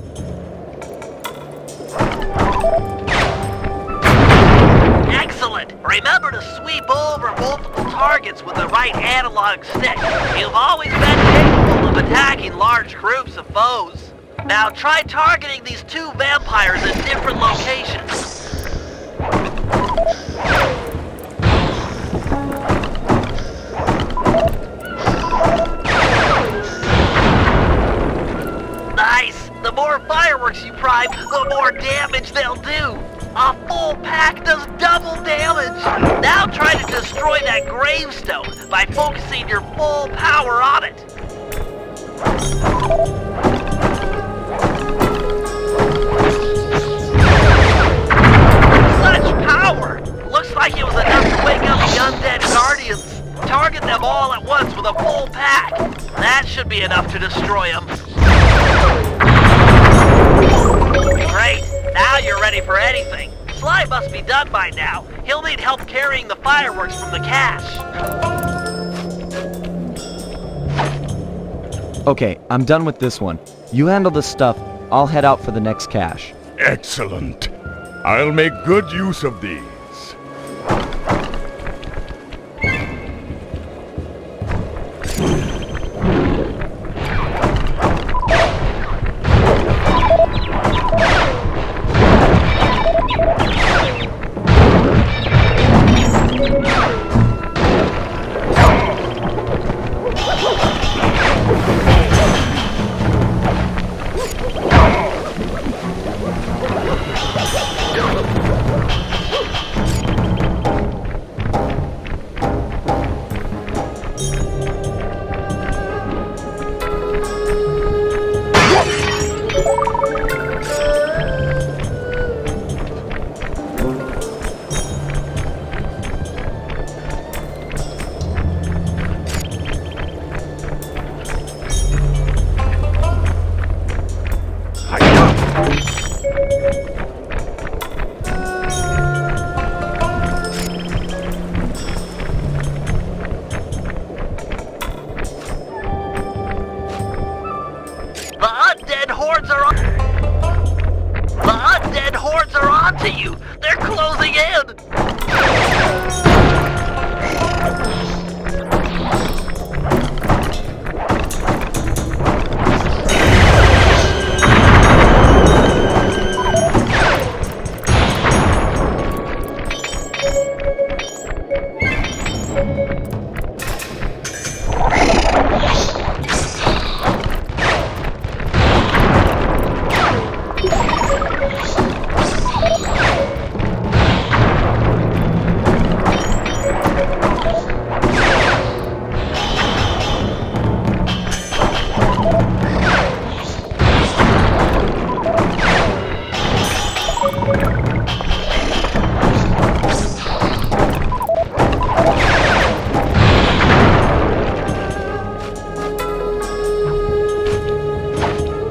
Excellent! Remember to sweep over multiple targets with the right analog stick. You've always been capable of attacking large groups of foes. Now try targeting these two vampires in different locations. Nice! The more fireworks you prime, the more damage they'll do. A full pack does double damage! Now try to destroy that gravestone by focusing your full power on it. Such power! Looks like it was enough to wake up the undead guardians. Target them all at once with a full pack. That should be enough to destroy them. Great! Now you're ready for anything. Sly must be done by now. He'll need help carrying the fireworks from the cache. Okay, I'm done with this one. You handle the stuff. I'll head out for the next cache. Excellent. I'll make good use of these.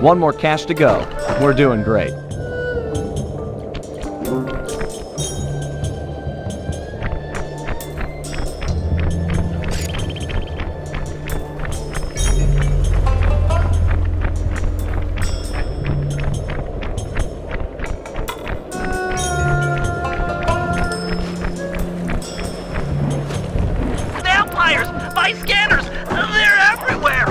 One more cache to go. We're doing great. Vampires! My scanners! They're everywhere!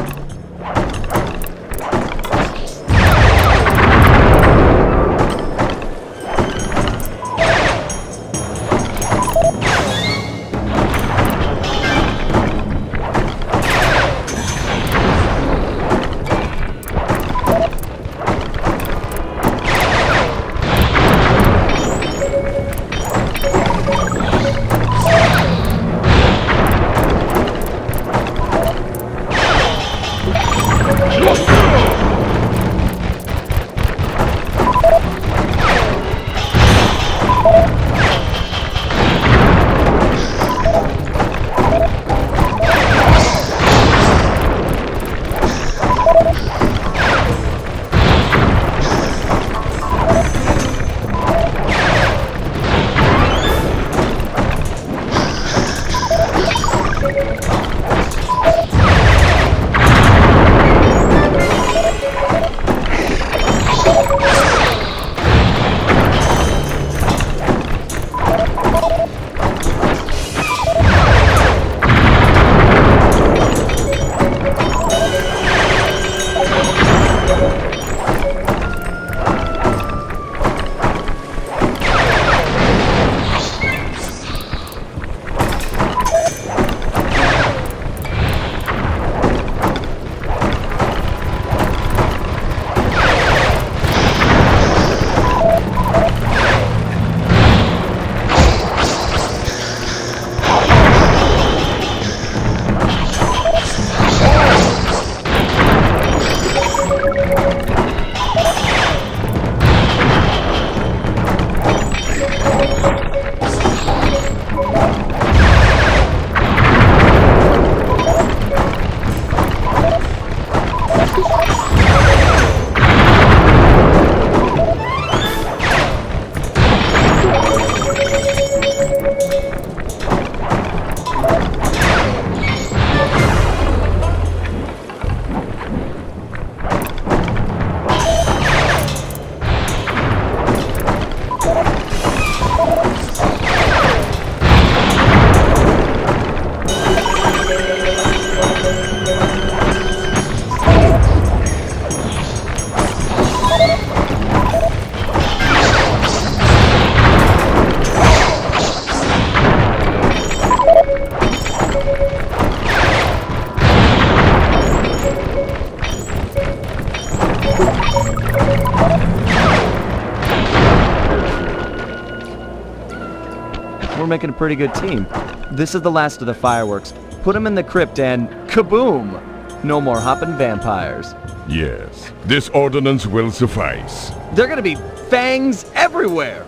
We're making a pretty good team. This is the last of the fireworks. Put them in the crypt and kaboom! No more hopping vampires. Yes, this ordinance will suffice. They're gonna be fangs everywhere!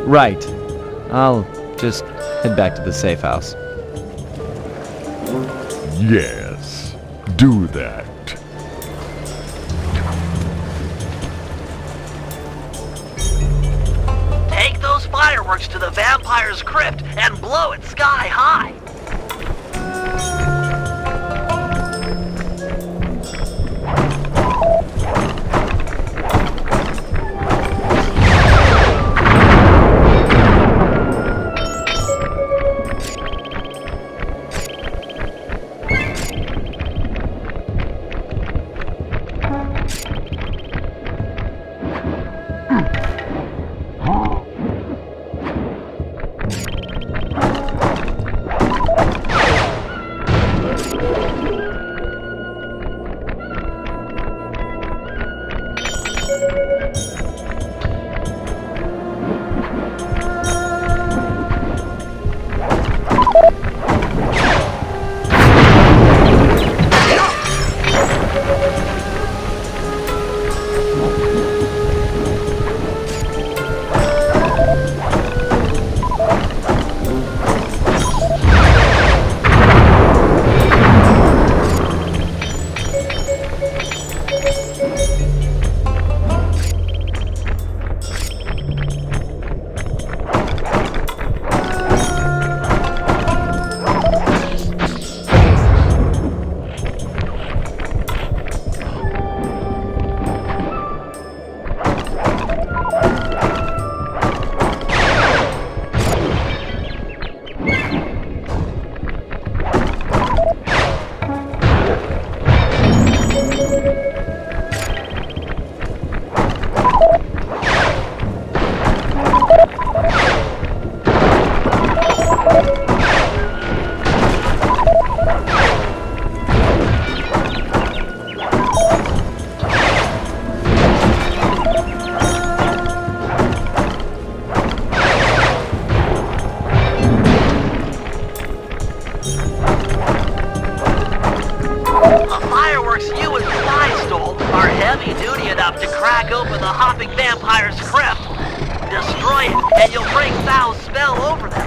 Right. I'll just head back to the safe house. Yes, do that. Take those fireworks to the vampire's crypt and blow it sky high. stopping Vampire's crypt. Destroy it, and you'll break Thao's spell over them.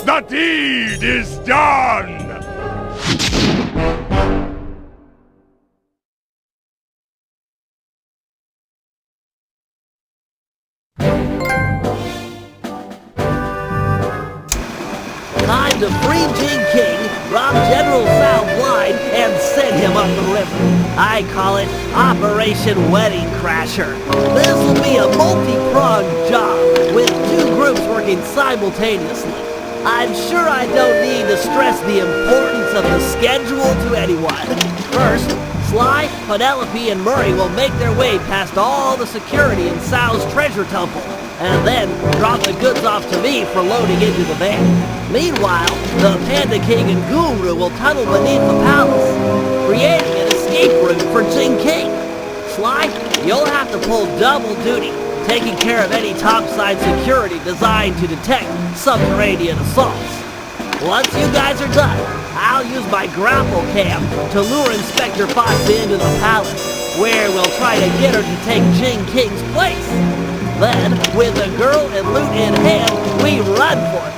The deed is done! Time to free Jing King, rob General Sal blind, and send him up the river. I call it Operation Wedding Crasher. This will be a multi-pronged job, with 2 groups working simultaneously. I'm sure I don't need to stress the importance of the schedule to anyone. First, Sly, Penelope, and Murray will make their way past all the security in Sal's treasure temple, and then drop the goods off to me for loading into the van. Meanwhile, the Panda King and Guru will tunnel beneath the palace, creating an escape route for Jing King. Sly, you'll have to pull double duty, taking care of any topside security designed to detect subterranean assaults. Once you guys are done, I'll use my grapple cam to lure Inspector Foxy into the palace, where we'll try to get her to take Jing King's place. Then, with the girl and loot in hand, we run for it.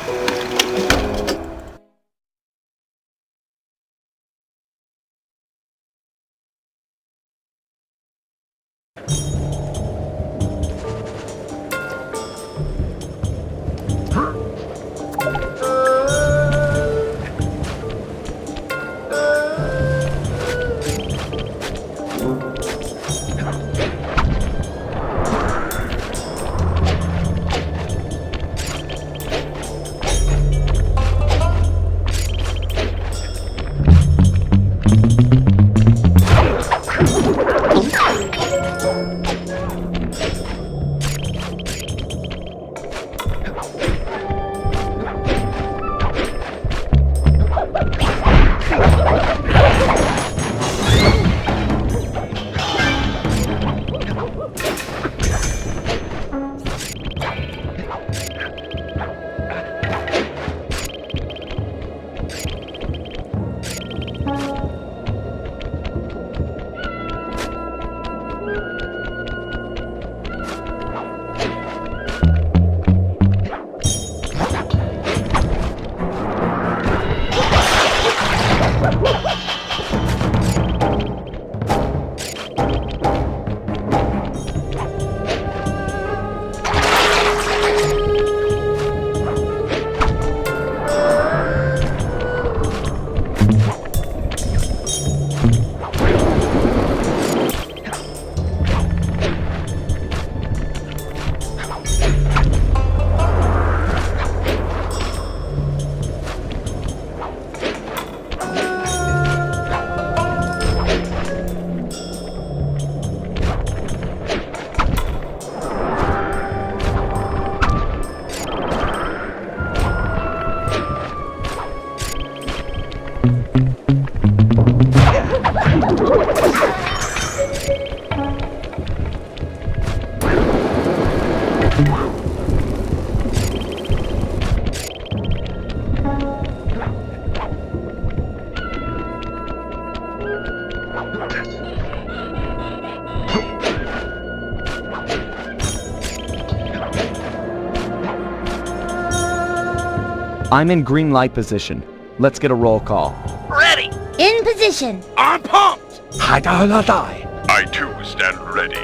I'm in green light position. Let's get a roll call. Ready! In position. I'm pumped! I too stand ready.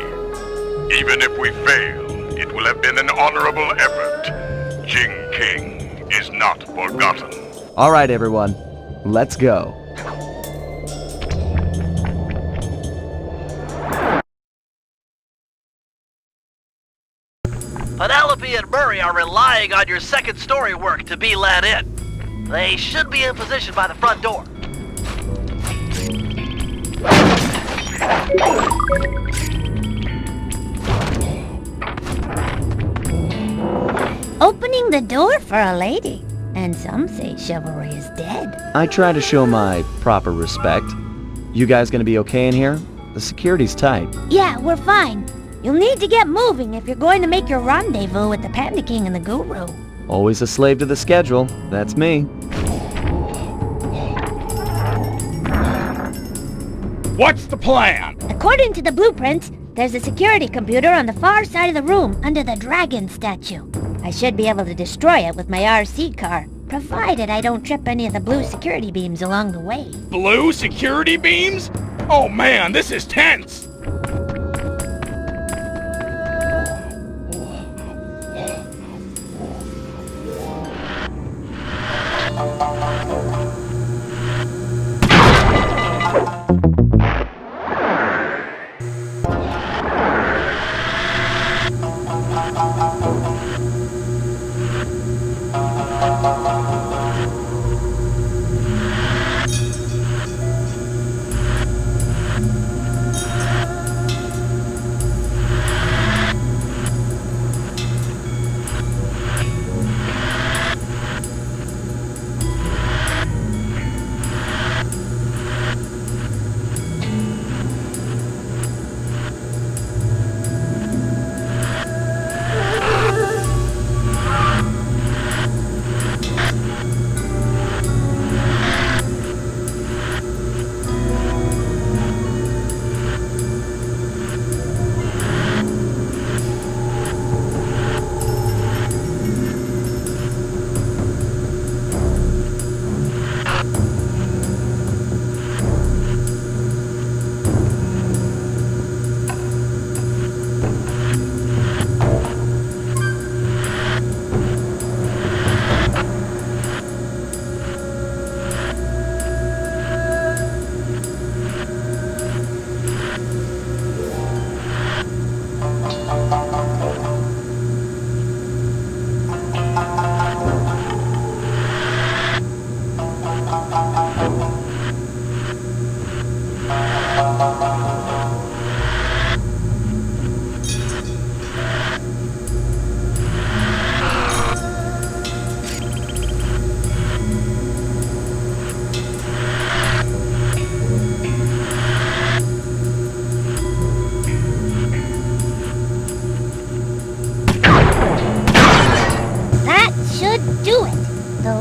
Even if we fail, it will have been an honorable effort. Jing King is not forgotten. All right, everyone. Let's go. Penelope and Murray are relying on your second story work to be let in. They should be in position by the front door. Opening the door for a lady. And some say chivalry is dead. I try to show my proper respect. You guys gonna be okay in here? The security's tight. Yeah, we're fine. You'll need to get moving if you're going to make your rendezvous with the Panda King and the Guru. Always a slave to the schedule. That's me. What's the plan? According to the blueprints, there's a security computer on the far side of the room under the dragon statue. I should be able to destroy it with my RC car, provided I don't trip any of the blue security beams along the way. Blue security beams? Oh man, this is tense!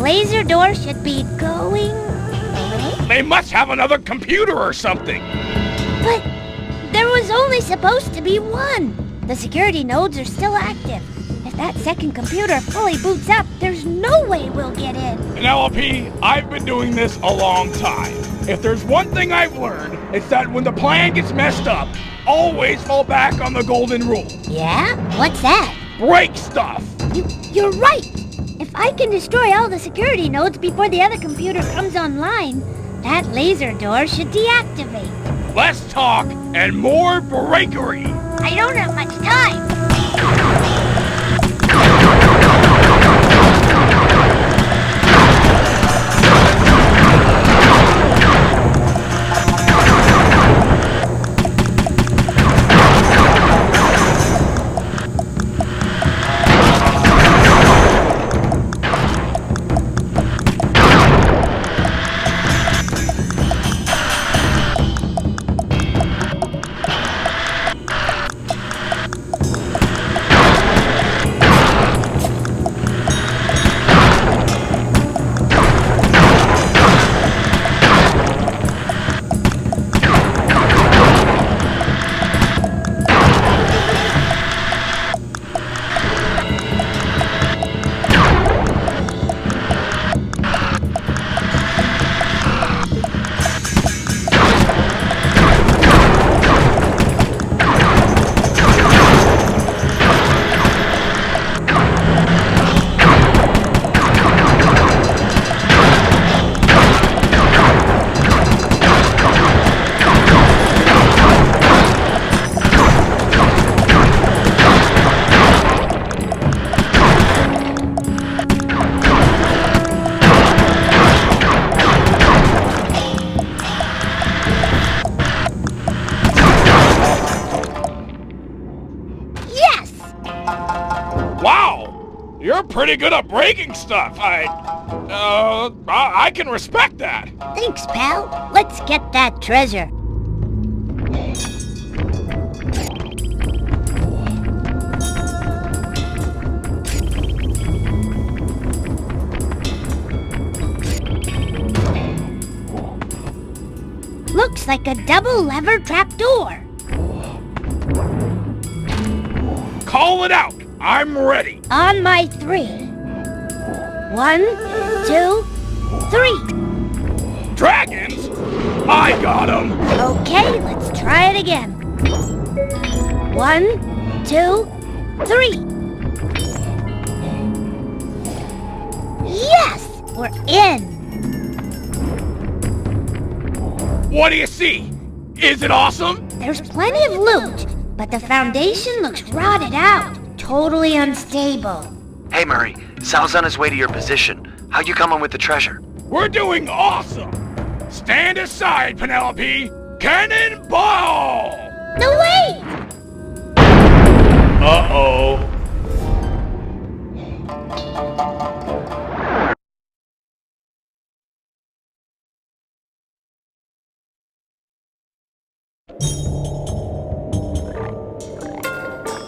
laser door should be going away. They must have another computer or something. But there was only supposed to be one. The security nodes are still active. If that second computer fully boots up, there's no way we'll get in. Penelope, I've been doing this a long time. If there's one thing I've learned, it's that when the plan gets messed up, always fall back on the golden rule. Yeah? What's that? Break stuff! You're right! If I can destroy all the security nodes before the other computer comes online, that laser door should deactivate. Less talk and more breakery! I don't have much time! You're pretty good at breaking stuff. I can respect that. Thanks, pal. Let's get that treasure. Looks like a double lever trapdoor. Call it out. I'm ready. On my 3. 1, 2, 3. Dragons? I got 'em. Okay, let's try it again. 1, 2, 3. Yes! We're in! What do you see? Is it awesome? There's plenty of loot, but the foundation looks rotted out. Totally unstable. Hey, Murray. Sal's on his way to your position. How you coming with the treasure? We're doing awesome! Stand aside, Penelope! Cannonball! No, wait! Uh-oh.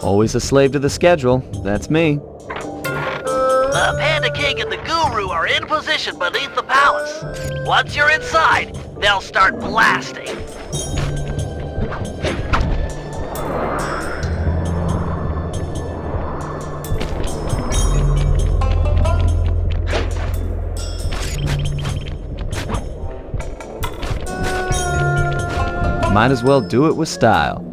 Always a slave to the schedule. That's me. The Panda King and the Guru are in position beneath the palace. Once you're inside, they'll start blasting. Might as well do it with style.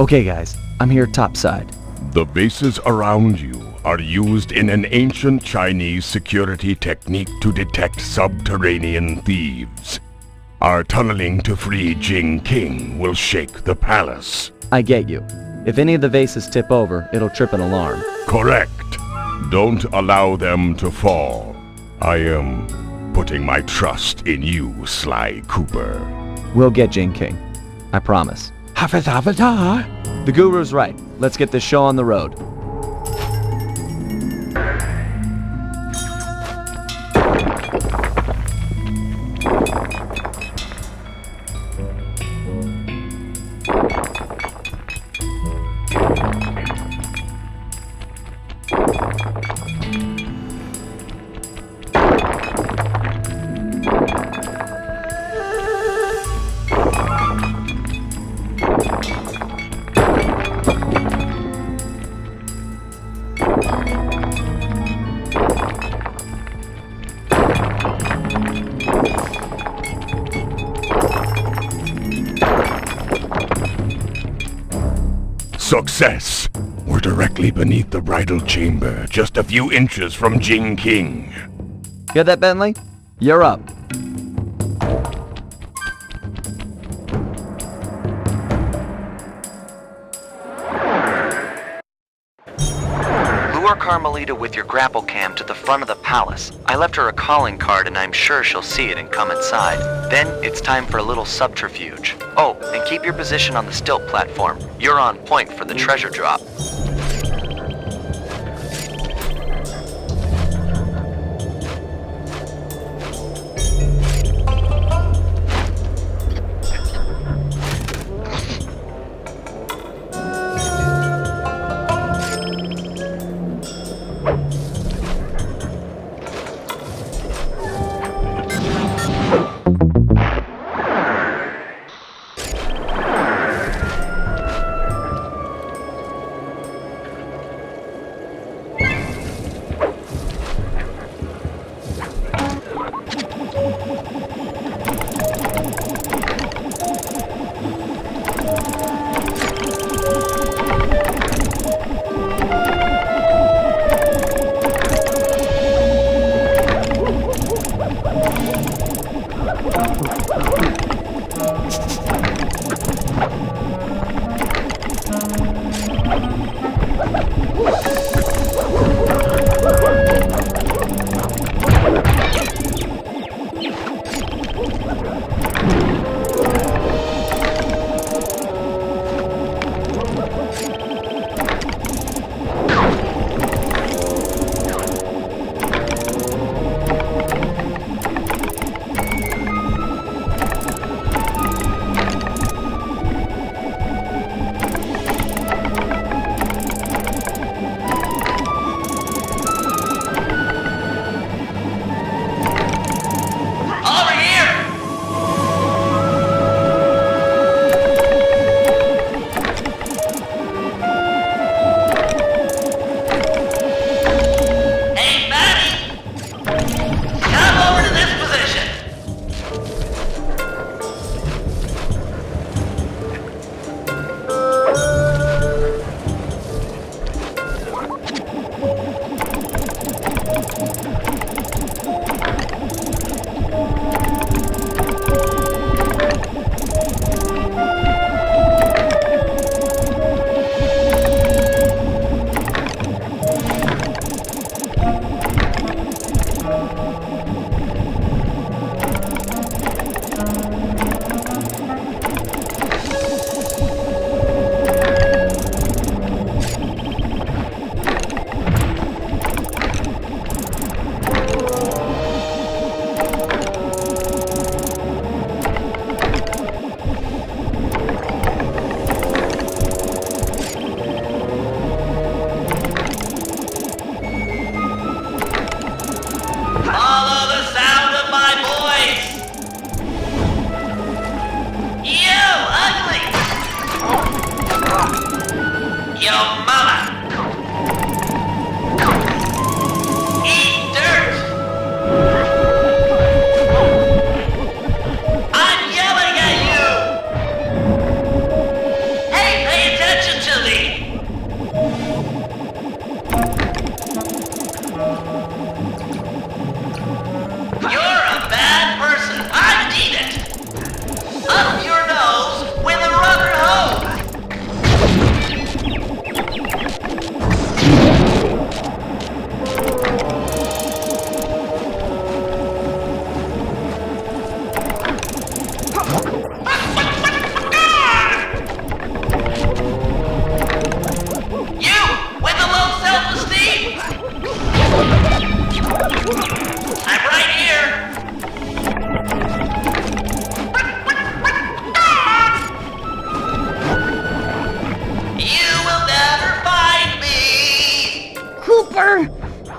Okay guys, I'm here topside. The bases around you are used in an ancient Chinese security technique to detect subterranean thieves. Our tunneling to free Jing King will shake the palace. I get you. If any of the vases tip over, it'll trip an alarm. Correct. Don't allow them to fall. I am putting my trust in you, Sly Cooper. We'll get Jing King. I promise. The Guru's right. Let's get this show on the road. Success! We're directly beneath the bridal chamber, just a few inches from Jing King. Get that, Bentley? You're up. Lure Carmelita with your grapple cam to the front of the palace. I left her a calling card and I'm sure she'll see it and come inside. Then it's time for a little subterfuge. Oh, and keep your position on the stilt platform. You're on point for the treasure drop.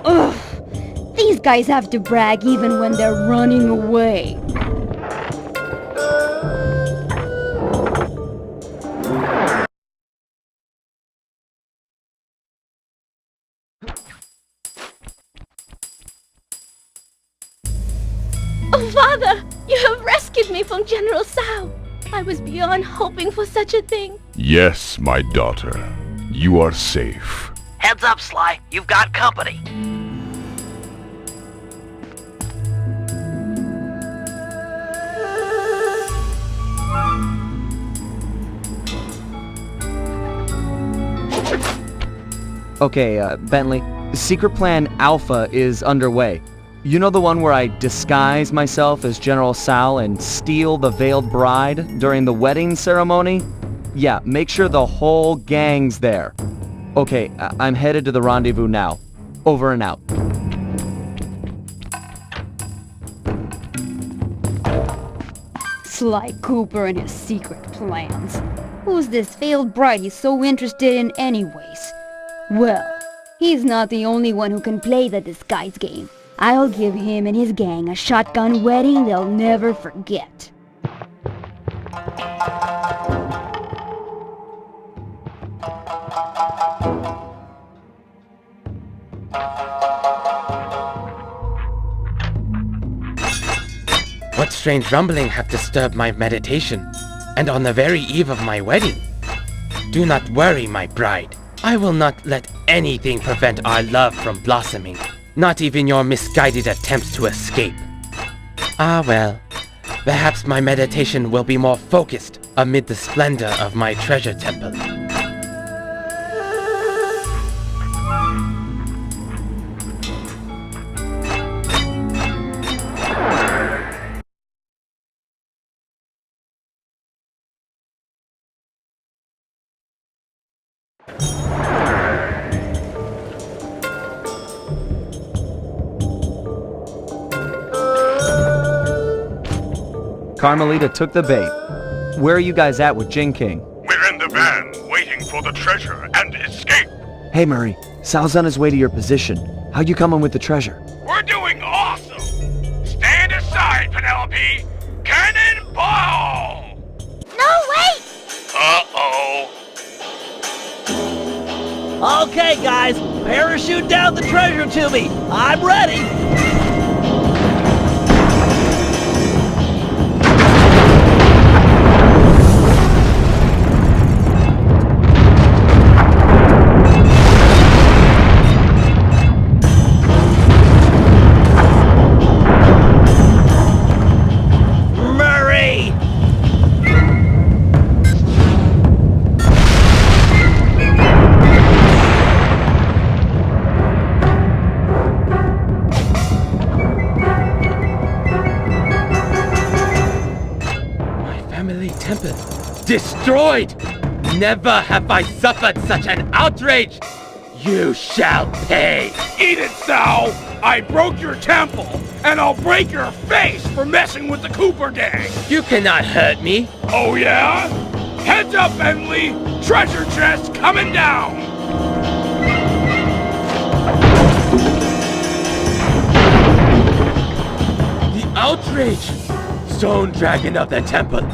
Ugh, these guys have to brag even when they're running away. Oh, Father! You have rescued me from General Sao! I was beyond hoping for such a thing. Yes, my daughter. You are safe. Heads up, Sly. You've got company. Okay, Bentley, Secret Plan Alpha is underway. You know the one where I disguise myself as General Sal and steal the veiled bride during the wedding ceremony? Yeah, make sure the whole gang's there. Okay, I'm headed to the rendezvous now. Over and out. Sly Cooper and his secret plans. Who's this veiled bride he's so interested in anyways? Well, he's not the only one who can play the disguise game. I'll give him and his gang a shotgun wedding they'll never forget. What strange rumbling have disturbed my meditation, and on the very eve of my wedding? Do not worry, my bride. I will not let anything prevent our love from blossoming. Not even your misguided attempts to escape. Ah well, perhaps my meditation will be more focused amid the splendor of my treasure temple. Carmelita took the bait. Where are you guys at with Jing King? We're in the van, waiting for the treasure and escape. Hey Murray, Sal's on his way to your position. How you coming with the treasure? We're doing awesome! Stand aside, Penelope! Cannonball! No, wait! Uh-oh. Okay, guys, parachute down the treasure to me. I'm ready. temple. Destroyed! Never have I suffered such an outrage! You shall pay! Eat it, Sal! I broke your temple, and I'll break your face for messing with the Cooper gang! You cannot hurt me! Oh yeah? Heads up, Bentley! Treasure chest coming down! The outrage! Stone Dragon of the Temple,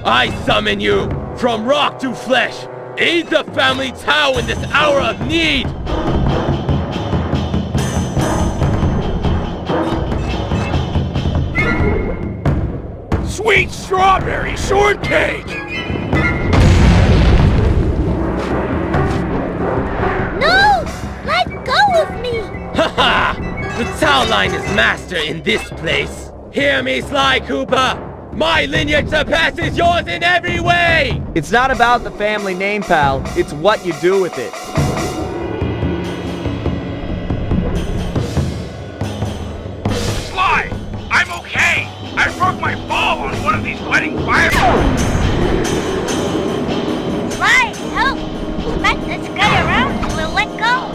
I summon you from rock to flesh! Aid the family Tao in this hour of need! Sweet strawberry shortcake! No! Let go of me! Haha! The Tao line is master in this place! Hear me, Sly Cooper! My lineage surpasses yours in every way! It's not about the family name, pal. It's what you do with it. Sly! I'm okay! I broke my fall on one of these wedding fireworks! Sly, help! Smack this guy around and we'll let go!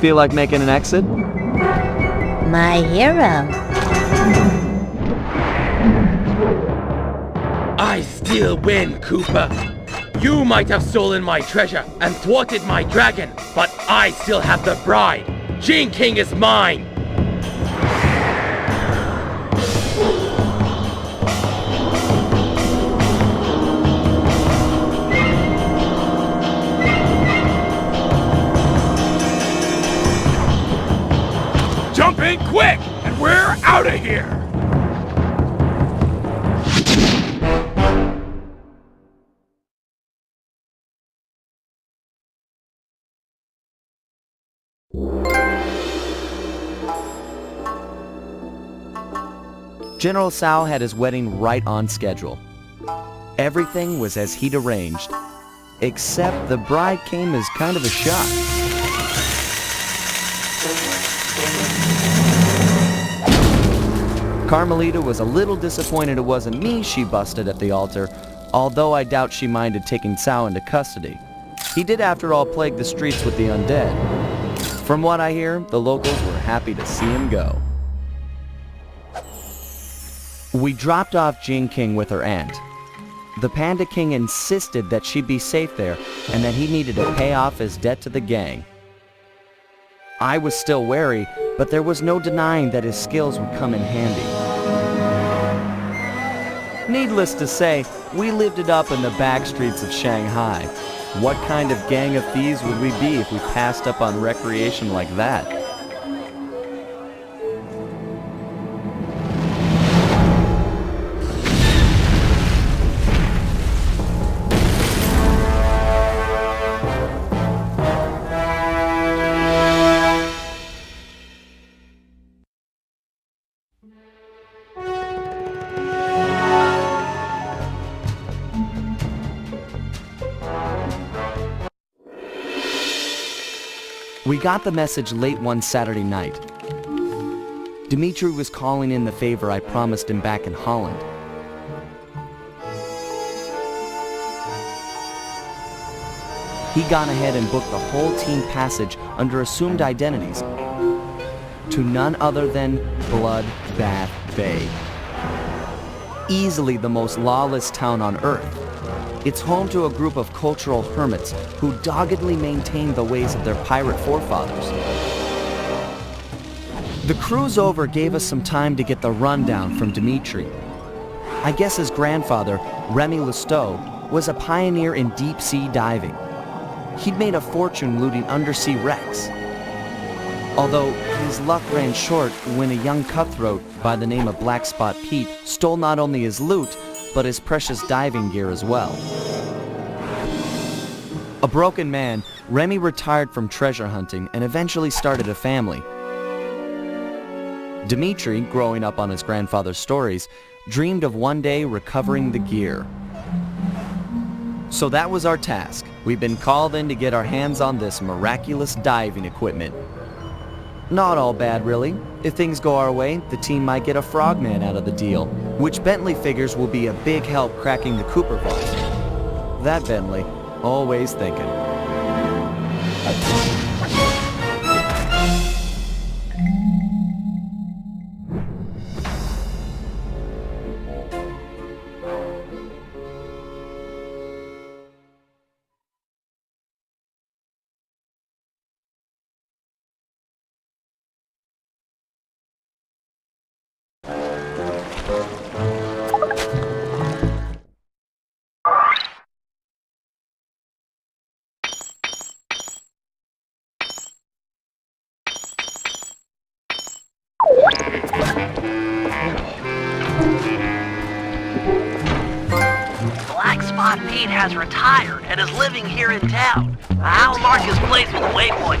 Feel like making an exit? My hero. I still win, Cooper. You might have stolen my treasure and thwarted my dragon, but I still have the bride. Jing King is mine. quick, and we're out of here! General Tsao had his wedding right on schedule. Everything was as he'd arranged, except the bride came as kind of a shock. Carmelita was a little disappointed it wasn't me she busted at the altar, although I doubt she minded taking Tsao into custody. He did, after all, plague the streets with the undead. From what I hear, the locals were happy to see him go. We dropped off Jing King with her aunt. The Panda King insisted that she be safe there and that he needed to pay off his debt to the gang. I was still wary, but there was no denying that his skills would come in handy. Needless to say, we lived it up in the back streets of Shanghai. What kind of gang of thieves would we be if we passed up on recreation like that? We got the message late one Saturday night. Dimitri was calling in the favor I promised him back in Holland. He gone ahead and booked the whole team passage under assumed identities to none other than Bloodbath Bay. Easily the most lawless town on Earth. It's home to a group of cultural hermits who doggedly maintain the ways of their pirate forefathers. The cruise over gave us some time to get the rundown from Dimitri. I guess his grandfather, Remy Lestow, was a pioneer in deep-sea diving. He'd made a fortune looting undersea wrecks. Although his luck ran short when a young cutthroat by the name of Black Spot Pete stole not only his loot, but his precious diving gear as well. A broken man, Remy retired from treasure hunting and eventually started a family. Dimitri, growing up on his grandfather's stories, dreamed of one day recovering the gear. So that was our task. We've been called in to get our hands on this miraculous diving equipment. Not all bad, really. If things go our way, the team might get a frogman out of the deal, which Bentley figures will be a big help cracking the Cooper vault. That Bentley, always thinking. Black Spot Pete has retired and is living here in town. I'll mark his place with a waypoint.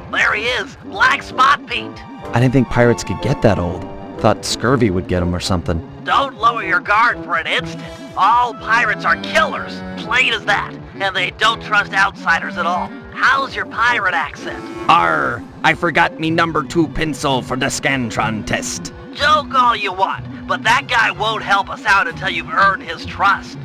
There he is, Black Spot Pete. I didn't think pirates could get that old. Thought scurvy would get them or something. Don't lower your guard for an instant. All pirates are killers, plain as that, and they don't trust outsiders at all. How's your pirate accent? Arr, I forgot me number 2 pencil for the Scantron test. Joke all you want, but that guy won't help us out until you've earned his trust.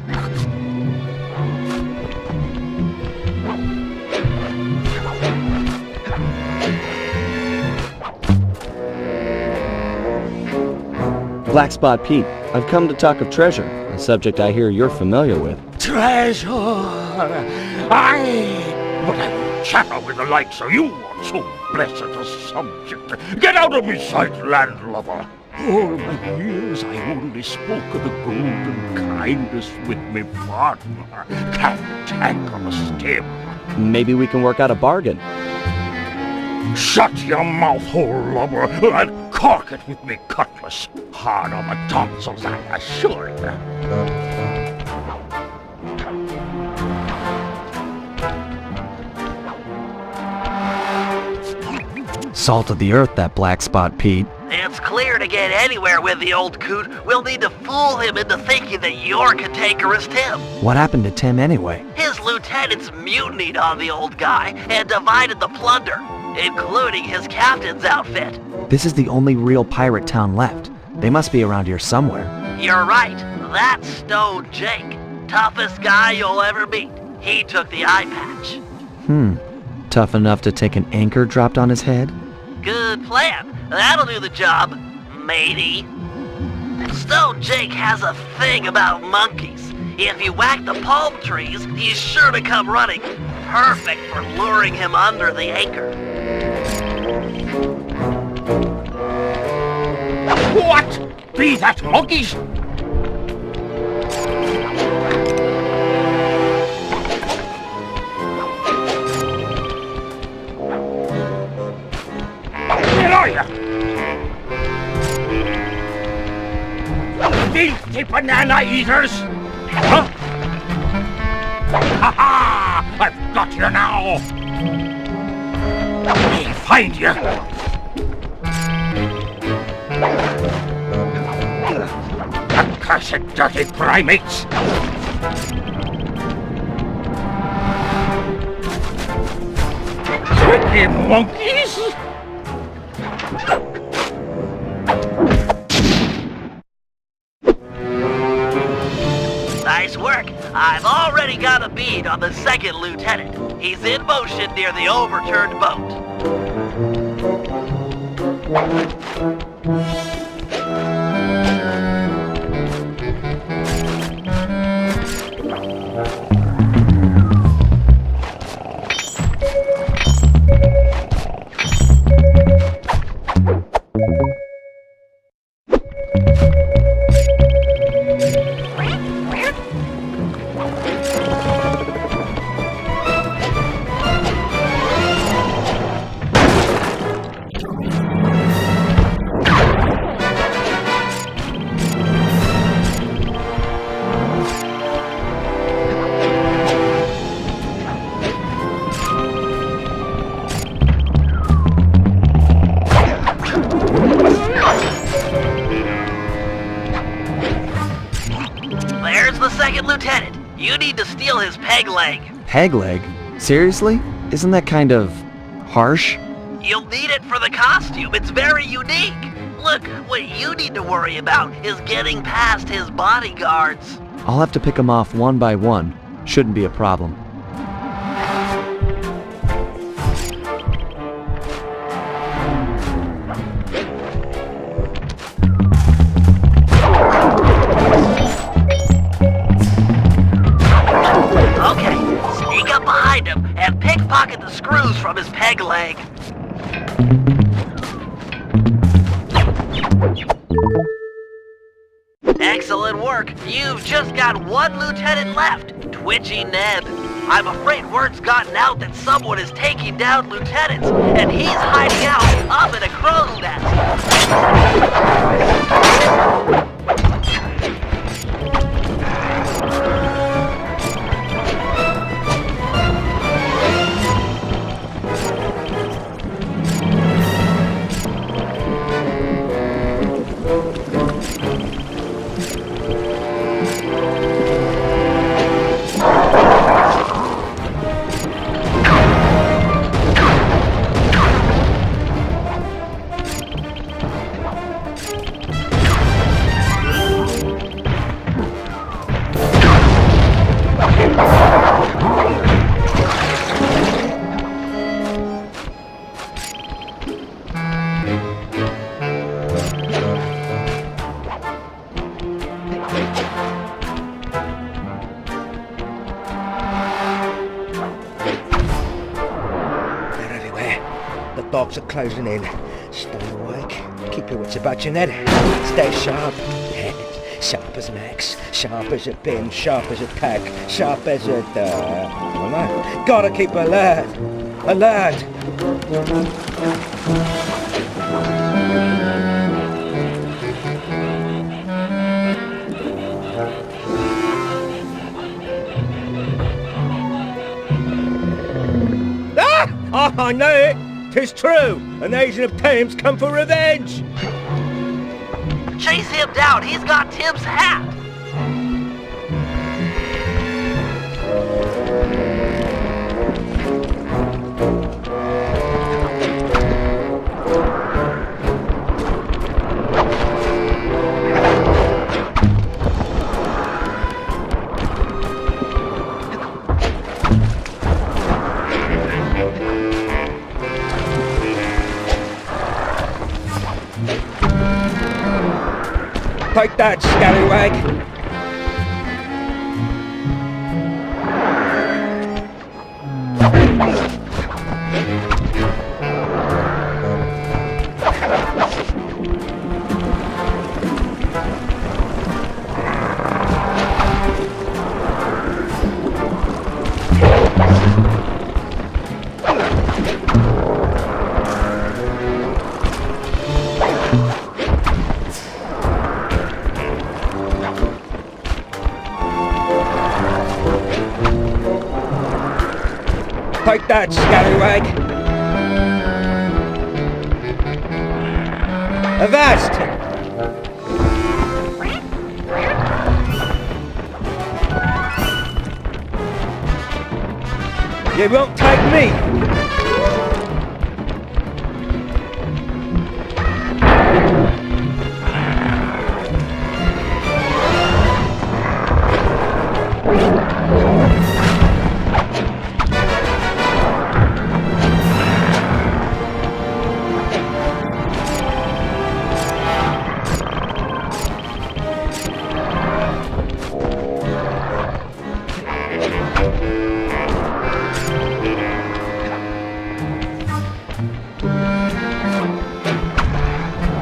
Black Spot Pete, I've come to talk of treasure, a subject I hear you're familiar with. Treasure! Aye! But I will chatter with the likes of you on so blessed a subject. Get out of my sight, landlubber! All my years I only spoke of the golden kindness with me partner. Can't tackle a stem. Maybe we can work out a bargain. Shut your mouth hole, lubber, and cork it with me cutlass. Hard on the tonsils, I assure you. Salt of the earth, that Black Spot Pete. It's clear to get anywhere with the old coot. We'll need to fool him into thinking that you're cantankerous Tim. What happened to Tim anyway? His lieutenants mutinied on the old guy and divided the plunder, including his captain's outfit. This is the only real pirate town left. They must be around here somewhere. You're right. That's Stone Jake. Toughest guy you'll ever meet. He took the eye patch. Tough enough to take an anchor dropped on his head? Good plan. That'll do the job, matey. Stone Jake has a thing about monkeys. If you whack the palm trees, he's sure to come running. Perfect for luring him under the anchor. What? Be that monkeys? Where are you? Filthy banana eaters! Huh? Ha ha! I've got you now! I'll find you! Accursed dirty primates! Tricky monkeys! Nice work. I've already got a bead on the second lieutenant. He's in motion near the overturned boat. There's the second lieutenant. You need to steal his peg leg. Peg leg? Seriously? Isn't that kind of harsh? You'll need it for the costume. It's very unique. Look, what you need to worry about is getting past his bodyguards. I'll have to pick them off one by one. Shouldn't be a problem. Okay, sneak up behind him and pickpocket the screws from his peg leg. Excellent work. You've just got one lieutenant left, Twitchy Ned. I'm afraid word's gotten out that someone is taking down lieutenants, and he's hiding out up in a crow's nest. cops are closing in. Stay awake. Keep your wits about you, Ned. Stay sharp. Sharp as an axe. Sharp as a pin. Sharp as a tack. Sharp as a... Gotta keep alert. Alert! Ah! I know it! 'Tis true! An Asian of Thames come for revenge! Chase him down! He's got Tim's hat! Take that, scallywag! Take that, scallywag! Avast! You won't take me!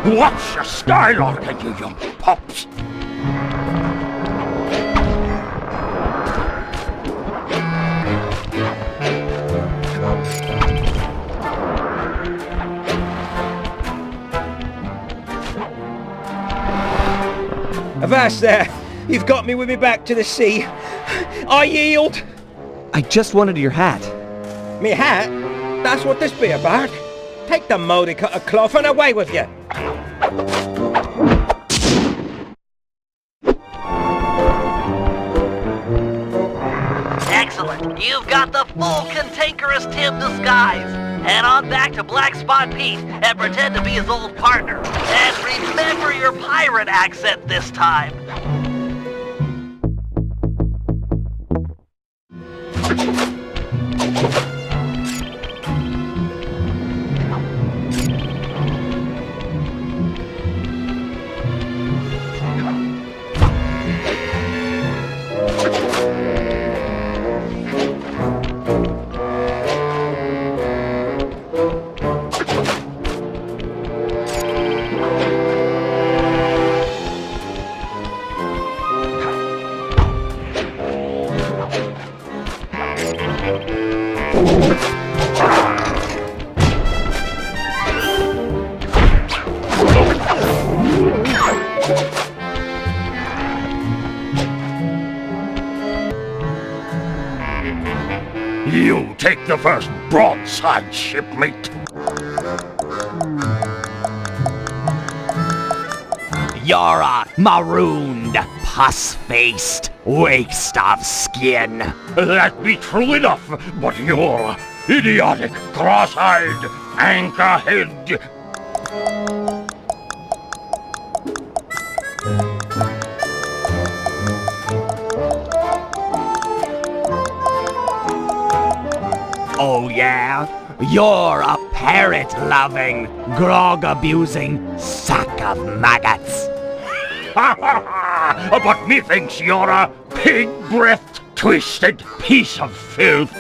What's your skylarking, you young pups? Avast there! You've got me with me back to the sea. I yield! I just wanted your hat. Me hat? That's what this be about? Take the mouldy cut of cloth and away with you! Excellent! You've got the full cantankerous Tim disguise! Head on back to Black Spot Pete and pretend to be his old partner. And remember your pirate accent this time! You take the first broadside, shipmate. You're a marooned, pus-faced waste of skin. That be true enough, but you're idiotic, cross-eyed, anchor-head. Oh yeah? You're a parrot-loving, grog-abusing sack of maggots. Ha ha ha! But methinks you're a pig-breathed, twisted piece of filth.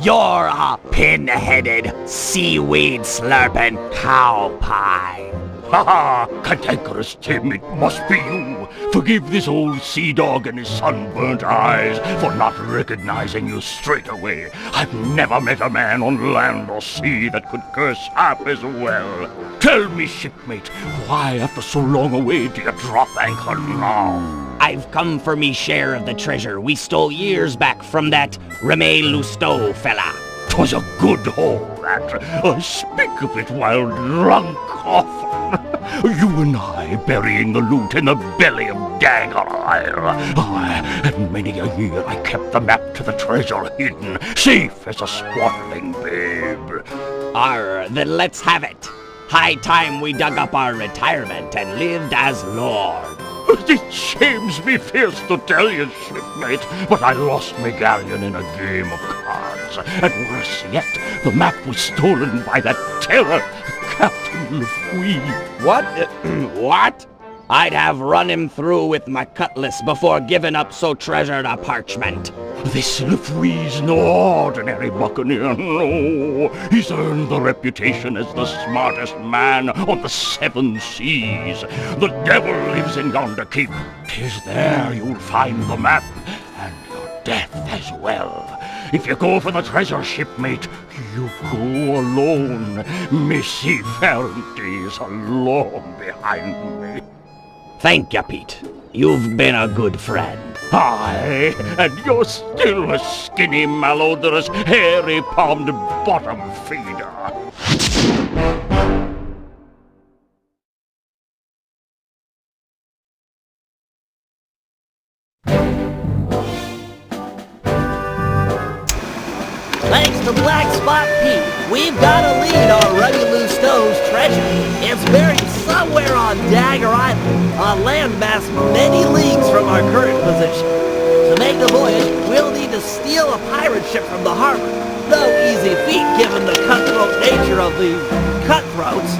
You're a pin-headed, seaweed-slurping cow pie. Ha ha! Cantankerous Tim, it must be you. Forgive this old sea dog and his sunburnt eyes for not recognizing you straight away. I've never met a man on land or sea that could curse half as well. Tell me, shipmate, why after so long away do you drop anchor now? I've come for me share of the treasure we stole years back from that Reme Lousteau fella. 'Twas a good haul, that. I speak of it while drunk often. You and I burying the loot in the belly of Dagger Isle. Aye, and many a year I kept the map to the treasure hidden, safe as a swaddling babe. Arr, then let's have it. High time we dug up our retirement and lived as lord. It shames me fierce to tell you, shipmate, but I lost my galleon in a game of cards. And worse yet, the map was stolen by that terror, Captain Lefouille. What? What? I'd have run him through with my cutlass before giving up so treasured a parchment. This Lefouille's no ordinary buccaneer, no. He's earned the reputation as the smartest man on the 7 seas. The devil lives in yonder cape. 'Tis there you'll find the map, and your death as well. If you go for the treasure, shipmate, you go alone. My seafaring days are long behind me. Thank you, Pete. You've been a good friend. Aye, and you're still a skinny, malodorous, hairy-palmed bottom feeder. Thanks to Black Spot Pete, we've got a lead on Remy Lousteau's treasure. It's buried somewhere on Dagger Island, a landmass many leagues from our current position. To make the voyage, we'll need to steal a pirate ship from the harbor. No easy feat given the cutthroat nature of the cutthroats.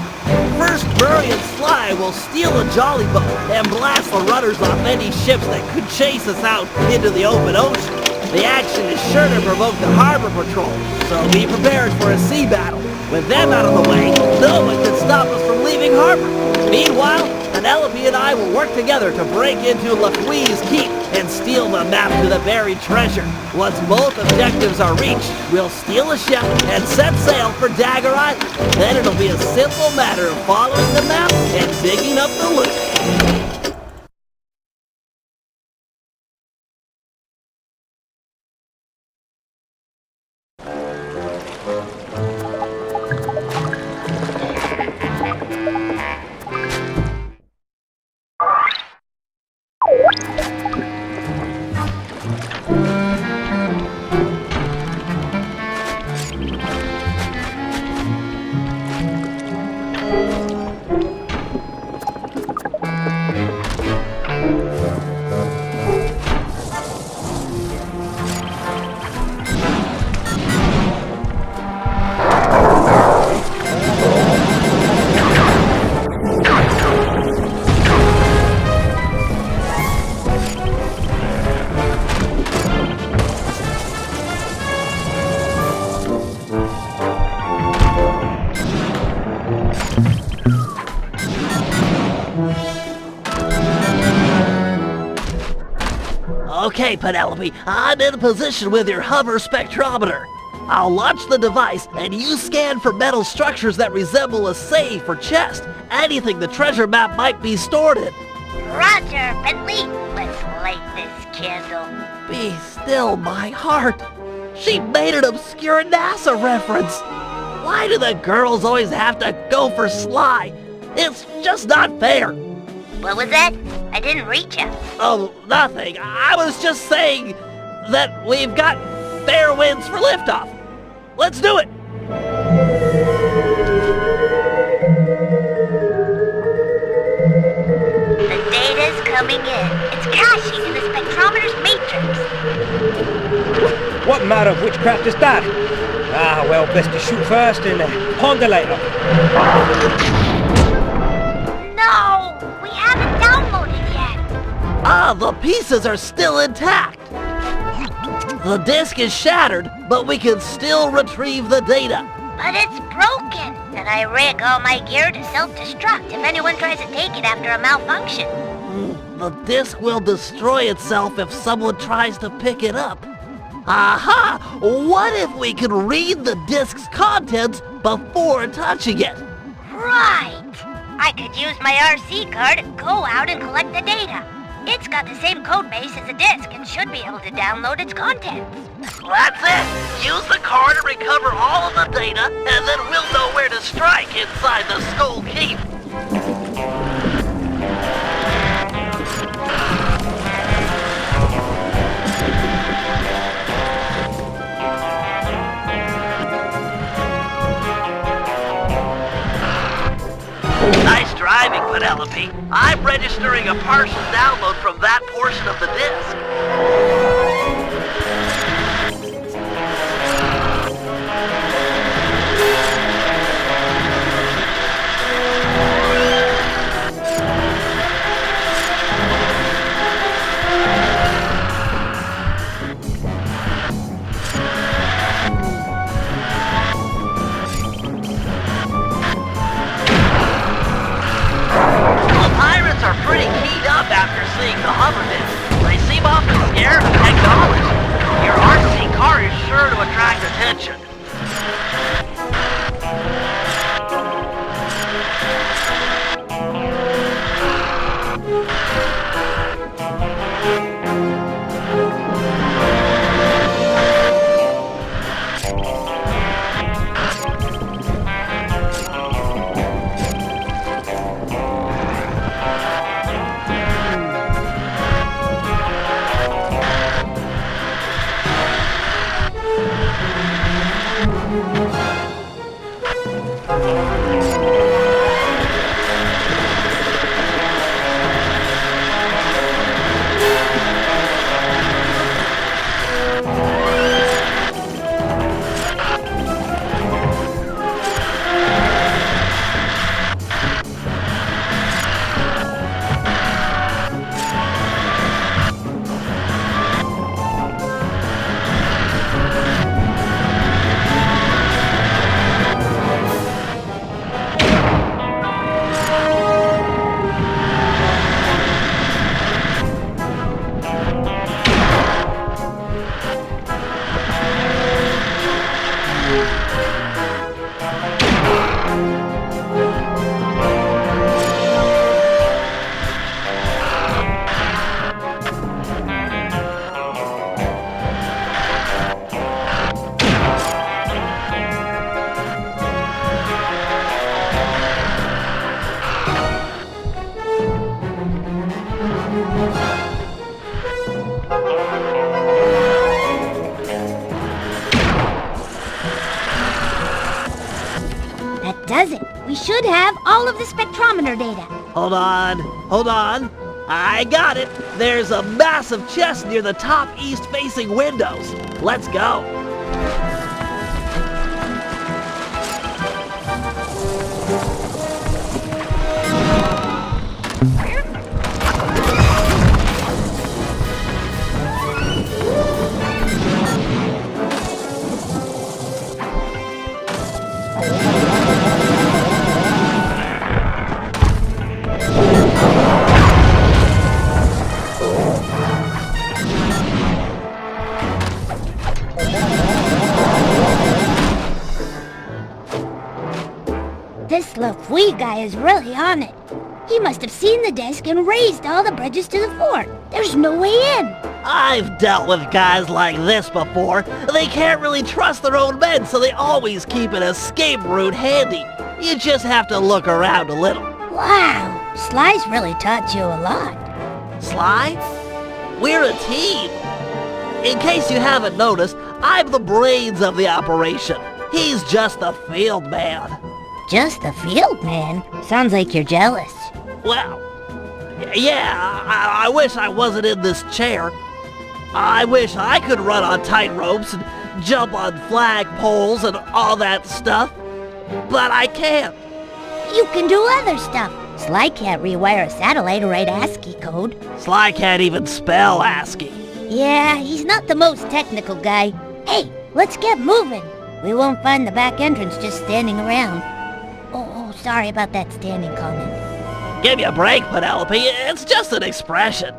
First, Murray and Sly will steal a jolly boat and blast the rudders off any ships that could chase us out into the open ocean. The action is sure to provoke the harbor patrol, so be prepared for a sea battle. With them out of the way, no one can stop us from leaving harbor. Meanwhile, Penelope and I will work together to break into Lefouille's keep and steal the map to the buried treasure. Once both objectives are reached, we'll steal a ship and set sail for Dagger Island. Then it'll be a simple matter of following the map and digging up the loot. Okay, Penelope, I'm in position with your hover spectrometer. I'll launch the device, and you scan for metal structures that resemble a safe or chest, anything the treasure map might be stored in. Roger, Bentley. Let's light this candle. Be still, my heart. She made an obscure NASA reference. Why do the girls always have to go for Sly? It's just not fair. What was that? I didn't reach you. Oh, nothing. I was just saying that we've got fair winds for liftoff. Let's do it. The data's coming in. It's caching in the spectrometer's matrix. What manner of witchcraft is that? Ah, well, best to shoot first and ponder later. No! We haven't downloaded yet. Ah, the pieces are still intact. The disk is shattered, but we can still retrieve the data. But it's broken, and I rig all my gear to self-destruct if anyone tries to take it after a malfunction. The disk will destroy itself if someone tries to pick it up. Aha! What if we could read the disk's contents before touching it? Right! I could use my RC card and go out and collect the data. It's got the same code base as the disk and should be able to download its contents. That's it! Use the car to recover all of the data, and then we'll know where to strike inside the Skull Keep. Nice driving, Penelope. I'm registering a partial download from that portion of the disk. Are pretty keyed up after seeing the hover disc. They seem awfully scared of technology. Your RC car is sure to attract attention. Does it? We should have all of the spectrometer data. Hold on. I got it. There's a massive chest near the top east-facing windows. Let's go. This LaFouille guy is really on it. He must have seen the disk and raised all the bridges to the fort. There's no way in. I've dealt with guys like this before. They can't really trust their own men, so they always keep an escape route handy. You just have to look around a little. Wow, Sly's really taught you a lot. Sly? We're a team. In case you haven't noticed, I'm the brains of the operation. He's just the field man. Just the field man? Sounds like you're jealous. Well, yeah, I wish I wasn't in this chair. I wish I could run on tight ropes and jump on flag poles and all that stuff. But I can't. You can do other stuff. Sly can't rewire a satellite or write ASCII code. Sly can't even spell ASCII. Yeah, he's not the most technical guy. Hey, let's get moving. We won't find the back entrance just standing around. Oh, sorry about that standing comment. Give me a break, Penelope. It's just an expression.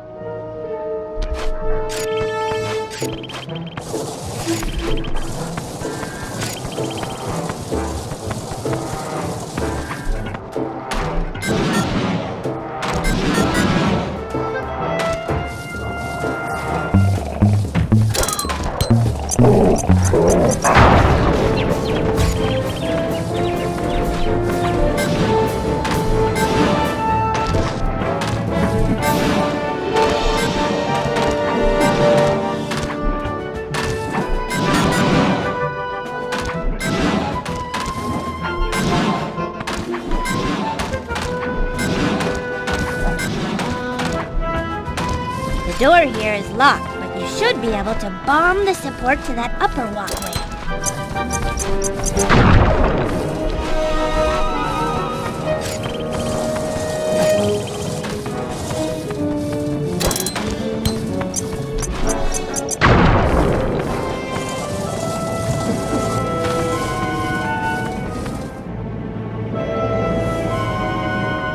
The door here is locked, but you should be able to bomb the support to that upper walkway.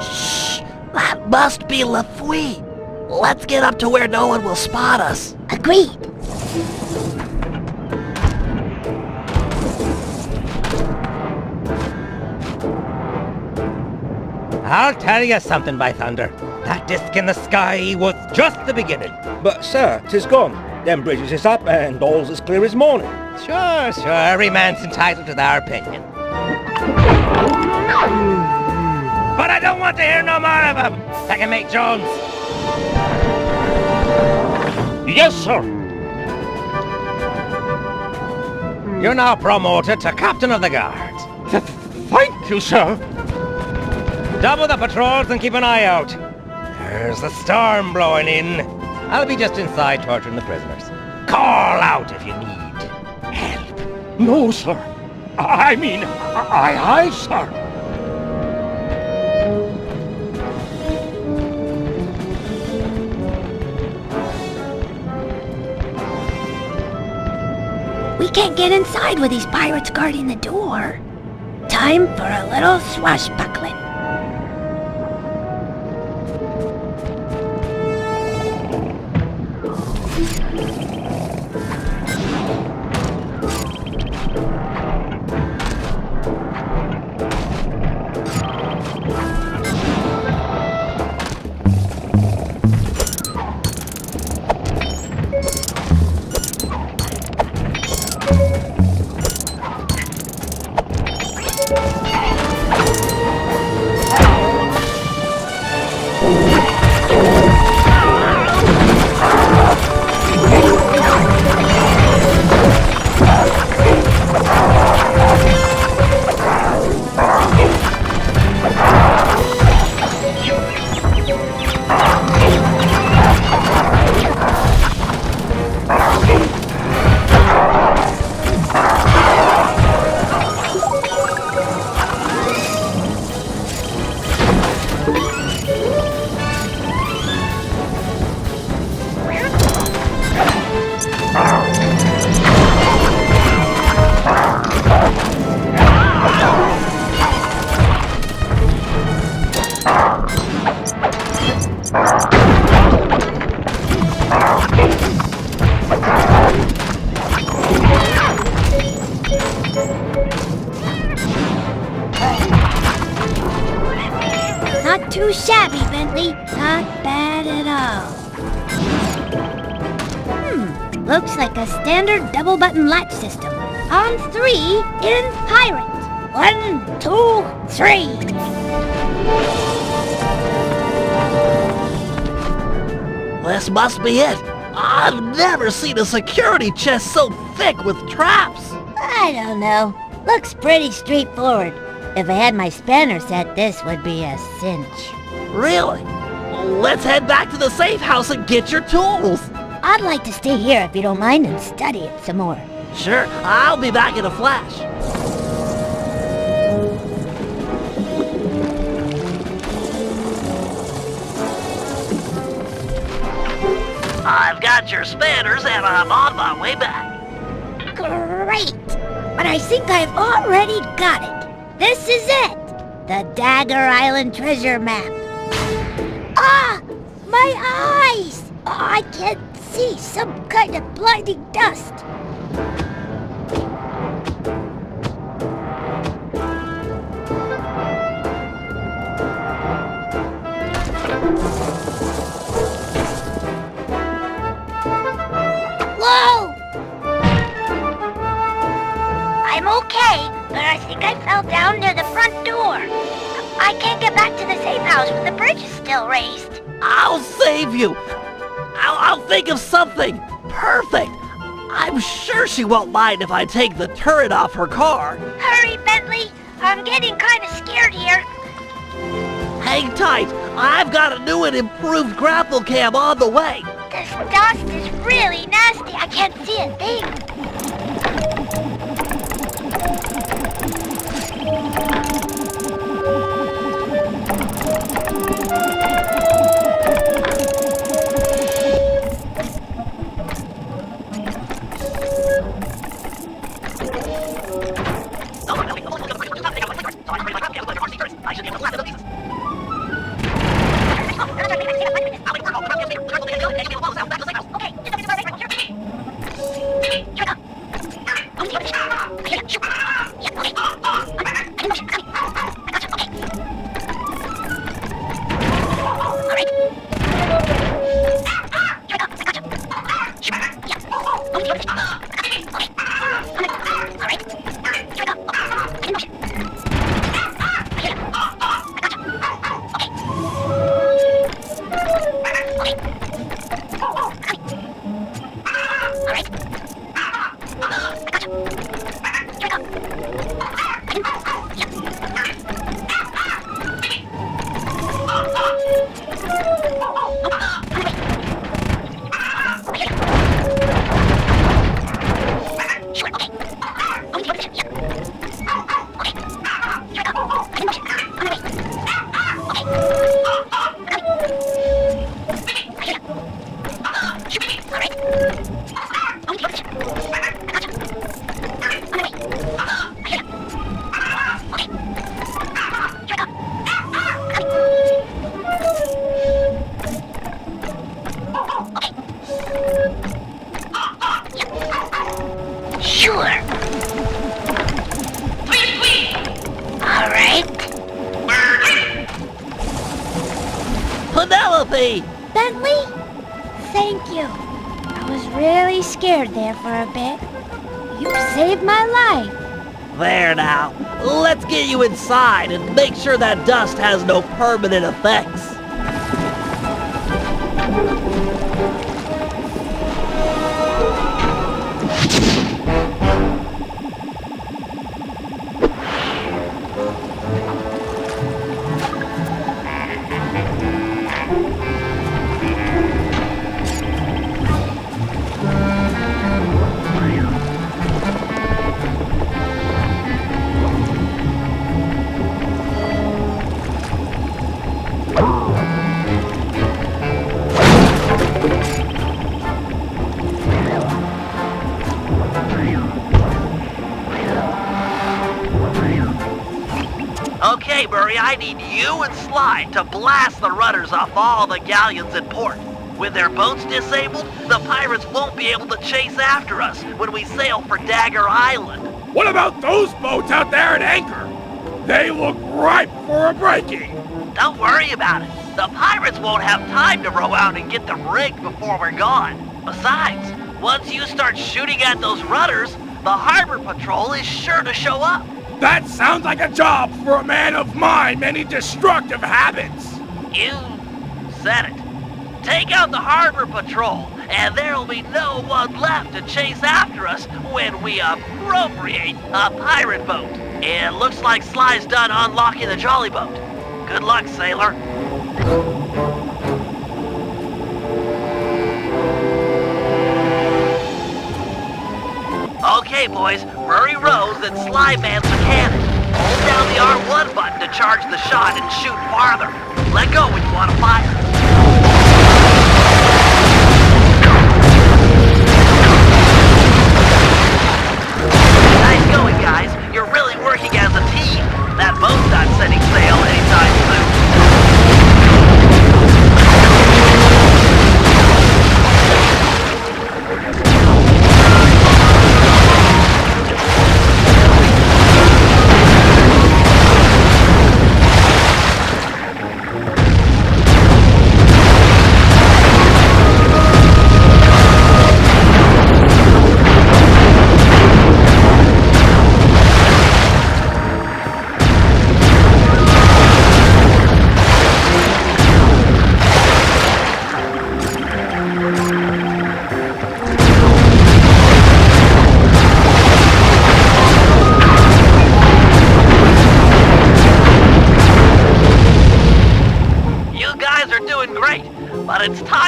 Shh! That must be Lafouille. Let's get up to where no one will spot us. Agreed. I'll tell you something, by thunder. That disc in the sky was just the beginning. But, sir, 'tis gone. Them bridges is up and all's as clear as morning. Sure, every man's entitled to their opinion. But I don't want to hear no more of him. Second Mate Jones. Yes, sir. You're now promoted to Captain of the Guard. Thank you, sir. Double the patrols and keep an eye out. There's a storm blowing in. I'll be just inside torturing the prisoners. Call out if you need help. No, sir. I mean, aye, sir. We can't get inside with these pirates guarding the door. Time for a little swashbuckling. Not too shabby, Bentley. Not bad at all. Looks like a standard double-button latch system. On 3 in pirate. 1, 2, 3. This must be it. I've never seen a security chest so thick with traps. I don't know. Looks pretty straightforward. If I had my spanner set, this would be a cinch. Really? Let's head back to the safe house and get your tools. I'd like to stay here if you don't mind and study it some more. Sure, I'll be back in a flash. I've got your spanners and I'm on my way back. Great! But I think I've already got it. This is it! The Dagger Island treasure map. Ah! My eyes! Oh, I can't see. Some kind of blinding dust. Whoa! I'm okay, but I think I fell down near the front door. I can't get back to the safe house when the bridge is still raised. I'll save you! I'll think of something! Perfect! I'm sure she won't mind if I take the turret off her car. Hurry, Bentley! I'm getting kind of scared here. Hang tight! I've got a new and improved grapple cam on the way! This dust is really nasty. I can't see a thing. Penelope! Bentley? Thank you. I was really scared there for a bit. You saved my life. There now. Let's get you inside and make sure that dust has no permanent effects. Okay, Murray, I need you and Sly to blast the rudders off all the galleons in port. With their boats disabled, the pirates won't be able to chase after us when we sail for Dagger Island. What about those boats out there at anchor? They look ripe for a breaking. Don't worry about it. The pirates won't have time to row out and get them rigged before we're gone. Besides, once you start shooting at those rudders, the harbor patrol is sure to show up. That sounds like a job for a man of my many destructive habits. You said it. Take out the harbor patrol, and there'll be no one left to chase after us when we appropriate a pirate boat. It looks like Sly's done unlocking the jolly boat. Good luck, sailor. Okay, boys, Murray rows and Sly mans the cannon. Hold down the R1 button to charge the shot and shoot farther. Let go when you want to fire.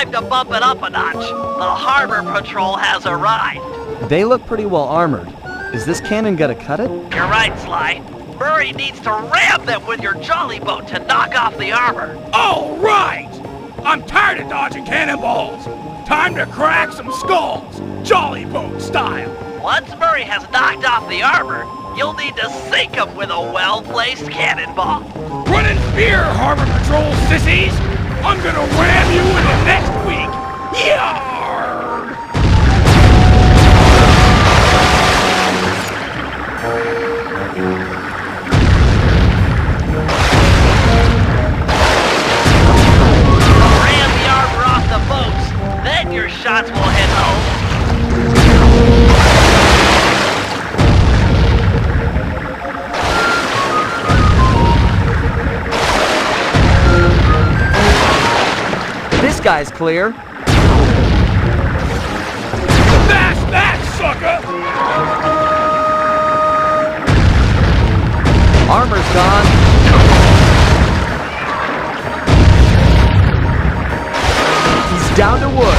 time to bump it up a notch. The harbor patrol has arrived. They look pretty well armored. Is this cannon gonna cut it? You're right, Sly. Murray needs to ram them with your jolly boat to knock off the armor. All right! I'm tired of dodging cannonballs. Time to crack some skulls, jolly boat style. Once Murray has knocked off the armor, you'll need to sink him with a well-placed cannonball. Run and spear, Harbor Patrol sissies! I'm gonna ram you in the next week! Yarr! Ram the armor off the boats, then your shots will hit home. This guy's clear. Smash that, sucker! Armor's gone. He's down to wood.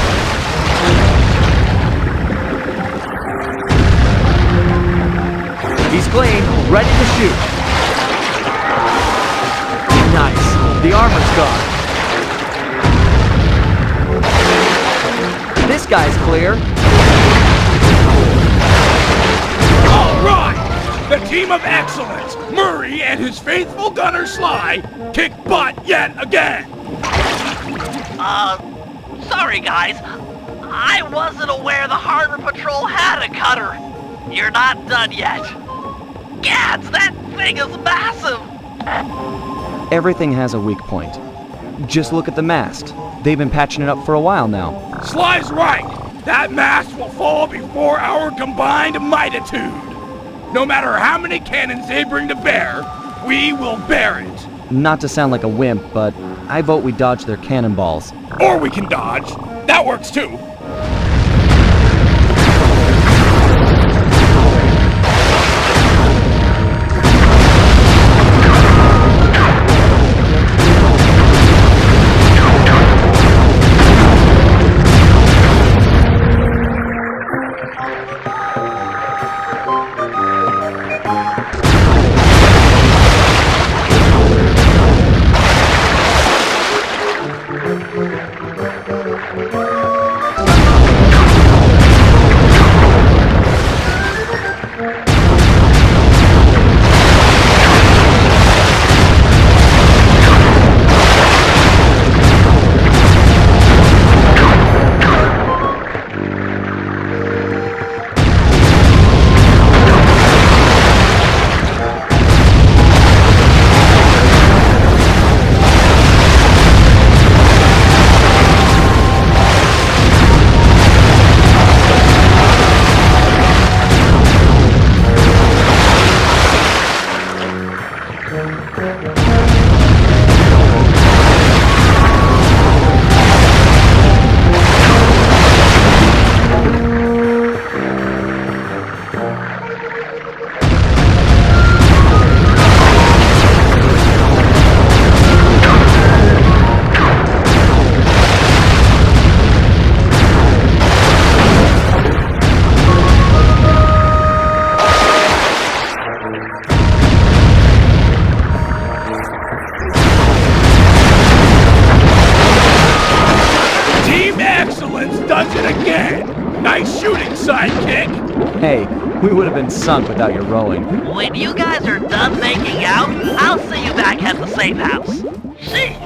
He's clean, ready to shoot. Nice. The armor's gone. This guy's clear. All right! The team of excellence, Murray and his faithful gunner Sly, kick butt yet again! Sorry guys. I wasn't aware the harbor patrol had a cutter. You're not done yet. Gads, that thing is massive! Everything has a weak point. Just look at the mast. They've been patching it up for a while now. Sly's right! That mast will fall before our combined mightitude! No matter how many cannons they bring to bear, we will bear it! Not to sound like a wimp, but I vote we dodge their cannonballs. Or we can dodge. That works too. Hey, we would have been sunk without your rowing. When you guys are done making out, I'll see you back at the safe house. Sheesh.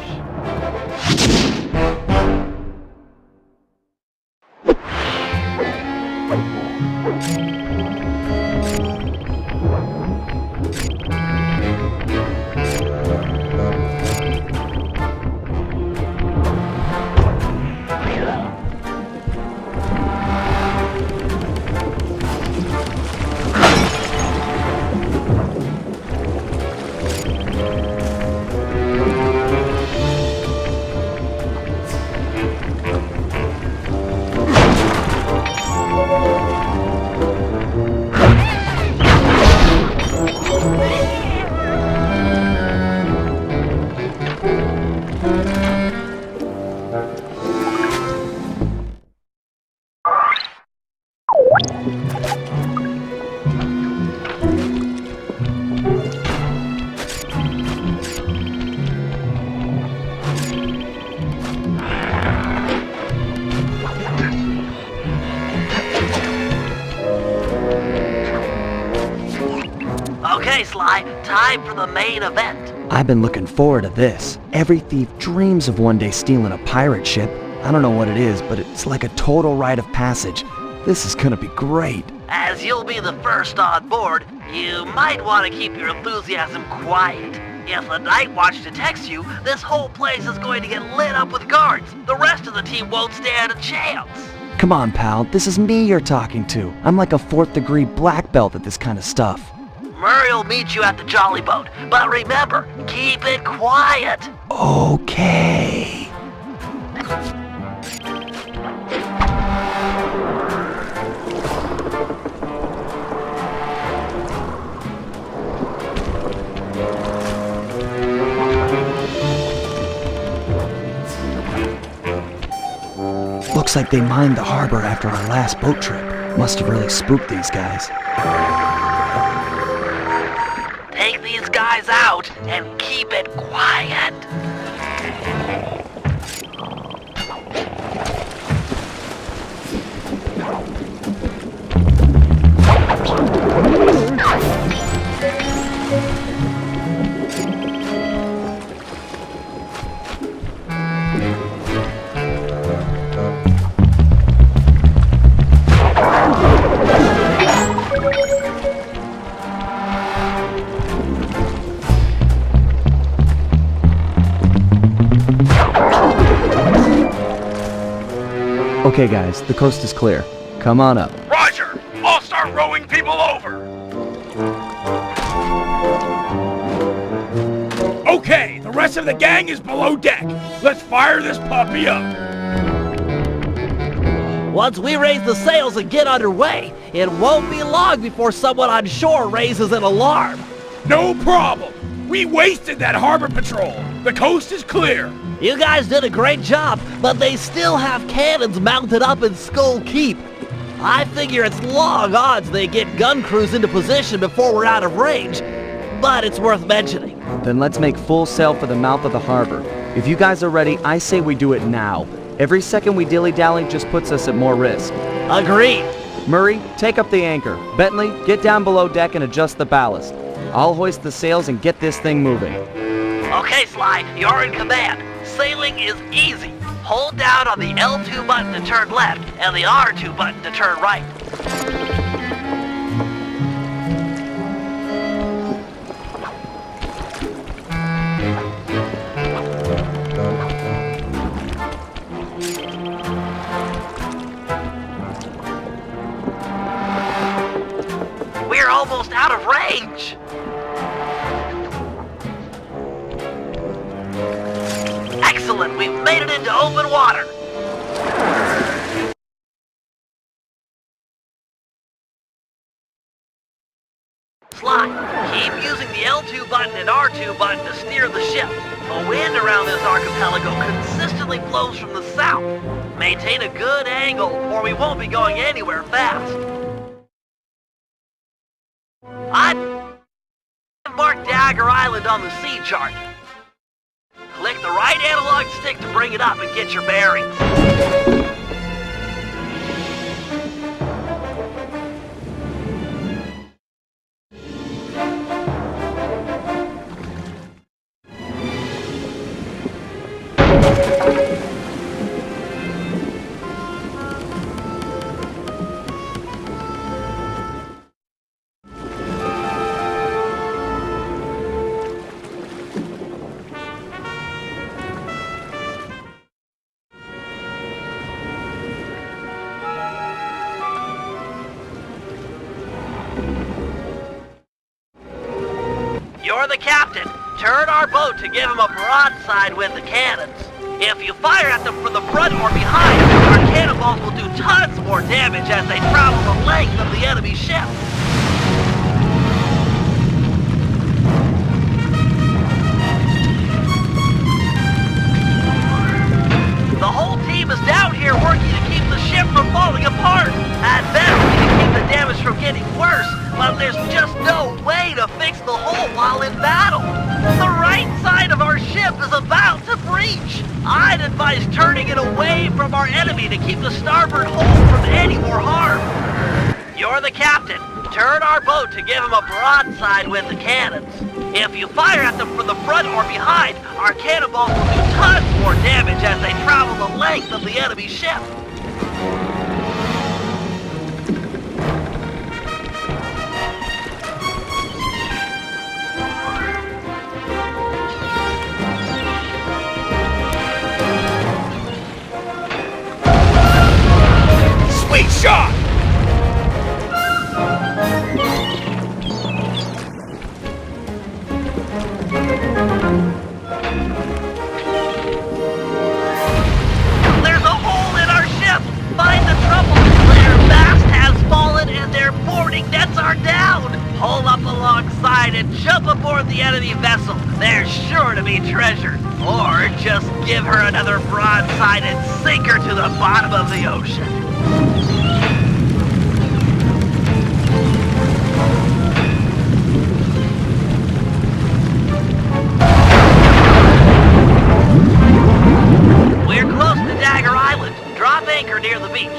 Okay, Sly, time for the main event. I've been looking forward to this. Every thief dreams of one day stealing a pirate ship. I don't know what it is, but it's like a total rite of passage. This is gonna be great. As you'll be the first on board, you might want to keep your enthusiasm quiet. If the Night Watch detects you, this whole place is going to get lit up with guards. The rest of the team won't stand a chance. Come on, pal. This is me you're talking to. I'm like a 4th degree black belt at this kind of stuff. Murray will meet you at the Jolly Boat, but remember, keep it quiet. Okay. Looks like they mined the harbor after our last boat trip. Must have really spooked these guys. Take these guys out and keep it quiet. Okay guys, the coast is clear. Come on up. Roger! I'll start rowing people over! Okay, the rest of the gang is below deck. Let's fire this puppy up. Once we raise the sails and get underway, it won't be long before someone on shore raises an alarm. No problem. We wasted that harbor patrol. The coast is clear. You guys did a great job, but they still have cannons mounted up in Skull Keep. I figure it's long odds they get gun crews into position before we're out of range, but it's worth mentioning. Then let's make full sail for the mouth of the harbor. If you guys are ready, I say we do it now. Every second we dilly-dally just puts us at more risk. Agreed. Murray, take up the anchor. Bentley, get down below deck and adjust the ballast. I'll hoist the sails and get this thing moving. Okay, Sly, you're in command. Sailing is easy. Hold down on the L2 button to turn left and the R2 button to turn right. We're almost out of range. Excellent, we've made it into open water. Sly, keep using the L2 button and R2 button to steer the ship. The wind around this archipelago consistently blows from the south. Maintain a good angle, or we won't be going anywhere fast. I've marked Dagger Island on the sea chart. Click the right analog stick to bring it up and get your bearings. You're the captain. Turn our boat to give them a broadside with the cannons. If you fire at them from the front or behind, our cannonballs will do tons more damage as they travel the length of the enemy ship. The whole team is down here working to keep the ship from falling apart. At best, we can keep the damage from getting worse, but there's just no way to fix the hole while in battle. The right side of our ship is about to breach. I'd advise turning it away from our enemy to keep the starboard hole from any more harm. You're the captain. Turn our boat to give them a broadside with the cannons. If you fire at them from the front or behind, our cannonballs will do tons more damage as they travel the length of the enemy ship. Sweet shot! There's a hole in our ship! Find the trouble! Their mast has fallen and their boarding nets are down! Pull up alongside and jump aboard the enemy vessel. There's sure to be treasure. Or just give her another broadside and sink her to the bottom of the ocean. We're close to Dagger Island. Drop anchor near the beach.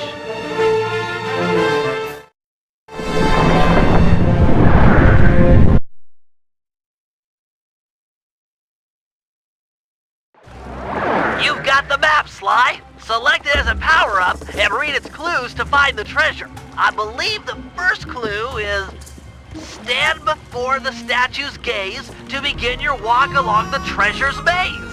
You've got the map, Sly. Select it as a power-up and read its clues to find the treasure. I believe the first clue is stand before the statue's gaze to begin your walk along the treasure's maze.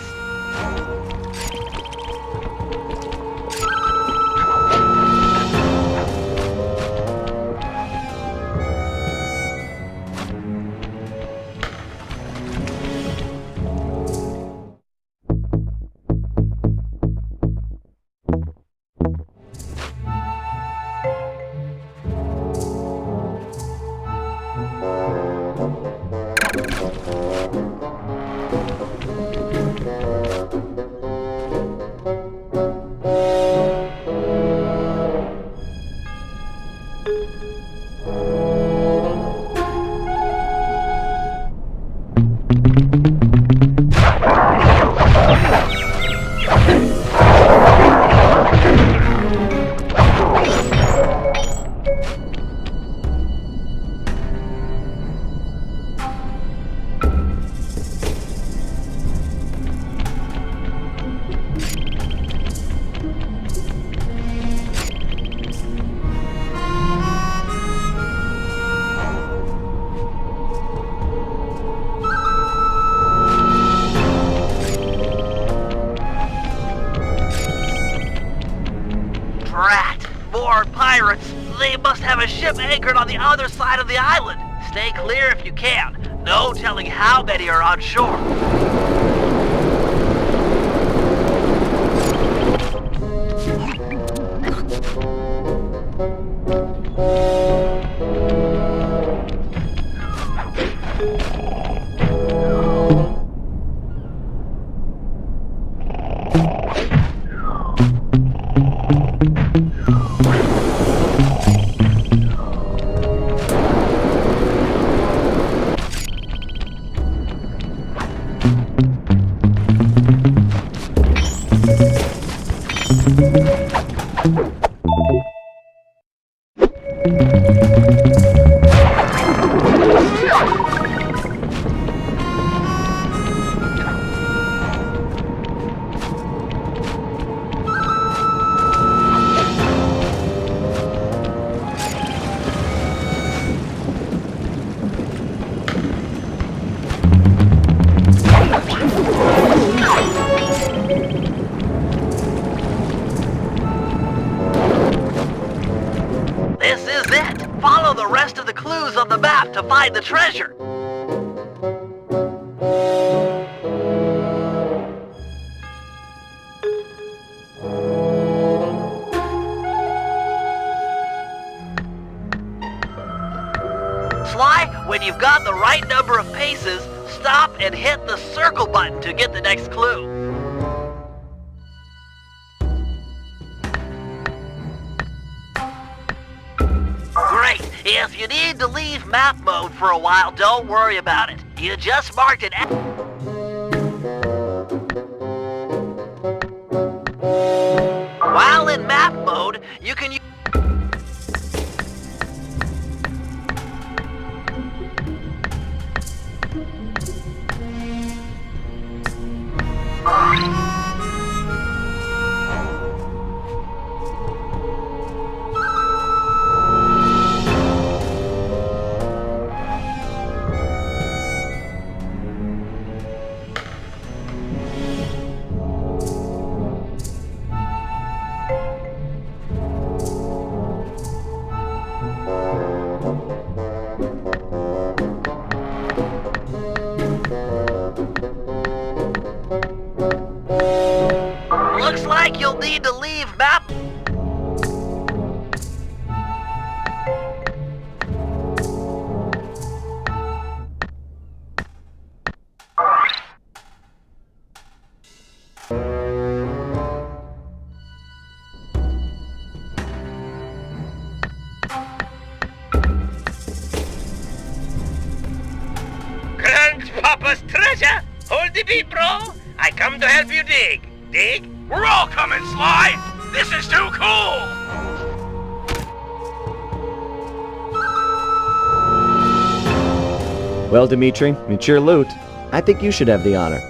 Pirates! They must have a ship anchored on the other side of the island. Stay clear if you can. No telling how many are on shore. To find the treasure. Sly, when you've got the right number of paces, stop and hit the circle button to get the next clue. Great! If you need to leave map mode for a while, don't worry about it. You just marked an While in map mode, you can need to leave, map? Grandpapa's treasure? Hold the beat, bro. I come to help you dig. Dig? We're all coming, Sly! This is too cool! Well, Dimitri, it's your loot. I think you should have the honor.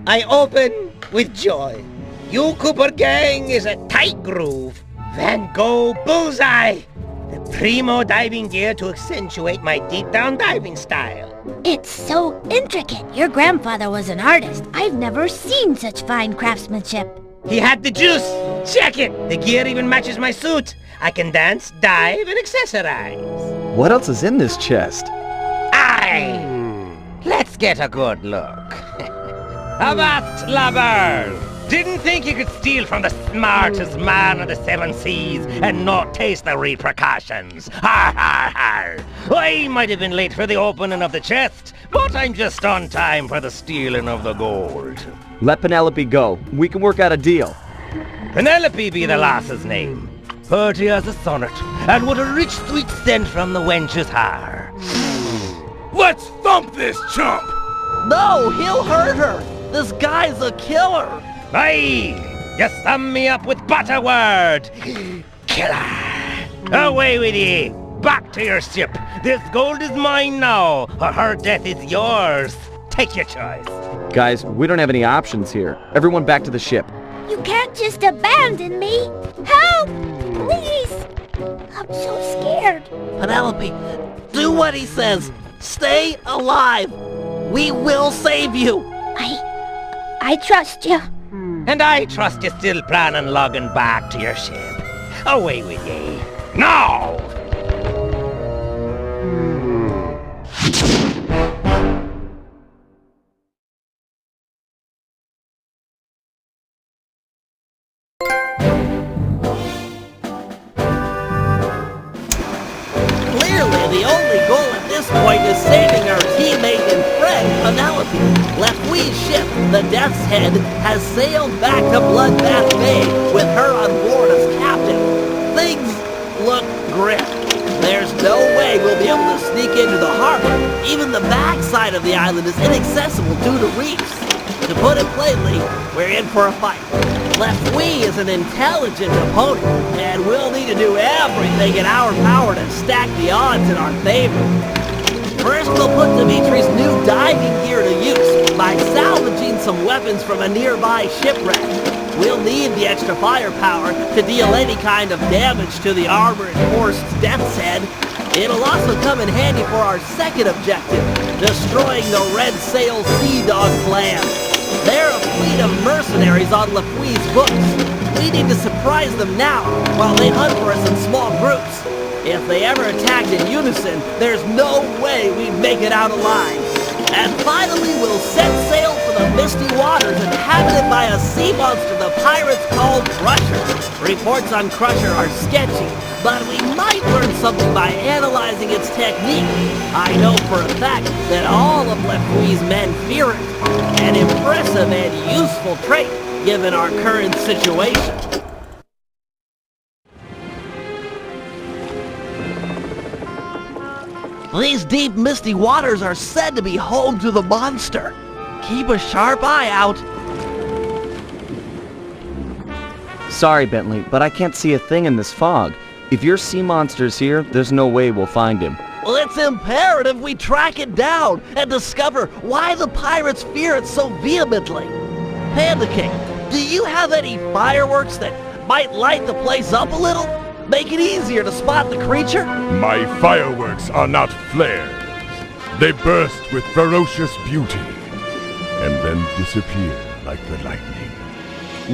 I open with joy. You Cooper gang is a tight groove. Van Gogh bullseye. The primo diving gear to accentuate my deep-down diving style. It's so intricate. Your grandfather was an artist. I've never seen such fine craftsmanship. He had the juice. Check it. The gear even matches my suit. I can dance, dive, and accessorize. What else is in this chest? Let's get a good look. Avast, lubbers! Didn't think you could steal from the smartest man of the seven seas and not taste the repercussions. Har har har! I might have been late for the opening of the chest, but I'm just on time for the stealing of the gold. Let Penelope go. We can work out a deal. Penelope be the lass's name. Pretty as a sonnet, and what a rich sweet scent from the wench's hair. Let's thump this chump! No, he'll hurt her. This guy's a killer. Aye! You sum me up with butterword! Killer! Away with ye! Back to your ship! This gold is mine now, or her death is yours! Take your choice! Guys, we don't have any options here. Everyone back to the ship. You can't just abandon me. Help! Please! I'm so scared. Penelope, do what he says. Stay alive. We will save you. I trust you. And I trust you still plan on logging back to your ship. Away with ye. Now! Clearly, the only goal at this point is saving our teammate and friend, Penelope. Leftwee's ship, the Death's Head, has sailed back to Bloodbath Bay with her on board as captain. Things look grim. There's no way we'll be able to sneak into the harbor. Even the backside of the island is inaccessible due to reefs. To put it plainly, we're in for a fight. Leftwee is an intelligent opponent, and we'll need to do everything in our power to stack the odds in our favor. First, we'll put Dimitri's new diving gear to use by salvaging some weapons from a nearby shipwreck. We'll need the extra firepower to deal any kind of damage to the armor-enforced Death's Head. It'll also come in handy for our second objective, destroying the Red Sail Sea Dog plan. They're a fleet of mercenaries on Lefui's books. We need to surprise them now while they hunt for us in small groups. If they ever attacked in unison, there's no way we'd make it out alive. And finally, we'll set sail for the misty waters inhabited by a sea monster the pirates call Crusher. Reports on Crusher are sketchy, but we might learn something by analyzing its technique. I know for a fact that all of Lefui's men fear it. An impressive and useful trait, given our current situation. These deep, misty waters are said to be home to the monster. Keep a sharp eye out. Sorry, Bentley, but I can't see a thing in this fog. If your sea monster's here, there's no way we'll find him. Well, it's imperative we track it down and discover why the pirates fear it so vehemently. Panda King, do you have any fireworks that might light the place up a little? Make it easier to spot the creature? My fireworks are not flares. They burst with ferocious beauty and then disappear like the lightning.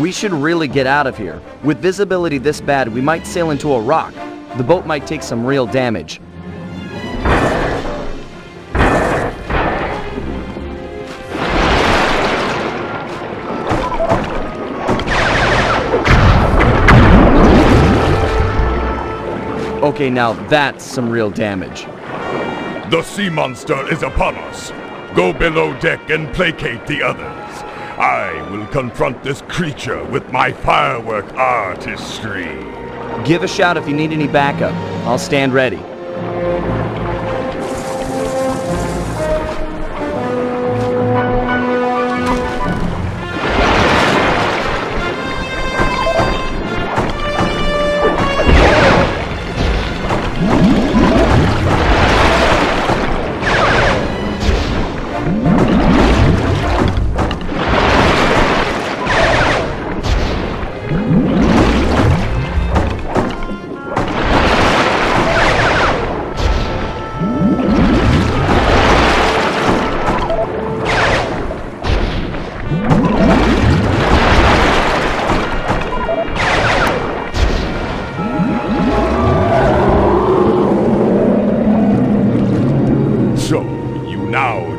We should really get out of here. With visibility this bad, we might sail into a rock. The boat might take some real damage. Okay, now that's some real damage. The sea monster is upon us. Go below deck and placate the others. I will confront this creature with my firework artistry. Give a shout if you need any backup. I'll stand ready.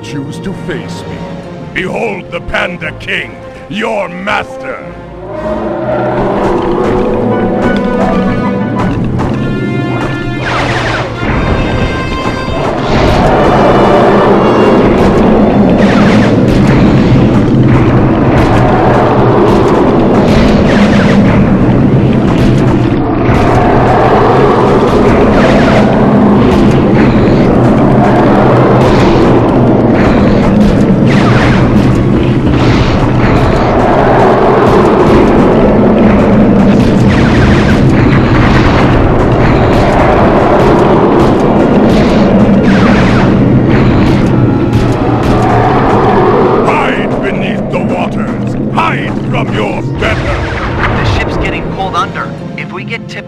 Choose to face me. Behold the Panda King, your master!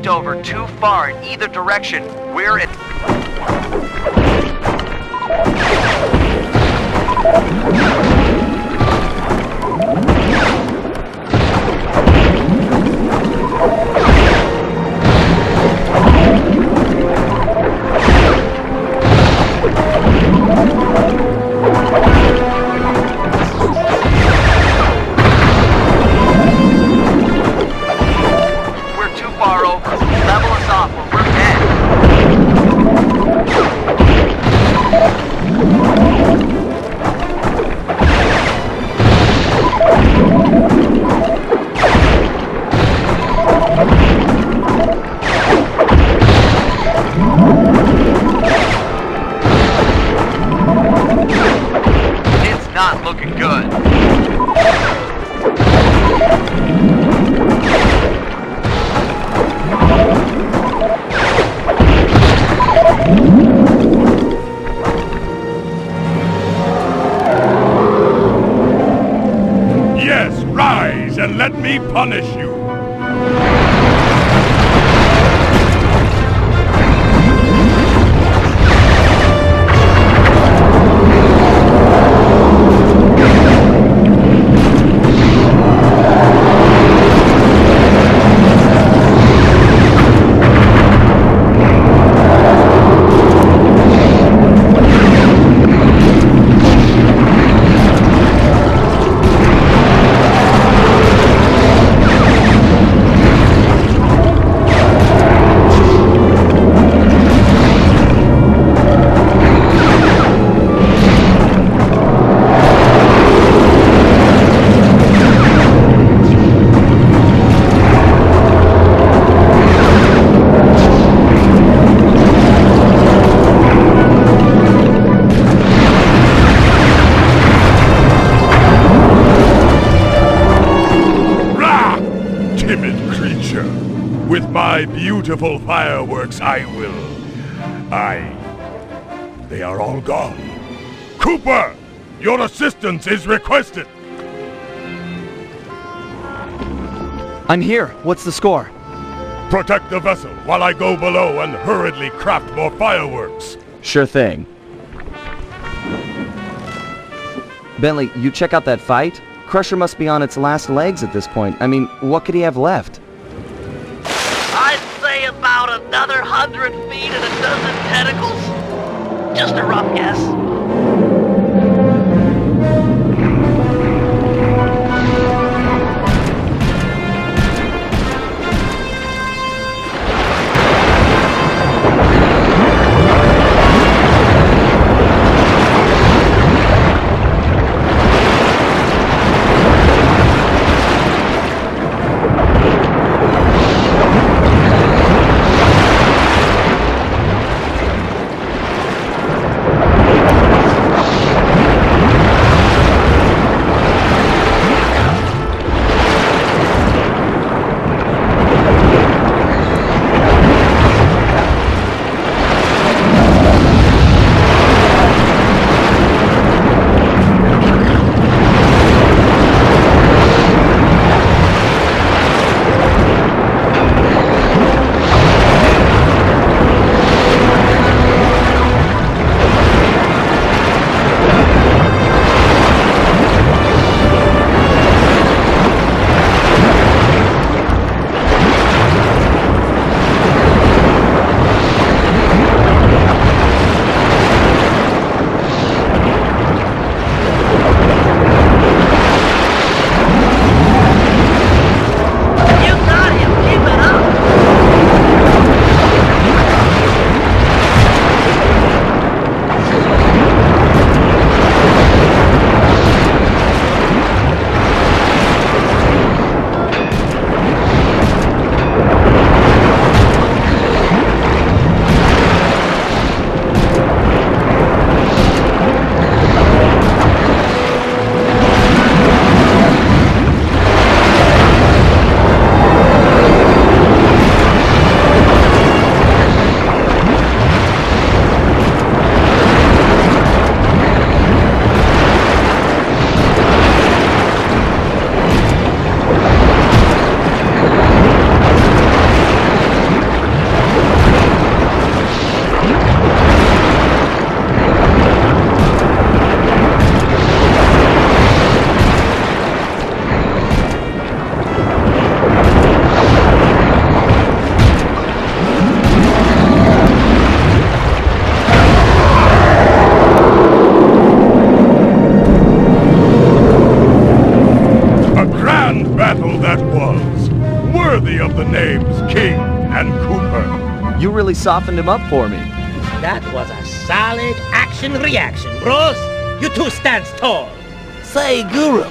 Over too far in either direction, we're at... Let me punish you! With my beautiful fireworks, I will. They are all gone. Cooper! Your assistance is requested! I'm here. What's the score? Protect the vessel while I go below and hurriedly craft more fireworks. Sure thing. Bentley, you check out that fight? Crusher must be on its last legs at this point. I mean, what could he have left? I'd say about another 100 feet and a dozen tentacles. Just a rough guess. softened him up for me. That was a solid action-reaction, bros. You two stand tall. Say, Guru,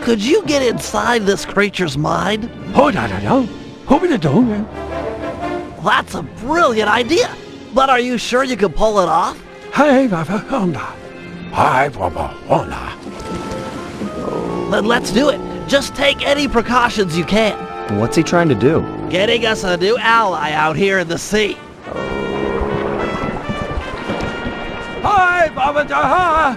could you get inside this creature's mind? That's a brilliant idea. But are you sure you can pull it off? Then let's do it. Just take any precautions you can. What's he trying to do? Getting us a new ally out here in the sea. Hi, Baba Jaha!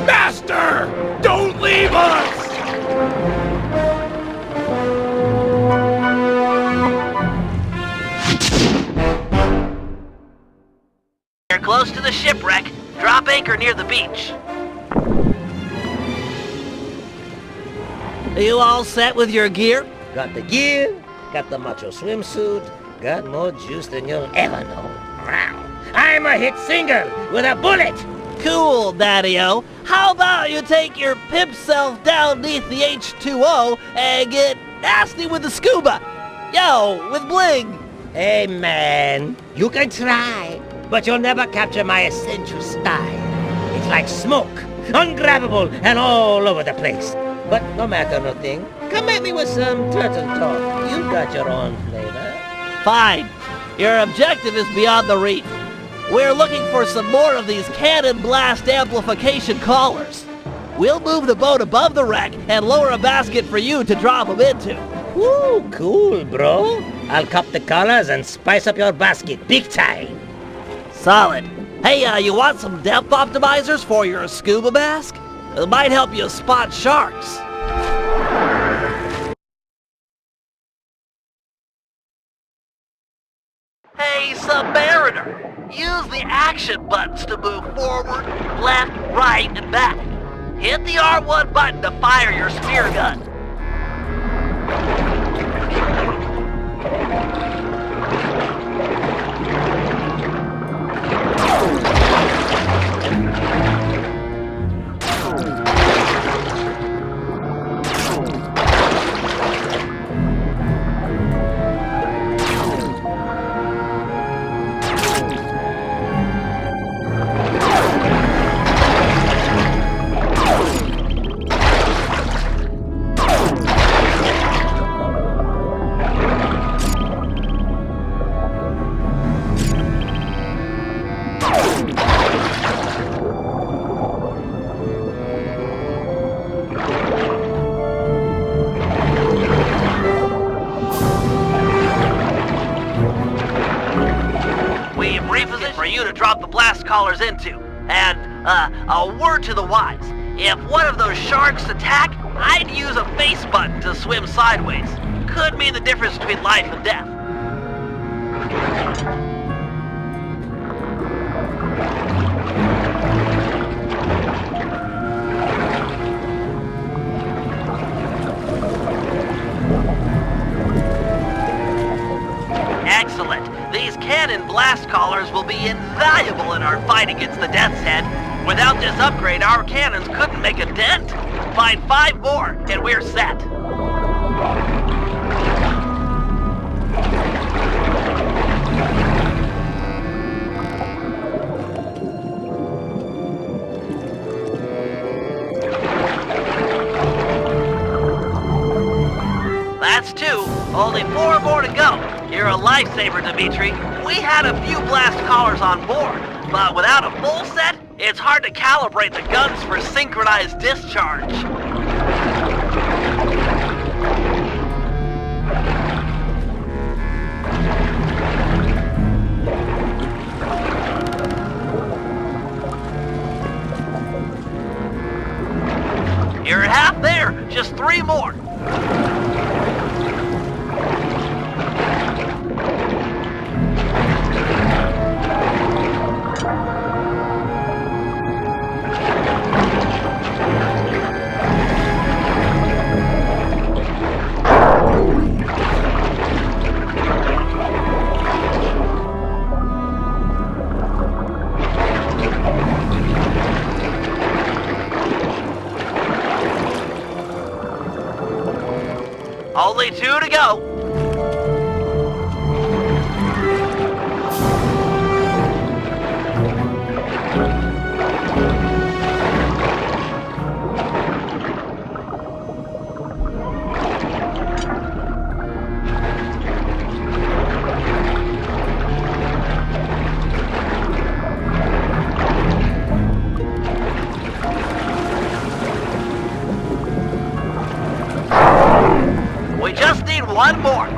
Master! Don't leave us! You're close to the shipwreck. Drop anchor near the beach. Are you all set with your gear? Got the gear, got the macho swimsuit, got more juice than you'll ever know. I'm a hit singer with a bullet! Cool, Daddy-O. How about you take your pimp self down beneath the H2O and get nasty with the scuba? Yo, with bling. Hey, man, you can try, but you'll never capture my essential style. It's like smoke, ungrabbable and all over the place. But no matter nothing, come at me with some turtle talk. You got your own flavor. Fine. Your objective is beyond the reef. We're looking for some more of these cannon blast amplification collars. We'll move the boat above the wreck and lower a basket for you to drop them into. Ooh, cool, bro. I'll cop the collars and spice up your basket big time. Solid. Hey, you want some depth optimizers for your scuba mask? It might help you spot sharks. Hey, Submariner! Use the action buttons to move forward, left, right, and back. Hit the R1 button to fire your spear gun. Collars into. And, a word to the wise. If one of those sharks attack, I'd use a face button to swim sideways. Could mean the difference between life and death. Excellent. These cannon blast collars will be invaluable in our fight against the Death's Head. Without this upgrade, our cannons couldn't make a dent. Find 5 more, and we're set. That's 2. Only 4 more to go. You're a lifesaver, Dimitri. We had a few blast collars on board, but without a full set, it's hard to calibrate the guns for synchronized discharge. You're half there. Just 3 more. go. We just need one more.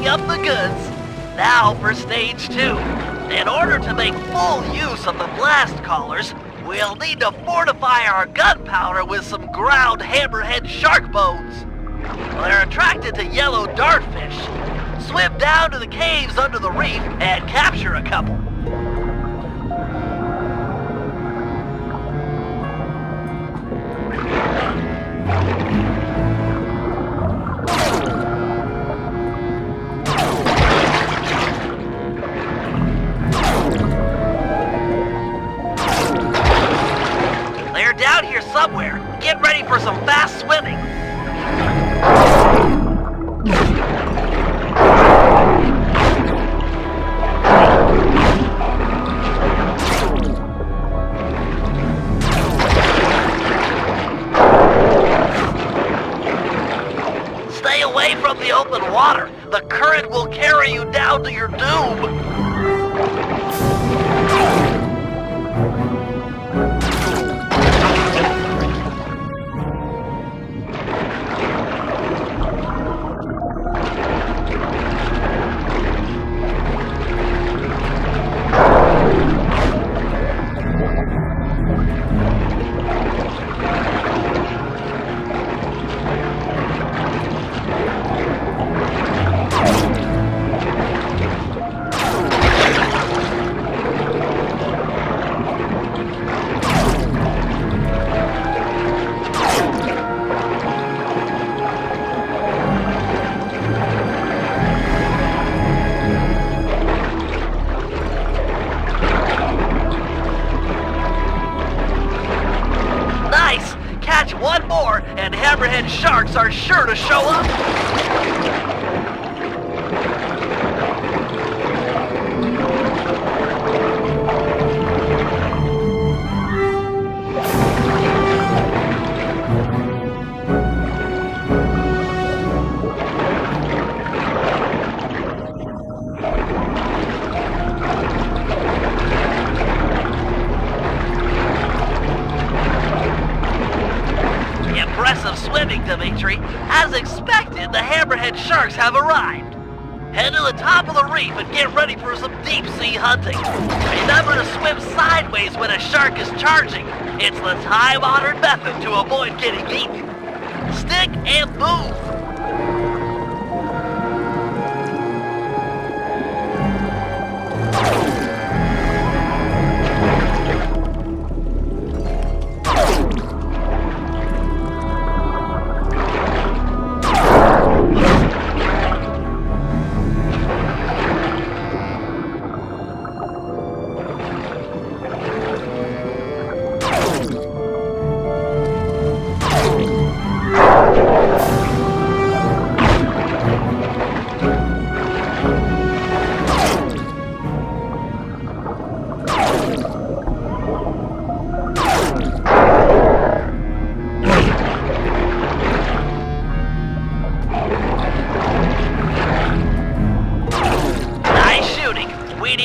Up the goods. Now for stage 2. In order to make full use of the blast collars, we'll need to fortify our gunpowder with some ground hammerhead shark bones. They're attracted to yellow dartfish. Swim down to the caves under the reef and capture a couple. Down here somewhere. Get ready for some fast swimming. Stay away from the open water. The current will carry you down to your doom. One more, and hammerhead sharks are sure to show up. Impressive swimming, Dimitri. As expected, the hammerhead sharks have arrived. Head to the top of the reef and get ready for some deep-sea hunting. Remember to swim sideways when a shark is charging. It's the time-honored method to avoid getting eaten. Stick and move.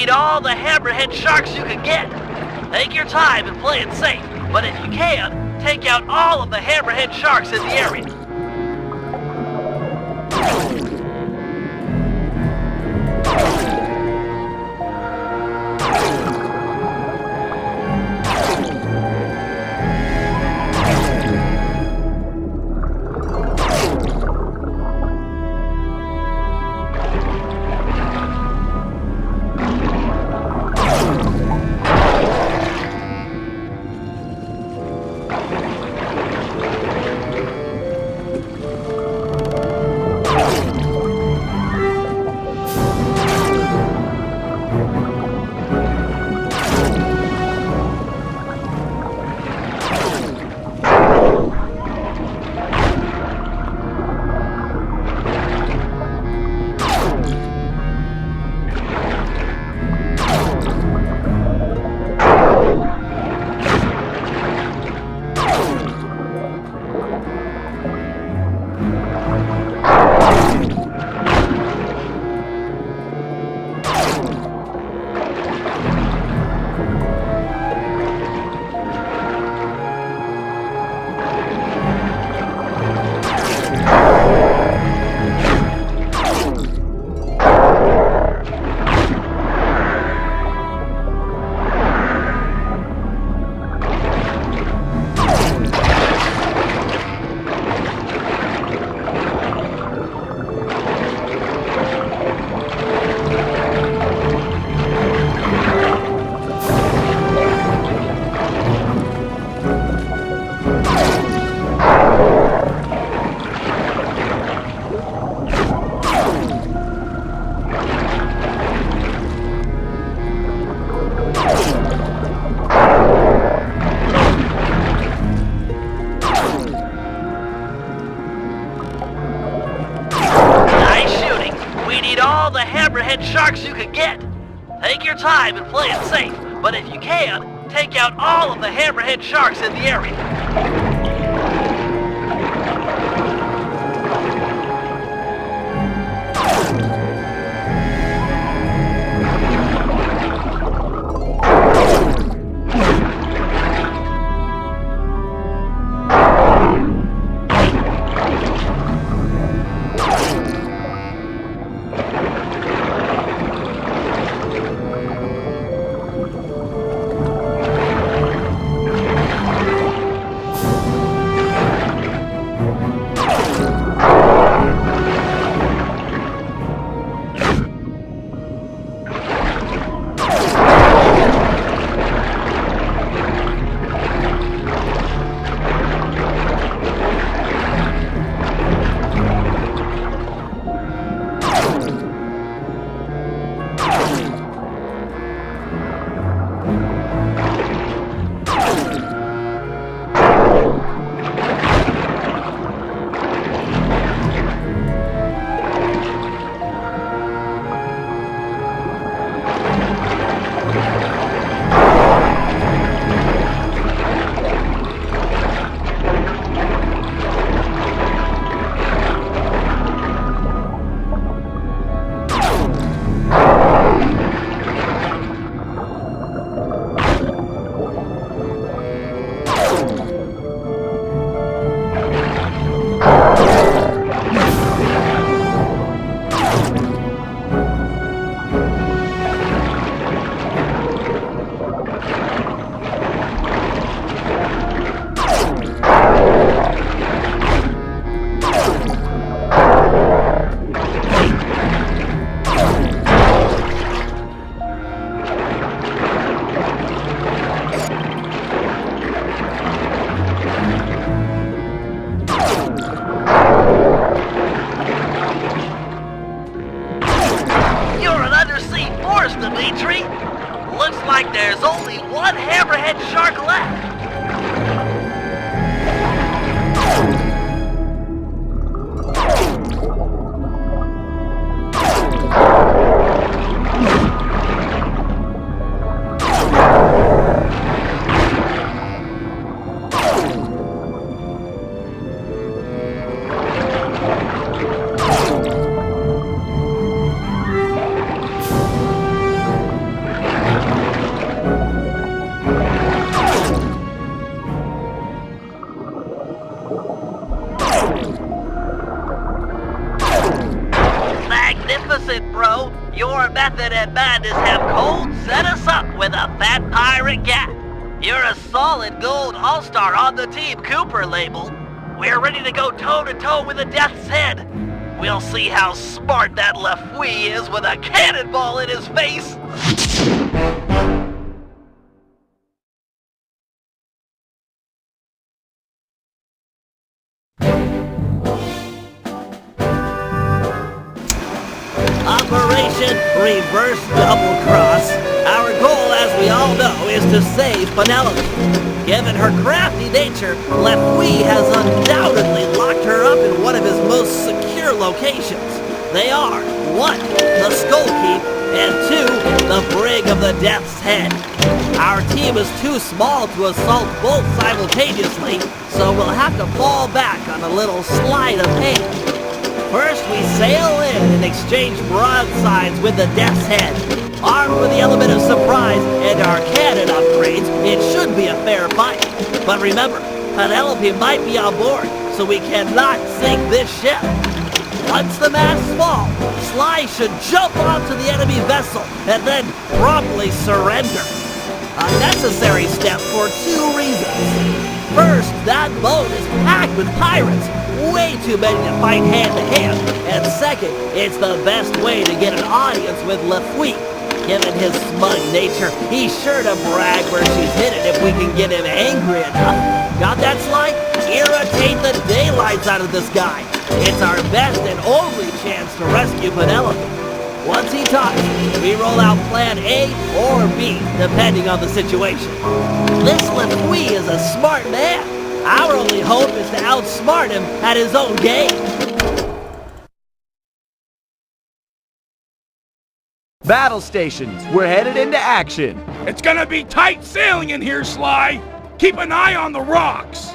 All the hammerhead sharks you can get. Take your time and play it safe, but if you can, take out all of the hammerhead sharks in the area. Sharks you could get. Take your time and play it safe, but if you can, take out all of the hammerhead sharks in the area. Dimitri. Looks like there's only one hammerhead shark left. Magnificent, bro. Your method and madness have cold set us up with a fat pirate gat. You're a solid gold all-star on the Team Cooper label. We're ready to go toe-to-toe with the Death's Head. We'll see how smart that Lafouille is with a cannonball in his face. Operation Reverse Double Cross. Our goal, as we all know, is to save Penelope. Given her crafty nature, Lefouille has undoubtedly locked her up in one of his most secure locations. They are 1. The Skull Keep, and 2. The Brig of the Death's Head. Our team is too small to assault both simultaneously, so we'll have to fall back on a little sleight of hand. First, we sail in and exchange broadsides with the Death's Head. Armed with the element of surprise and our cannon upgrades, it should be a fair fight. But remember, Penelope might be on board, so we cannot sink this ship. Once the masts fall, Sly should jump onto the enemy vessel and then promptly surrender. A necessary step for 2 reasons. First, that boat is packed with pirates, way too many to fight hand-to-hand. And second, it's the best way to get an audience with Lefouille. Given his smug nature, he's sure to brag where she's hidden if we can get him angry enough. Got that, Sly? Irritate the daylights out of this guy. It's our best and only chance to rescue Penelope. Once he talks, we roll out plan A or B, depending on the situation. This Lefouille is a smart man. Our only hope is to outsmart him at his own game. Battle stations, we're headed into action. It's gonna be tight sailing in here, Sly. Keep an eye on the rocks.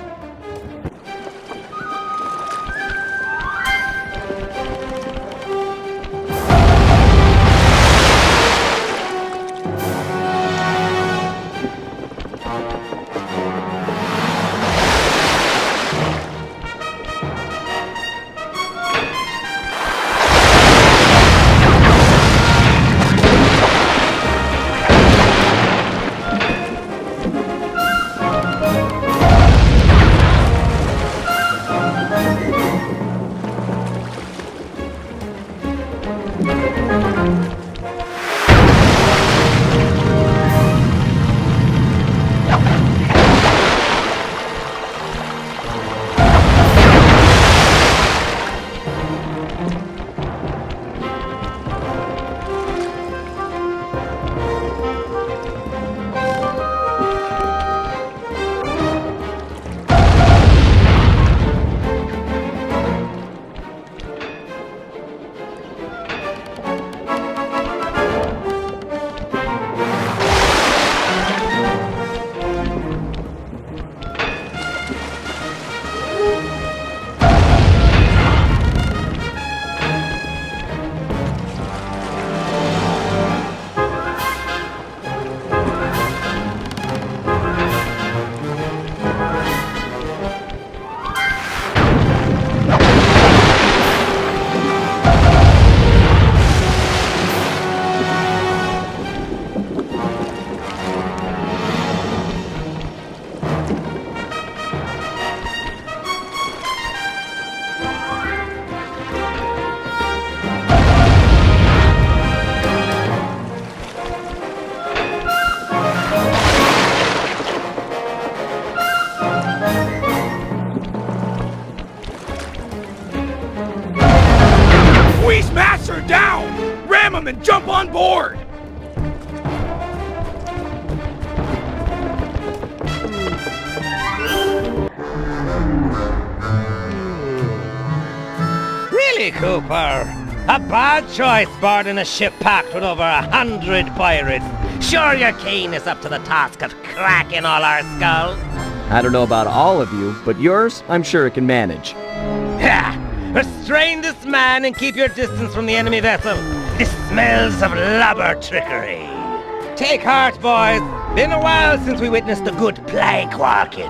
And jump on board! Really, Cooper? A bad choice boarding a ship packed with over 100 pirates. Sure your keen is up to the task of cracking all our skulls? I don't know about all of you, but yours, I'm sure it can manage. Ha! Restrain this man and keep your distance from the enemy vessel. This smells of lubber trickery. Take heart, boys. Been a while since we witnessed a good plank walking.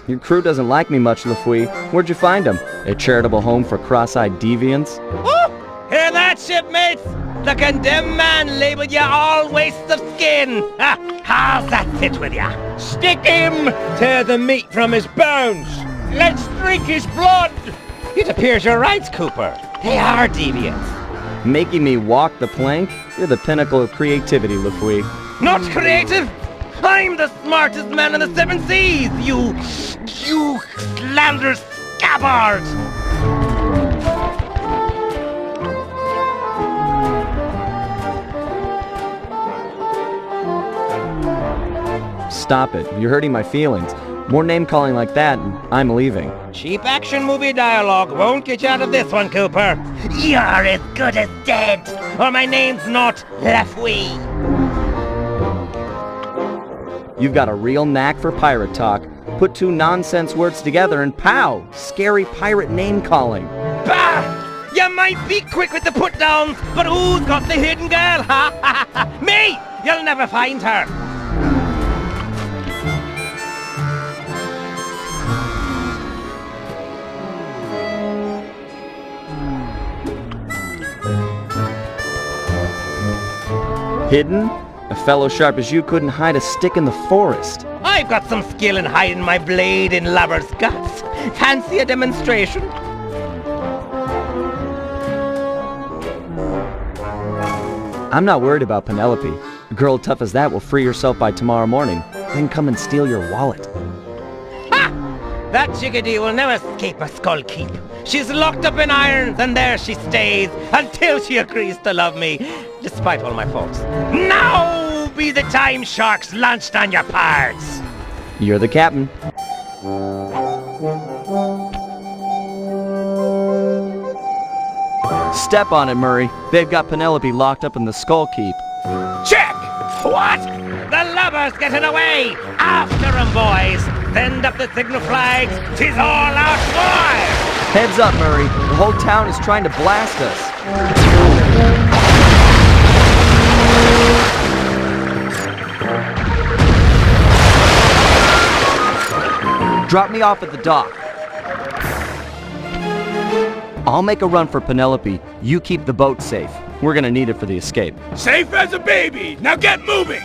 Your crew doesn't like me much, Lefouille. Where'd you find them? A charitable home for cross-eyed deviants? Oh! Hear that, shipmates? The condemned man labeled you all wastes of skin. How's that sit with ya? Stick him! Tear the meat from his bones. Let's drink his blood. It appears you're right, Cooper. They are deviants. Making me walk the plank? You're the pinnacle of creativity, Lafouille. Not creative! I'm the smartest man in the 7 seas, you slanderous scabbard! Stop it. You're hurting my feelings. More name-calling like that, and I'm leaving. Cheap action movie dialogue won't get you out of this one, Cooper. You're as good as dead, or my name's not Lafouille. You've got a real knack for pirate talk. Put 2 nonsense words together and pow! Scary pirate name-calling. Bah! You might be quick with the put-downs, but who's got the hidden girl? Ha ha ha! Me! You'll never find her! Hidden? A fellow sharp as you couldn't hide a stick in the forest. I've got some skill in hiding my blade in lover's guts. Fancy a demonstration? I'm not worried about Penelope. A girl tough as that will free herself by tomorrow morning, then come and steal your wallet. Ha! That chickadee will never escape a skull keep. She's locked up in irons, and there she stays until she agrees to love me, despite all my faults. Now be the time sharks launched on your parts! You're the captain. Step on it, Murray. They've got Penelope locked up in the Skull Keep. Check! What? The lubber's getting away! After 'em, boys! Send up the signal flags! 'Tis all out fire! Heads up, Murray. The whole town is trying to blast us. Drop me off at the dock. I'll make a run for Penelope. You keep the boat safe. We're gonna need it for the escape. Safe as a baby! Now get moving!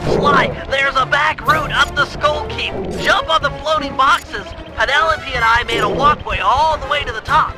Sly, there's a back route up the Skull Keep. Jump on the floating boxes. Penelope and I made a walkway all the way to the top.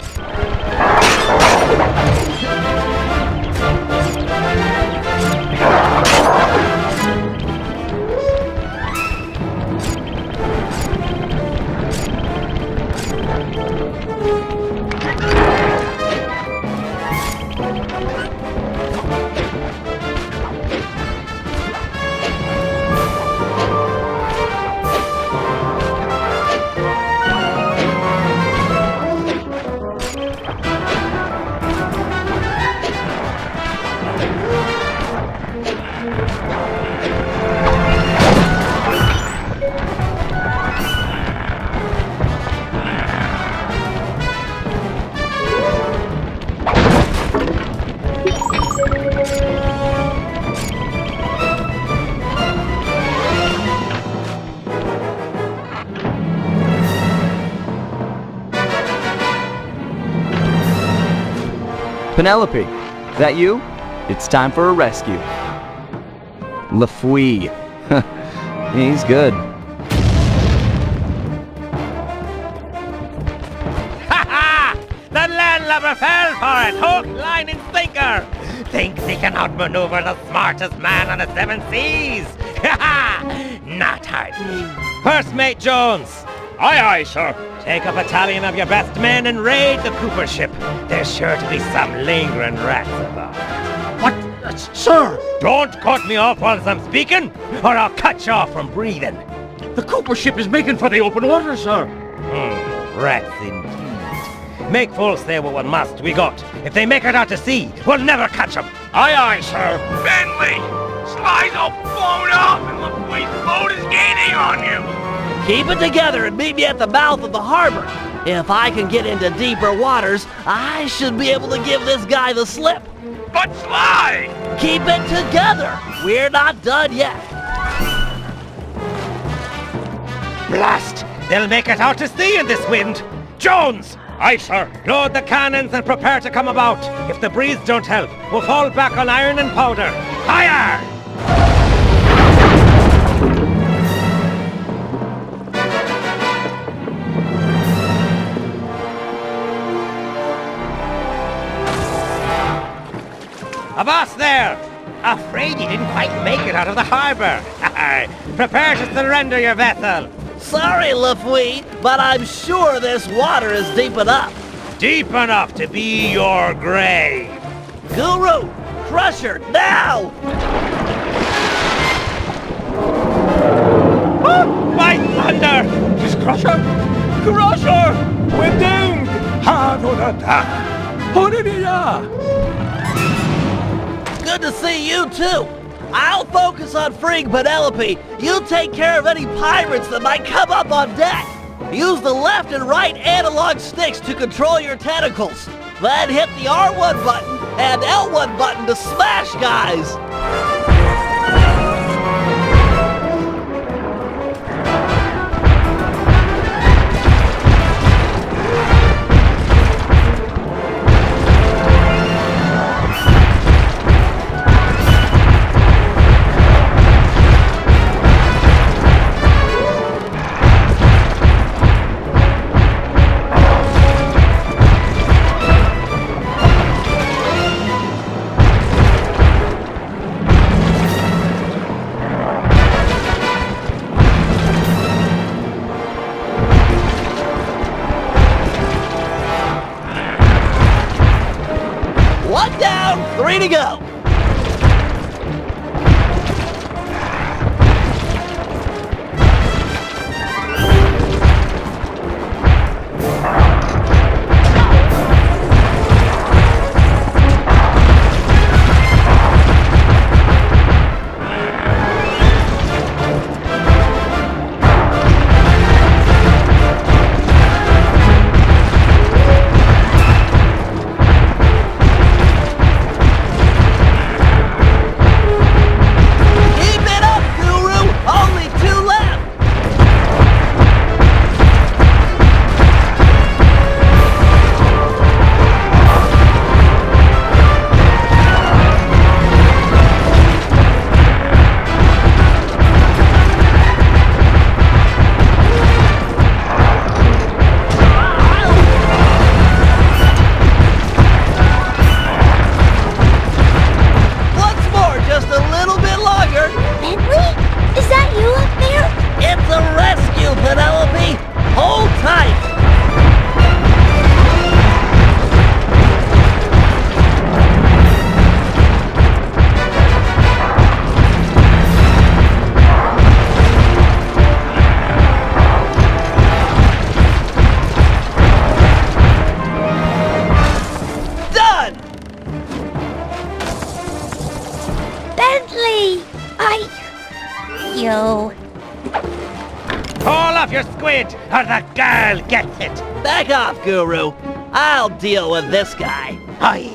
Penelope, that you? It's time for a rescue. Lafouille. He's good. Ha ha! The landlubber fell for it! Hook, line, and sinker! Thinks he can outmaneuver the smartest man on the 7 seas! Ha ha! Not hardly. First Mate Jones! Aye, aye, sir. Take a battalion of your best men and raid the Cooper ship. There's sure to be some lingering rats about. What? Sir! Don't cut me off whilst I'm speaking, or I'll cut you off from breathing. The Cooper ship is making for the open water, sir. Rats indeed. Make full say what one must, we got. If they make it out to sea, we'll never catch them. Aye, aye, sir. Bentley! Sly's all blown up and Lafouille's boat is gaining on you! Keep it together and meet me at the mouth of the harbor. If I can get into deeper waters, I should be able to give this guy the slip. But Sly! Keep it together. We're not done yet. Blast! They'll make it out to sea in this wind. Jones! Aye, sir. Load the cannons and prepare to come about. If the breeze don't help, we'll fall back on iron and powder. Fire! Avast there! Afraid you didn't quite make it out of the harbor. Prepare to surrender your vessel. Sorry, Lafouille, but I'm sure this water is deep enough. Deep enough to be your grave. Guru, Crusher, now! Oh, my thunder! Is Crusher? Crusher! We're doomed! Good to see you, too. I'll focus on freeing Penelope. You take care of any pirates that might come up on deck. Use the left and right analog sticks to control your tentacles. Then hit the R1 button and L1 button to smash guys. One down, 3 to go. Penelope, hold tight! Done! Bentley! You... Pull off your squid, or the girl gets it! Back off, Guru. I'll deal with this guy. Aye,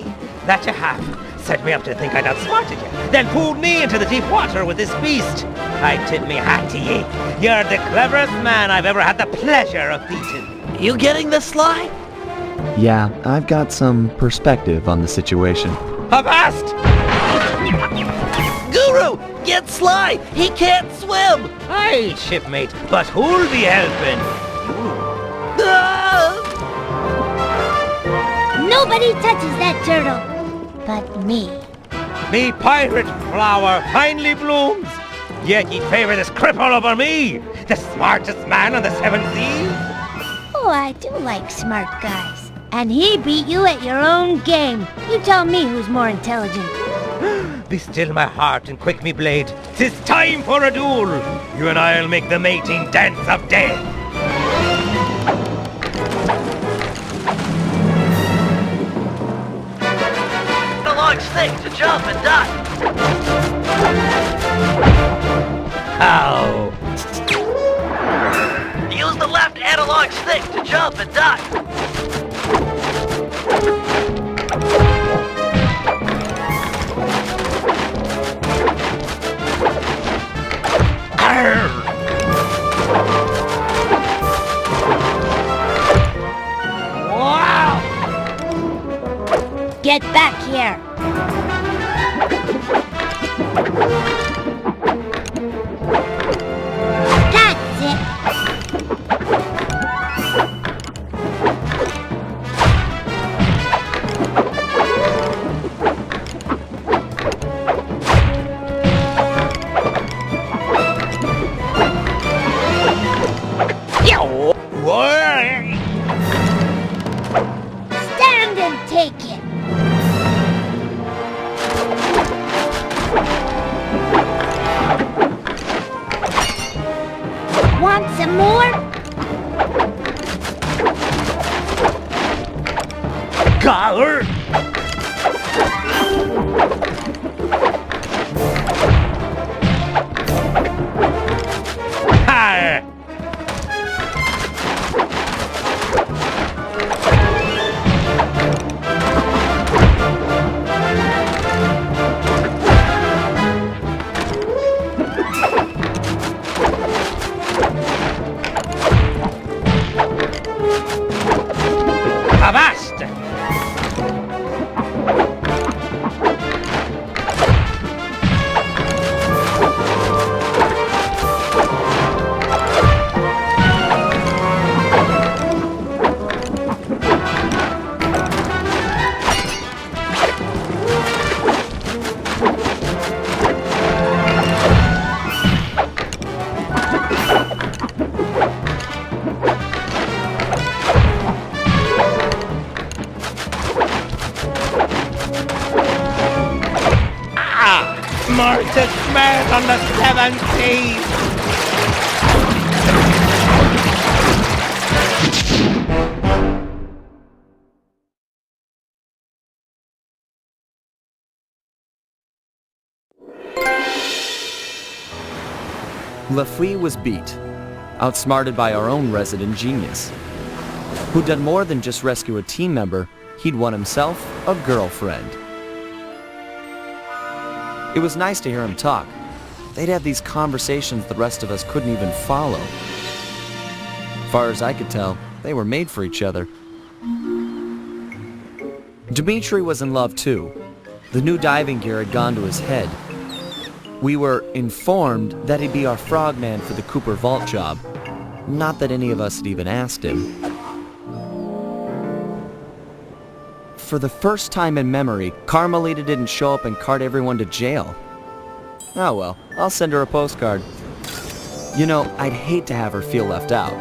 that you have. Set me up to think I'd outsmarted you, then pulled me into the deep water with this beast. I tip me hat to ye. You're the cleverest man I've ever had the pleasure of beating. You getting this, Sly? Yeah, I've got some perspective on the situation. Avast! Guru, get Sly! He can't swim! Aye, shipmate, but who'll be helping? Nobody touches that turtle but me. Me pirate flower finally blooms, yet ye favor this cripple over me, the smartest man on the 7 seas? Oh, I do like smart guys. And he beat you at your own game. You tell me who's more intelligent. Be still my heart and quick me blade. 'Tis time for a duel. You and I'll make the mating dance of death. Analog stick to jump and duck. Ow. Use the left analog stick to jump and duck. Wow! Get back here! That's it! Collar! Hi! Avast! More to smear on the seven seas! Lafouille was beat, outsmarted by our own resident genius, who'd done more than just rescue a team member. He'd won himself a girlfriend. It was nice to hear him talk. They'd have these conversations the rest of us couldn't even follow. Far as I could tell, they were made for each other. Dimitri was in love too. The new diving gear had gone to his head. We were informed that he'd be our frogman for the Cooper Vault job. Not that any of us had even asked him. For the first time in memory, Carmelita didn't show up and cart everyone to jail. Oh well, I'll send her a postcard. You know, I'd hate to have her feel left out.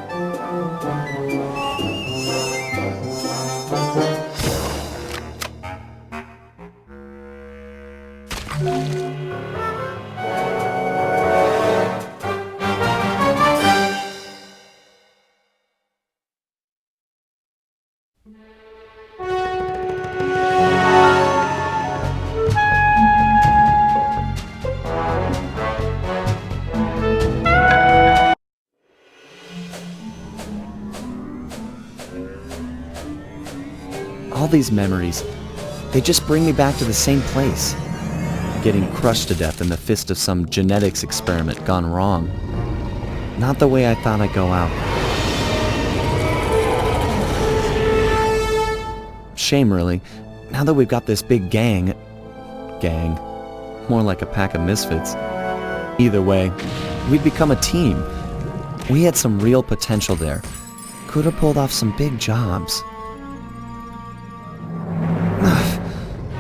All these memories, they just bring me back to the same place. Getting crushed to death in the fist of some genetics experiment gone wrong. Not the way I thought I'd go out. Shame, really. Now that we've got this big gang, more like a pack of misfits. Either way, we'd become a team. We had some real potential there. Could have pulled off some big jobs.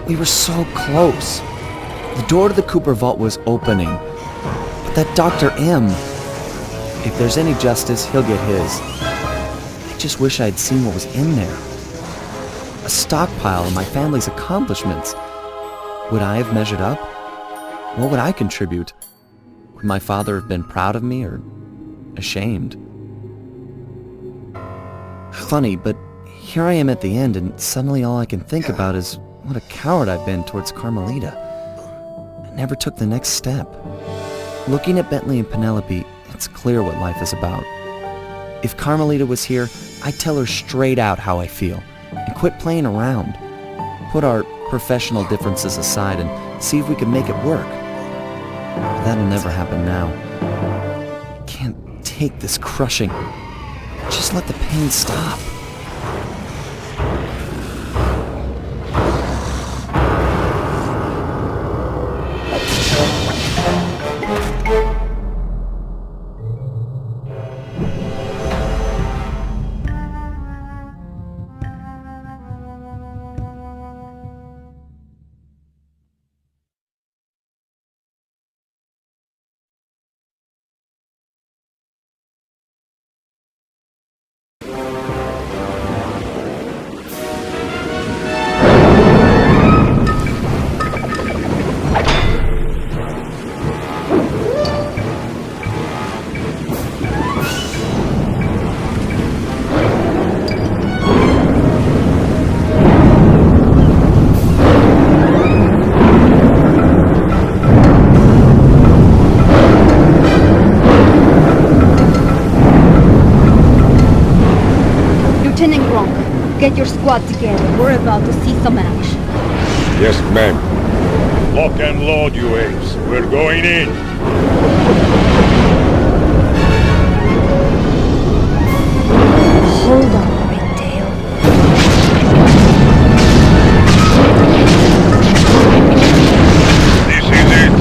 We were so close. The door to the Cooper Vault was opening. But that Dr. M, if there's any justice, he'll get his. I just wish I had seen what was in there. A stockpile of my family's accomplishments. Would I have measured up? What would I contribute? Would my father have been proud of me or ashamed? Funny, but here I am at the end, and suddenly all I can think about is what a coward I've been towards Carmelita. I never took the next step. Looking at Bentley and Penelope, it's clear what life is about. If Carmelita was here, I'd tell her straight out how I feel, and quit playing around. Put our professional differences aside and see if we can make it work. But that'll never happen now. I can't take this crushing. Just let the pain stop. Get your squad together. We're about to see some action. Yes, ma'am. Lock and load, you apes. We're going in. Hold on, Ringtail. This is it.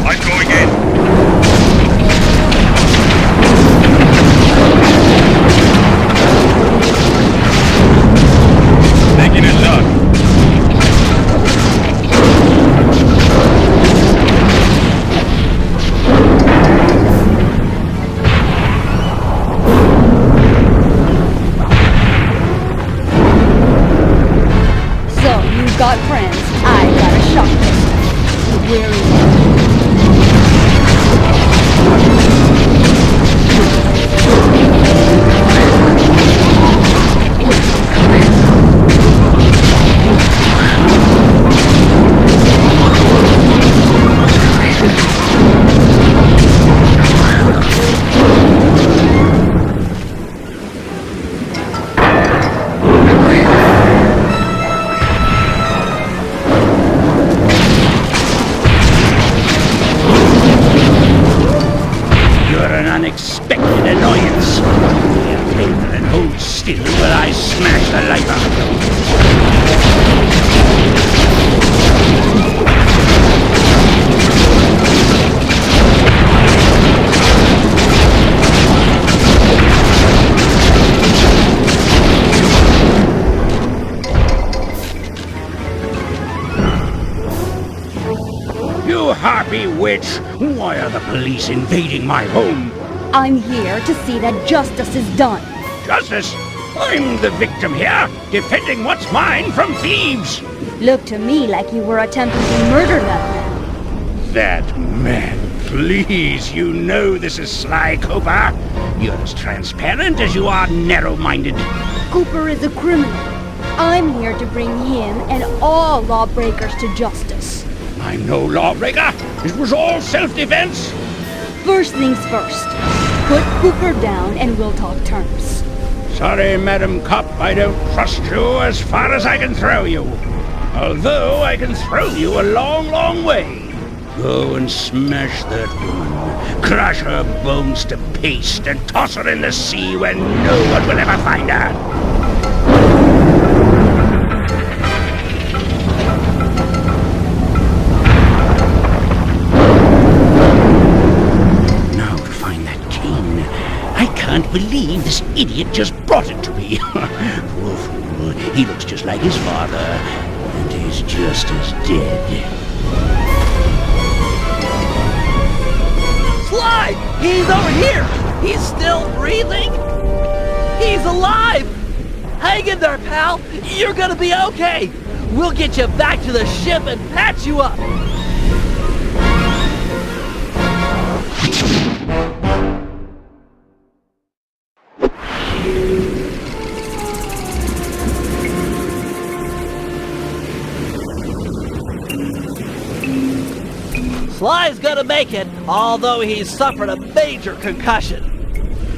I'm going in. Taking a shot. So, you've got friends. I got a shot pistol. Where is it? Unexpected annoyance. Here, paper and hold still while I smash the life out of you. You harpy witch! Why are the police invading my home? I'm here to see that justice is done. Justice? I'm the victim here, defending what's mine from thieves! Looked to me like you were attempting to murder that man. That man, please, you know this is Sly Cooper. You're as transparent as you are narrow-minded. Cooper is a criminal. I'm here to bring him and all lawbreakers to justice. I'm no lawbreaker. It was all self-defense. First things first. Put Cooper down and we'll talk terms. Sorry, Madam Cop, I don't trust you as far as I can throw you. Although I can throw you a long, long way. Go and smash that woman. Crush her bones to paste and toss her in the sea where no one will ever find her. I can't believe this idiot just brought it to me. Poor fool. He looks just like his father, and he's just as dead. Sly! He's over here! He's still breathing! He's alive! Hang in there, pal! You're gonna be okay! We'll get you back to the ship and patch you up! Sly's gonna make it, although he's suffered a major concussion.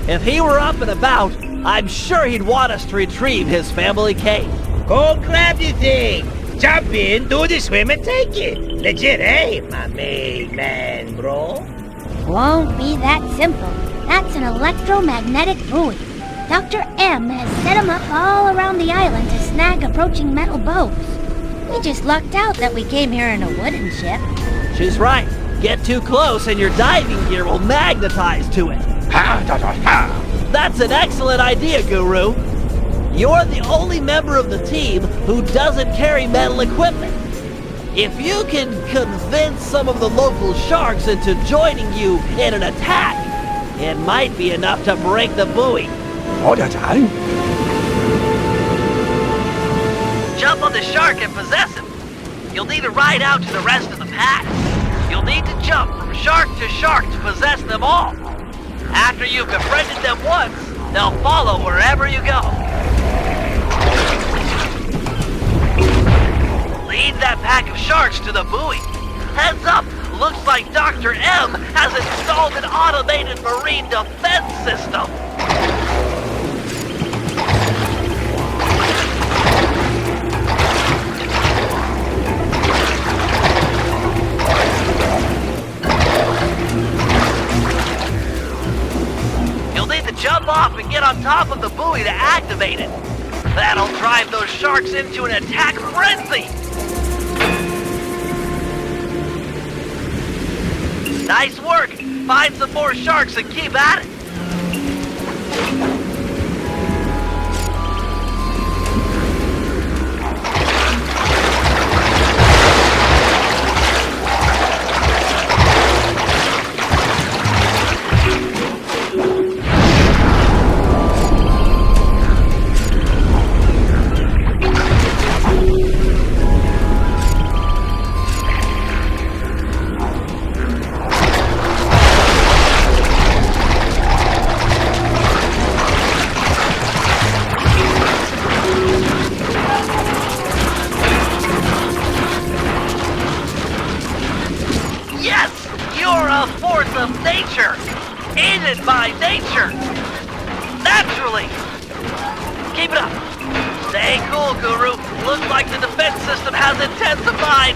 If he were up and about, I'm sure he'd want us to retrieve his family cave. Go grab the thing! Jump in, do the swim and take it! Legit, eh, my main man, bro? Won't be that simple. That's an electromagnetic buoy. Dr. M has set them up all around the island to snag approaching metal boats. We just lucked out that we came here in a wooden ship. She's right. Get too close and your diving gear will magnetize to it. That's an excellent idea, Guru. You're the only member of the team who doesn't carry metal equipment. If you can convince some of the local sharks into joining you in an attack, it might be enough to break the buoy. Jump on the shark and possess him. You'll need to ride out to the rest of the pack. You'll need to jump from shark to possess them all. After you've befriended them once, they'll follow wherever you go. Lead that pack of sharks to the buoy. Heads up, Looks like Dr. M has installed an automated marine defense system. You'll need to jump off and get on top of the buoy to activate it. That'll drive those sharks into an attack frenzy. Nice work! Find some more sharks and keep at it! Of nature, aided by nature, naturally. Keep it up. Stay cool, Guru. Looks like the defense system has intensified.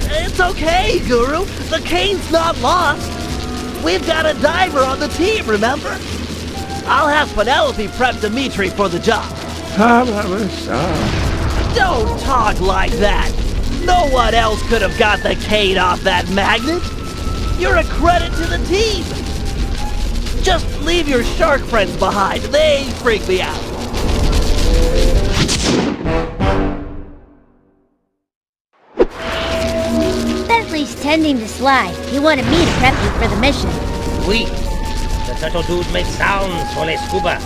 It's okay, Guru. The cane's not lost. We've got a diver on the team, remember? I'll have Penelope prep Dimitri for the job. Don't talk like that. No one else could have got the cane off that magnet. You're a credit to the team. Just leave your shark friends behind. They freak me out. Bentley's tending to slide. He wanted me to prep you for the mission. Oui. The turtle dude makes sounds for les scuba.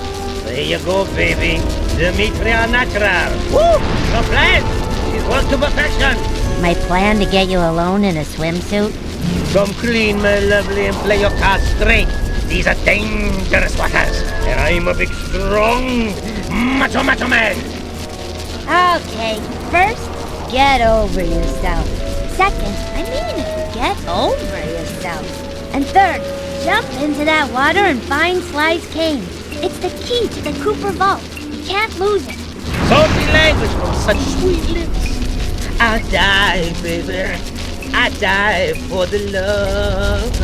There you go, baby. Dimitri are natural. Woo! Your plan! She's worked to perfection. My plan to get you alone in a swimsuit? Come clean, my lovely, and play your cards straight. These are dangerous waters, and I'm a big, strong, macho man. Okay, first, get over yourself. Second, get over yourself. And third, jump into that water and find Sly's cane. It's the key to the Cooper Vault. You can't lose it. Salty language from such sweet lips. I'll die, baby. I die for the love.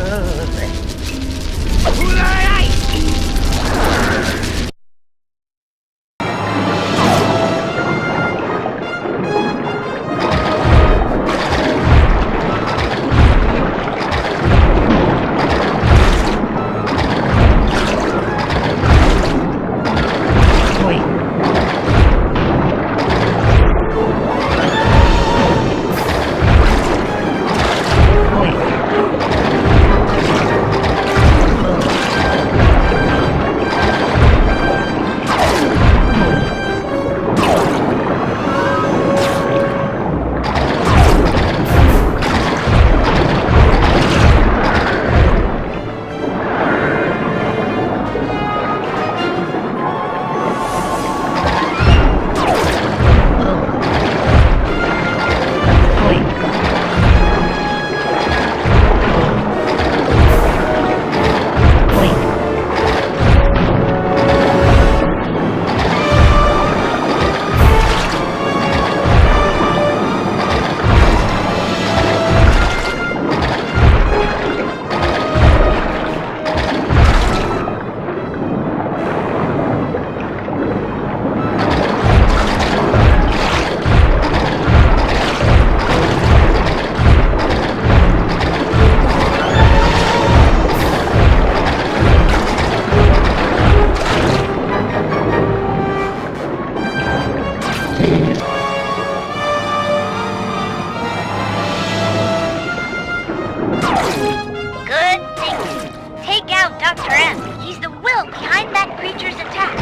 Dr. M. He's the will behind that creature's attack.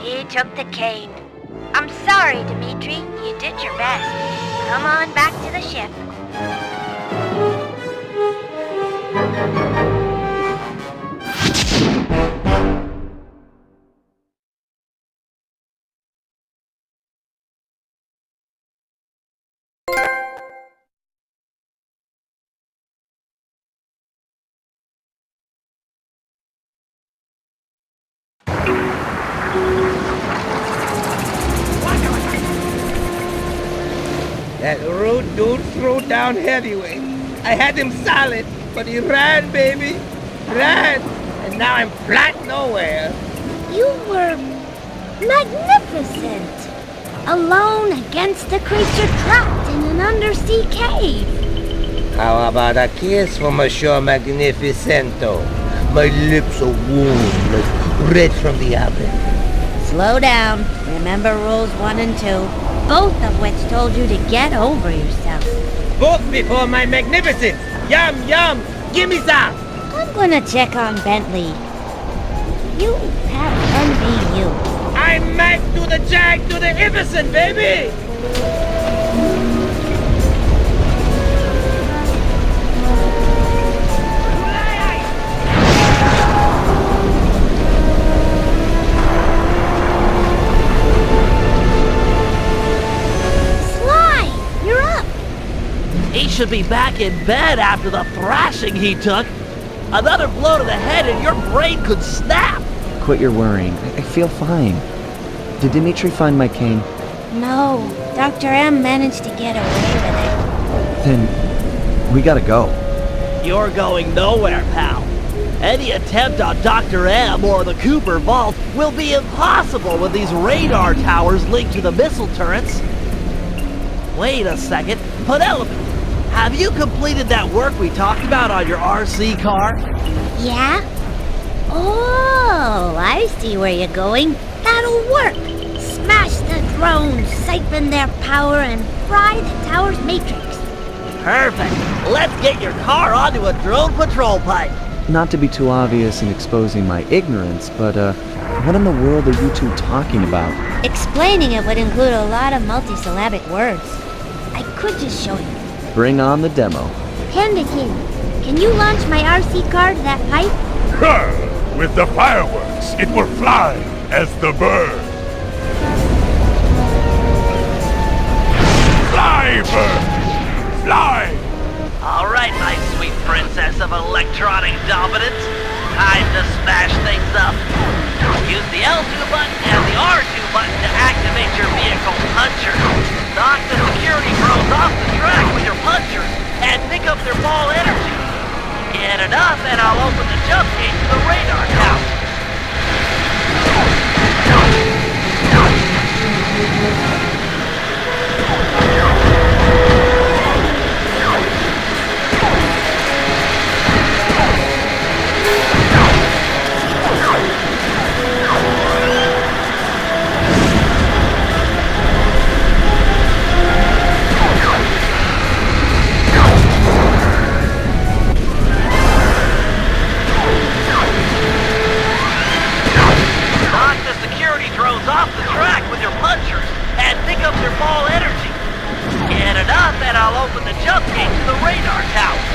He took the cane. I'm sorry, Dimitri. You did your best. Come on back to the ship. That rude dude threw down heavyweight. I had him solid, but he ran, baby. Ran. And now I'm flat nowhere. You were magnificent. Alone against a creature trapped in an undersea cave. How about a kiss for Monsieur Magnificento? My lips are warm, like red from the oven. Slow down. Remember rules 1 and 2. Both of which told you to get over yourself. Both before my magnificence. Yum, yum. Give me some. I'm gonna check on Bentley. You have envy you. I'm Mac to the Jag to the Iverson, baby! He should be back in bed after the thrashing he took. Another blow to the head and your brain could snap. Quit your worrying. I feel fine. Did Dimitri find my cane? No, Dr. M managed to get away with it. Then we gotta go. You're going nowhere, pal. Any attempt on Dr. M or the Cooper Vault will be impossible with these radar towers linked to the missile turrets. Wait a second. Penelope, have you completed that work we talked about on your RC car? Yeah? Oh, I see where you're going. That'll work. Smash the drones, siphon their power, and fry the tower's matrix. Perfect. Let's get your car onto a drone patrol pipe. Not to be too obvious in exposing my ignorance, but what in the world are you two talking about? Explaining it would include a lot of multisyllabic words. I could just show you. Bring on the demo. Panda King, can you launch my RC car to that pipe? With the fireworks, it will fly as the bird. Fly, bird! Fly! All right, my sweet princess of electronic dominance. Time to smash things up. Use the L2 button and the R2 button to activate your vehicle puncher. Knock the security bros off the track with your punchers and pick up their ball energy. Get enough and I'll open the jump gate to the radar tower. jump gate to the radar tower.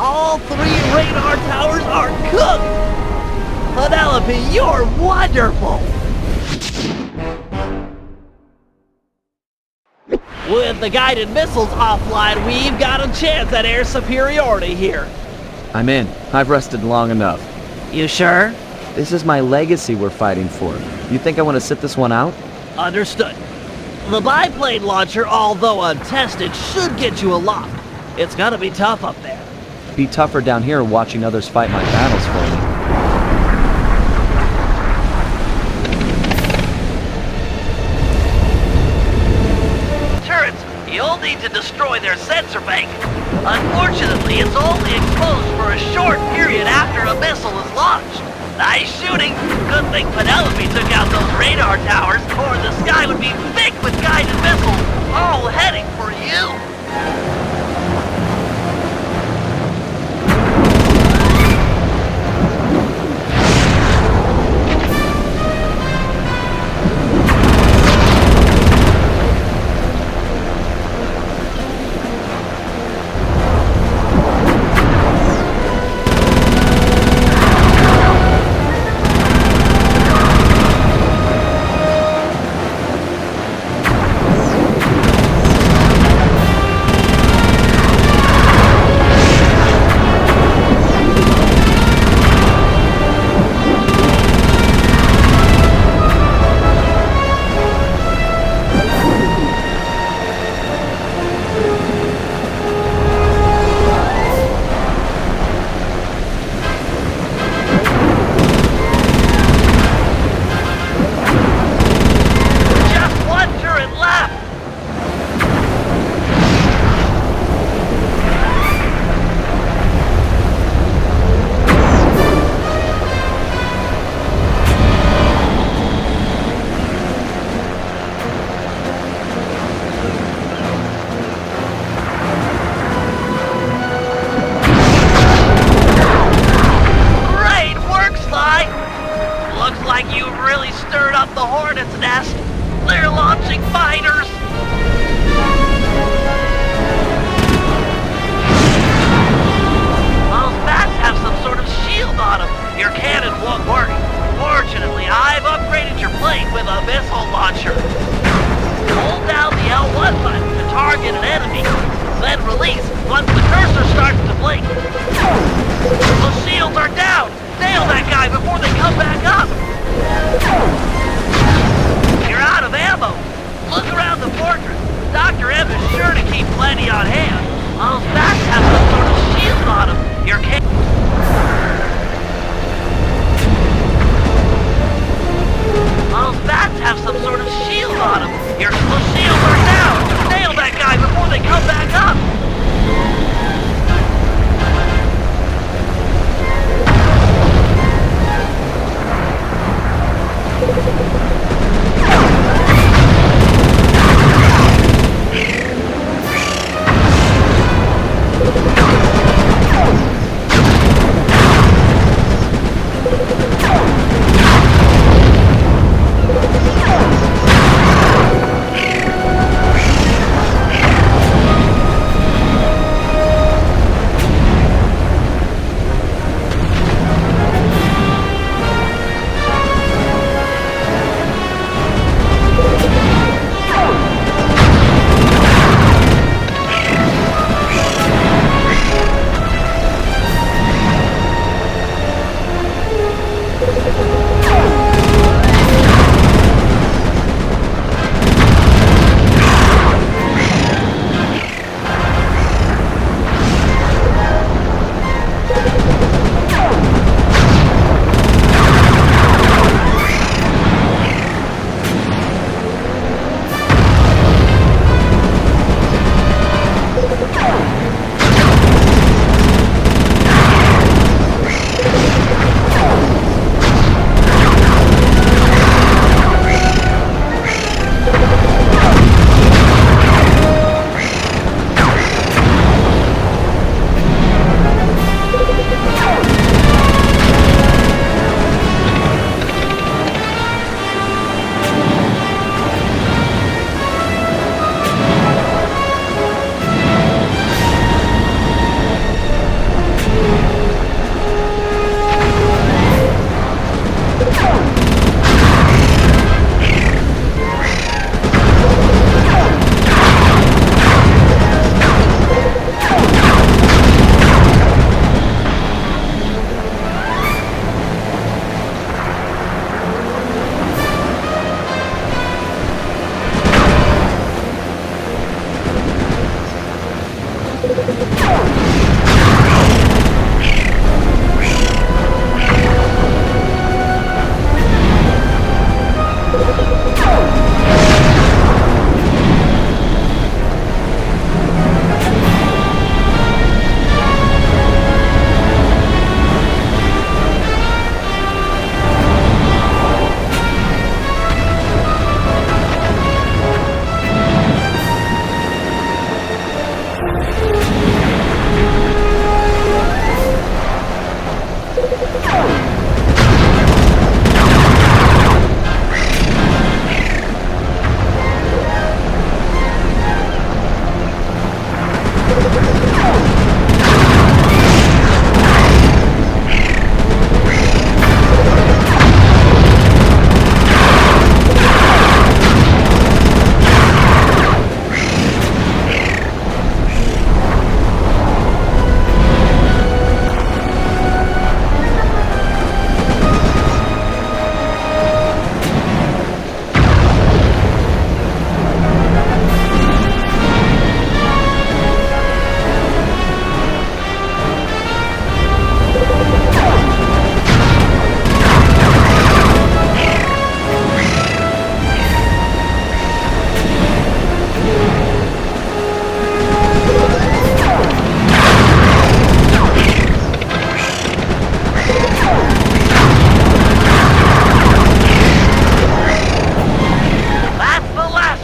All 3 radar towers are cooked! Penelope, you're wonderful! With the guided missiles offline, we've got a chance at air superiority here. I'm in. I've rested long enough. You sure? This is my legacy we're fighting for. You think I want to sit this one out? Understood. The biplane launcher, although untested, should get you a lock. It's gonna be tough up there. Be tougher down here watching others fight my battles for me. Turrets, you'll need to destroy their sensor bank. Unfortunately, it's only exposed for a short period after a missile is launched. Nice shooting. Good thing Penelope took out those radar towers, or the sky would be thick with guided missiles, all heading for you.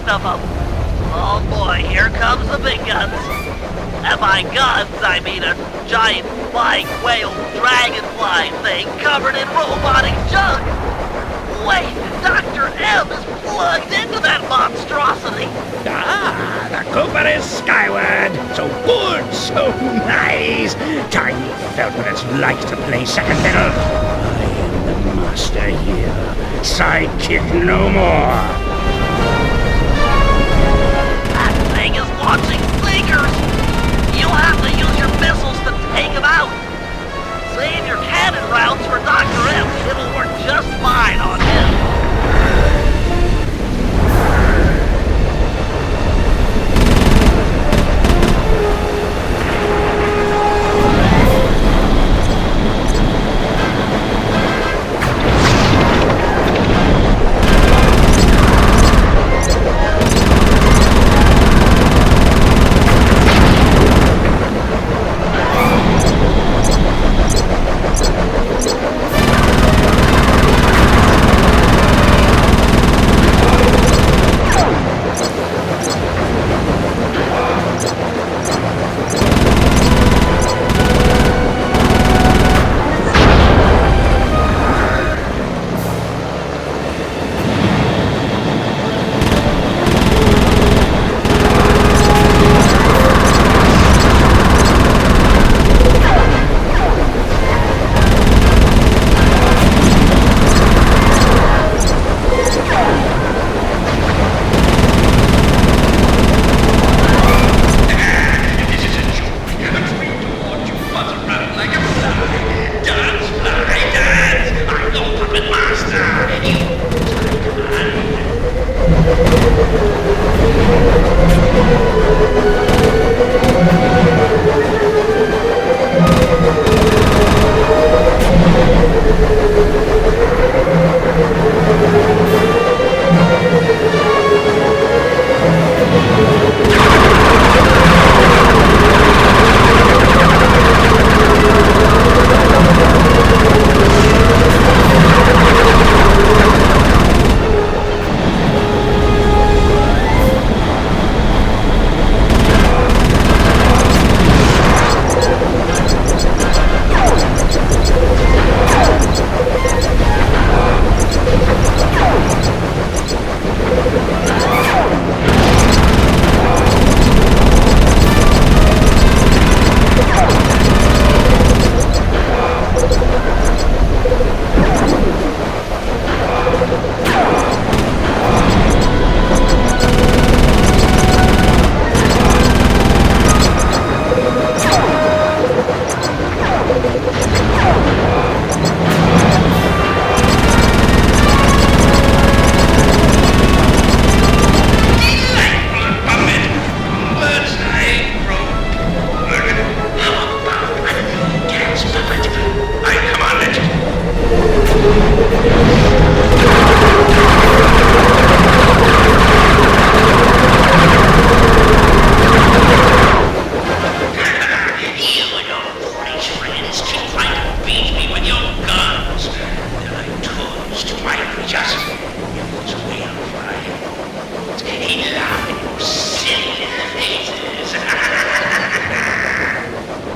of them. Oh boy, here comes the big guns. And by guns, I mean a giant flying whale dragonfly thing covered in robotic junk. Wait, Dr. M is plugged into that monstrosity. Ah, the Cooper is skyward. So good, so nice. Time you felt what it's like to play second fiddle. I am the master here. Sidekick no more. That thing is launching sinkers. You'll have to use your missiles to take him out. Save your cannon rounds for Dr. M. It'll work just fine on him.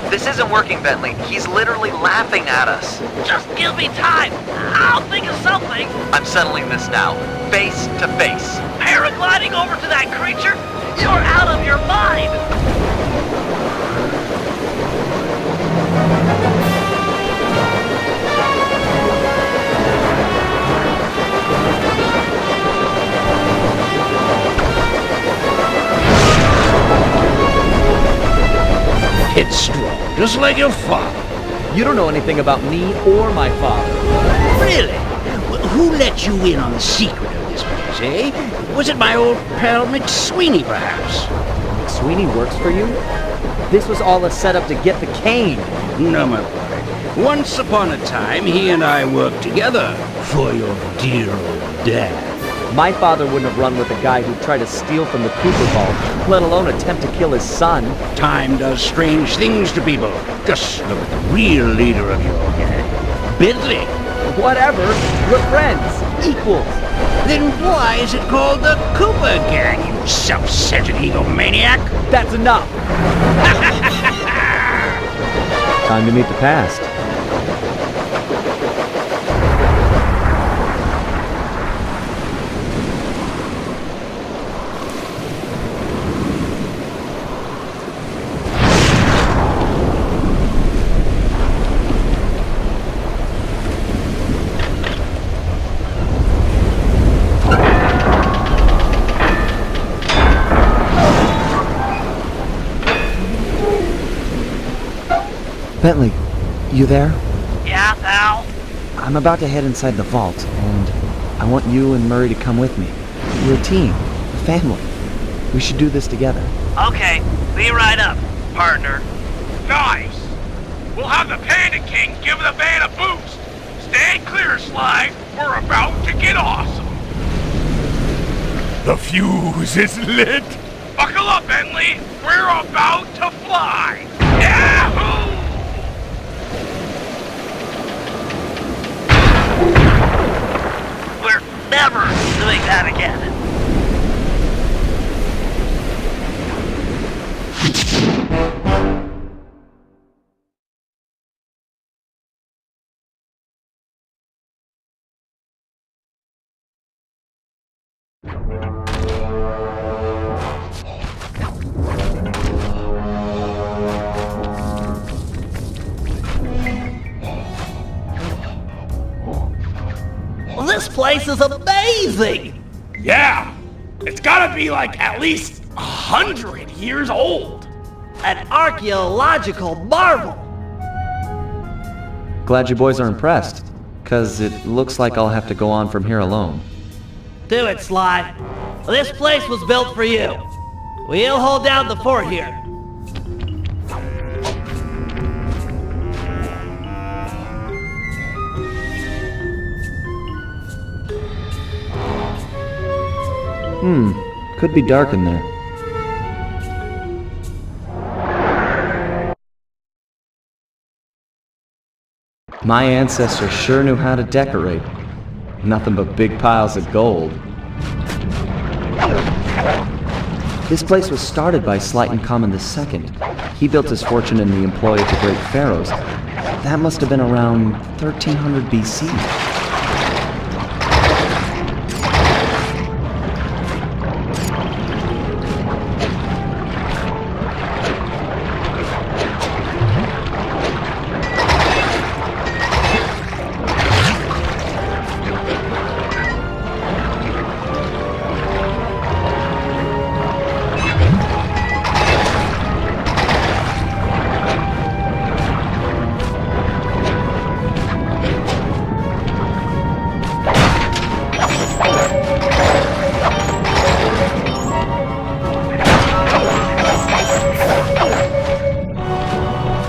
This isn't working, Bentley. He's literally laughing at us. Just give me time. I'll think of something. I'm settling this now. Face to face. Paragliding over to that creature? You're out of your mind. It's strong, just like your father. You don't know anything about me or my father. Really? Well, who let you in on the secret of this place, eh? Was it my old pal McSweeney, perhaps? McSweeney works for you? This was all a setup to get the cane. No, my boy. Once upon a time, he and I worked together for your dear old dad. My father wouldn't have run with a guy who tried to steal from the Cooper Vault, let alone attempt to kill his son. Time does strange things to people. Just look at the real leader of your gang, Bentley. Whatever. We're friends. Equals. Then why is it called the Cooper Gang, you self-centered egomaniac? That's enough! Time to meet the past. Bentley, you there? Yeah, pal? I'm about to head inside the vault, and I want you and Murray to come with me. We're a team, a family. We should do this together. Okay, be right up, partner. Nice! We'll have the Panda King give the van a boost. Stand clear, Sly. We're about to get awesome. The fuse is lit. Buckle up, Bentley. We're about to fly. Yahoo! We're never doing that again. This place is amazing! Yeah! It's gotta be like at least 100 years old. An archaeological marvel! Glad you boys are impressed, 'cause it looks like I'll have to go on from here alone. Do it, Sly. This place was built for you. We'll hold down the fort here. Could be dark in there. My ancestors sure knew how to decorate. Nothing but big piles of gold. This place was started by Slighton Common II. He built his fortune in the employ of the great pharaohs. That must have been around 1300 BC.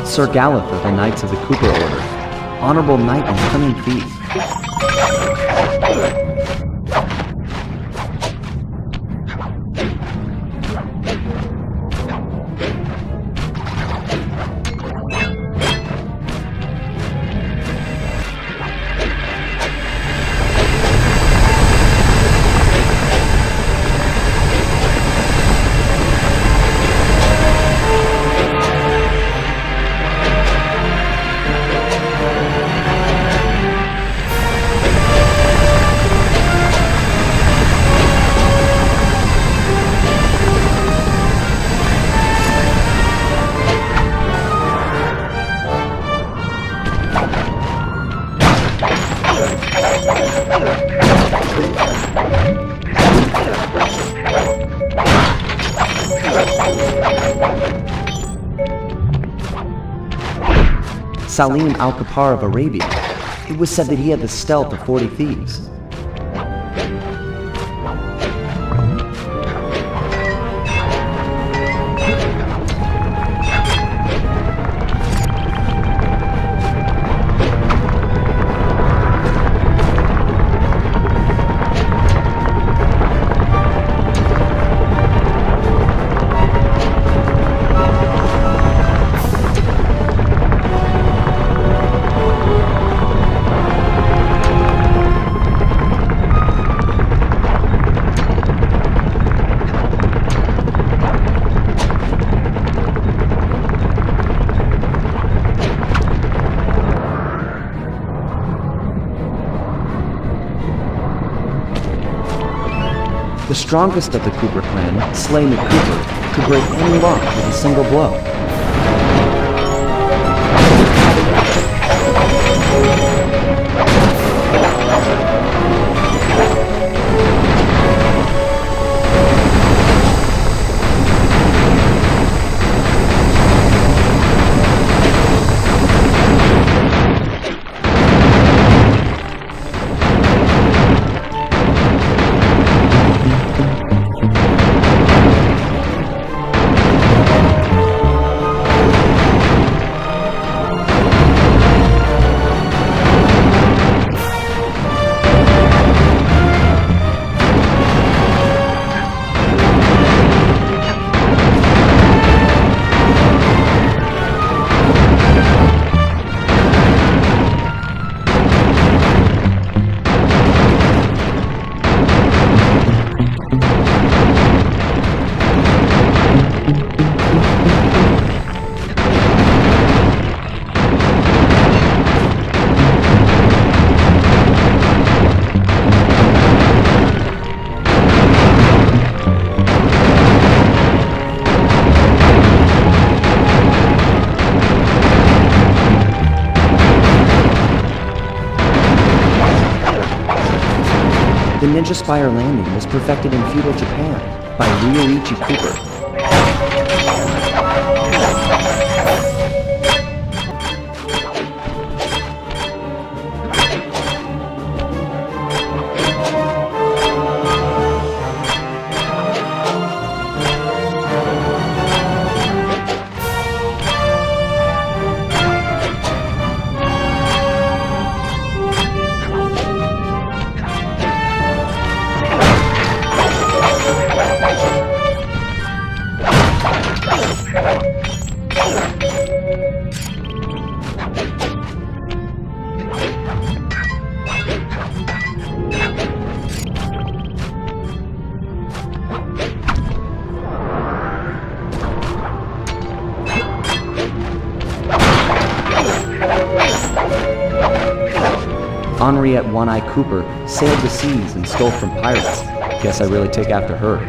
Sir Gallup of the Knights of the Cooper Order. Honorable Knight and Cunning Thief. Salim Al-Kapar of Arabia. It was said that he had the stealth of 40 thieves. strongest of the Cooper clan, Slay McCooper, could break any lock with a single blow. The Ninja Spire landing was perfected in feudal Japan by Ryoichi Cooper. Henriette One-Eye Cooper sailed the seas and stole from pirates. Guess I really take after her.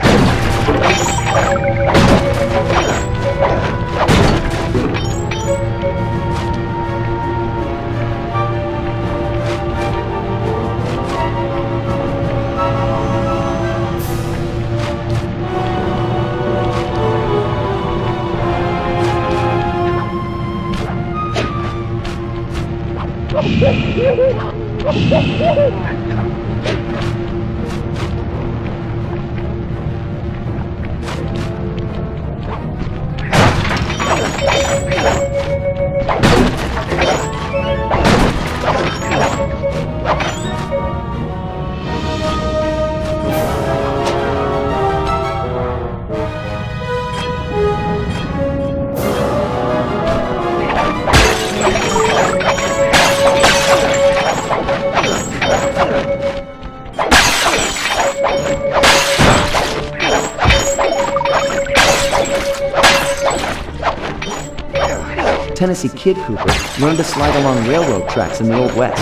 Tennessee Kid Cooper learned to slide along railroad tracks in the Old West.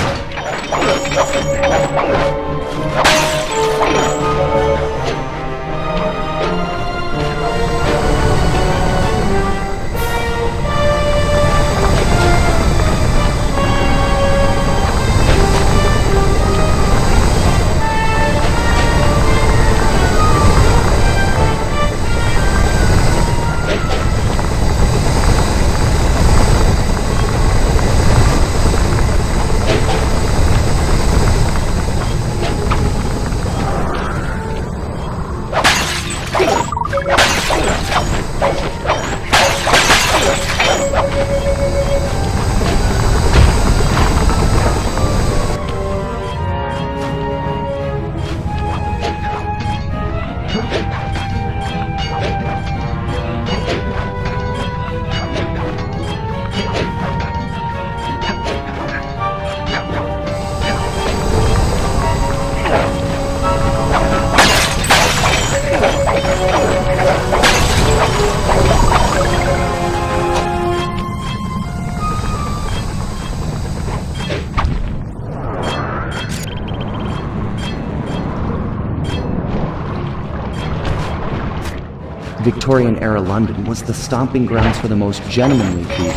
Victorian-era London was the stomping grounds for the most gentlemanly thief,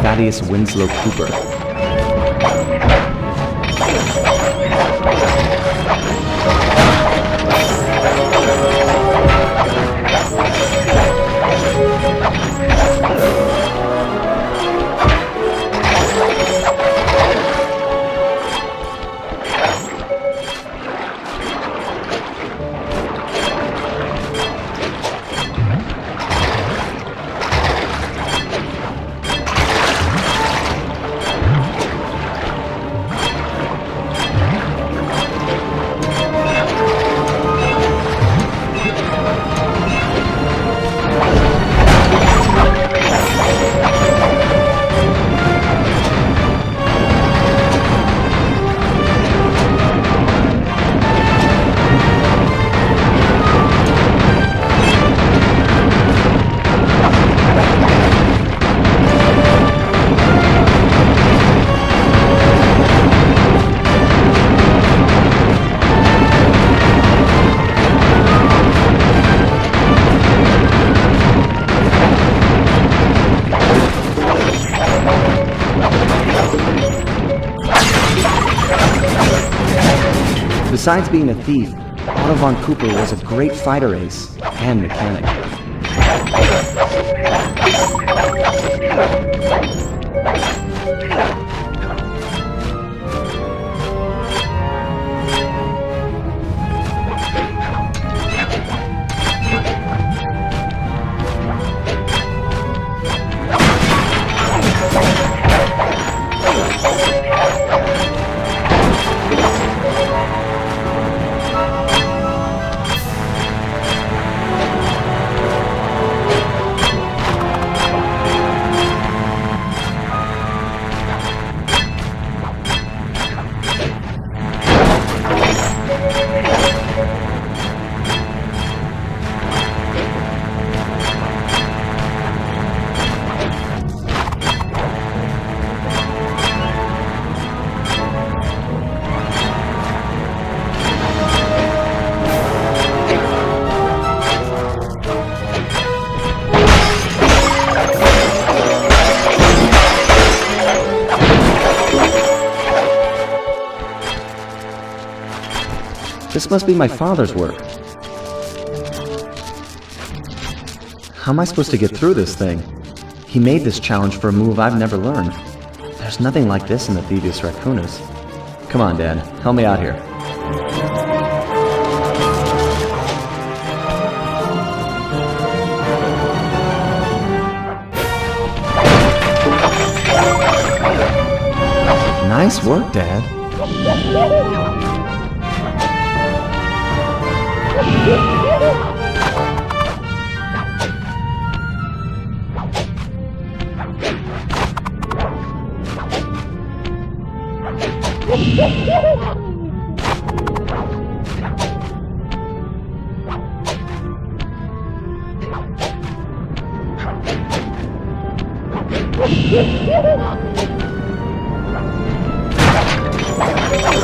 Thaddeus Winslow Cooper. Besides being a thief, Otto von Cooper was a great fighter ace and mechanic. This must be my father's work. How am I supposed to get through this thing? He made this challenge for a move I've never learned. There's nothing like this in the Thieves Raccoonus. Come on, Dad. Help me out here. Nice work, Dad.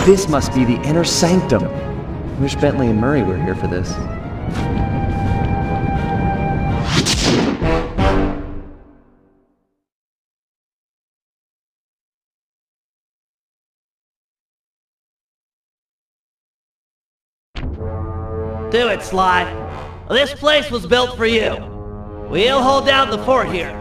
This must be the inner sanctum. Wish Bentley and Murray were here for this. Do it, Sly. This place was built for you. We'll hold down the fort here.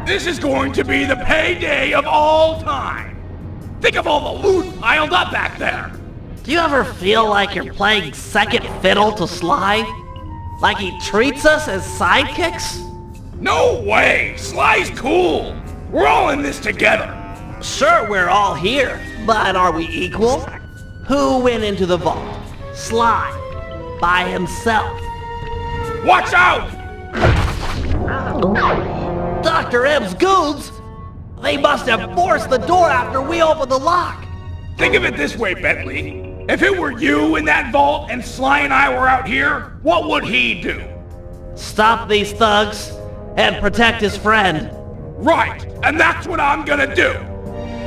This is going to be the payday of all time. Think of all the loot piled up back there. Do you ever feel like you're playing second fiddle to Sly? Like he treats us as sidekicks? No way! Sly's cool! We're all in this together! Sure, we're all here, but are we equal? Who went into the vault? Sly. By himself. Watch out! Dr. M's goons? They must have forced the door after we opened the lock. Think of it this way, Bentley. If it were you in that vault and Sly and I were out here, what would he do? Stop these thugs and protect his friend. Right, and that's what I'm gonna do.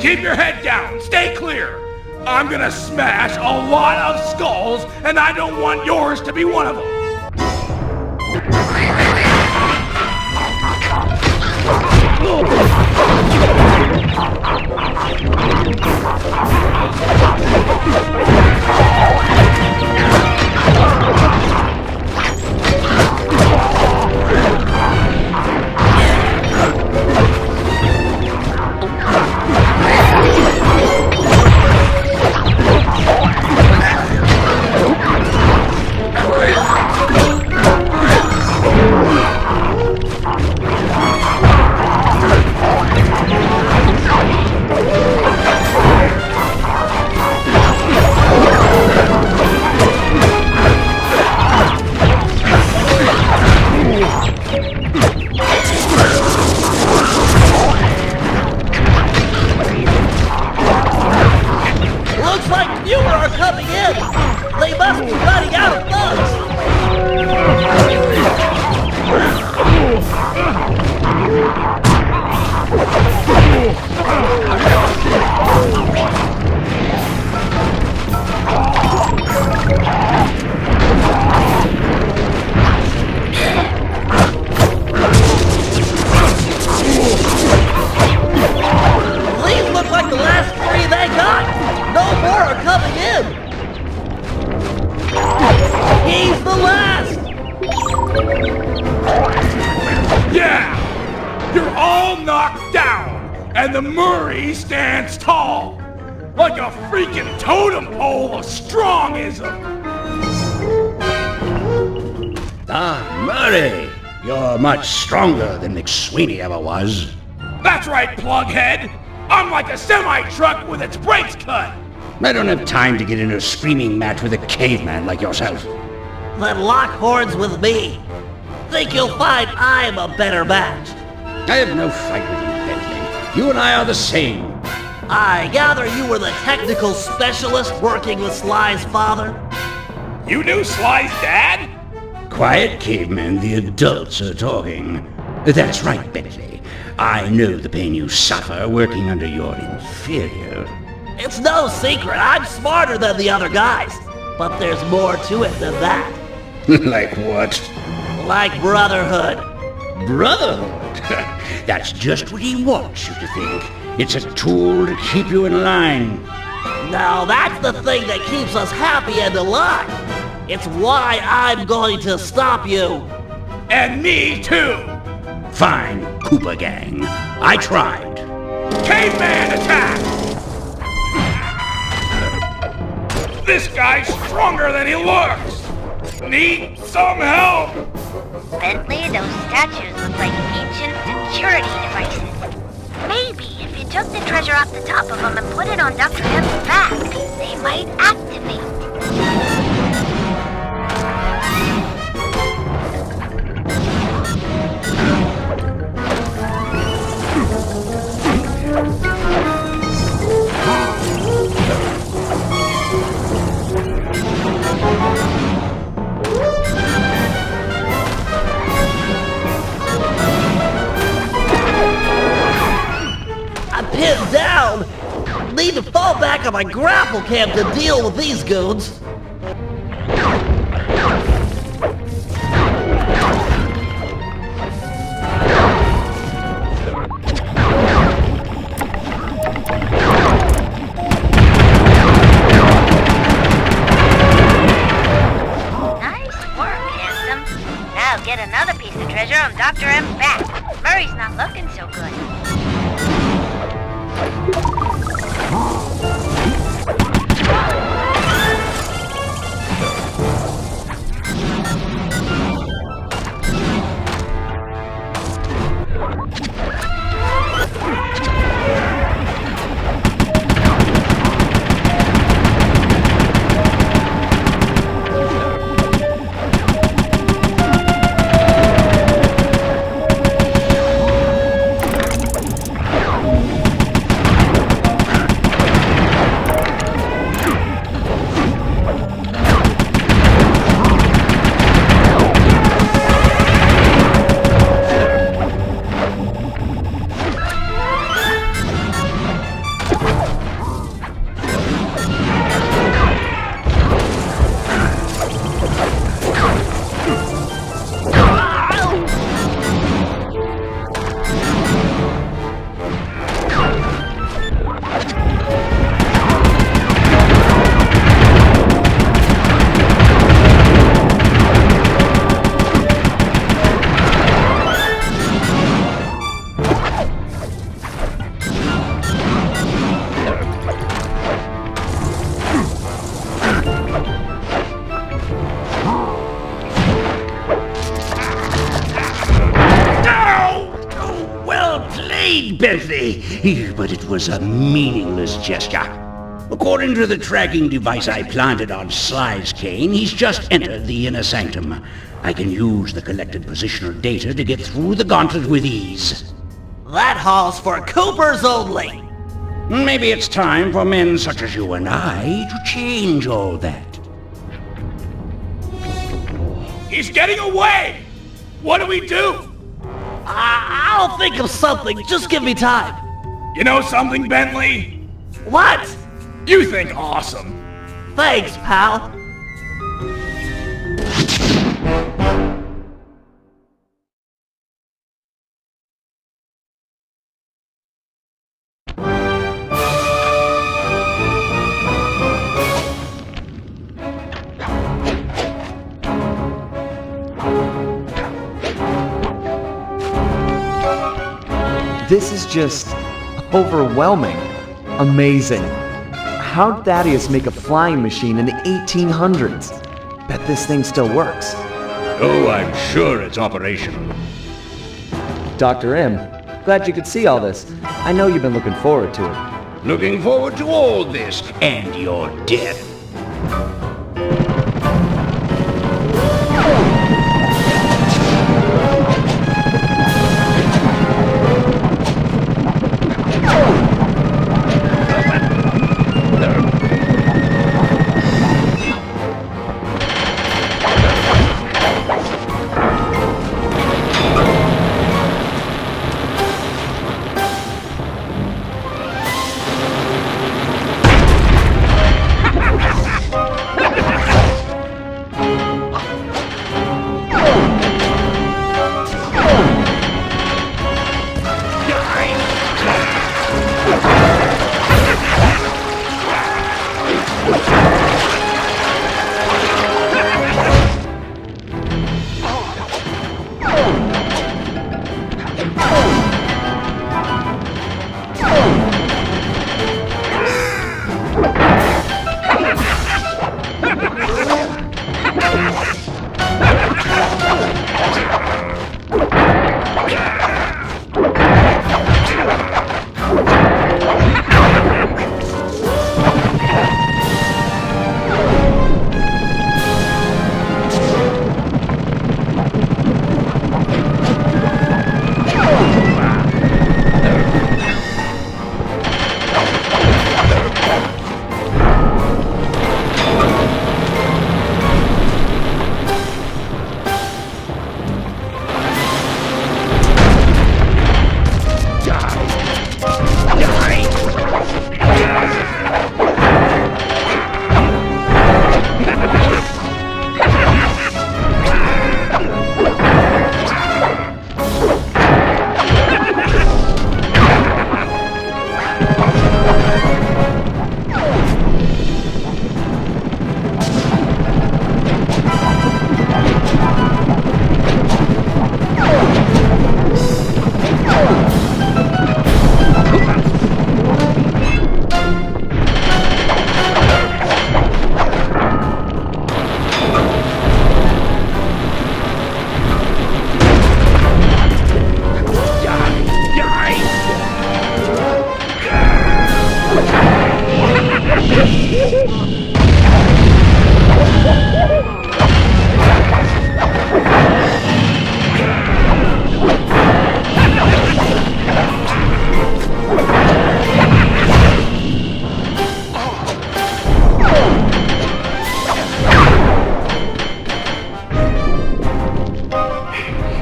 Keep your head down, stay clear. I'm gonna smash a lot of skulls, and I don't want yours to be one of them. And the Murray stands tall, like a freaking totem pole of strongism. Ah, Murray, you're much stronger than McSweeney ever was. That's right, plughead. I'm like a semi-truck with its brakes cut. I don't have time to get into a screaming match with a caveman like yourself. Then lock horns with me. Think you'll find I'm a better match. I have no fight with you, Bentley. You and I are the same. I gather you were the technical specialist working with Sly's father? You knew Sly's dad? Quiet, caveman, the adults are talking. That's right, Bentley. I know the pain you suffer working under your inferior. It's no secret, I'm smarter than the other guys. But there's more to it than that. Like what? Like brotherhood. Brotherhood? That's just what he wants you to think. It's a tool to keep you in line. Now that's the thing that keeps us happy and alive. It's why I'm going to stop you. And me too. Fine, Koopa Gang. I tried. Caveman attack! This guy's stronger than he looks. Need some help? Bentley, those statues look like ancient security devices. Maybe if you took the treasure off the top of them and put it on Dr. M's back, they might activate. Pinned down! Need to fall back on my grapple cam to deal with these goons. Nice work, handsome. Now get another piece of treasure on Dr. M's back. Murray's not looking so good. Bentley, but it was a meaningless gesture. According to the tracking device I planted on Sly's cane, he's just entered the inner sanctum. I can use the collected positional data to get through the gauntlet with ease. That hall's for Coopers only. Maybe it's time for men such as you and I to change all that. He's getting away! What do we do? I'll think of something. Just give me time. You know something, Bentley? What? You think awesome. Thanks, pal. This is just overwhelming. Amazing. How'd Thaddeus make a flying machine in the 1800s? Bet this thing still works. Oh, I'm sure it's operational. Dr. M, glad you could see all this. I know you've been looking forward to it. Looking forward to all this and your death.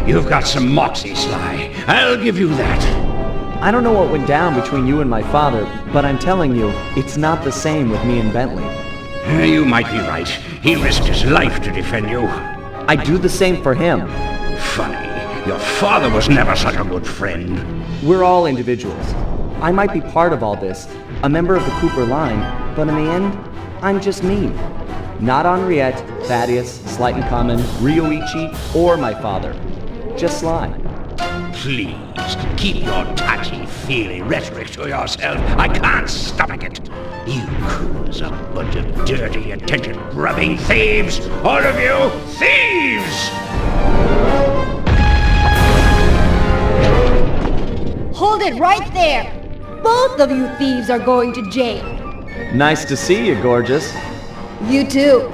You've got some moxie, Sly. I'll give you that. I don't know what went down between you and my father, but I'm telling you, it's not the same with me and Bentley. You might be right. He risked his life to defend you. I do the same for him. Funny. Your father was never such a good friend. We're all individuals. I might be part of all this, a member of the Cooper line, but in the end, I'm just me. Not Henriette, Thaddeus, Slight and Common, Ryoichi, or my father. Just Sly. Please, keep your touchy-feely rhetoric to yourself. I can't stomach it. You crews a bunch of dirty, attention-grubbing thieves! All of you, thieves! Hold it! it right there! Both of you thieves are going to jail. Nice to see you, gorgeous. You too.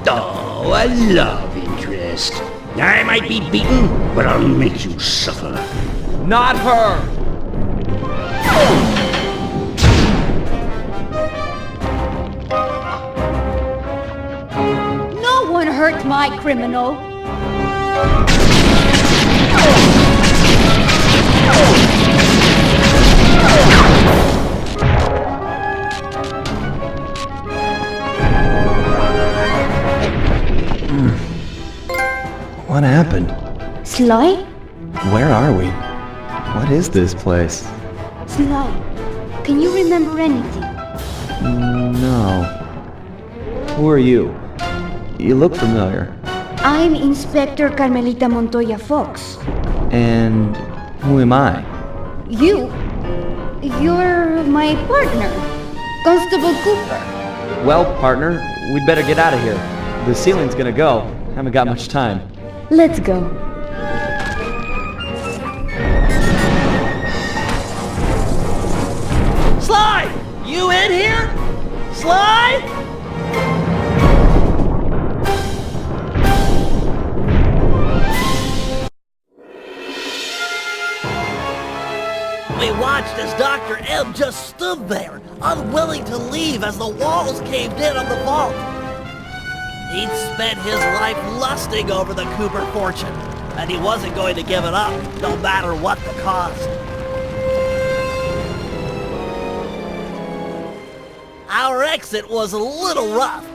Oh, a love interest. I might be beaten, but I'll make you suffer. Not her! No one hurt my criminal. What happened? Sly? Where are we? What is this place? Sly, can you remember anything? No. Who are you? You look familiar. I'm Inspector Carmelita Montoya Fox. And who am I? You're my partner, Constable Cooper. Well, partner, we'd better get out of here. The ceiling's gonna go. Haven't got much time. Let's go. Sly! You in here? Sly? We watched as Dr. M just stood there, unwilling to leave as the walls caved in on the vault. He'd spent his life lusting over the Cooper fortune, and he wasn't going to give it up, no matter what the cost. Our exit was a little rough,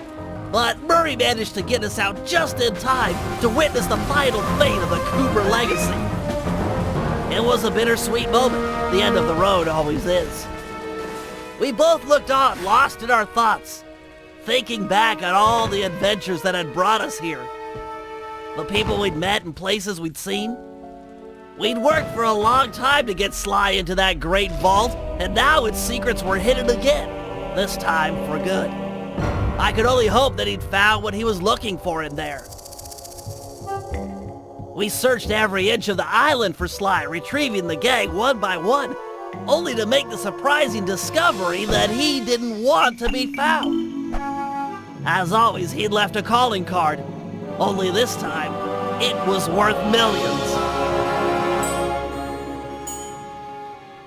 but Murray managed to get us out just in time to witness the final fate of the Cooper legacy. It was a bittersweet moment. The end of the road always is. We both looked on, lost in our thoughts, thinking back on all the adventures that had brought us here. The people we'd met and places we'd seen. We'd worked for a long time to get Sly into that great vault, and now its secrets were hidden again, this time for good. I could only hope that he'd found what he was looking for in there. We searched every inch of the island for Sly, retrieving the gang one by one, only to make the surprising discovery that he didn't want to be found. As always, he'd left a calling card, only this time, it was worth millions.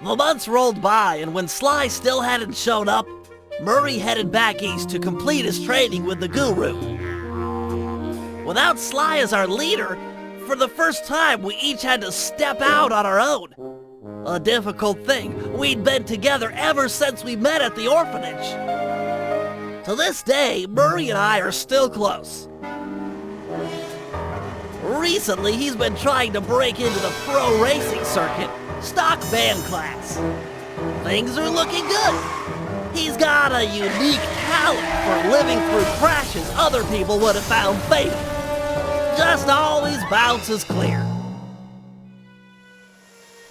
The months rolled by, and when Sly still hadn't shown up, Murray headed back east to complete his training with the Guru. Without Sly as our leader, for the first time we each had to step out on our own. A difficult thing. We'd been together ever since we met at the orphanage. To this day, Murray and I are still close. Recently, he's been trying to break into the pro racing circuit, stock van class. Things are looking good. He's got a unique talent for living through crashes other people would have found fatal. Just always bounces clear.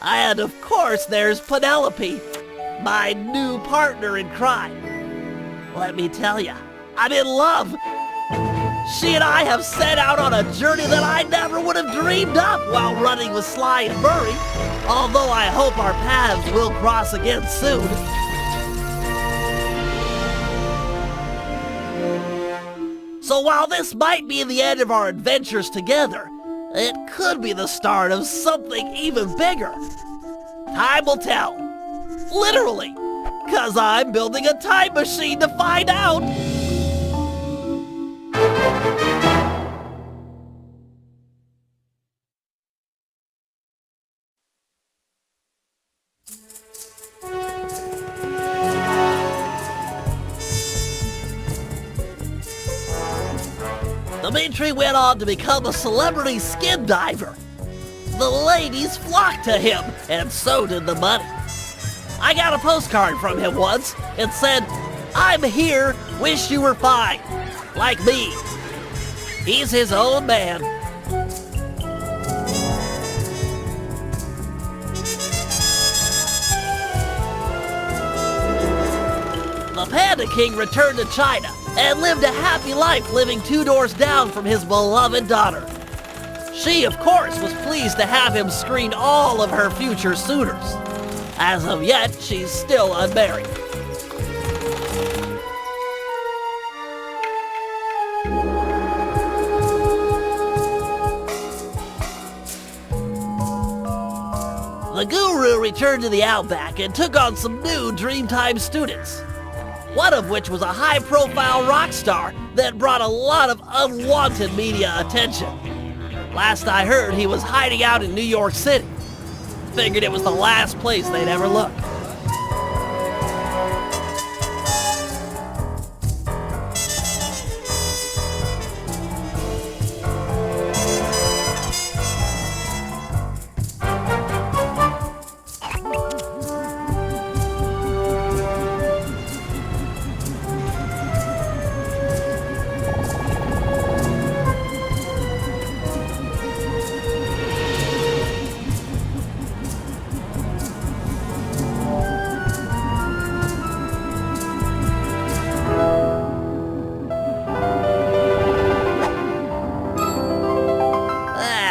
And of course, there's Penelope, my new partner in crime. Let me tell you, I'm in love. She and I have set out on a journey that I never would have dreamed of while running with Sly and Murray, although I hope our paths will cross again soon. So while this might be the end of our adventures together, it could be the start of something even bigger. Time will tell. Literally. 'Cause I'm building a time machine to find out. Dimitri went on to become a celebrity skin diver. The ladies flocked to him, and so did the money. I got a postcard from him once. It said, "I'm here, wish you were fine." Like me. He's his own man. The Panda King returned to China and lived a happy life living 2 doors down from his beloved daughter. She, of course, was pleased to have him screen all of her future suitors. As of yet, she's still unmarried. The guru returned to the Outback and took on some new Dreamtime students. One of which was a high-profile rock star that brought a lot of unwanted media attention. Last I heard, he was hiding out in New York City. Figured it was the last place they'd ever look.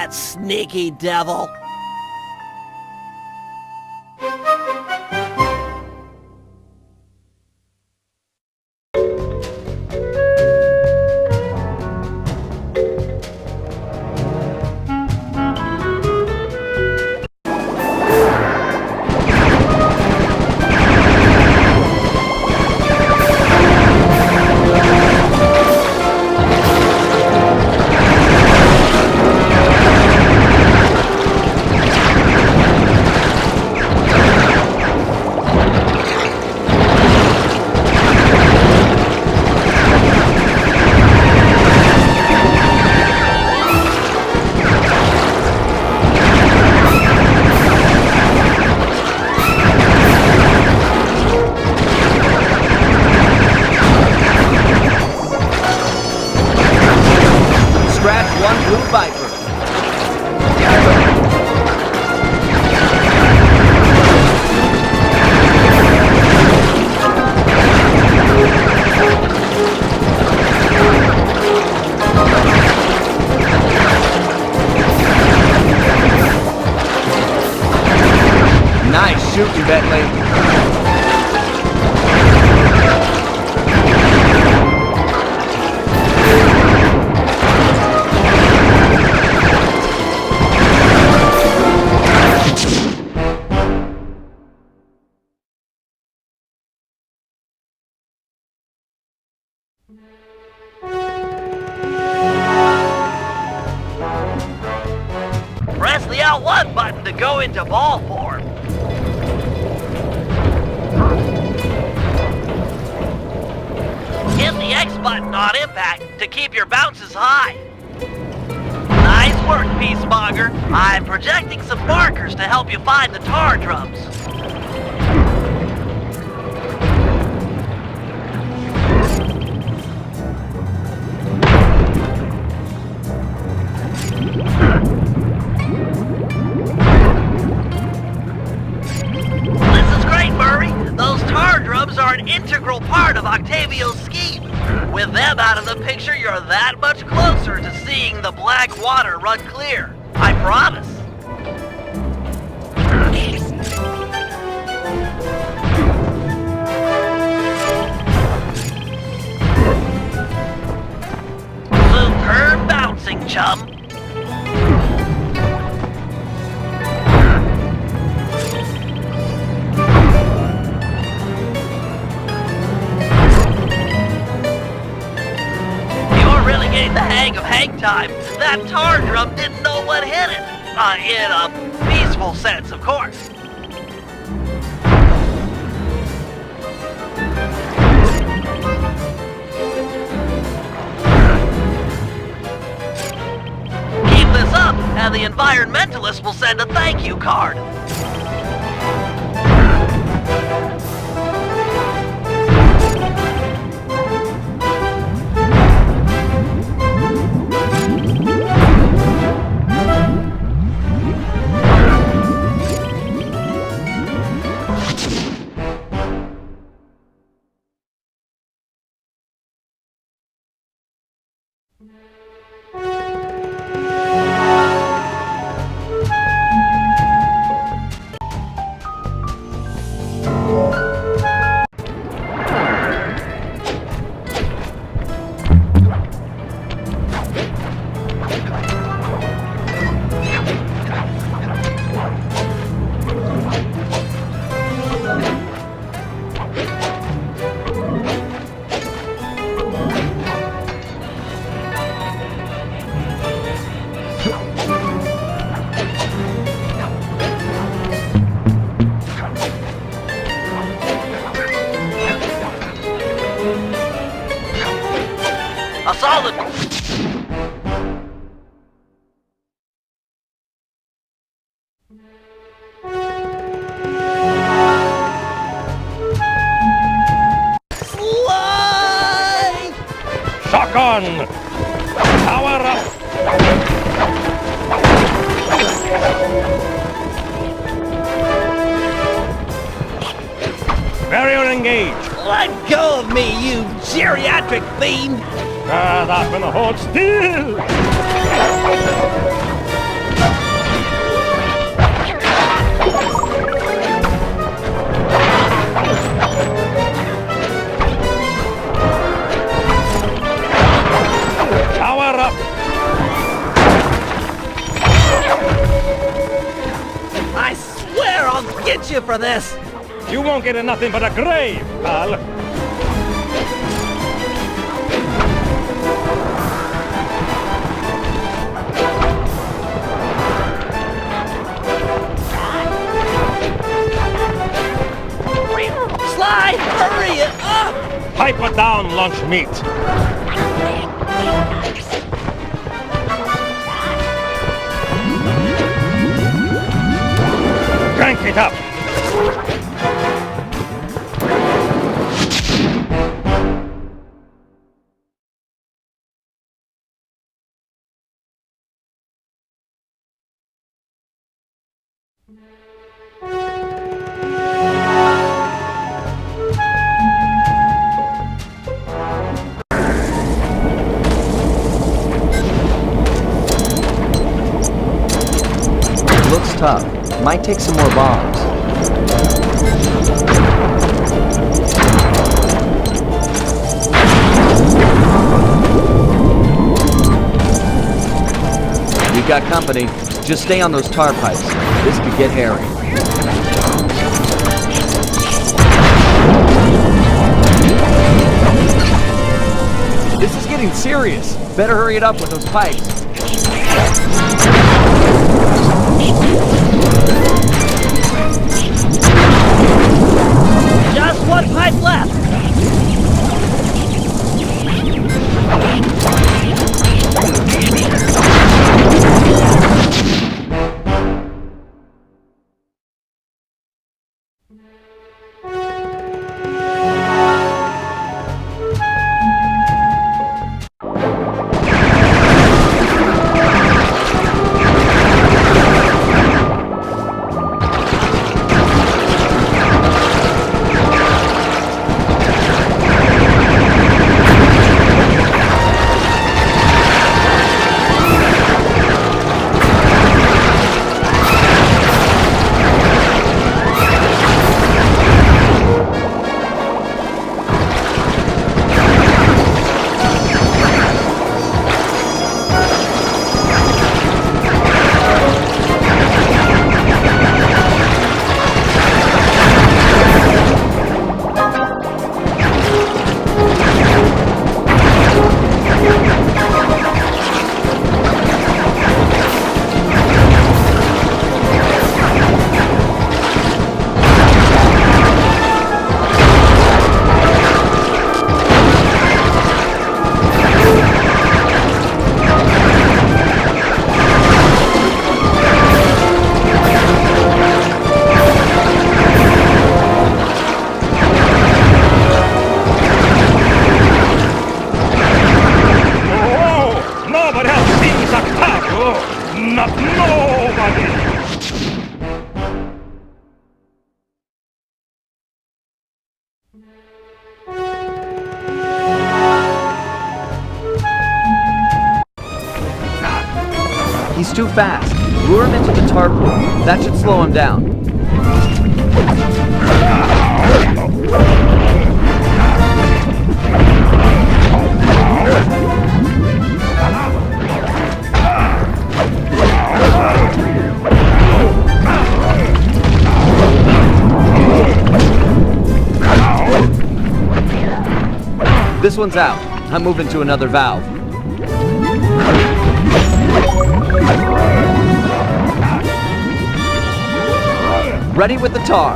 Sneaky devil. Nice shooting, Bentley. Press the L1 button to go into ball form. Hit the X button on impact to keep your bounces high. Nice work, Peacemonger. I'm projecting some markers to help you find the tar drums. This is great, Murray. Those tar drums are an integral part of Octavio's scheme. With them out of the picture, you're that much closer to seeing the black water run clear. I promise. Superb bouncing, chum. Really getting the hang of hang time. That tar drum didn't know what hit it. In a peaceful sense, of course. Keep this up, and the environmentalist will send a thank you card. all the... Slide! Shotgun! Power up! Barrier engaged! Let go of me, you geriatric fiend! Shut up and hold still! Power up! I swear I'll get you for this! You won't get in nothing but a grave, pal! Slide! Hurry it up! Pipe it down, lunch meat! Crank it up! Looks tough. Might take some more bombs. We've got company. Just stay on those tar pipes. This could get hairy. This is getting serious. Better hurry it up with those pipes. Just one pipe left! Not nobody! He's too fast. Lure him into the tar pool. That should slow him down. This one's out. I'm moving to another valve. Ready with the tar.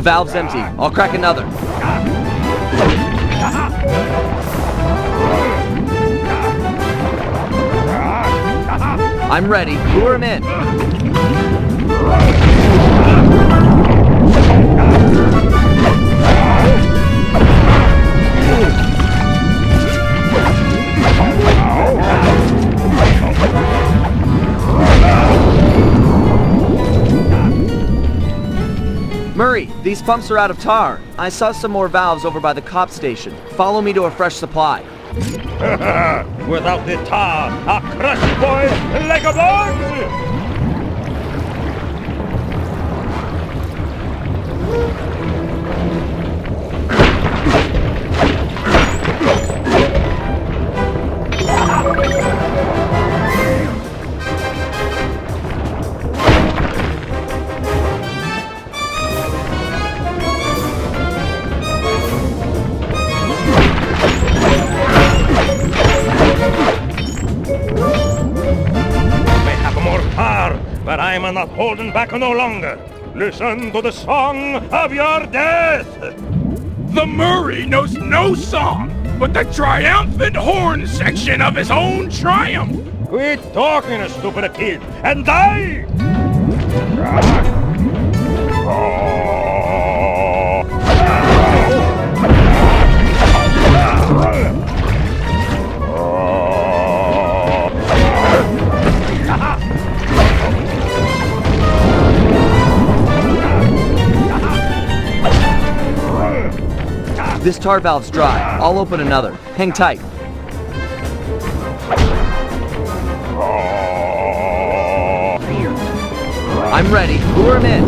valve's empty. I'll crack another. I'm ready. Lure him in. Murray, these pumps are out of tar. I saw some more valves over by the cop station. Follow me to a fresh supply. Without the tar, I crush you boys like a bug! But I am not holding back no longer. Listen to the song of your death! The Murray knows no song, but the triumphant horn section of his own triumph! Quit talking, stupid kid, and die! This tar valve's dry. I'll open another. Hang tight. I'm ready. Lure him in.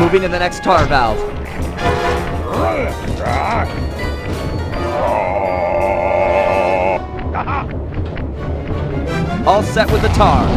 Moving to the next tar valve. All set with the tar.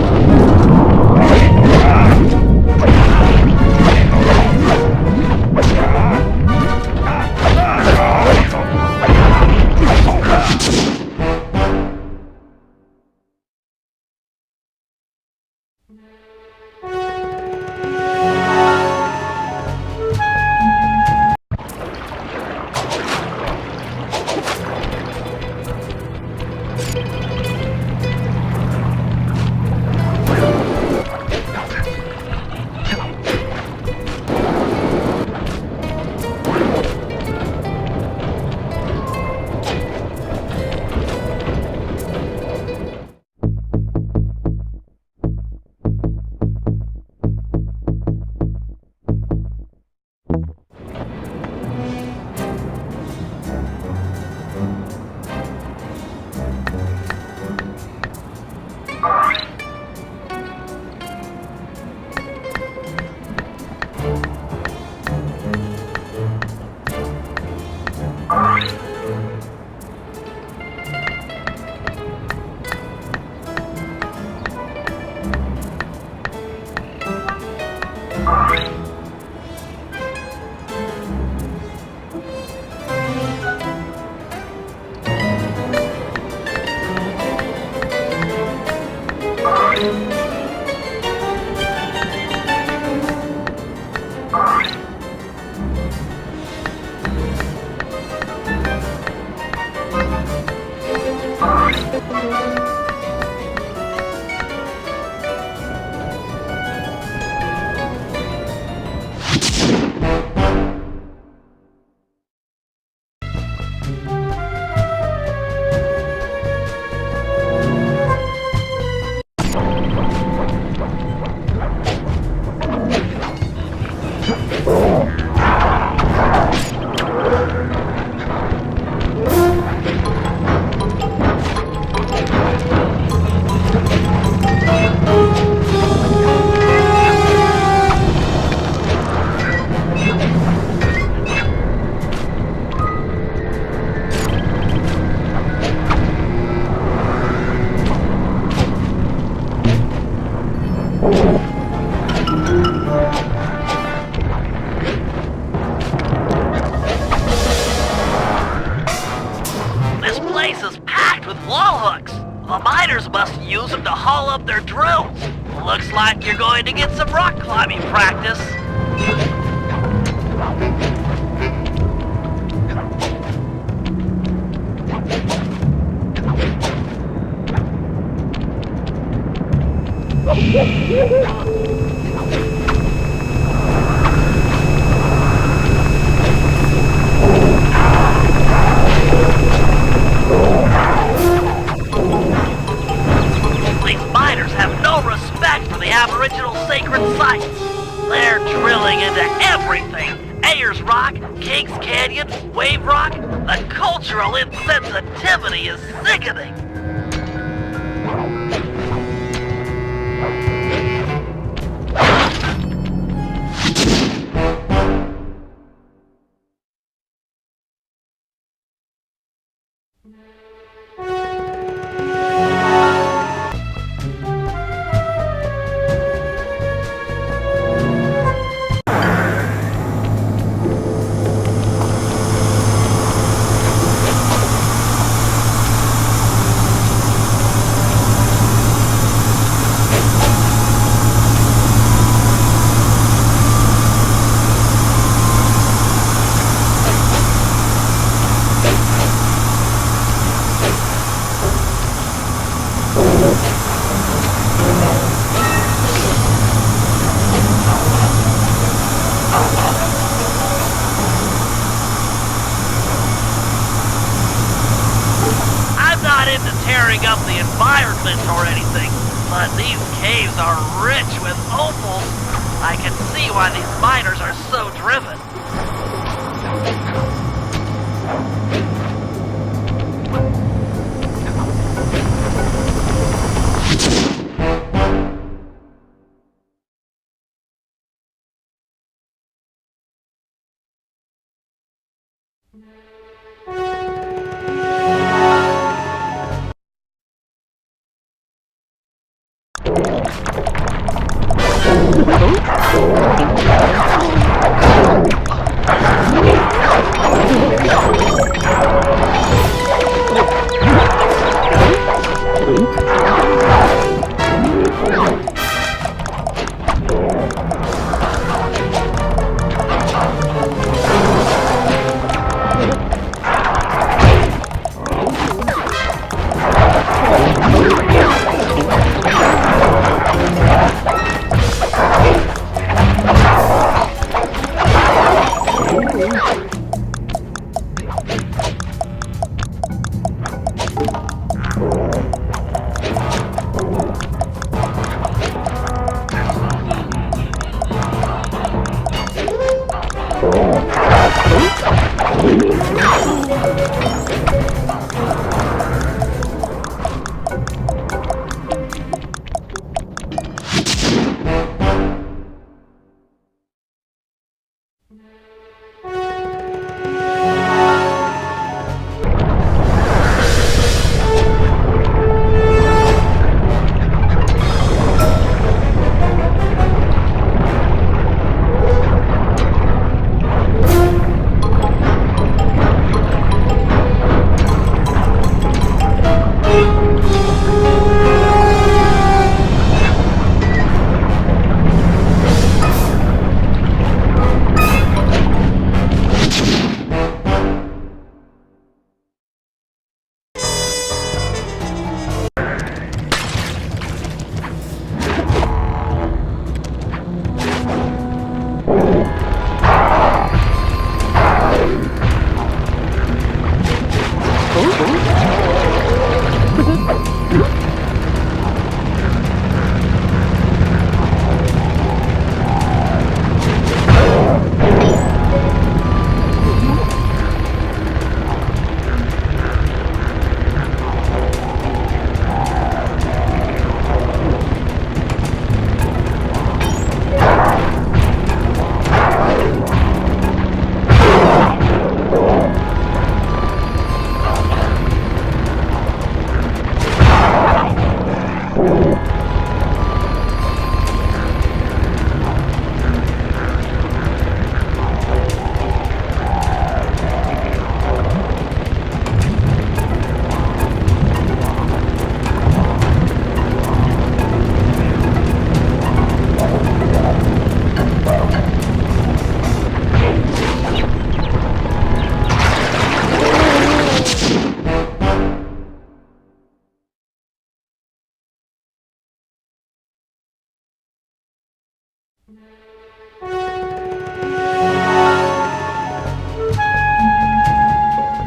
Looks like you're going to get some rock climbing practice. These miners have no respect for the Aboriginal sacred sites. They're drilling into everything. Ayers Rock, Kings Canyon, Wave Rock. The cultural insensitivity is sickening. Tearing up the environment or anything, but these caves are rich with opals. I can see why these miners are so driven.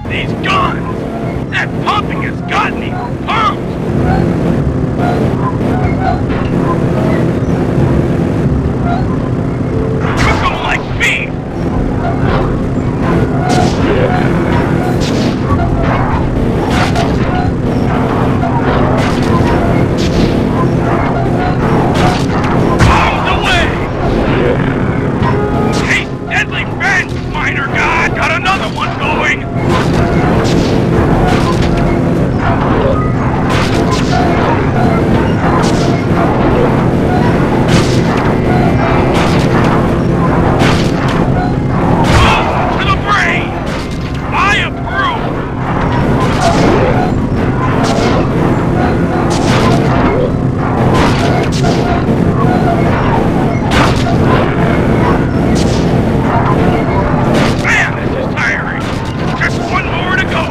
These guns! That pumping has got me pumped! Cook 'em like beef! Bombs away! Hey, deadly fence, miner god! Got another one going! To the brain! I approve! Man, this is tiring! Just one more to go!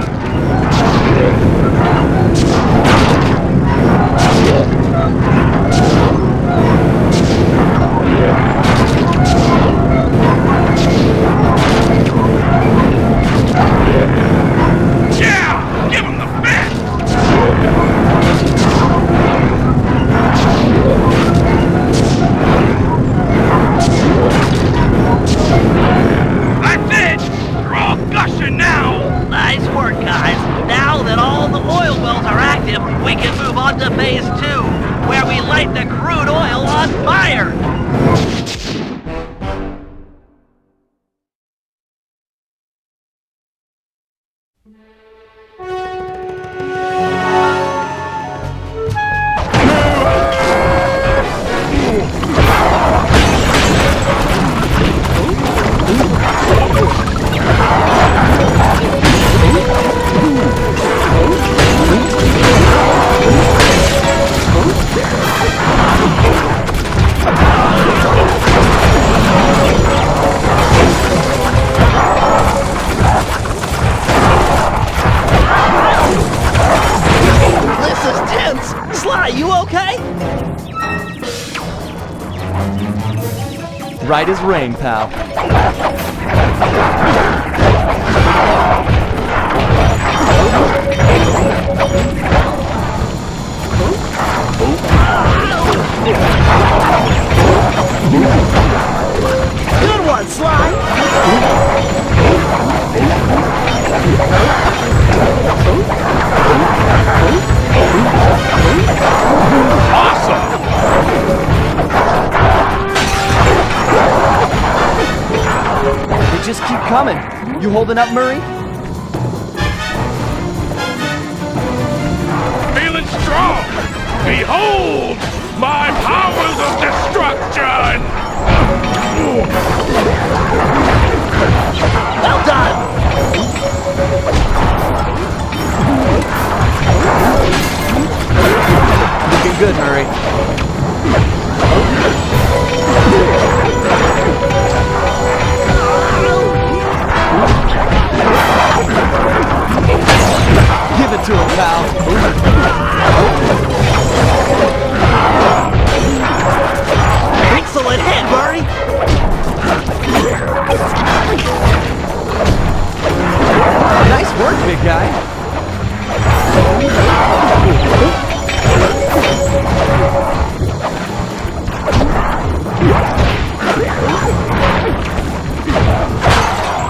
Yeah! Give him the fist! That's it! You're all gushing now! Nice work, guys. Now that all the oil wells are active, we can move on to phase 2, where we light the crude oil on fire! Right as rain, pal. Good one, Sly! Awesome! They just keep coming. You holding up, Murray? Feeling strong! Behold my powers of destruction! Well done! Looking good, Murray. Give it to him, pal. Excellent hit, Murray! Nice work, big guy.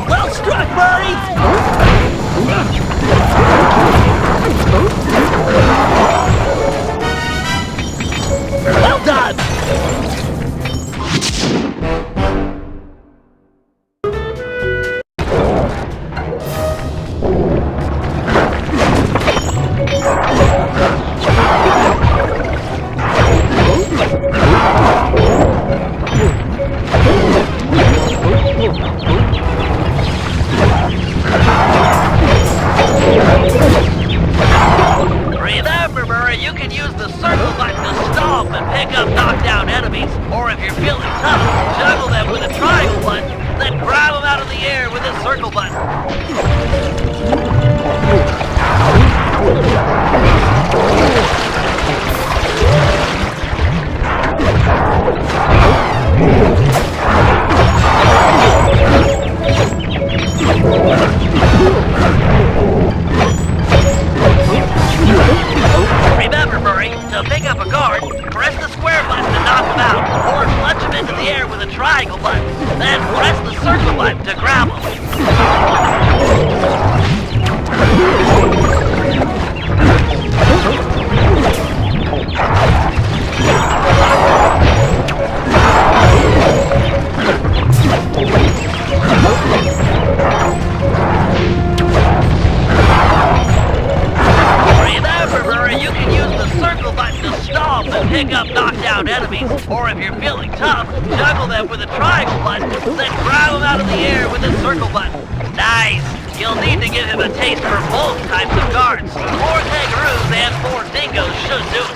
Well struck, Murray! Well done! Remember, Murray, you can use the circle button to stomp and pick up knockdown enemies. Or if you're feeling tough, juggle them with a triangle button, then grab them out of the air with a circle button. knock him out, or punch him into the air with a triangle button. Then press the circle button to grab him. Remember, you can use the circle button to stomp and pick up knockdown enemies, or if you're feeling tough, juggle them with a triangle button, then grab them out of the air with a circle button. Nice! You'll need to give him a taste for both types of guards. 4 kangaroos and 4 dingoes should do it.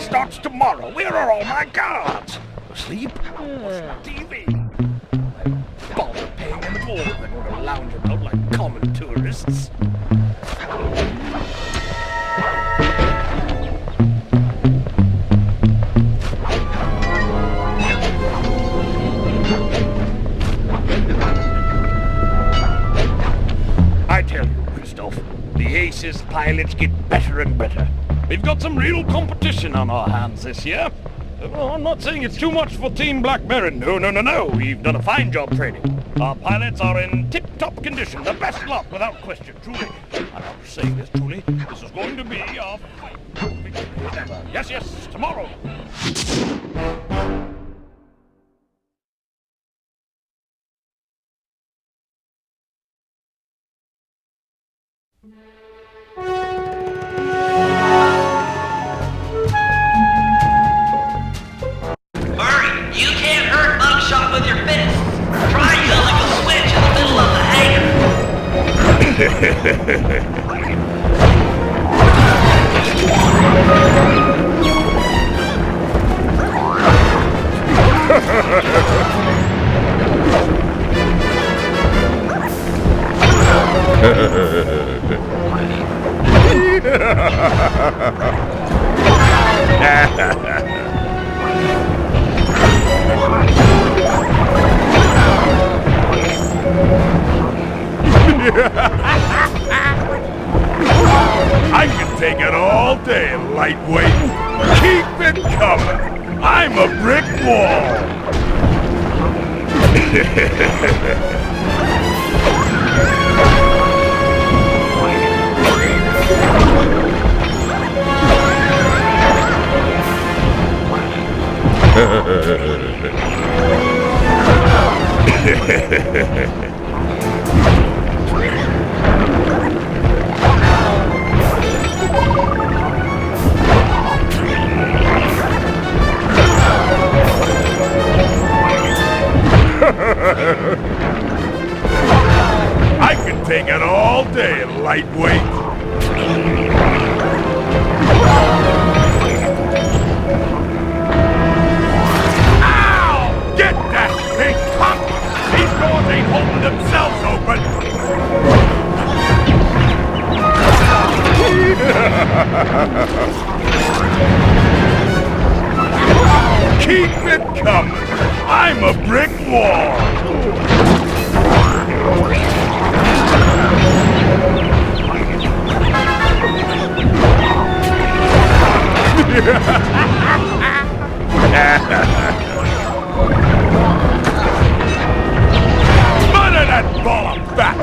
starts tomorrow. Where are all my guards? Asleep? Watching TV? I bother paying them at all. They want to lounge about like common tourists. I stuff. The Aces pilots get better and better. We've got some real competition on our hands this year. Well, I'm not saying it's too much for Team Black Baron. No. We've done a fine job training. Our pilots are in tip-top condition. The best lot, without question, truly. And I'm saying this truly. This is going to be our final victory ever. Yes, tomorrow. You can't hurt Mugshot with your fists. Try yelling a switch in the middle of the I can take it all day, lightweight. Keep it coming. I'm a brick wall. I can take it all day, lightweight. Ow! Get that big punk! These doors ain't holding themselves open! Keep it coming! I'm a brick wall! Murder that ball of fat!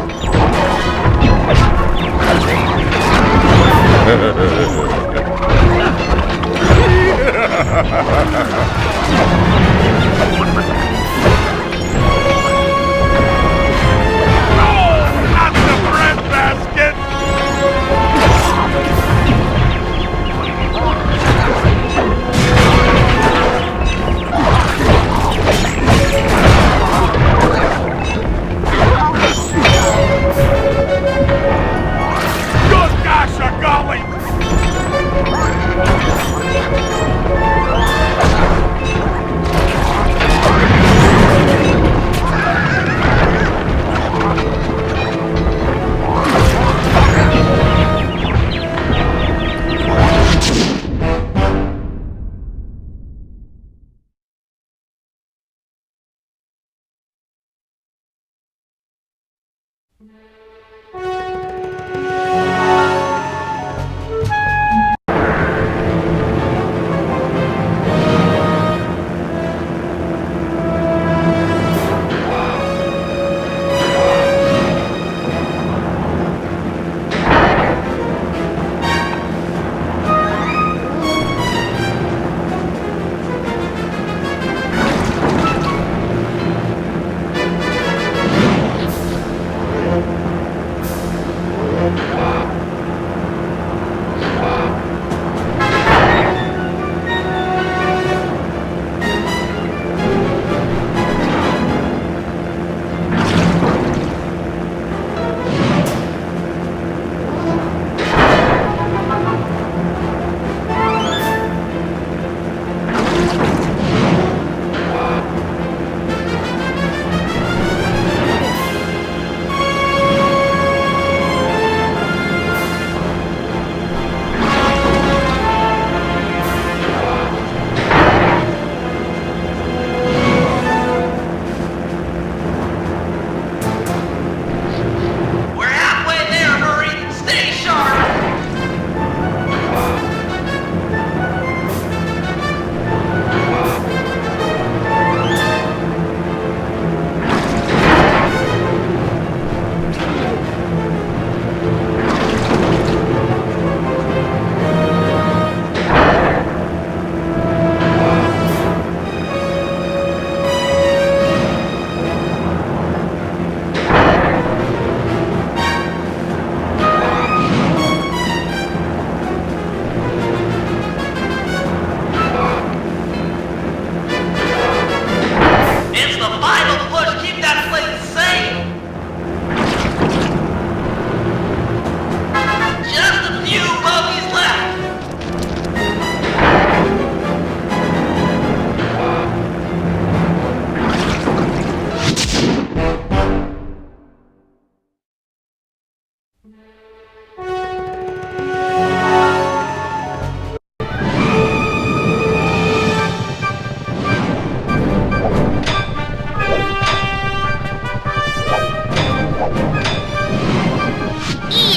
Eat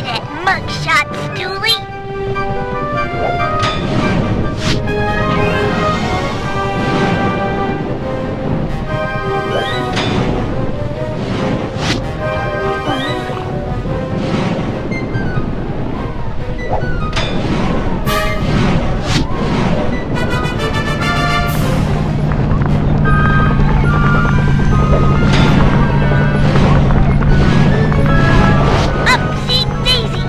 it, mugshot stoolie! Upsy daisy!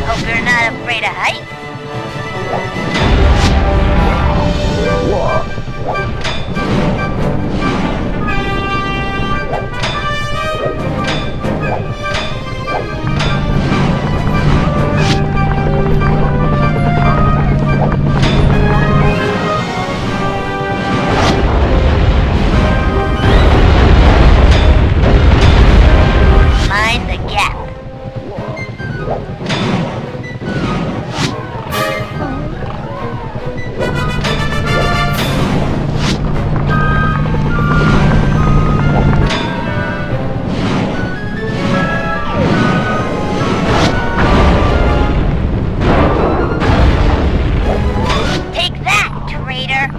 Hope you're not afraid of heights. Mind the gap. Take that, traitor!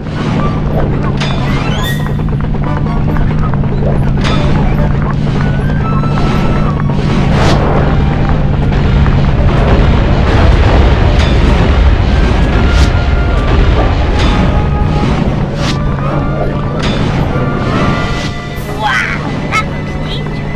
Wow, that looks dangerous.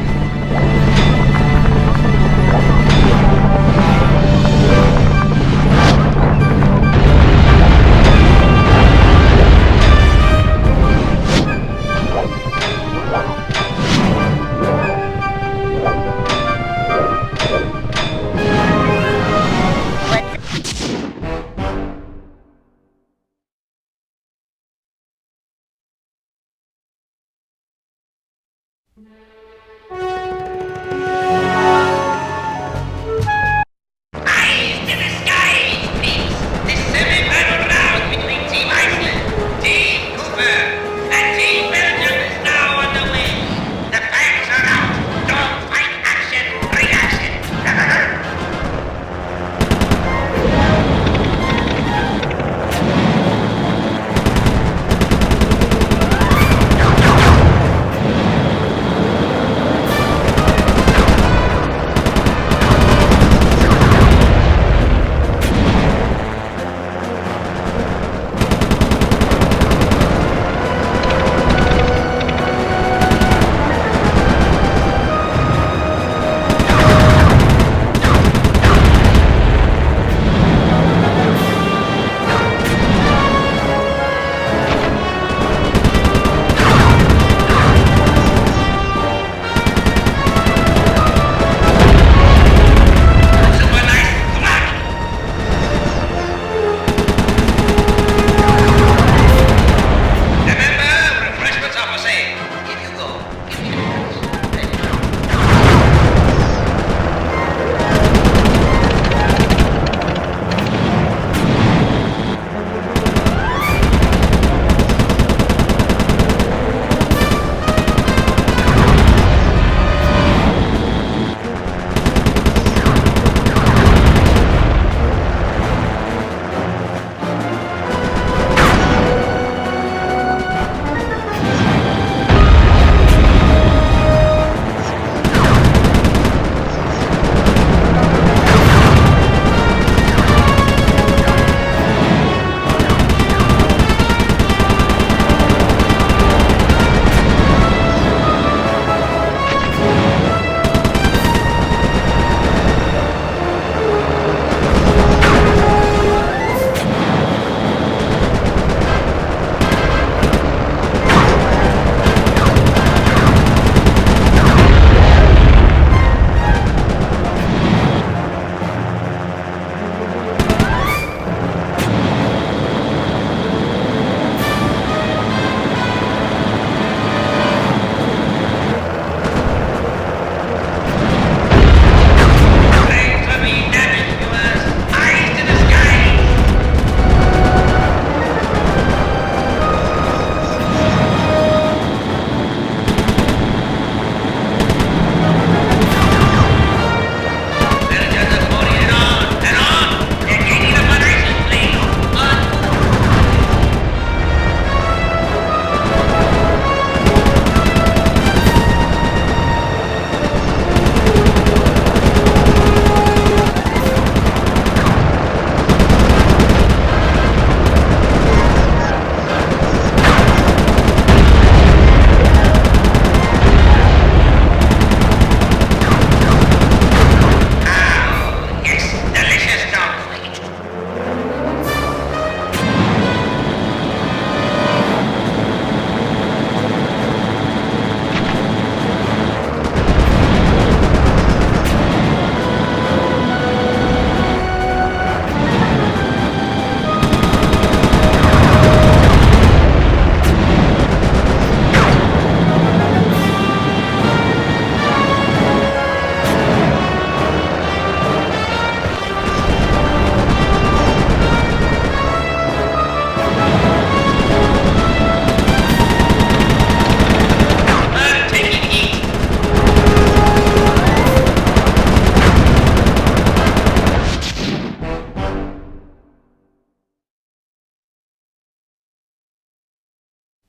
Eyes to the skies, Thieves! This semi-final round between Team Iceland, Team Cooper, and Team Belgium is now underway. The fans are out. Don't fight action, reaction.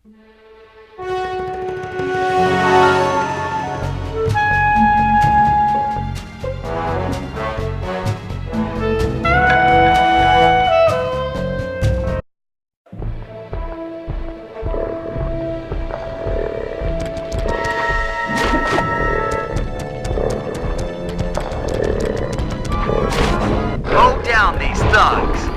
Mow down these thugs.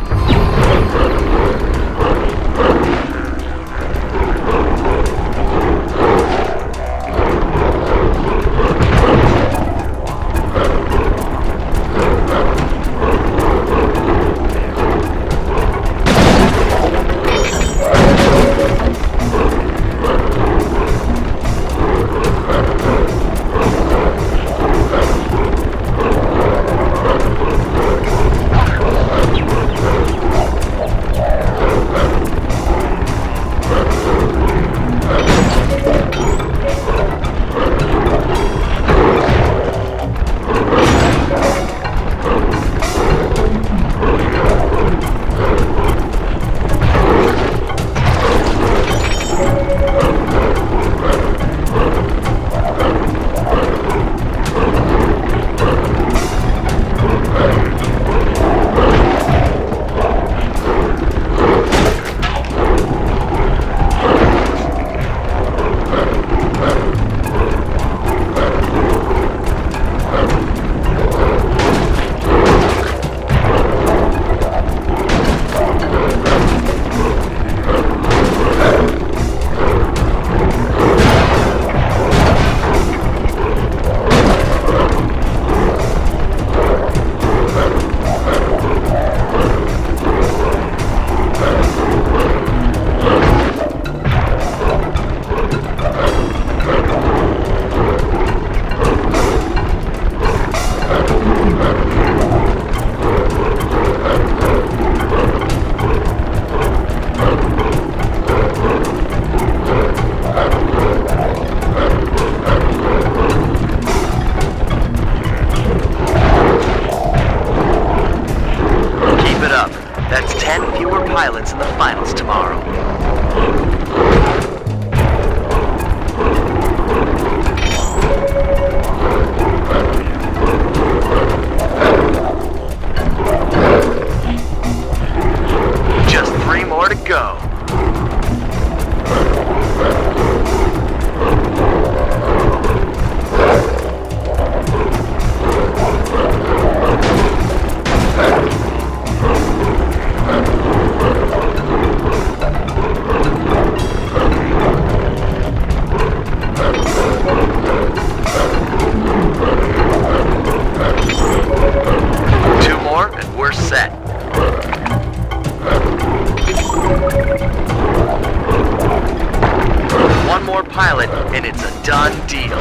pilots in the finals tomorrow. Just 3 more to go. Pilot, and it's a done deal.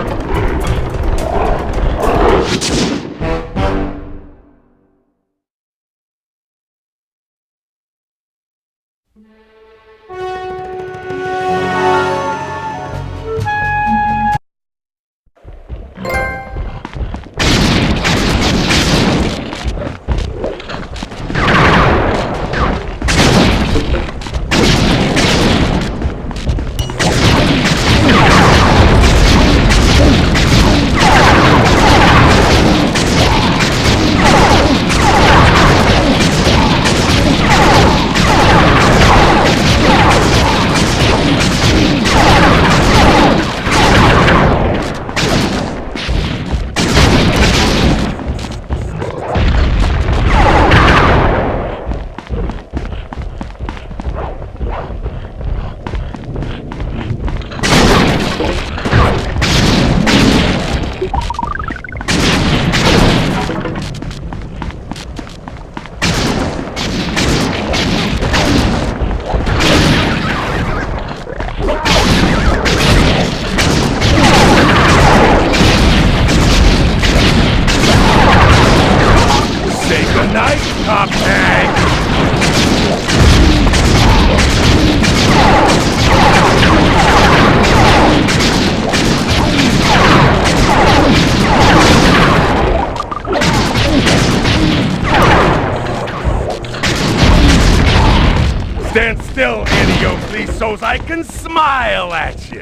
Stand still, Anio, so's I can smile at you.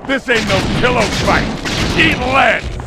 This ain't no pillow fight. Eat lead!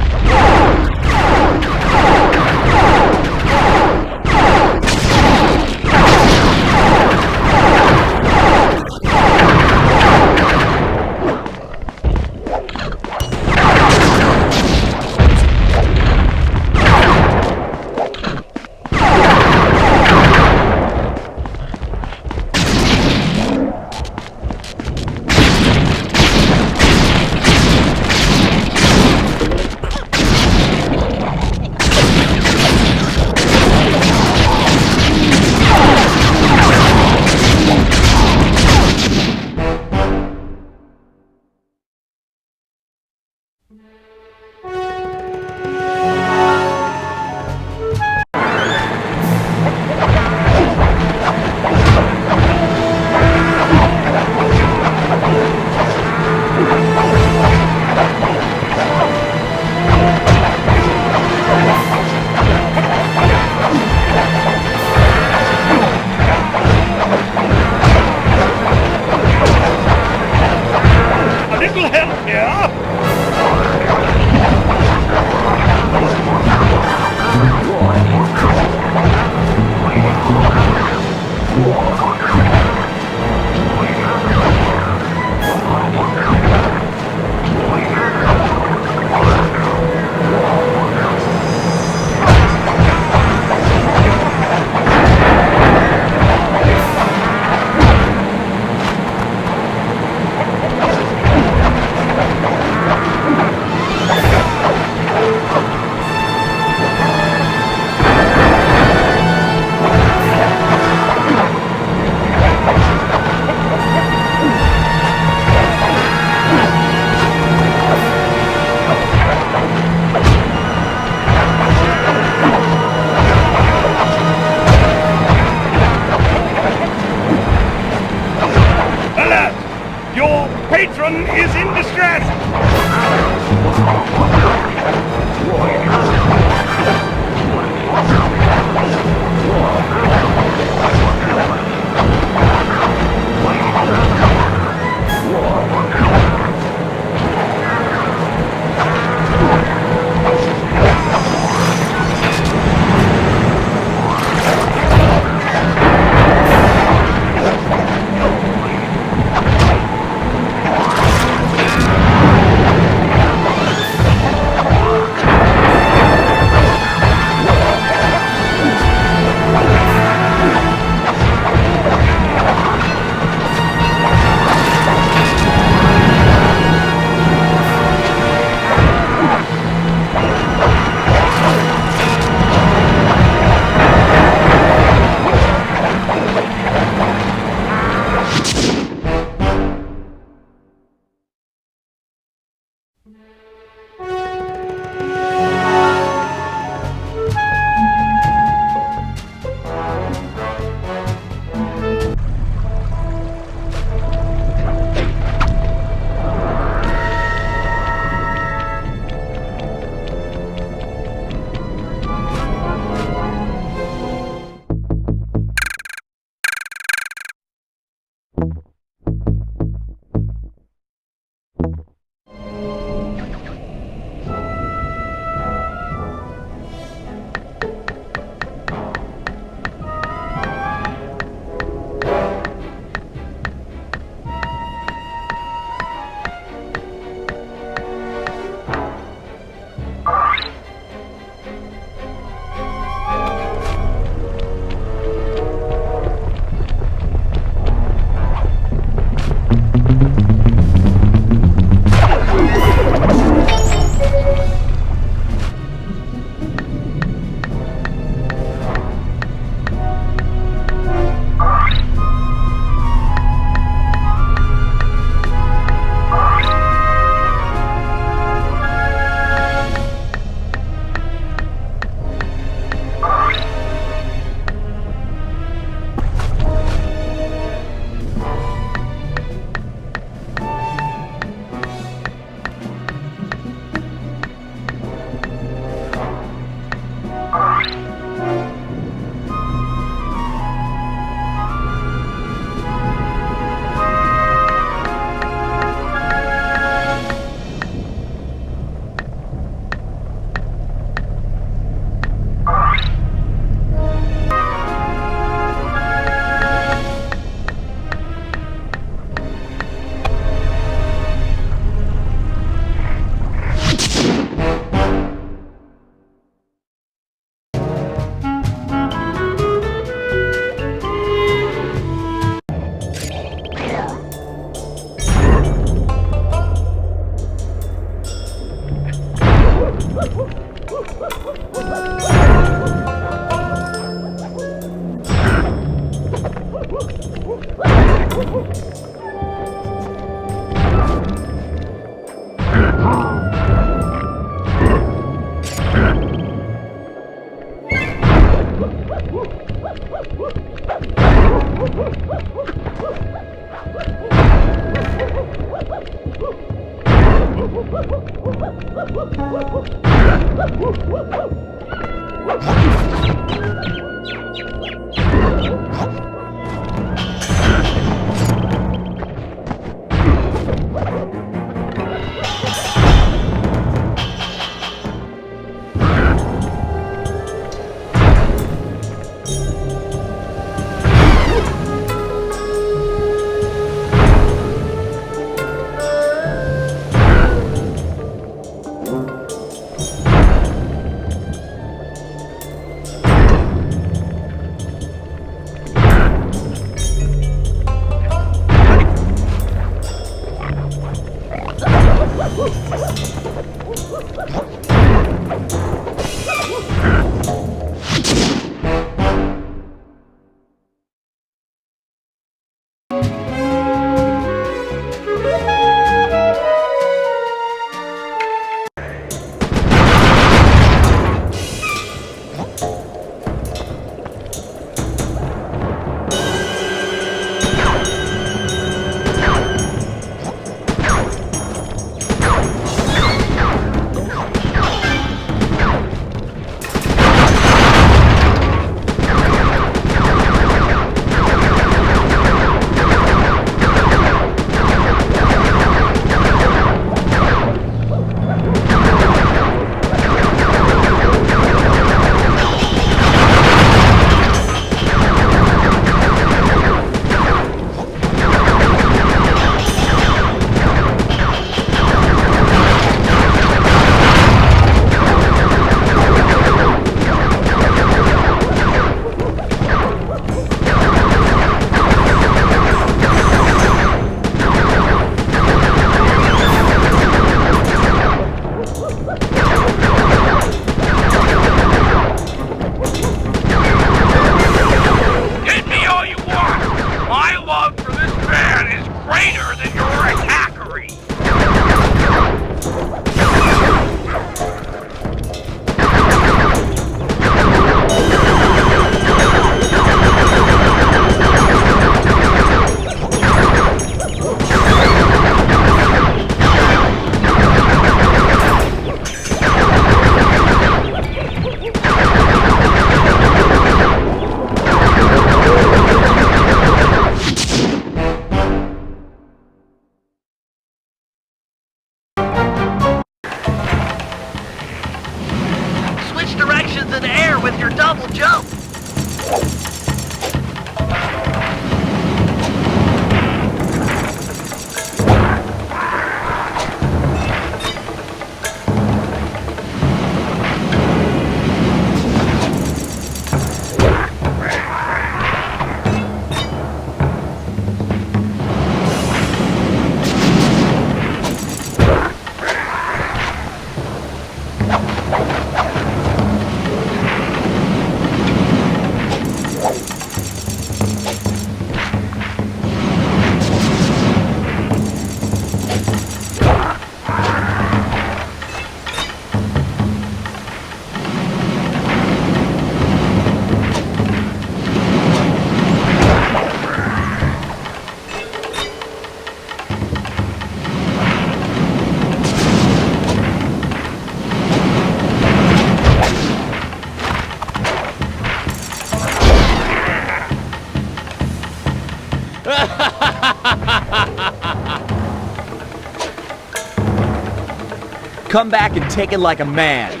Come back and take it like a man.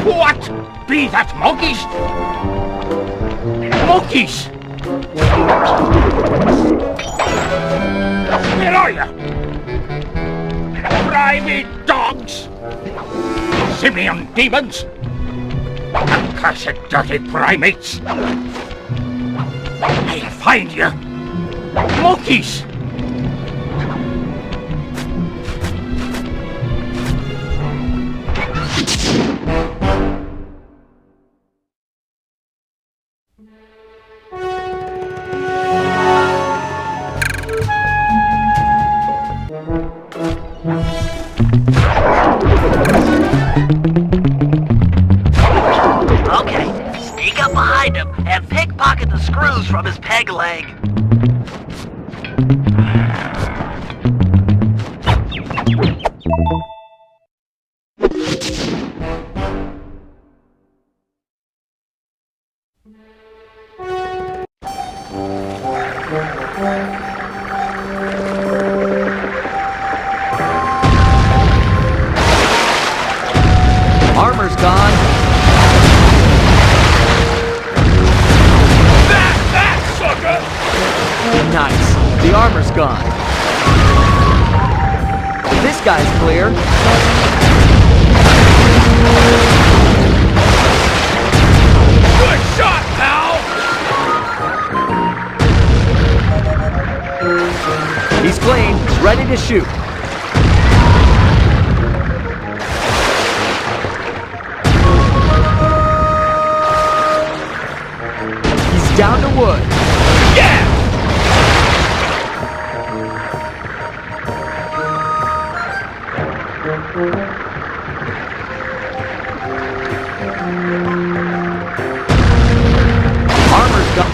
What? Be that monkeys? Monkeys! Where are you? Grimy dogs! Simian demons! Accursed dirty primates! I'll find you! Monkeys! Okay, sneak up behind him and pickpocket the screws from his peg leg. Armor's gone. That sucker! Nice. The armor's gone. This guy's clear. Good shot, pal! He's clean, ready to shoot. He's down to wood. Yeah! Armor's gone.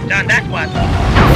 done that one.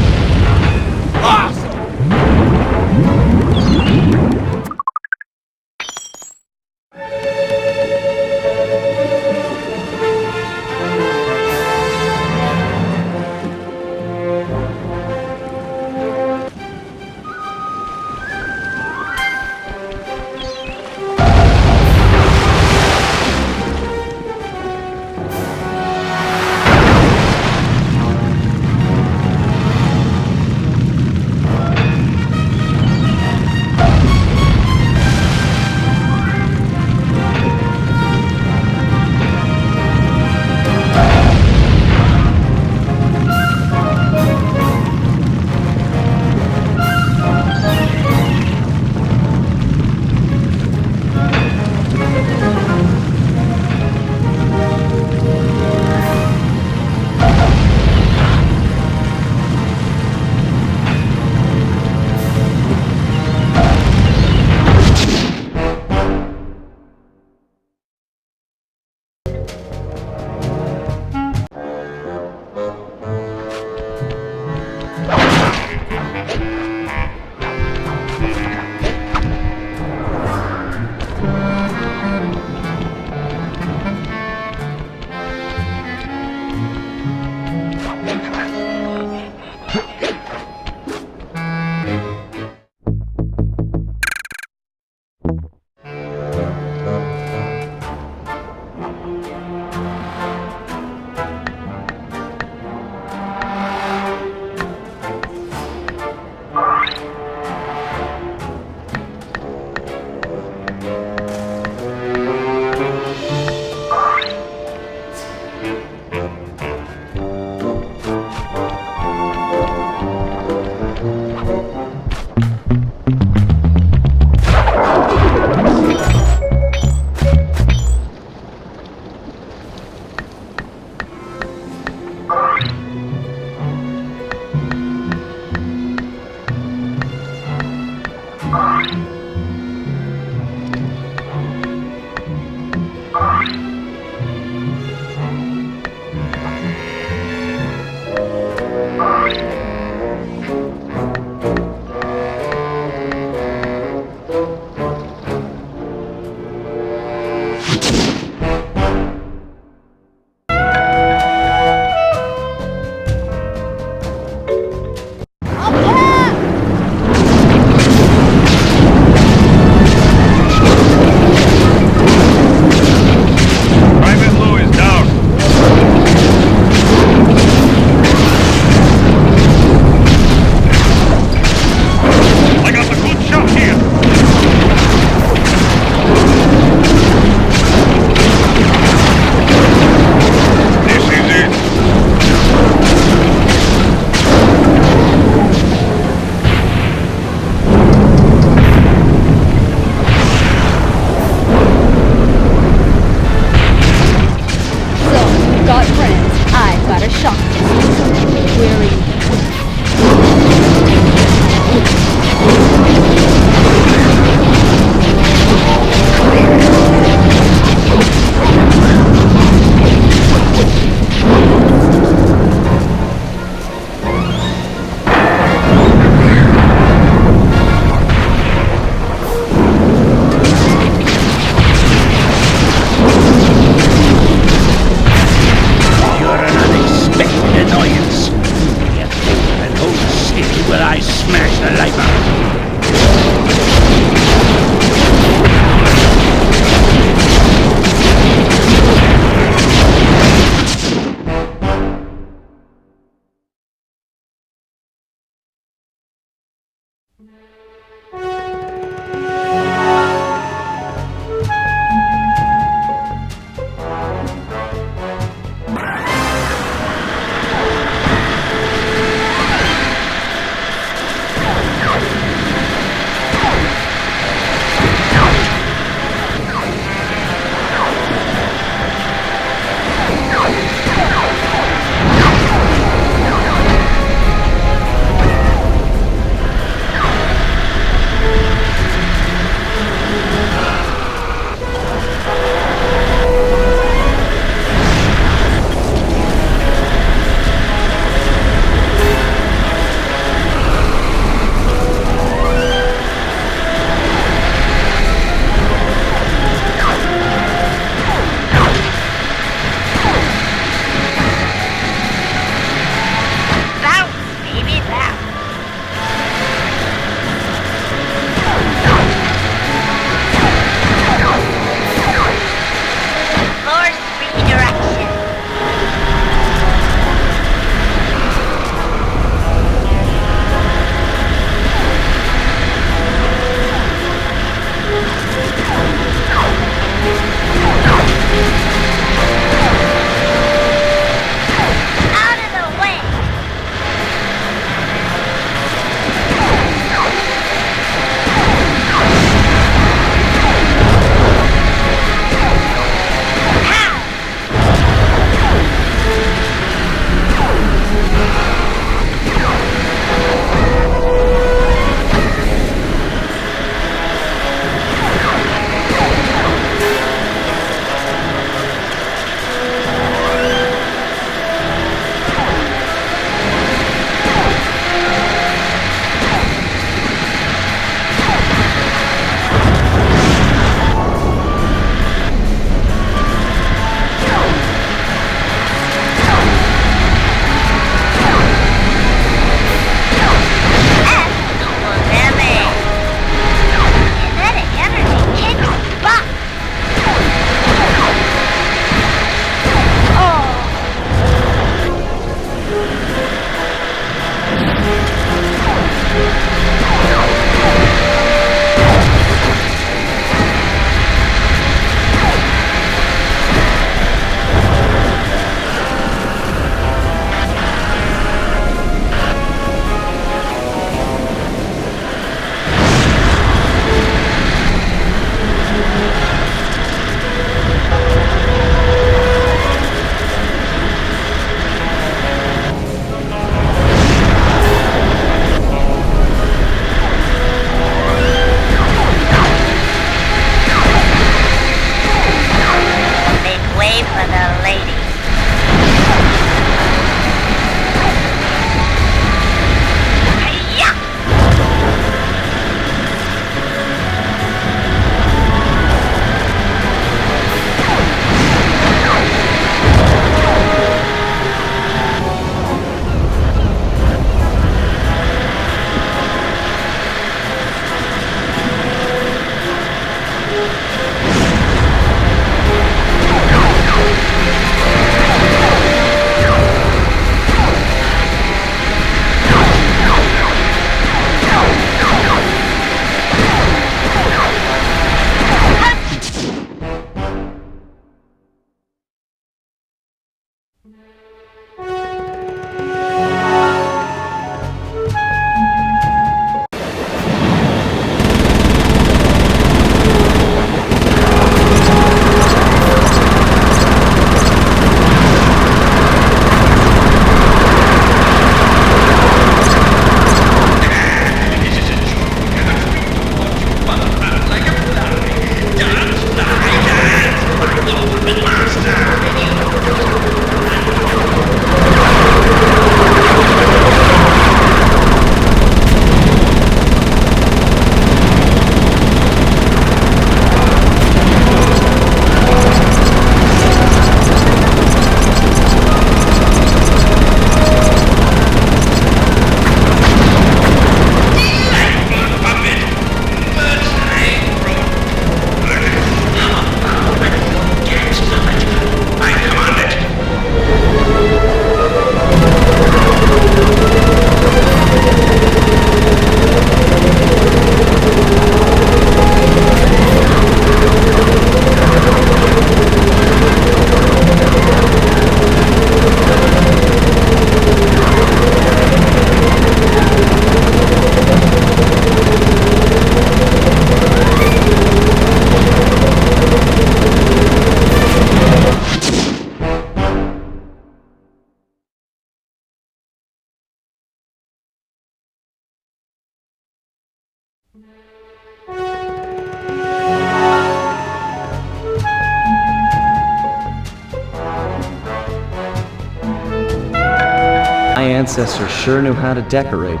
My ancestors sure knew how to decorate.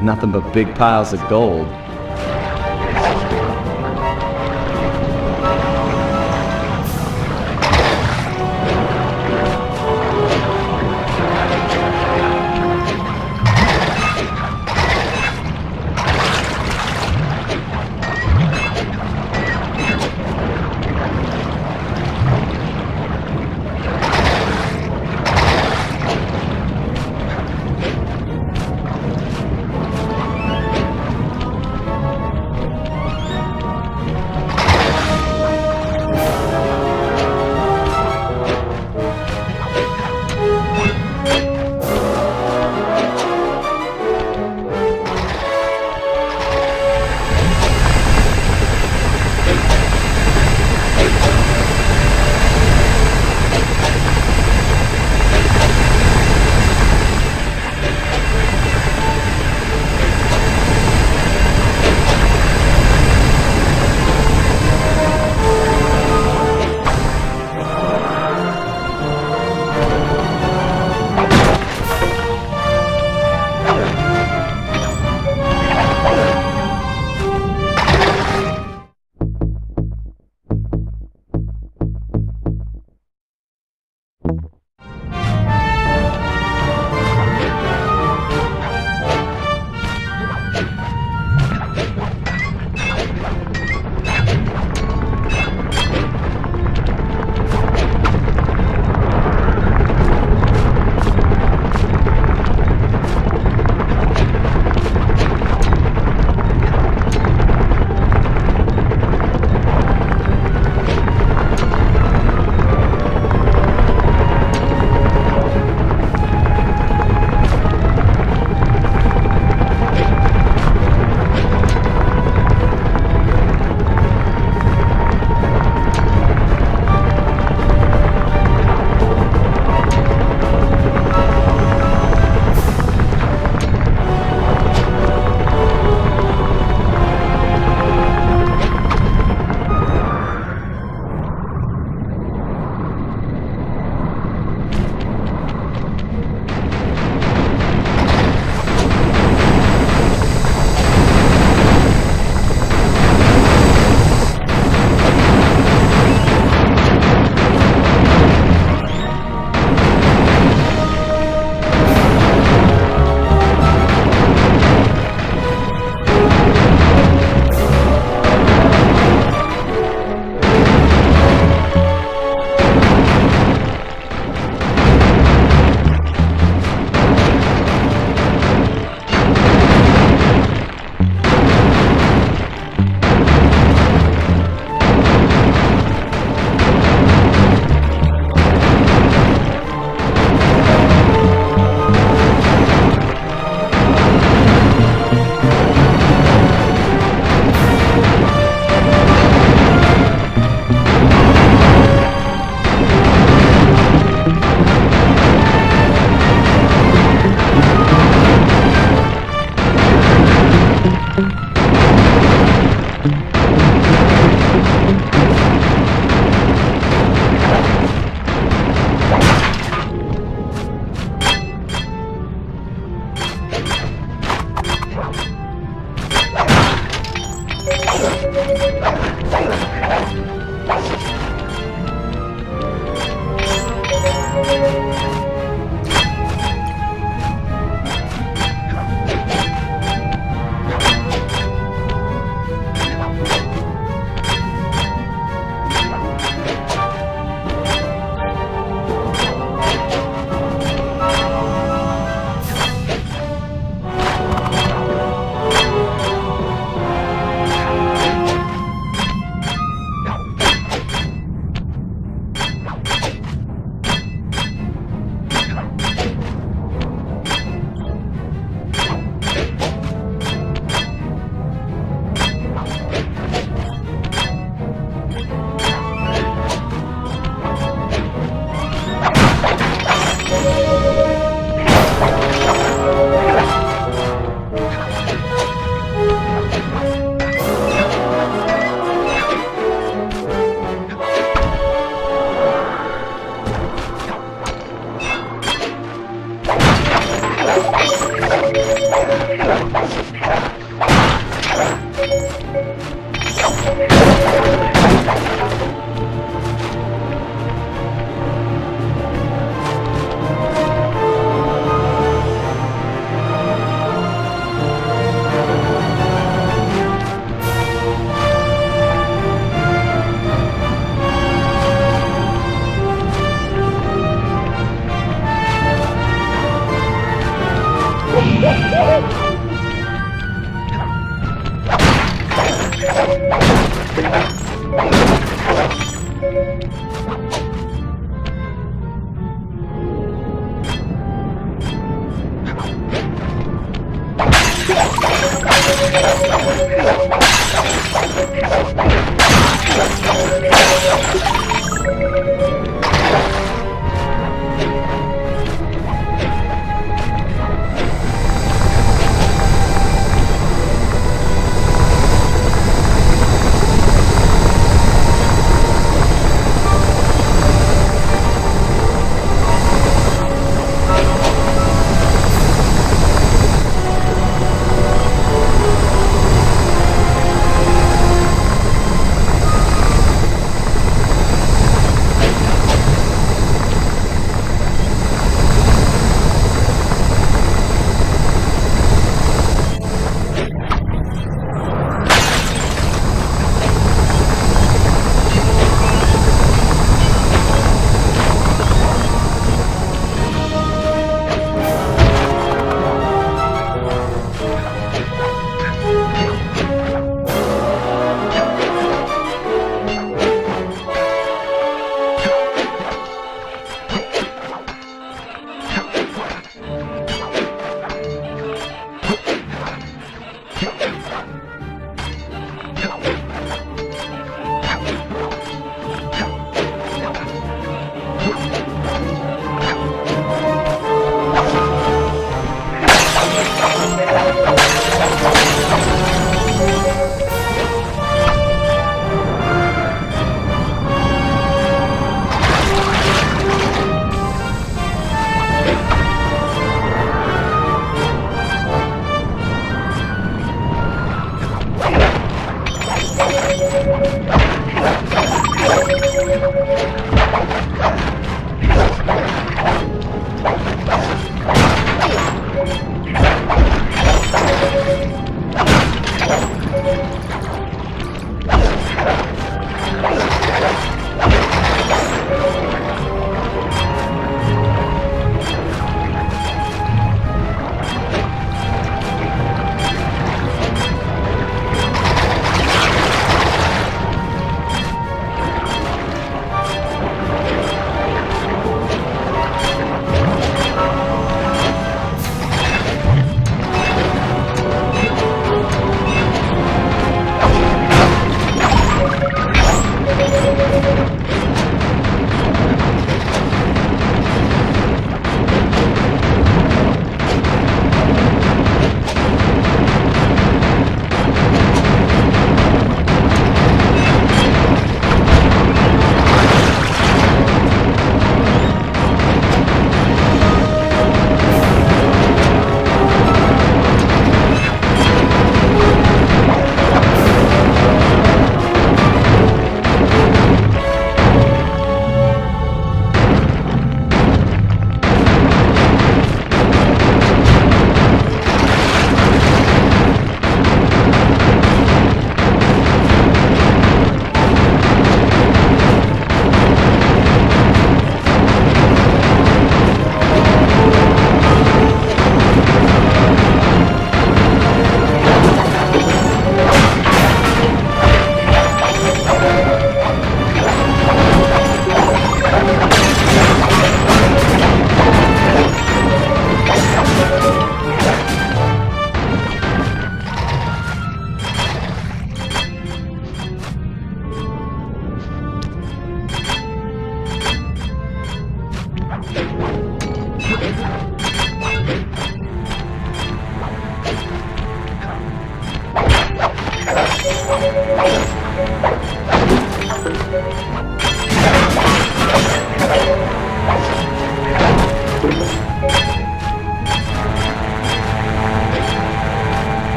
Nothing but big piles of gold.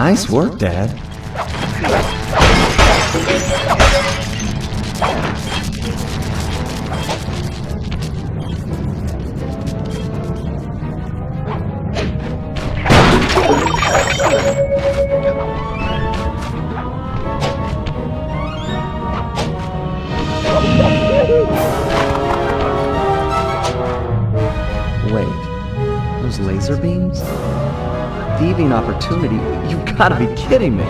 Nice work, Dad. Wait, those laser beams? Thieving opportunity? You've gotta be kidding me!